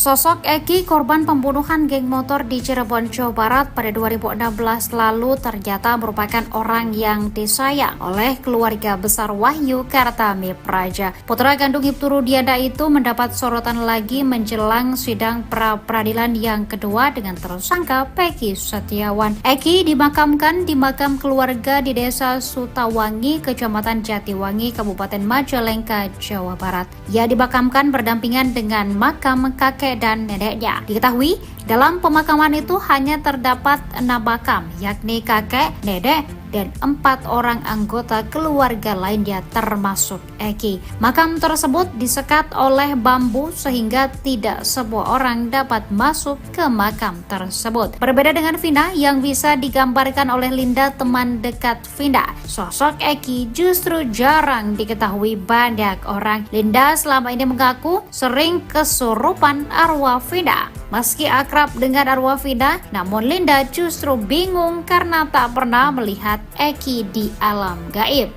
[SPEAKER 2] Sosok Egy, korban pembunuhan geng motor di Cirebon, Jawa Barat pada 2016 lalu ternyata merupakan orang yang disayang oleh keluarga besar Wahyu Kartami Praja. Putra kandung Ibtu Rudiana itu mendapat sorotan lagi menjelang sidang pra-peradilan yang kedua dengan tersangka Peggy Setiawan. Egy dimakamkan di makam keluarga di Desa Sutawangi, Kecamatan Jatiwangi, Kabupaten Majalengka, Jawa Barat. Ia dimakamkan berdampingan dengan makam kakek dan neneknya. Diketahui dalam pemakaman itu hanya terdapat 6 makam, yakni kakek, nenek, dan 4 orang anggota keluarga lainnya termasuk Egy. Makam tersebut disekat oleh bambu sehingga tidak semua orang dapat masuk ke makam tersebut. Berbeda dengan Vina yang bisa digambarkan oleh Linda, teman dekat Vina, sosok Egy justru jarang diketahui banyak orang. Linda selama ini mengaku sering kesurupan arwah Vina. Meski akrab dengan arwah Vina, namun Linda justru bingung karena tak pernah melihat Egy di alam gaib.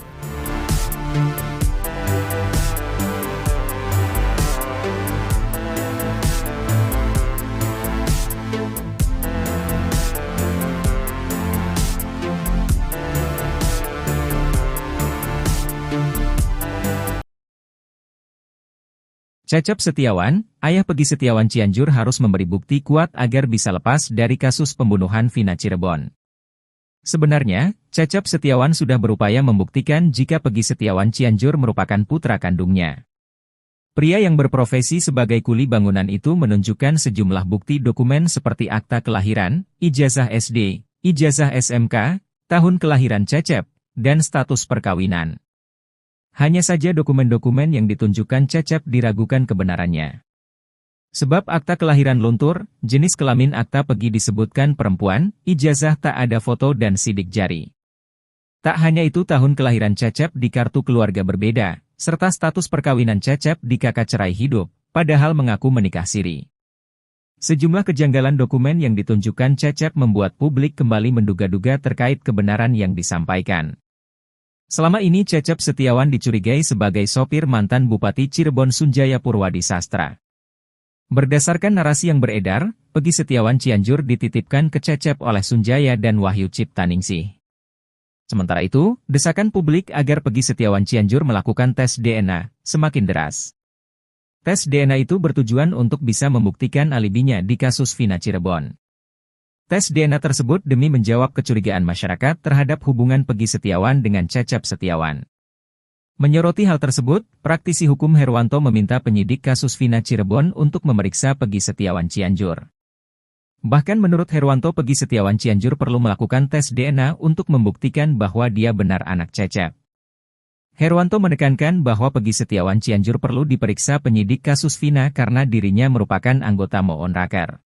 [SPEAKER 1] Cecep Setiawan, ayah Peggy Setiawan Cianjur harus memberi bukti kuat agar bisa lepas dari kasus pembunuhan Vina Cirebon. Sebenarnya, Cecep Setiawan sudah berupaya membuktikan jika Peggy Setiawan Cianjur merupakan putra kandungnya. Pria yang berprofesi sebagai kuli bangunan itu menunjukkan sejumlah bukti dokumen seperti akta kelahiran, ijazah SD, ijazah SMK, tahun kelahiran Cecep, dan status perkawinan. Hanya saja dokumen-dokumen yang ditunjukkan Cecep diragukan kebenarannya. Sebab akta kelahiran luntur, jenis kelamin akta Peggy disebutkan perempuan, ijazah tak ada foto dan sidik jari. Tak hanya itu, tahun kelahiran Cecep di kartu keluarga berbeda, serta status perkawinan Cecep di kakak cerai hidup, padahal mengaku menikah siri. Sejumlah kejanggalan dokumen yang ditunjukkan Cecep membuat publik kembali menduga-duga terkait kebenaran yang disampaikan. Selama ini Cecep Setiawan dicurigai sebagai sopir mantan Bupati Cirebon Sunjaya Purwadi Sastra. Berdasarkan narasi yang beredar, Peggy Setiawan Cianjur dititipkan ke Cecep oleh Sunjaya dan Wahyu Ciptaningsih. Sementara itu, desakan publik agar Peggy Setiawan Cianjur melakukan tes DNA semakin deras. Tes DNA itu bertujuan untuk bisa membuktikan alibinya di kasus Vina Cirebon. Tes DNA tersebut demi menjawab kecurigaan masyarakat terhadap hubungan Peggy Setiawan dengan Cecep Setiawan. Menyoroti hal tersebut, praktisi hukum Herwanto meminta penyidik kasus Vina Cirebon untuk memeriksa Peggy Setiawan Cianjur. Bahkan menurut Herwanto, Peggy Setiawan Cianjur perlu melakukan tes DNA untuk membuktikan bahwa dia benar anak Cecep. Herwanto menekankan bahwa Peggy Setiawan Cianjur perlu diperiksa penyidik kasus Vina karena dirinya merupakan anggota Moonraker.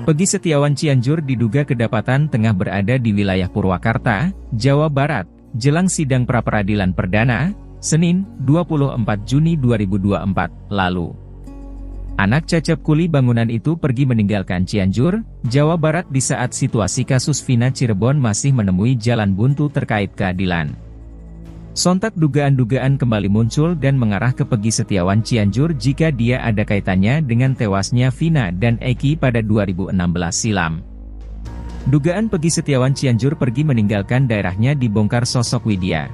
[SPEAKER 1] Peggy Setiawan Cianjur diduga kedapatan tengah berada di wilayah Purwakarta, Jawa Barat, jelang sidang pra-peradilan perdana, Senin, 24 Juni 2024, lalu. Anak Cecep kuli bangunan itu pergi meninggalkan Cianjur, Jawa Barat di saat situasi kasus Vina Cirebon masih menemui jalan buntu terkait keadilan. Sontak dugaan-dugaan kembali muncul dan mengarah ke Peggy Setiawan Cianjur jika dia ada kaitannya dengan tewasnya Vina dan Eki pada 2016 silam. Dugaan Peggy Setiawan Cianjur pergi meninggalkan daerahnya dibongkar sosok Widya.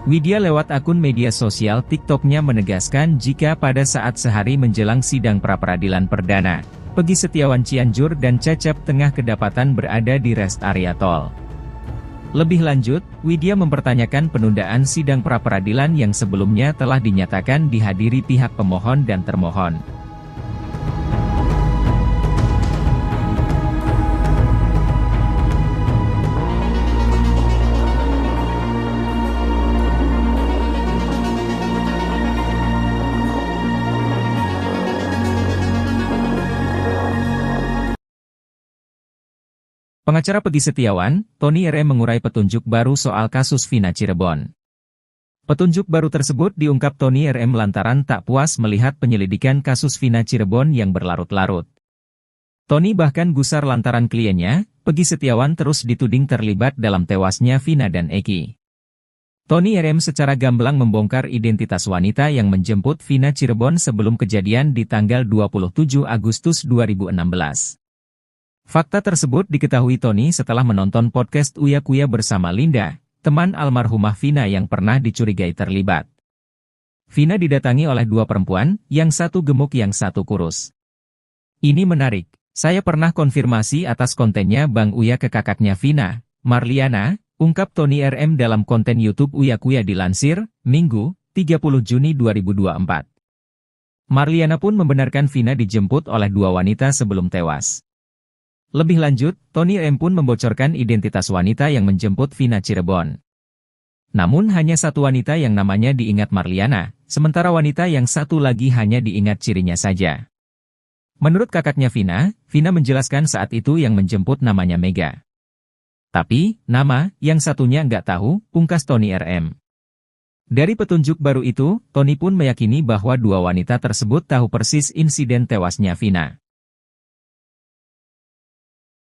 [SPEAKER 1] Widya lewat akun media sosial TikTok-nya menegaskan jika pada saat sehari menjelang sidang pra-peradilan perdana, Peggy Setiawan Cianjur dan Cecep tengah kedapatan berada di rest area tol. Lebih lanjut, Widya mempertanyakan penundaan sidang pra-peradilan yang sebelumnya telah dinyatakan dihadiri pihak pemohon dan termohon. Pengacara Peggy Setiawan, Tony RM mengurai petunjuk baru soal kasus Vina Cirebon. Petunjuk baru tersebut diungkap Tony RM lantaran tak puas melihat penyelidikan kasus Vina Cirebon yang berlarut-larut. Tony bahkan gusar lantaran kliennya, Peggy Setiawan terus dituding terlibat dalam tewasnya Vina dan Eki. Tony RM secara gamblang membongkar identitas wanita yang menjemput Vina Cirebon sebelum kejadian di tanggal 27 Agustus 2016. Fakta tersebut diketahui Tony setelah menonton podcast Uya Kuya bersama Linda, teman almarhumah Vina yang pernah dicurigai terlibat. Vina didatangi oleh dua perempuan, yang satu gemuk yang satu kurus. Ini menarik, saya pernah konfirmasi atas kontennya Bang Uya ke kakaknya Vina, Marliana, ungkap Tony RM dalam konten YouTube Uya Kuya dilansir, Minggu, 30 Juni 2024. Marliana pun membenarkan Vina dijemput oleh dua wanita sebelum tewas. Lebih lanjut, Tony M pun membocorkan identitas wanita yang menjemput Vina Cirebon. Namun hanya satu wanita yang namanya diingat Marliana, sementara wanita yang satu lagi hanya diingat cirinya saja. Menurut kakaknya Vina, Vina menjelaskan saat itu yang menjemput namanya Mega. Tapi, nama yang satunya nggak tahu, pungkas Tony RM. Dari petunjuk baru itu, Tony pun meyakini bahwa dua wanita tersebut tahu persis insiden tewasnya Vina.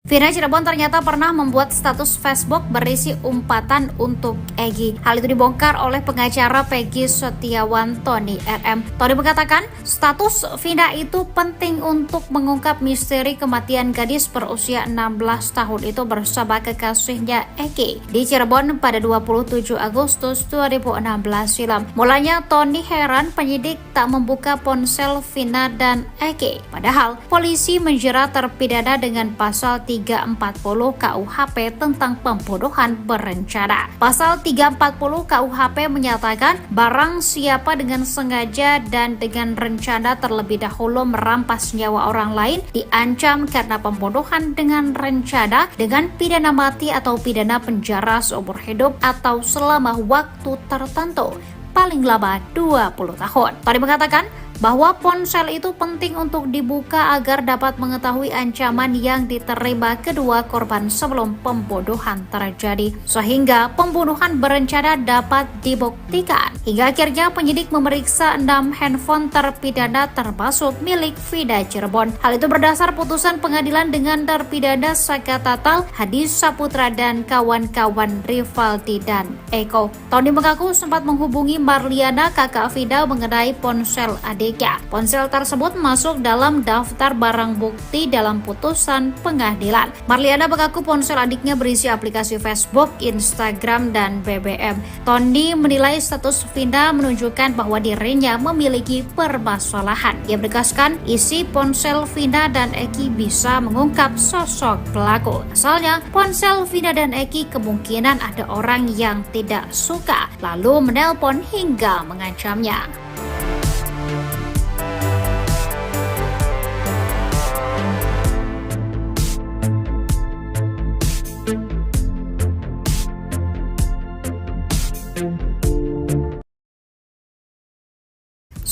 [SPEAKER 2] Vina Cirebon ternyata pernah membuat status Facebook berisi umpatan untuk Egy. Hal itu dibongkar oleh pengacara Peggy Setiawan Tony RM. Tony mengatakan, status Vina itu penting untuk mengungkap misteri kematian gadis berusia 16 tahun itu bersama kekasihnya Egy di Cirebon pada 27 Agustus 2016 silam. Mulanya Tony heran penyidik tak membuka ponsel Vina dan Egy. Padahal polisi menjerat terpidana dengan pasal 3 340 KUHP tentang pembunuhan berencana. Pasal 340 KUHP menyatakan barang siapa dengan sengaja dan dengan rencana terlebih dahulu merampas nyawa orang lain diancam karena pembunuhan dengan rencana dengan pidana mati atau pidana penjara seumur hidup atau selama waktu tertentu, paling lama 20 tahun. Tadi mengatakan bahwa ponsel itu penting untuk dibuka agar dapat mengetahui ancaman yang diterima kedua korban sebelum pembunuhan terjadi, sehingga pembunuhan berencana dapat dibuktikan. Hingga akhirnya penyidik memeriksa 6 handphone terpidana termasuk milik Vida Cirebon. Hal itu berdasar putusan pengadilan dengan terpidana Saka Tatal, Hadi Saputra dan kawan-kawan Rivaldi dan Eko. Tony mengaku sempat menghubungi Marliana, kakak Vida, mengenai ponsel adik. Ponsel tersebut masuk dalam daftar barang bukti dalam putusan pengadilan. Marliana mengaku ponsel adiknya berisi aplikasi Facebook, Instagram, dan BBM. Tony menilai status Vida menunjukkan bahwa dirinya memiliki permasalahan. Ia menegaskan isi ponsel Vida dan Eki bisa mengungkap sosok pelaku. Asalnya, ponsel Vida dan Eki kemungkinan ada orang yang tidak suka, lalu menelpon hingga mengancamnya.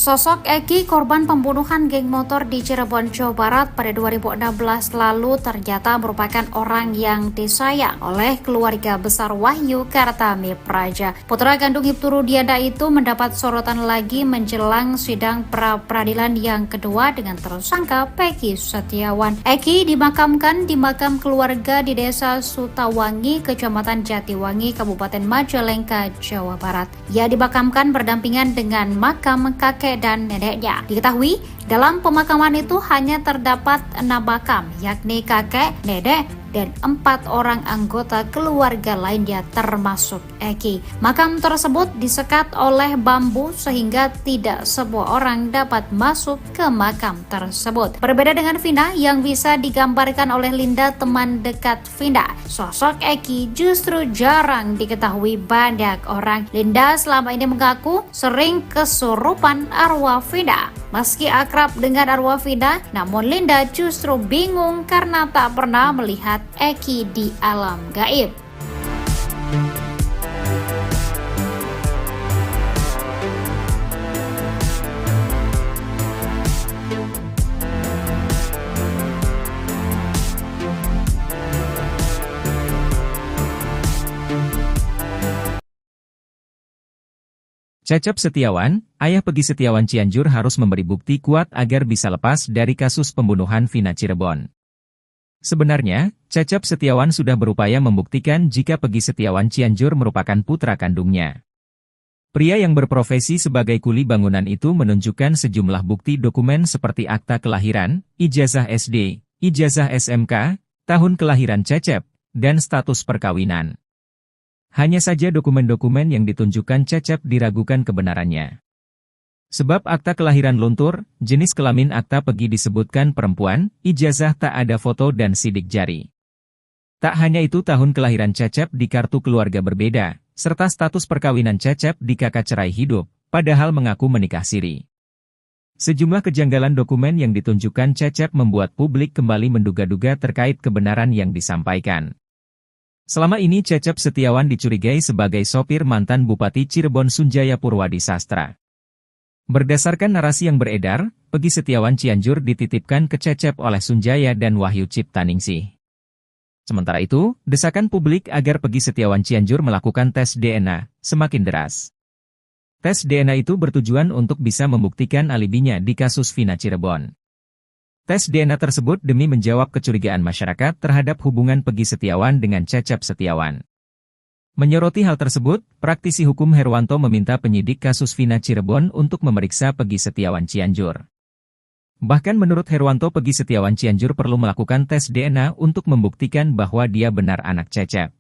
[SPEAKER 2] Sosok Eki, korban pembunuhan geng motor di Cirebon, Jawa Barat pada 2016 lalu ternyata merupakan orang yang disayang oleh keluarga besar Wahyu Kartami Praja. Putra kandung Ibtu Rudiana itu mendapat sorotan lagi menjelang sidang pra-peradilan yang kedua dengan tersangka Peggy Setiawan. Eki dimakamkan di makam keluarga di Desa Sutawangi, Kecamatan Jatiwangi, Kabupaten Majalengka, Jawa Barat. Ia dimakamkan berdampingan dengan makam kakek dan neneknya. Diketahui dalam pemakaman itu hanya terdapat 6 makam, yakni kakek, nenek, dan 4 orang anggota keluarga lainnya termasuk Eki. Makam tersebut disekat oleh bambu sehingga tidak semua orang dapat masuk ke makam tersebut. Berbeda dengan Vina yang bisa digambarkan oleh Linda, teman dekat Vina, sosok Eki justru jarang diketahui banyak orang. Linda selama ini mengaku sering kesurupan arwah Vina. Meski akrab dengan arwah Vina, namun Linda justru bingung karena tak pernah melihat Eki di alam gaib.
[SPEAKER 1] Cecep Setiawan, ayah Peggy Setiawan Cianjur harus memberi bukti kuat agar bisa lepas dari kasus pembunuhan Vina Cirebon. Sebenarnya, Cecep Setiawan sudah berupaya membuktikan jika Peggy Setiawan Cianjur merupakan putra kandungnya. Pria yang berprofesi sebagai kuli bangunan itu menunjukkan sejumlah bukti dokumen seperti akta kelahiran, ijazah SD, ijazah SMK, tahun kelahiran Cecep, dan status perkawinan. Hanya saja dokumen-dokumen yang ditunjukkan Cecep diragukan kebenarannya. Sebab akta kelahiran luntur, jenis kelamin akta Peggy disebutkan perempuan, ijazah tak ada foto dan sidik jari. Tak hanya itu, tahun kelahiran Cecep di kartu keluarga berbeda, serta status perkawinan Cecep di kakak cerai hidup, padahal mengaku menikah siri. Sejumlah kejanggalan dokumen yang ditunjukkan Cecep membuat publik kembali menduga-duga terkait kebenaran yang disampaikan. Selama ini Cecep Setiawan dicurigai sebagai sopir mantan Bupati Cirebon Sunjaya Purwadi Sastra. Berdasarkan narasi yang beredar, Peggy Setiawan Cianjur dititipkan ke Cecep oleh Sunjaya dan Wahyu Ciptaningsih. Sementara itu, desakan publik agar Peggy Setiawan Cianjur melakukan tes DNA semakin deras. Tes DNA itu bertujuan untuk bisa membuktikan alibinya di kasus Vina Cirebon. Tes DNA tersebut demi menjawab kecurigaan masyarakat terhadap hubungan Peggy Setiawan dengan Cecep Setiawan. Menyoroti hal tersebut, praktisi hukum Herwanto meminta penyidik kasus Vina Cirebon untuk memeriksa Peggy Setiawan Cianjur. Bahkan menurut Herwanto, Peggy Setiawan Cianjur perlu melakukan tes DNA untuk membuktikan bahwa dia benar anak Cecep.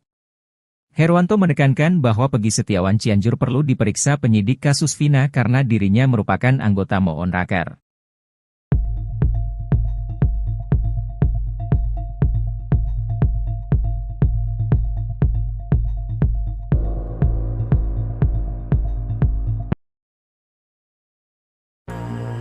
[SPEAKER 1] Herwanto menekankan bahwa Peggy Setiawan Cianjur perlu diperiksa penyidik kasus Vina karena dirinya merupakan anggota Moon Raker.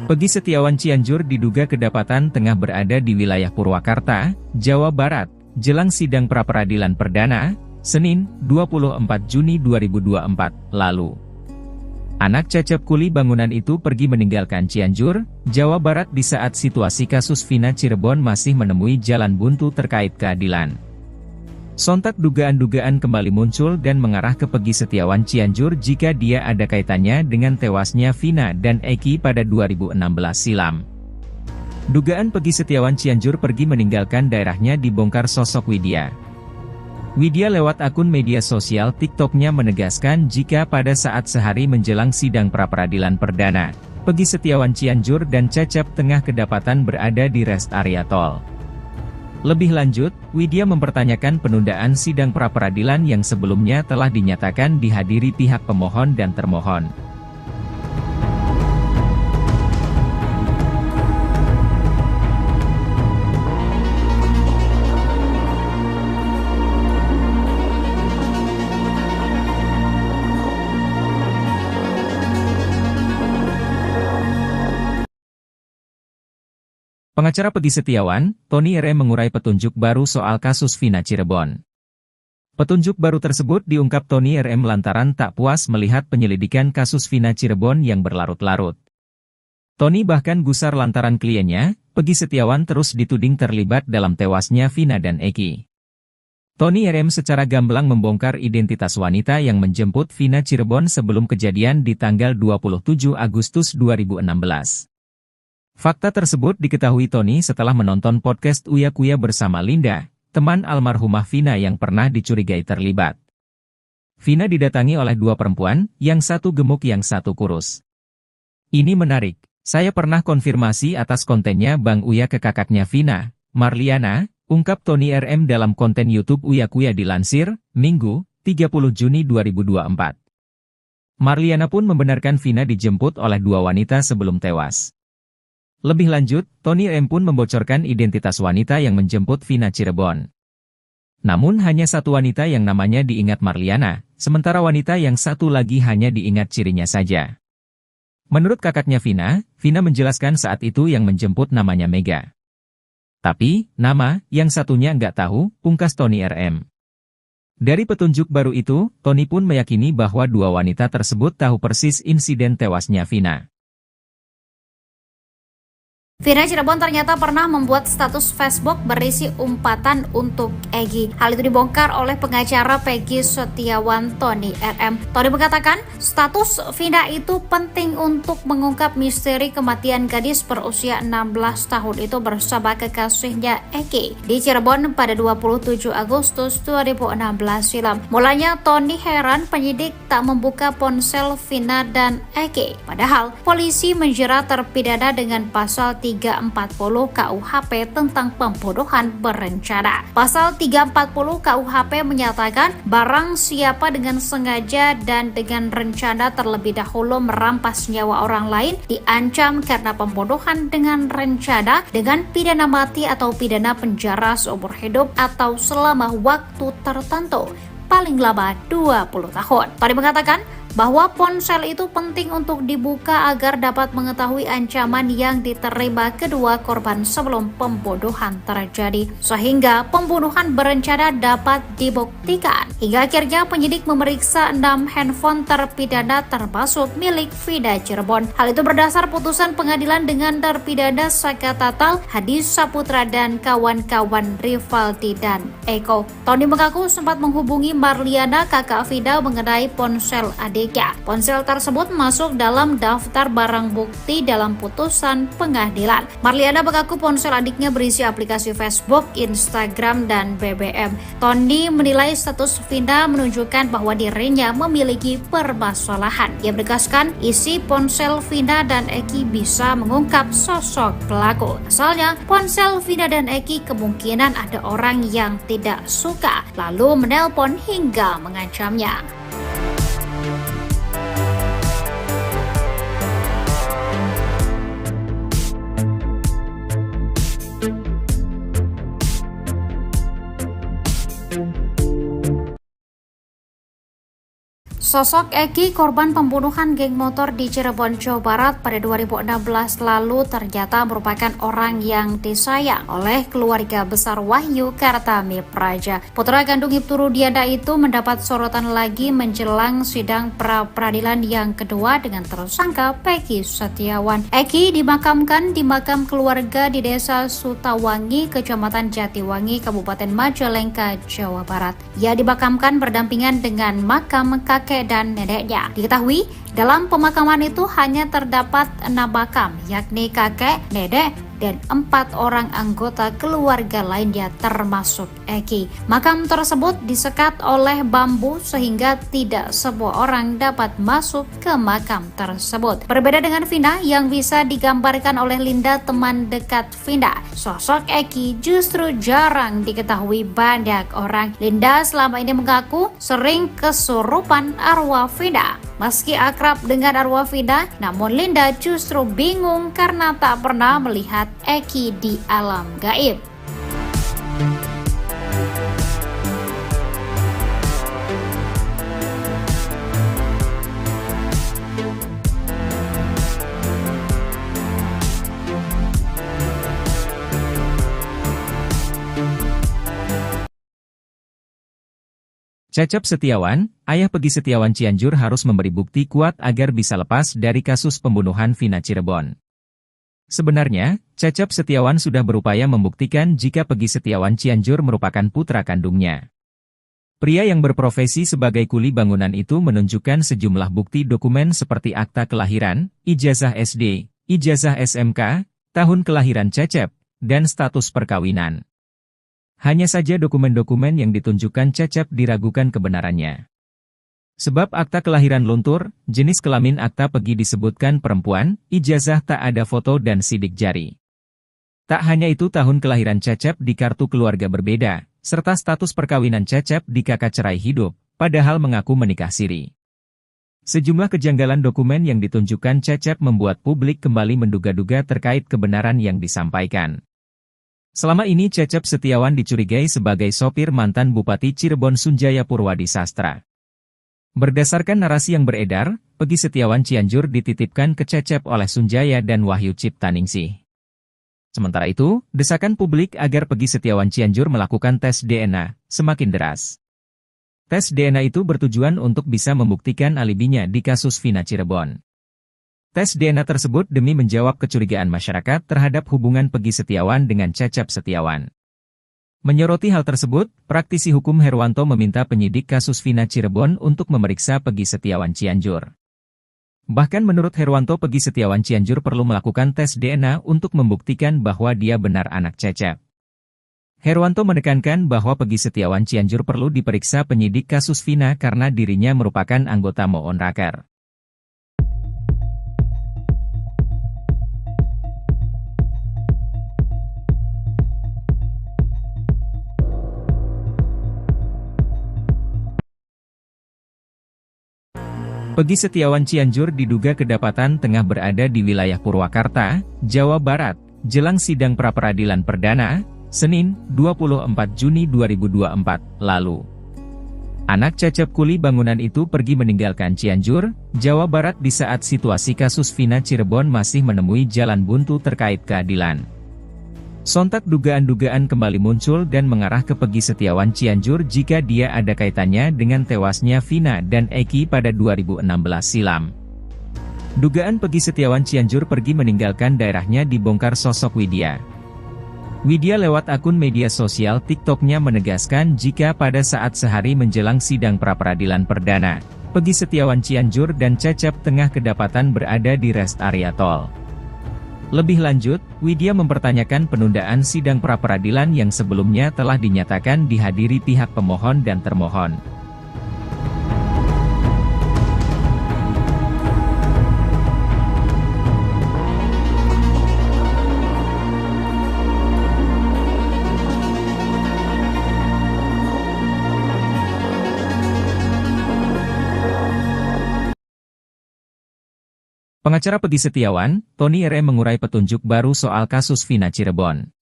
[SPEAKER 1] Peggy Setiawan Cianjur diduga kedapatan tengah berada di wilayah Purwakarta, Jawa Barat, jelang sidang pra-peradilan perdana, Senin, 24 Juni 2024, lalu. Anak cacat kuli bangunan itu pergi meninggalkan Cianjur, Jawa Barat di saat situasi kasus Vina Cirebon masih menemui jalan buntu terkait keadilan. Sontak dugaan-dugaan kembali muncul dan mengarah ke Peggy Setiawan Cianjur jika dia ada kaitannya dengan tewasnya Vina dan Eki pada 2016 silam. Dugaan Peggy Setiawan Cianjur pergi meninggalkan daerahnya dibongkar sosok Widya. Widya lewat akun media sosial TikToknya menegaskan jika pada saat sehari menjelang sidang pra-peradilan perdana, Peggy Setiawan Cianjur dan Cecep tengah kedapatan berada di rest area tol. Lebih lanjut, Widya mempertanyakan penundaan sidang pra-peradilan yang sebelumnya telah dinyatakan dihadiri pihak pemohon dan termohon. Pengacara Peggy Setiawan, Tony RM mengurai petunjuk baru soal kasus Vina Cirebon. Petunjuk baru tersebut diungkap Tony RM lantaran tak puas melihat penyelidikan kasus Vina Cirebon yang berlarut-larut. Tony bahkan gusar lantaran kliennya, Peggy Setiawan terus dituding terlibat dalam tewasnya Vina dan Eki. Tony RM secara gamblang membongkar identitas wanita yang menjemput Vina Cirebon sebelum kejadian di tanggal 27 Agustus 2016. Fakta tersebut diketahui Tony setelah menonton podcast Uya Kuya bersama Linda, teman almarhumah Vina yang pernah dicurigai terlibat. Vina didatangi oleh dua perempuan, yang satu gemuk yang satu kurus. Ini menarik, saya pernah konfirmasi atas kontennya Bang Uya ke kakaknya Vina, Marliana, ungkap Tony RM dalam konten YouTube Uya Kuya dilansir, Minggu, 30 Juni 2024. Marliana pun membenarkan Vina dijemput oleh dua wanita sebelum tewas. Lebih lanjut, Tony M pun membocorkan identitas wanita yang menjemput Vina Cirebon. Namun hanya satu wanita yang namanya diingat Marliana, sementara wanita yang satu lagi hanya diingat cirinya saja. Menurut kakaknya Vina, Vina menjelaskan saat itu yang menjemput namanya Mega. Tapi, nama yang satunya nggak tahu, pungkas Tony RM. Dari petunjuk baru itu, Tony pun meyakini bahwa dua wanita tersebut tahu persis insiden tewasnya Vina.
[SPEAKER 2] Vina Cirebon ternyata pernah membuat status Facebook berisi umpatan untuk Egy. Hal itu dibongkar oleh pengacara Peggy Setiawan Tony RM. Tony mengatakan, status Vina itu penting untuk mengungkap misteri kematian gadis berusia 16 tahun itu bersama kekasihnya Eki di Cirebon pada 27 Agustus 2016 silam. Mulanya Tony heran penyidik tak membuka ponsel Vina dan Eki. Padahal polisi menjerat terpidana dengan pasal 340 KUHP tentang pembunuhan berencana. Pasal 340 KUHP menyatakan barang siapa dengan sengaja dan dengan rencana terlebih dahulu merampas nyawa orang lain diancam karena pembunuhan dengan rencana dengan pidana mati atau pidana penjara seumur hidup atau selama waktu tertentu, paling lama 20 tahun. Tadi mengatakan bahwa ponsel itu penting untuk dibuka agar dapat mengetahui ancaman yang diterima kedua korban sebelum pembunuhan terjadi, sehingga pembunuhan berencana dapat dibuktikan. Hingga akhirnya penyidik memeriksa 6 handphone terpidana termasuk milik Vina Cirebon. Hal itu berdasar putusan pengadilan dengan terpidana Saka Tatal, Hadi Saputra dan kawan-kawan Rivaldi dan Eko. Tony mengaku sempat menghubungi Marliana, kakak Vina, mengenai ponsel adik. Ponsel tersebut masuk dalam daftar barang bukti dalam putusan pengadilan. Marliana mengaku ponsel adiknya berisi aplikasi Facebook, Instagram, dan BBM. Tony menilai status Vina menunjukkan bahwa dirinya memiliki permasalahan. Ia menegaskan isi ponsel Vina dan Eki bisa mengungkap sosok pelaku. Asalnya, ponsel Vina dan Eki kemungkinan ada orang yang tidak suka, lalu menelpon hingga mengancamnya. Sosok Egi, korban pembunuhan geng motor di Cirebon, Jawa Barat pada 2016 lalu ternyata merupakan orang yang disayang oleh keluarga besar Wahyu Kartami Praja. Putra kandung Ibtu Rudiana itu mendapat sorotan lagi menjelang sidang pra-peradilan yang kedua dengan tersangka Peggy Setiawan. Egi dimakamkan di makam keluarga di Desa Sutawangi, Kecamatan Jatiwangi, Kabupaten Majalengka, Jawa Barat. Ia dimakamkan berdampingan dengan makam kakek dan neneknya. Diketahui dalam pemakaman itu hanya terdapat 6 makam, yakni kakek, nenek, dan 4 orang anggota keluarga lainnya termasuk Egi. Makam tersebut disekat oleh bambu sehingga tidak semua orang dapat masuk ke makam tersebut. Berbeda dengan Vina yang bisa digambarkan oleh Linda, teman dekat Vina, sosok Egi justru jarang diketahui banyak orang. Linda selama ini mengaku sering kesurupan arwah Vina. Meski akrab dengan arwah Vina, namun Linda justru bingung karena tak pernah melihat Egi di alam gaib.
[SPEAKER 1] Cecep Setiawan, ayah Peggy Setiawan Cianjur harus memberi bukti kuat agar bisa lepas dari kasus pembunuhan Vina Cirebon. Sebenarnya, Cecep Setiawan sudah berupaya membuktikan jika Peggy Setiawan Cianjur merupakan putra kandungnya. Pria yang berprofesi sebagai kuli bangunan itu menunjukkan sejumlah bukti dokumen seperti akta kelahiran, ijazah SD, ijazah SMK, tahun kelahiran Cecep, dan status perkawinan. Hanya saja dokumen-dokumen yang ditunjukkan Cecep diragukan kebenarannya. Sebab akta kelahiran luntur, jenis kelamin akta Peggy disebutkan perempuan, ijazah tak ada foto dan sidik jari. Tak hanya itu, tahun kelahiran Cecep di kartu keluarga berbeda, serta status perkawinan Cecep di kakak cerai hidup, padahal mengaku menikah siri. Sejumlah kejanggalan dokumen yang ditunjukkan Cecep membuat publik kembali menduga-duga terkait kebenaran yang disampaikan. Selama ini Cecep Setiawan dicurigai sebagai sopir mantan Bupati Cirebon Sunjaya Purwadi Sastra. Berdasarkan narasi yang beredar, Peggy Setiawan Cianjur dititipkan ke Cecep oleh Sunjaya dan Wahyu Ciptaningsih. Sementara itu, desakan publik agar Peggy Setiawan Cianjur melakukan tes DNA semakin deras. Tes DNA itu bertujuan untuk bisa membuktikan alibinya di kasus Vina Cirebon. Tes DNA tersebut demi menjawab kecurigaan masyarakat terhadap hubungan Peggy Setiawan dengan Cecep Setiawan. Menyoroti hal tersebut, praktisi hukum Herwanto meminta penyidik kasus Vina Cirebon untuk memeriksa Peggy Setiawan Cianjur. Bahkan menurut Herwanto, Peggy Setiawan Cianjur perlu melakukan tes DNA untuk membuktikan bahwa dia benar anak Cecep. Herwanto menekankan bahwa Peggy Setiawan Cianjur perlu diperiksa penyidik kasus Vina karena dirinya merupakan anggota Moon Raker. Peggy Setiawan Cianjur diduga kedapatan tengah berada di wilayah Purwakarta, Jawa Barat, jelang sidang pra-peradilan perdana, Senin, 24 Juni 2024, lalu. Anak Cecep kuli bangunan itu pergi meninggalkan Cianjur, Jawa Barat di saat situasi kasus Vina Cirebon masih menemui jalan buntu terkait keadilan. Sontak dugaan-dugaan kembali muncul dan mengarah ke Peggy Setiawan Cianjur jika dia ada kaitannya dengan tewasnya Vina dan Egi pada 2016 silam. Dugaan Peggy Setiawan Cianjur pergi meninggalkan daerahnya dibongkar sosok Widya. Widya lewat akun media sosial TikTok-nya menegaskan jika pada saat sehari menjelang sidang pra-peradilan perdana, Peggy Setiawan Cianjur dan Cecep tengah kedapatan berada di rest area tol. Lebih lanjut, Widya mempertanyakan penundaan sidang pra-peradilan yang sebelumnya telah dinyatakan dihadiri pihak pemohon dan termohon. Pengacara Peggy Setiawan, Tony RM mengurai petunjuk baru soal kasus Vina Cirebon.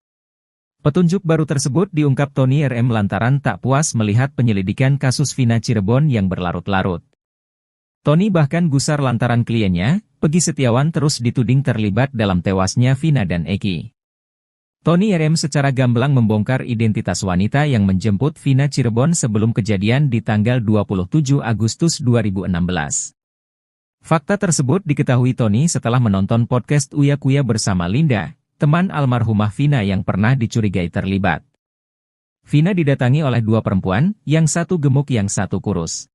[SPEAKER 1] Petunjuk baru tersebut diungkap Tony RM lantaran tak puas melihat penyelidikan kasus Vina Cirebon yang berlarut-larut. Tony bahkan gusar lantaran kliennya, Peggy Setiawan terus dituding terlibat dalam tewasnya Vina dan Eki. Tony RM secara gamblang membongkar identitas wanita yang menjemput Vina Cirebon sebelum kejadian di tanggal 27 Agustus 2016. Fakta tersebut diketahui Tony setelah menonton podcast Uya Kuya bersama Linda, teman almarhumah Vina yang pernah dicurigai terlibat. Vina didatangi oleh dua perempuan, yang satu gemuk yang satu kurus.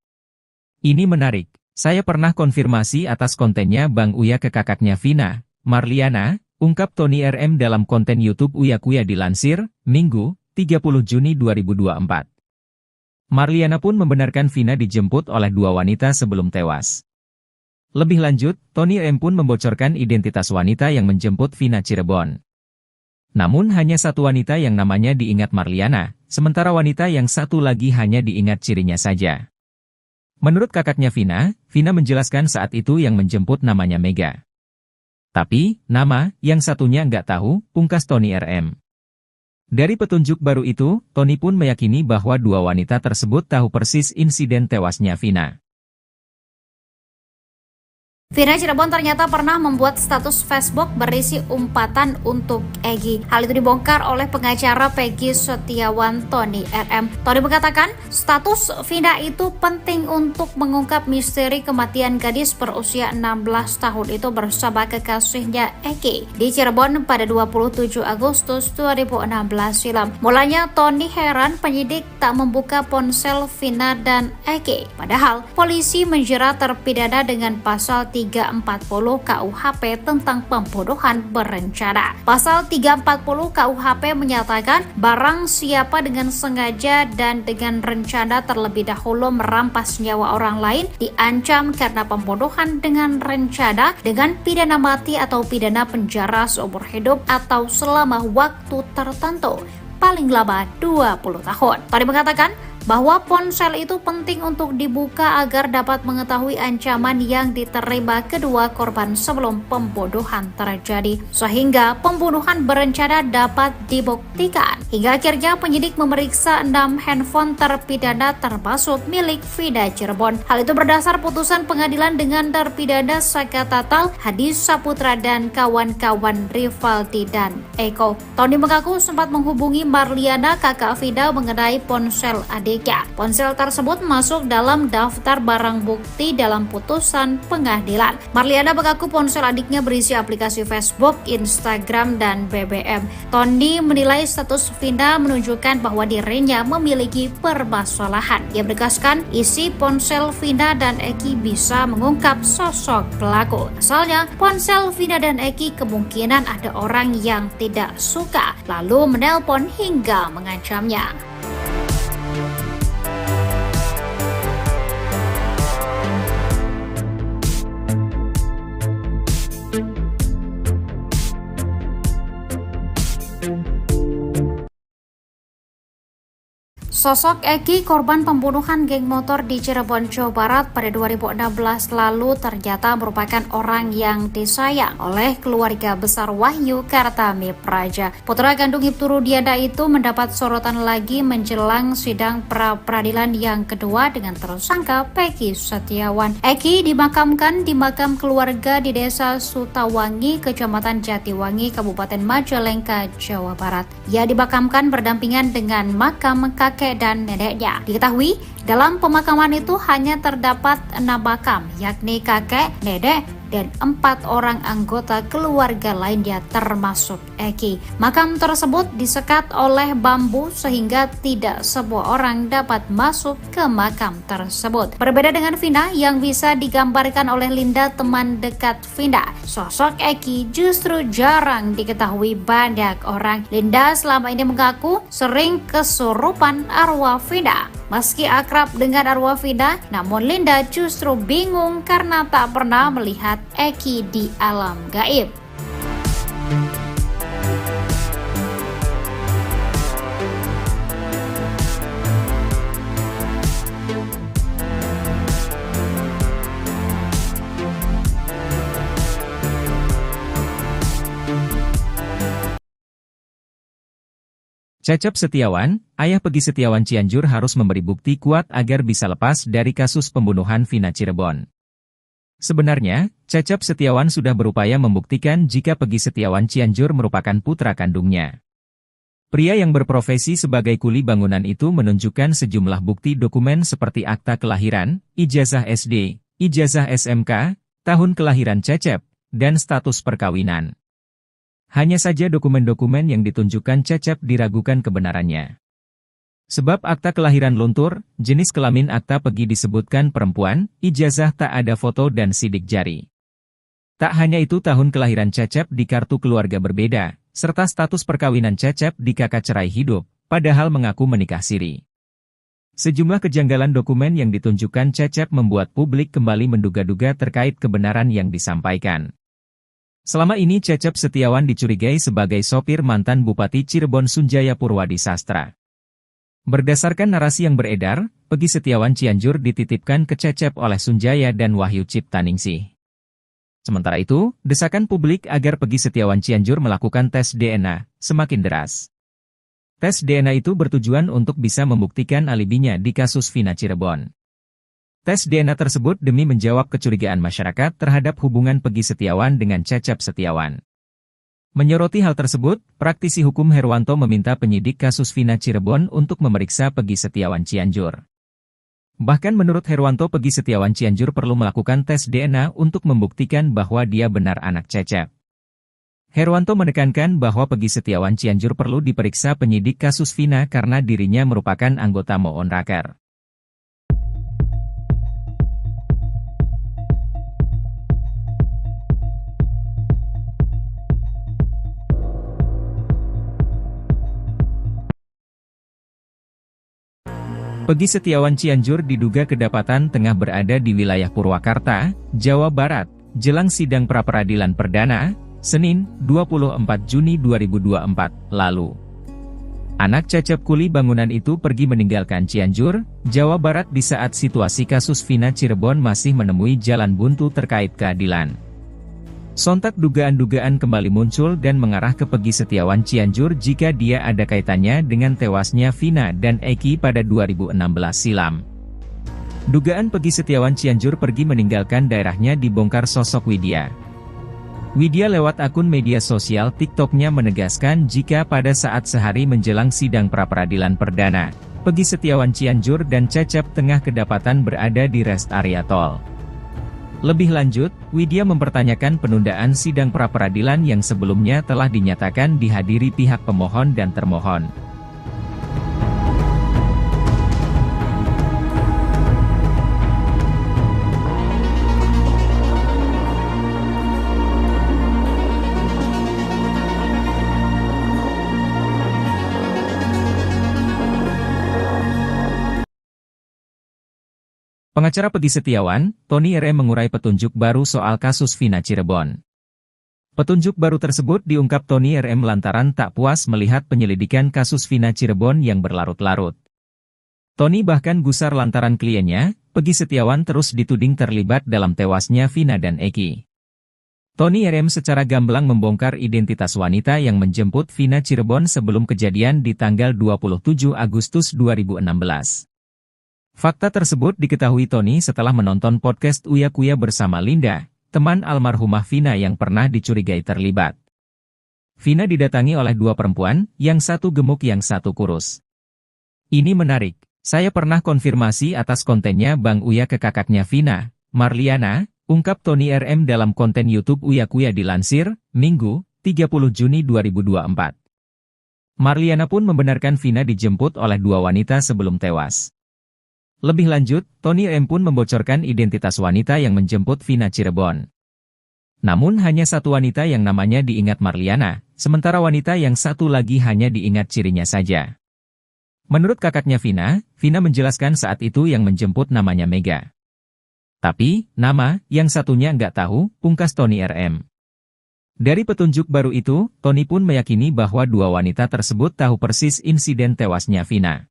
[SPEAKER 1] Ini menarik, saya pernah konfirmasi atas kontennya Bang Uya ke kakaknya Vina, Marliana, ungkap Tony RM dalam konten YouTube Uya Kuya dilansir, Minggu, 30 Juni 2024. Marliana pun membenarkan Vina dijemput oleh dua wanita sebelum tewas. Lebih lanjut, Tony RM pun membocorkan identitas wanita yang menjemput Vina Cirebon. Namun hanya satu wanita yang namanya diingat Marliana, sementara wanita yang satu lagi hanya diingat cirinya saja. Menurut kakaknya Vina, Vina menjelaskan saat itu yang menjemput namanya Mega. Tapi, nama yang satunya nggak tahu, pungkas Tony RM. Dari petunjuk baru itu, Tony pun meyakini bahwa dua wanita tersebut tahu persis insiden tewasnya Vina.
[SPEAKER 2] Vina Cirebon ternyata pernah membuat status Facebook berisi umpatan untuk Egy. Hal itu dibongkar oleh pengacara Peggy Setiawan Tony RM. Tony mengatakan, status Vina itu penting untuk mengungkap misteri kematian gadis berusia 16 tahun itu bersama kekasihnya Egy di Cirebon pada 27 Agustus 2016 silam. Mulanya Tony heran penyidik tak membuka ponsel Vina dan Egy. Padahal polisi menjerat terpidana dengan pasal 340 KUHP tentang pembunuhan berencana. Pasal 340 KUHP menyatakan barang siapa dengan sengaja dan dengan rencana terlebih dahulu merampas nyawa orang lain diancam karena pembunuhan dengan rencana dengan pidana mati atau pidana penjara seumur hidup atau selama waktu tertentu, paling lama 20 tahun. Tadi mengatakan bahwa ponsel itu penting untuk dibuka agar dapat mengetahui ancaman yang diterima kedua korban sebelum pembunuhan terjadi, sehingga pembunuhan berencana dapat dibuktikan. Hingga akhirnya penyidik memeriksa 6 handphone terpidana termasuk milik Vina Cirebon. Hal itu berdasar putusan pengadilan dengan terpidana Saka Tatal, Hadi Saputra dan kawan-kawan Rivaldi dan Eko. Tony mengaku sempat menghubungi Marliana, kakak Vina, mengenai ponsel adiknya. Ponsel tersebut masuk dalam daftar barang bukti dalam putusan pengadilan. Marliana mengaku ponsel adiknya berisi aplikasi Facebook, Instagram, dan BBM. Tony menilai status Vina menunjukkan bahwa dirinya memiliki permasalahan. Ia menegaskan isi ponsel Vina dan Eki bisa mengungkap sosok pelaku. Asalnya, ponsel Vina dan Eki kemungkinan ada orang yang tidak suka, lalu menelpon hingga mengancamnya. Sosok Egy, korban pembunuhan geng motor di Cirebon, Jawa Barat pada 2016 lalu ternyata merupakan orang yang disayang oleh keluarga besar Wahyu Kartami Praja. Putra kandung Ibtu Rudiana itu mendapat sorotan lagi menjelang sidang pra-peradilan yang kedua dengan tersangka Peggy Setiawan. Egy dimakamkan di makam keluarga di Desa Sutawangi, Kecamatan Jatiwangi, Kabupaten Majalengka, Jawa Barat. Ia dimakamkan berdampingan dengan makam kakek dan neneknya. Diketahui, dalam pemakaman itu hanya terdapat 6 makam, yakni kakek, nenek, dan 4 orang anggota keluarga lainnya termasuk Egy. Makam tersebut disekat oleh bambu sehingga tidak semua orang dapat masuk ke makam tersebut. Berbeda dengan Vina yang bisa digambarkan oleh Linda, teman dekat Vina, sosok Egy justru jarang diketahui banyak orang. Linda selama ini mengaku sering kesurupan arwah Vina. Meski akrab dengan arwah Vina, namun Linda justru bingung karena tak pernah melihat Egy di alam gaib.
[SPEAKER 1] Cecep Setiawan, ayah Peggy Setiawan Cianjur harus memberi bukti kuat agar bisa lepas dari kasus pembunuhan Vina Cirebon. Sebenarnya, Cecep Setiawan sudah berupaya membuktikan jika Peggy Setiawan Cianjur merupakan putra kandungnya. Pria yang berprofesi sebagai kuli bangunan itu menunjukkan sejumlah bukti dokumen seperti akta kelahiran, ijazah SD, ijazah SMK, tahun kelahiran Cecep, dan status perkawinan. Hanya saja dokumen-dokumen yang ditunjukkan Cecep diragukan kebenarannya. Sebab akta kelahiran luntur, jenis kelamin akta Peggy disebutkan perempuan, ijazah tak ada foto dan sidik jari. Tak hanya itu, tahun kelahiran Cecep di kartu keluarga berbeda, serta status perkawinan Cecep di kakak cerai hidup, padahal mengaku menikah siri. Sejumlah kejanggalan dokumen yang ditunjukkan Cecep membuat publik kembali menduga-duga terkait kebenaran yang disampaikan. Selama ini Cecep Setiawan dicurigai sebagai sopir mantan Bupati Cirebon Sunjaya Purwadi Sastra. Berdasarkan narasi yang beredar, Peggy Setiawan Cianjur dititipkan ke Cecep oleh Sunjaya dan Wahyu Ciptaningsih. Sementara itu, desakan publik agar Peggy Setiawan Cianjur melakukan tes DNA semakin deras. Tes DNA itu bertujuan untuk bisa membuktikan alibinya di kasus Vina Cirebon. Tes DNA tersebut demi menjawab kecurigaan masyarakat terhadap hubungan Peggy Setiawan dengan Cecep Setiawan. Menyoroti hal tersebut, praktisi hukum Herwanto meminta penyidik kasus Vina Cirebon untuk memeriksa Peggy Setiawan Cianjur. Bahkan menurut Herwanto, Peggy Setiawan Cianjur perlu melakukan tes DNA untuk membuktikan bahwa dia benar anak Cecep. Herwanto menekankan bahwa Peggy Setiawan Cianjur perlu diperiksa penyidik kasus Vina karena dirinya merupakan anggota Moon Raker. Peggy Setiawan Cianjur diduga kedapatan tengah berada di wilayah Purwakarta, Jawa Barat, jelang sidang pra-peradilan perdana, Senin, 24 Juni 2024, lalu. Anak Cecep kuli bangunan itu pergi meninggalkan Cianjur, Jawa Barat di saat situasi kasus Vina Cirebon masih menemui jalan buntu terkait keadilan. Sontak dugaan-dugaan kembali muncul dan mengarah ke Peggy Setiawan Cianjur jika dia ada kaitannya dengan tewasnya Vina dan Eki pada 2016 silam. Dugaan Peggy Setiawan Cianjur pergi meninggalkan daerahnya dibongkar sosok Widya. Widya lewat akun media sosial TikTok-nya menegaskan jika pada saat sehari menjelang sidang pra-peradilan perdana, Peggy Setiawan Cianjur dan Cecep tengah kedapatan berada di rest area tol. Lebih lanjut, Widya mempertanyakan penundaan sidang pra-peradilan yang sebelumnya telah dinyatakan dihadiri pihak pemohon dan termohon. Pengacara Peggy Setiawan, Tony RM mengurai petunjuk baru soal kasus Vina Cirebon. Petunjuk baru tersebut diungkap Tony RM lantaran tak puas melihat penyelidikan kasus Vina Cirebon yang berlarut-larut. Tony bahkan gusar lantaran kliennya, Peggy Setiawan terus dituding terlibat dalam tewasnya Vina dan Eki. Tony RM secara gamblang membongkar identitas wanita yang menjemput Vina Cirebon sebelum kejadian di tanggal 27 Agustus 2016. Fakta tersebut diketahui Tony setelah menonton podcast Uya Kuya bersama Linda, teman almarhumah Vina yang pernah dicurigai terlibat. Vina didatangi oleh dua perempuan, yang satu gemuk yang satu kurus. Ini menarik, saya pernah konfirmasi atas kontennya Bang Uya ke kakaknya Vina, Marliana, ungkap Tony RM dalam konten YouTube Uya Kuya dilansir, Minggu, 30 Juni 2024. Marliana pun membenarkan Vina dijemput oleh dua wanita sebelum tewas. Lebih lanjut, Tony M pun membocorkan identitas wanita yang menjemput Vina Cirebon. Namun hanya satu wanita yang namanya diingat Marliana, sementara wanita yang satu lagi hanya diingat cirinya saja. Menurut kakaknya Vina, Vina menjelaskan saat itu yang menjemput namanya Mega. Tapi, nama yang satunya nggak tahu, pungkas Tony RM. Dari petunjuk baru itu, Tony pun meyakini bahwa dua wanita tersebut tahu persis insiden tewasnya Vina.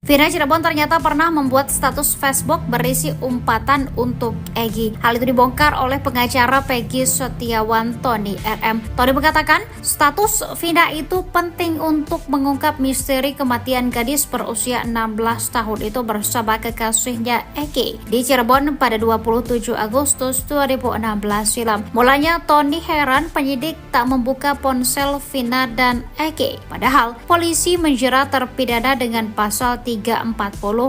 [SPEAKER 2] Vina Cirebon ternyata pernah membuat status Facebook berisi umpatan untuk Egy. Hal itu dibongkar oleh pengacara Peggy Setiawan Tony RM. Tony mengatakan, status Vina itu penting untuk mengungkap misteri kematian gadis berusia 16 tahun itu bersama kekasihnya Egy di Cirebon pada 27 Agustus 2016 silam. Mulanya Tony heran penyidik tak membuka ponsel Vina dan Egy. Padahal polisi menjerat terpidana dengan pasal 340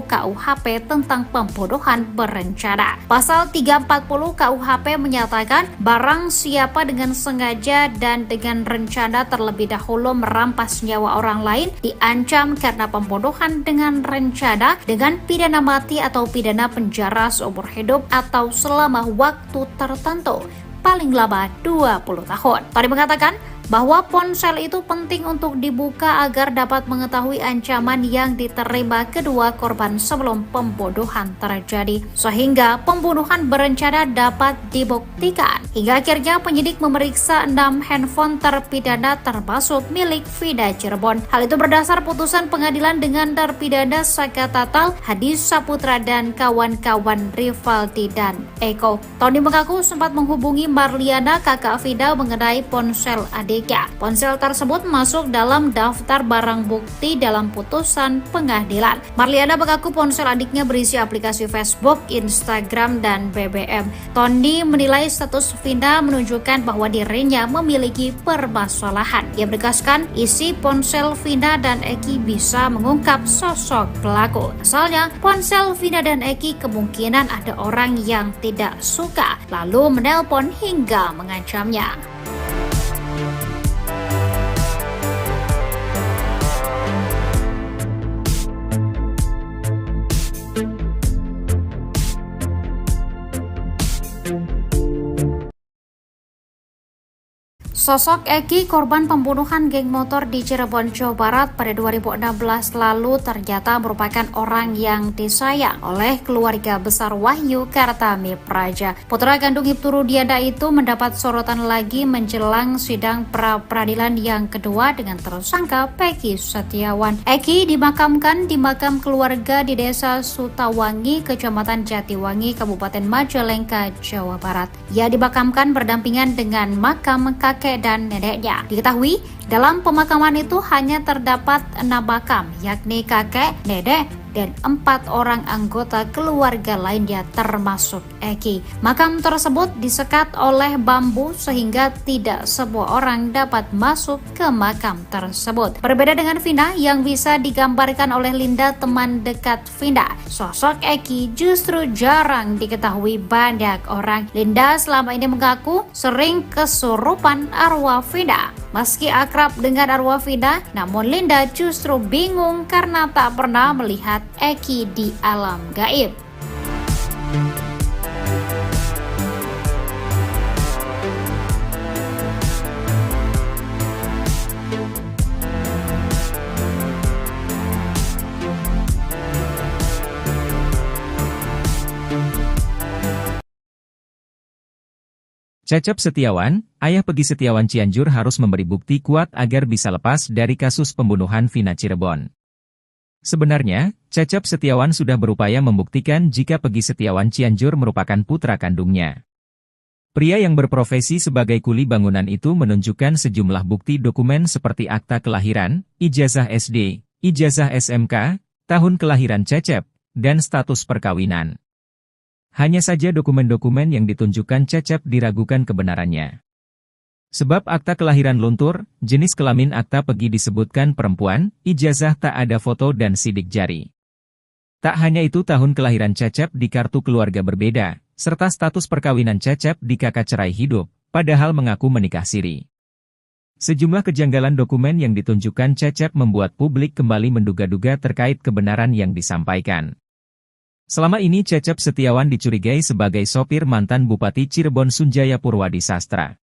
[SPEAKER 2] KUHP tentang pembunuhan berencana. Pasal 340 KUHP menyatakan barang siapa dengan sengaja dan dengan rencana terlebih dahulu merampas nyawa orang lain diancam karena pembunuhan dengan rencana dengan pidana mati atau pidana penjara seumur hidup atau selama waktu tertentu, paling lama 20 tahun. Tadi mengatakan bahwa ponsel itu penting untuk dibuka agar dapat mengetahui ancaman yang diterima kedua korban sebelum pembunuhan terjadi, sehingga pembunuhan berencana dapat dibuktikan. Hingga akhirnya penyidik memeriksa 6 handphone terpidana termasuk milik Vina Cirebon. Hal itu berdasar putusan pengadilan dengan terpidana Saka Tatal, Hadi Saputra dan kawan-kawan Rivaldi dan Eko. Tony mengaku sempat menghubungi Marliana, kakak Vina, mengenai ponsel adiknya. Ponsel tersebut masuk dalam daftar barang bukti dalam putusan pengadilan. Marliana mengaku ponsel adiknya berisi aplikasi Facebook, Instagram, dan BBM. Tony menilai status Vina menunjukkan bahwa dirinya memiliki permasalahan. Ia menegaskan isi ponsel Vina dan Egy bisa mengungkap sosok pelaku. Asalnya, ponsel Vina dan Egy kemungkinan ada orang yang tidak suka, lalu menelpon hingga mengancamnya. Sosok Egy, korban pembunuhan geng motor di Cirebon, Jawa Barat pada 2016 lalu ternyata merupakan orang yang disayang oleh keluarga besar Wahyu Kartami Praja. Putra kandung Ibtu Rudiana itu mendapat sorotan lagi menjelang sidang pra-peradilan yang kedua dengan tersangka Peggy Setiawan. Egy dimakamkan di makam keluarga di Desa Sutawangi, Kecamatan Jatiwangi, Kabupaten Majalengka, Jawa Barat. Ia dimakamkan berdampingan dengan makam kakek dan neneknya. Diketahui dalam pemakaman itu hanya terdapat 6 makam, yakni kakek, nenek, dan 4 orang anggota keluarga lainnya termasuk Egy. Makam tersebut disekat oleh bambu sehingga tidak semua orang dapat masuk ke makam tersebut. Berbeda dengan Vina yang bisa digambarkan oleh Linda, teman dekat Vina, sosok Egy justru jarang diketahui banyak orang. Linda selama ini mengaku sering kesurupan arwah Vina. Meski akrab dengan arwah Vina, namun Linda justru bingung karena tak pernah melihat Egy di alam gaib.
[SPEAKER 1] Cecep Setiawan, ayah Peggy Setiawan Cianjur harus memberi bukti kuat agar bisa lepas dari kasus pembunuhan Vina Cirebon. Sebenarnya, Cecep Setiawan sudah berupaya membuktikan jika Peggy Setiawan Cianjur merupakan putra kandungnya. Pria yang berprofesi sebagai kuli bangunan itu menunjukkan sejumlah bukti dokumen seperti akta kelahiran, ijazah SD, ijazah SMK, tahun kelahiran Cecep, dan status perkawinan. Hanya saja dokumen-dokumen yang ditunjukkan Cecep diragukan kebenarannya. Sebab akta kelahiran luntur, jenis kelamin akta Peggy disebutkan perempuan, ijazah tak ada foto dan sidik jari. Tak hanya itu, tahun kelahiran Cecep di kartu keluarga berbeda, serta status perkawinan Cecep di kakak cerai hidup, padahal mengaku menikah siri. Sejumlah kejanggalan dokumen yang ditunjukkan Cecep membuat publik kembali menduga-duga terkait kebenaran yang disampaikan. Selama ini Cecep Setiawan dicurigai sebagai sopir mantan Bupati Cirebon Sunjaya Purwadi Sastra.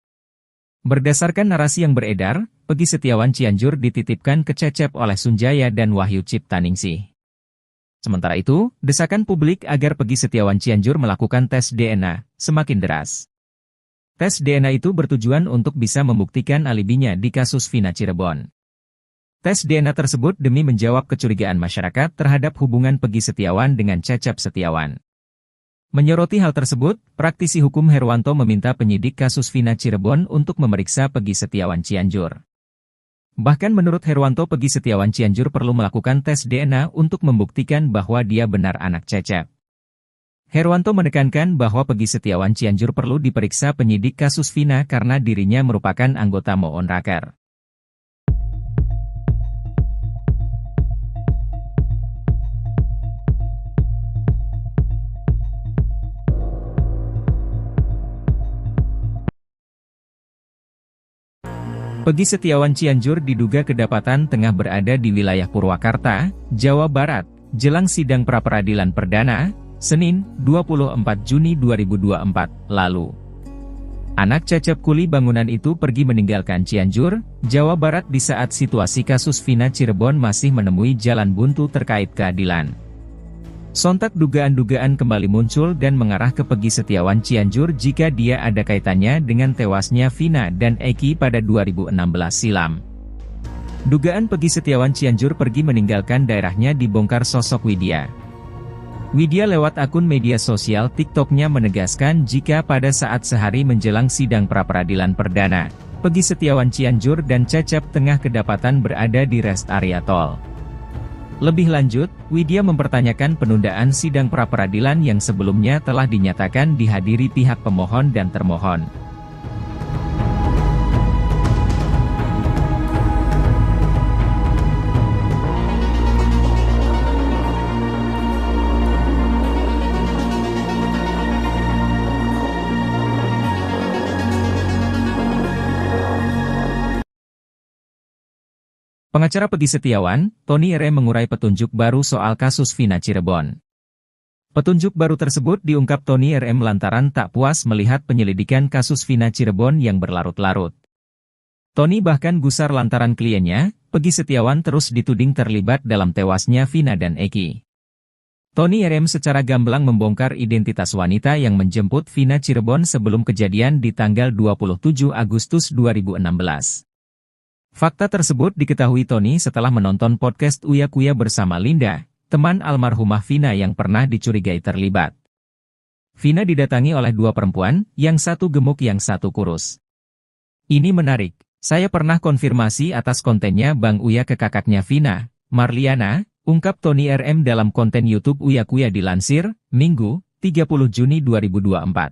[SPEAKER 1] Berdasarkan narasi yang beredar, Peggy Setiawan Cianjur dititipkan ke Cecep oleh Sunjaya dan Wahyu Ciptaningsih. Sementara itu, desakan publik agar Peggy Setiawan Cianjur melakukan tes DNA semakin deras. Tes DNA itu bertujuan untuk bisa membuktikan alibinya di kasus Vina Cirebon. Tes DNA tersebut demi menjawab kecurigaan masyarakat terhadap hubungan Peggy Setiawan dengan Cecep Setiawan. Menyoroti hal tersebut, praktisi hukum Herwanto meminta penyidik kasus Vina Cirebon untuk memeriksa Peggy Setiawan Cianjur. Bahkan menurut Herwanto, Peggy Setiawan Cianjur perlu melakukan tes DNA untuk membuktikan bahwa dia benar anak Cecep. Herwanto menekankan bahwa Peggy Setiawan Cianjur perlu diperiksa penyidik kasus Vina karena dirinya merupakan anggota Moon Raker. Peggy Setiawan Cianjur diduga kedapatan tengah berada di wilayah Purwakarta, Jawa Barat, jelang sidang pra-peradilan perdana, Senin, 24 Juni 2024, lalu. Anak Cecep kuli bangunan itu pergi meninggalkan Cianjur, Jawa Barat di saat situasi kasus Vina Cirebon masih menemui jalan buntu terkait keadilan. Sontak dugaan-dugaan kembali muncul dan mengarah ke Peggy Setiawan Cianjur jika dia ada kaitannya dengan tewasnya Vina dan Eki pada 2016 silam. Dugaan Peggy Setiawan Cianjur pergi meninggalkan daerahnya dibongkar sosok Widya. Widya lewat akun media sosial TikTok-nya menegaskan jika pada saat sehari menjelang sidang pra-peradilan perdana, Peggy Setiawan Cianjur dan Cecep tengah kedapatan berada di rest area tol. Lebih lanjut, Widya mempertanyakan penundaan sidang pra-peradilan yang sebelumnya telah dinyatakan dihadiri pihak pemohon dan termohon. Pengacara Peggy Setiawan, Tony RM mengurai petunjuk baru soal kasus Vina Cirebon. Petunjuk baru tersebut diungkap Tony RM lantaran tak puas melihat penyelidikan kasus Vina Cirebon yang berlarut-larut. Tony bahkan gusar lantaran kliennya, Peggy Setiawan terus dituding terlibat dalam tewasnya Vina dan Eki. Tony RM secara gamblang membongkar identitas wanita yang menjemput Vina Cirebon sebelum kejadian di tanggal 27 Agustus 2016. Fakta tersebut diketahui Tony setelah menonton podcast Uya Kuya bersama Linda, teman almarhumah Vina yang pernah dicurigai terlibat. Vina didatangi oleh dua perempuan, yang satu gemuk yang satu kurus. Ini menarik, saya pernah konfirmasi atas kontennya Bang Uya ke kakaknya Vina, Marliana, ungkap Tony RM dalam konten YouTube Uya Kuya dilansir, Minggu, 30 Juni 2024.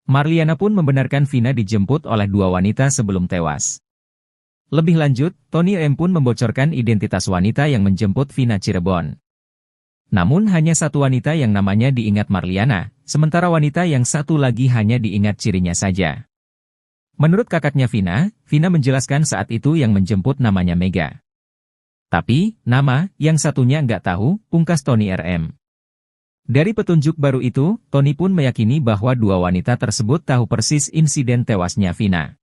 [SPEAKER 1] Marliana pun membenarkan Vina dijemput oleh dua wanita sebelum tewas. Lebih lanjut, Tony M pun membocorkan identitas wanita yang menjemput Vina Cirebon. Namun hanya satu wanita yang namanya diingat Marliana, sementara wanita yang satu lagi hanya diingat cirinya saja. Menurut kakaknya Vina, Vina menjelaskan saat itu yang menjemput namanya Mega. Tapi, nama yang satunya nggak tahu, pungkas Tony RM. Dari petunjuk baru itu, Tony pun meyakini bahwa dua wanita tersebut tahu persis insiden tewasnya Vina.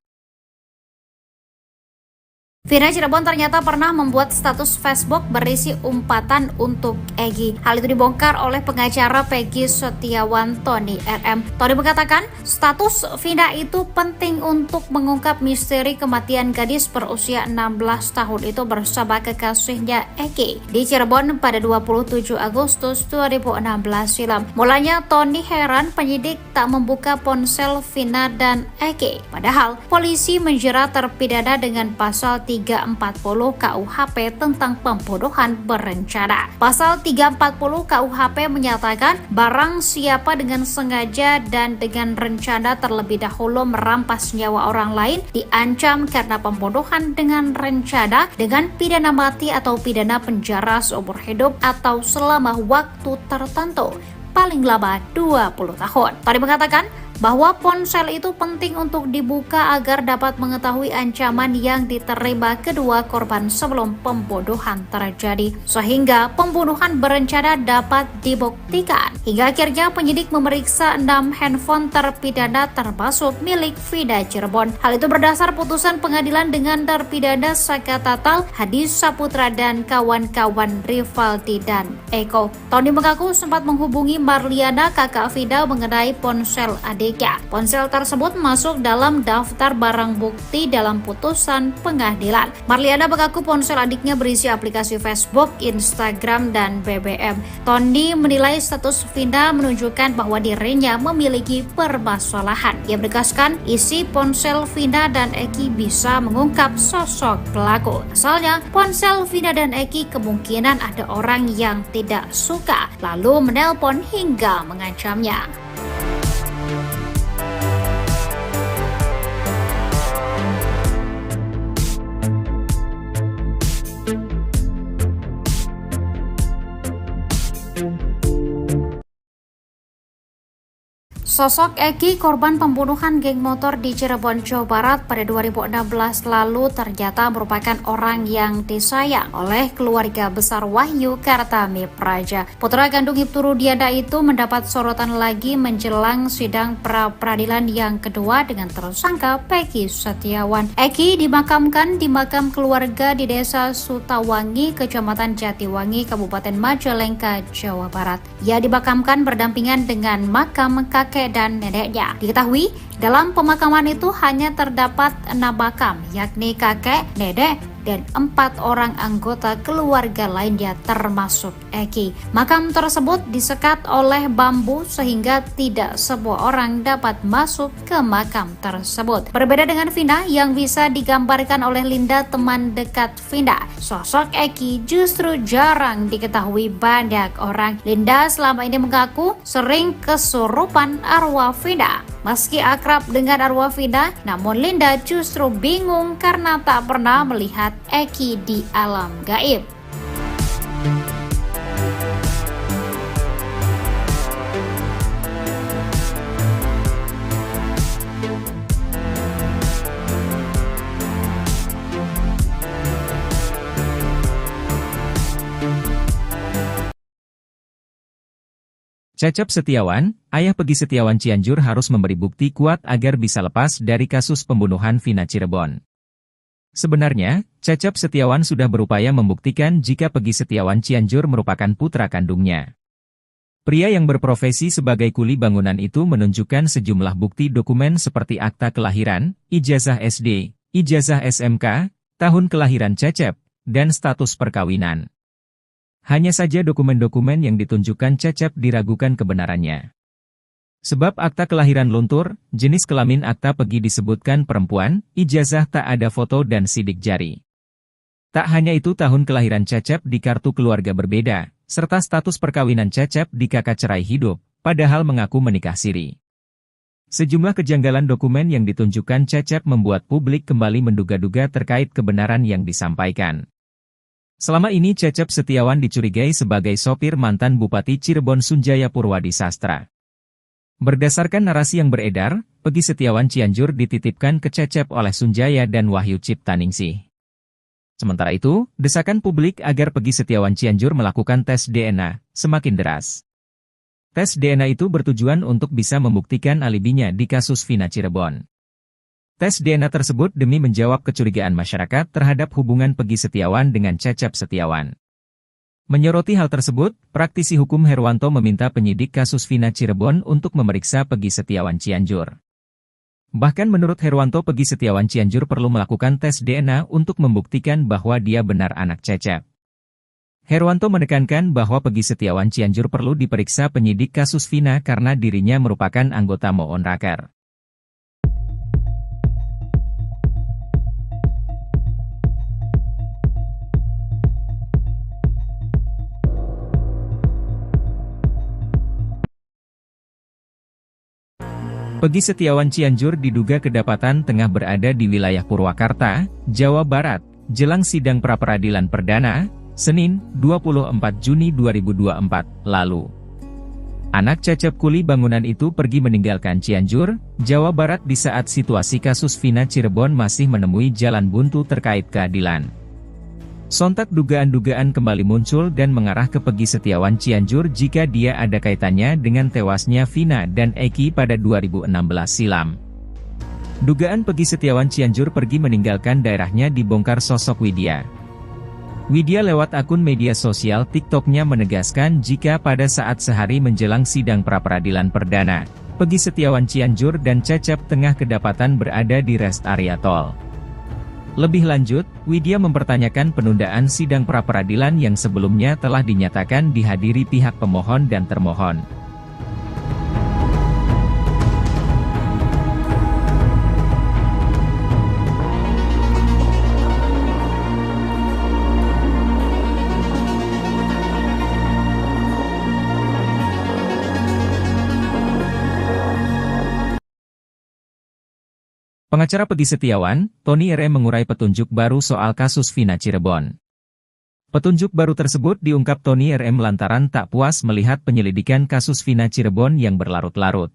[SPEAKER 2] Vina Cirebon ternyata pernah membuat status Facebook berisi umpatan untuk Egy. Hal itu dibongkar oleh pengacara Peggy Setiawan Tony RM. Tony mengatakan, status Vina itu penting untuk mengungkap misteri kematian gadis berusia 16 tahun itu bersama kekasihnya Egy di Cirebon pada 27 Agustus 2016 silam. Mulanya Tony heran penyidik tak membuka ponsel Vina dan Egy. Padahal polisi menjerat terpidana dengan pasal 340 KUHP tentang pembunuhan berencana. Pasal 340 KUHP menyatakan barang siapa dengan sengaja dan dengan rencana terlebih dahulu merampas nyawa orang lain diancam karena pembunuhan dengan rencana dengan pidana mati atau pidana penjara seumur hidup atau selama waktu tertentu, paling lama 20 tahun. Tadi mengatakan bahwa ponsel itu penting untuk dibuka agar dapat mengetahui ancaman yang diterima kedua korban sebelum pembunuhan terjadi, sehingga pembunuhan berencana dapat dibuktikan. Hingga akhirnya penyidik memeriksa 6 handphone terpidana termasuk milik Vina Cirebon. Hal itu berdasar putusan pengadilan dengan terpidana Saka Tatal, Hadi Saputra dan kawan-kawan Rivaldi dan Eko. Tony mengaku sempat menghubungi Marliana, kakak Vina, mengenai ponsel adik adiknya. Ponsel tersebut masuk dalam daftar barang bukti dalam putusan pengadilan. Marliana mengaku ponsel adiknya berisi aplikasi Facebook, Instagram, dan BBM. Tony menilai status Vina menunjukkan bahwa dirinya memiliki permasalahan. Ia menegaskan isi ponsel Vina dan Eki bisa mengungkap sosok pelaku. Asalnya, ponsel Vina dan Eki kemungkinan ada orang yang tidak suka, lalu menelpon hingga mengancamnya. Sosok Eki, korban pembunuhan geng motor di Cirebon, Jawa Barat pada 2016 lalu ternyata merupakan orang yang disayang oleh keluarga besar Wahyu Kartami Praja. Putra kandung Ibtu Rudiana itu mendapat sorotan lagi menjelang sidang pra-peradilan yang kedua dengan tersangka Peggy Setiawan. Eki dimakamkan di makam keluarga di Desa Sutawangi, Kecamatan Jatiwangi, Kabupaten Majalengka, Jawa Barat. Ia dimakamkan berdampingan dengan makam kakek dan neneknya. Diketahui dalam pemakaman itu hanya terdapat 6 makam, yakni kakek, nenek, dan 4 orang anggota keluarga lainnya termasuk Eki. Makam tersebut disekat oleh bambu sehingga tidak semua orang dapat masuk ke makam tersebut. Berbeda dengan Vina yang bisa digambarkan oleh Linda, teman dekat Vina, sosok Eki justru jarang diketahui banyak orang. Linda selama ini mengaku sering kesurupan arwah Vina. Meski akrab dengan arwah Vina, namun Linda justru bingung karena tak pernah melihat Eki di alam gaib.
[SPEAKER 1] Cecep Setiawan, ayah Peggy Setiawan Cianjur harus memberi bukti kuat agar bisa lepas dari kasus pembunuhan Vina Cirebon. Sebenarnya, Cecep Setiawan sudah berupaya membuktikan jika Peggy Setiawan Cianjur merupakan putra kandungnya. Pria yang berprofesi sebagai kuli bangunan itu menunjukkan sejumlah bukti dokumen seperti akta kelahiran, ijazah SD, ijazah SMK, tahun kelahiran Cecep, dan status perkawinan. Hanya saja dokumen-dokumen yang ditunjukkan Cecep diragukan kebenarannya. Sebab akta kelahiran luntur, jenis kelamin akta Peggy disebutkan perempuan, ijazah tak ada foto dan sidik jari. Tak hanya itu, tahun kelahiran Cecep di kartu keluarga berbeda, serta status perkawinan Cecep di kakak cerai hidup, padahal mengaku menikah siri. Sejumlah kejanggalan dokumen yang ditunjukkan Cecep membuat publik kembali menduga-duga terkait kebenaran yang disampaikan. Selama ini Cecep Setiawan dicurigai sebagai sopir mantan Bupati Cirebon Sunjaya Purwadi Sastra. Berdasarkan narasi yang beredar, Peggy Setiawan Cianjur dititipkan ke Cecep oleh Sunjaya dan Wahyu Ciptaningsih. Sementara itu, desakan publik agar Peggy Setiawan Cianjur melakukan tes DNA semakin deras. Tes DNA itu bertujuan untuk bisa membuktikan alibinya di kasus Vina Cirebon. Tes DNA tersebut demi menjawab kecurigaan masyarakat terhadap hubungan Peggy Setiawan dengan Cecep Setiawan. Menyoroti hal tersebut, praktisi hukum Herwanto meminta penyidik kasus Vina Cirebon untuk memeriksa Peggy Setiawan Cianjur. Bahkan menurut Herwanto, Peggy Setiawan Cianjur perlu melakukan tes DNA untuk membuktikan bahwa dia benar anak Cecep. Herwanto menekankan bahwa Peggy Setiawan Cianjur perlu diperiksa penyidik kasus Vina karena dirinya merupakan anggota Moon Raker. Peggy Setiawan Cianjur diduga kedapatan tengah berada di wilayah Purwakarta, Jawa Barat, jelang sidang pra-peradilan perdana, Senin, 24 Juni 2024, lalu. Anak Cecep kuli bangunan itu pergi meninggalkan Cianjur, Jawa Barat di saat situasi kasus Vina Cirebon masih menemui jalan buntu terkait keadilan. Sontak dugaan-dugaan kembali muncul dan mengarah ke Peggy Setiawan Cianjur jika dia ada kaitannya dengan tewasnya Vina dan Eki pada 2016 silam. Dugaan Peggy Setiawan Cianjur pergi meninggalkan daerahnya dibongkar sosok Widya. Widya lewat akun media sosial TikToknya menegaskan jika pada saat sehari menjelang sidang pra-peradilan perdana, Peggy Setiawan Cianjur dan Cecep tengah kedapatan berada di rest area tol. Lebih lanjut, Widya mempertanyakan penundaan sidang pra-peradilan yang sebelumnya telah dinyatakan dihadiri pihak pemohon dan termohon. Pengacara Peggy Setiawan, Tony RM mengurai petunjuk baru soal kasus Vina Cirebon. Petunjuk baru tersebut diungkap Tony RM lantaran tak puas melihat penyelidikan kasus Vina Cirebon yang berlarut-larut.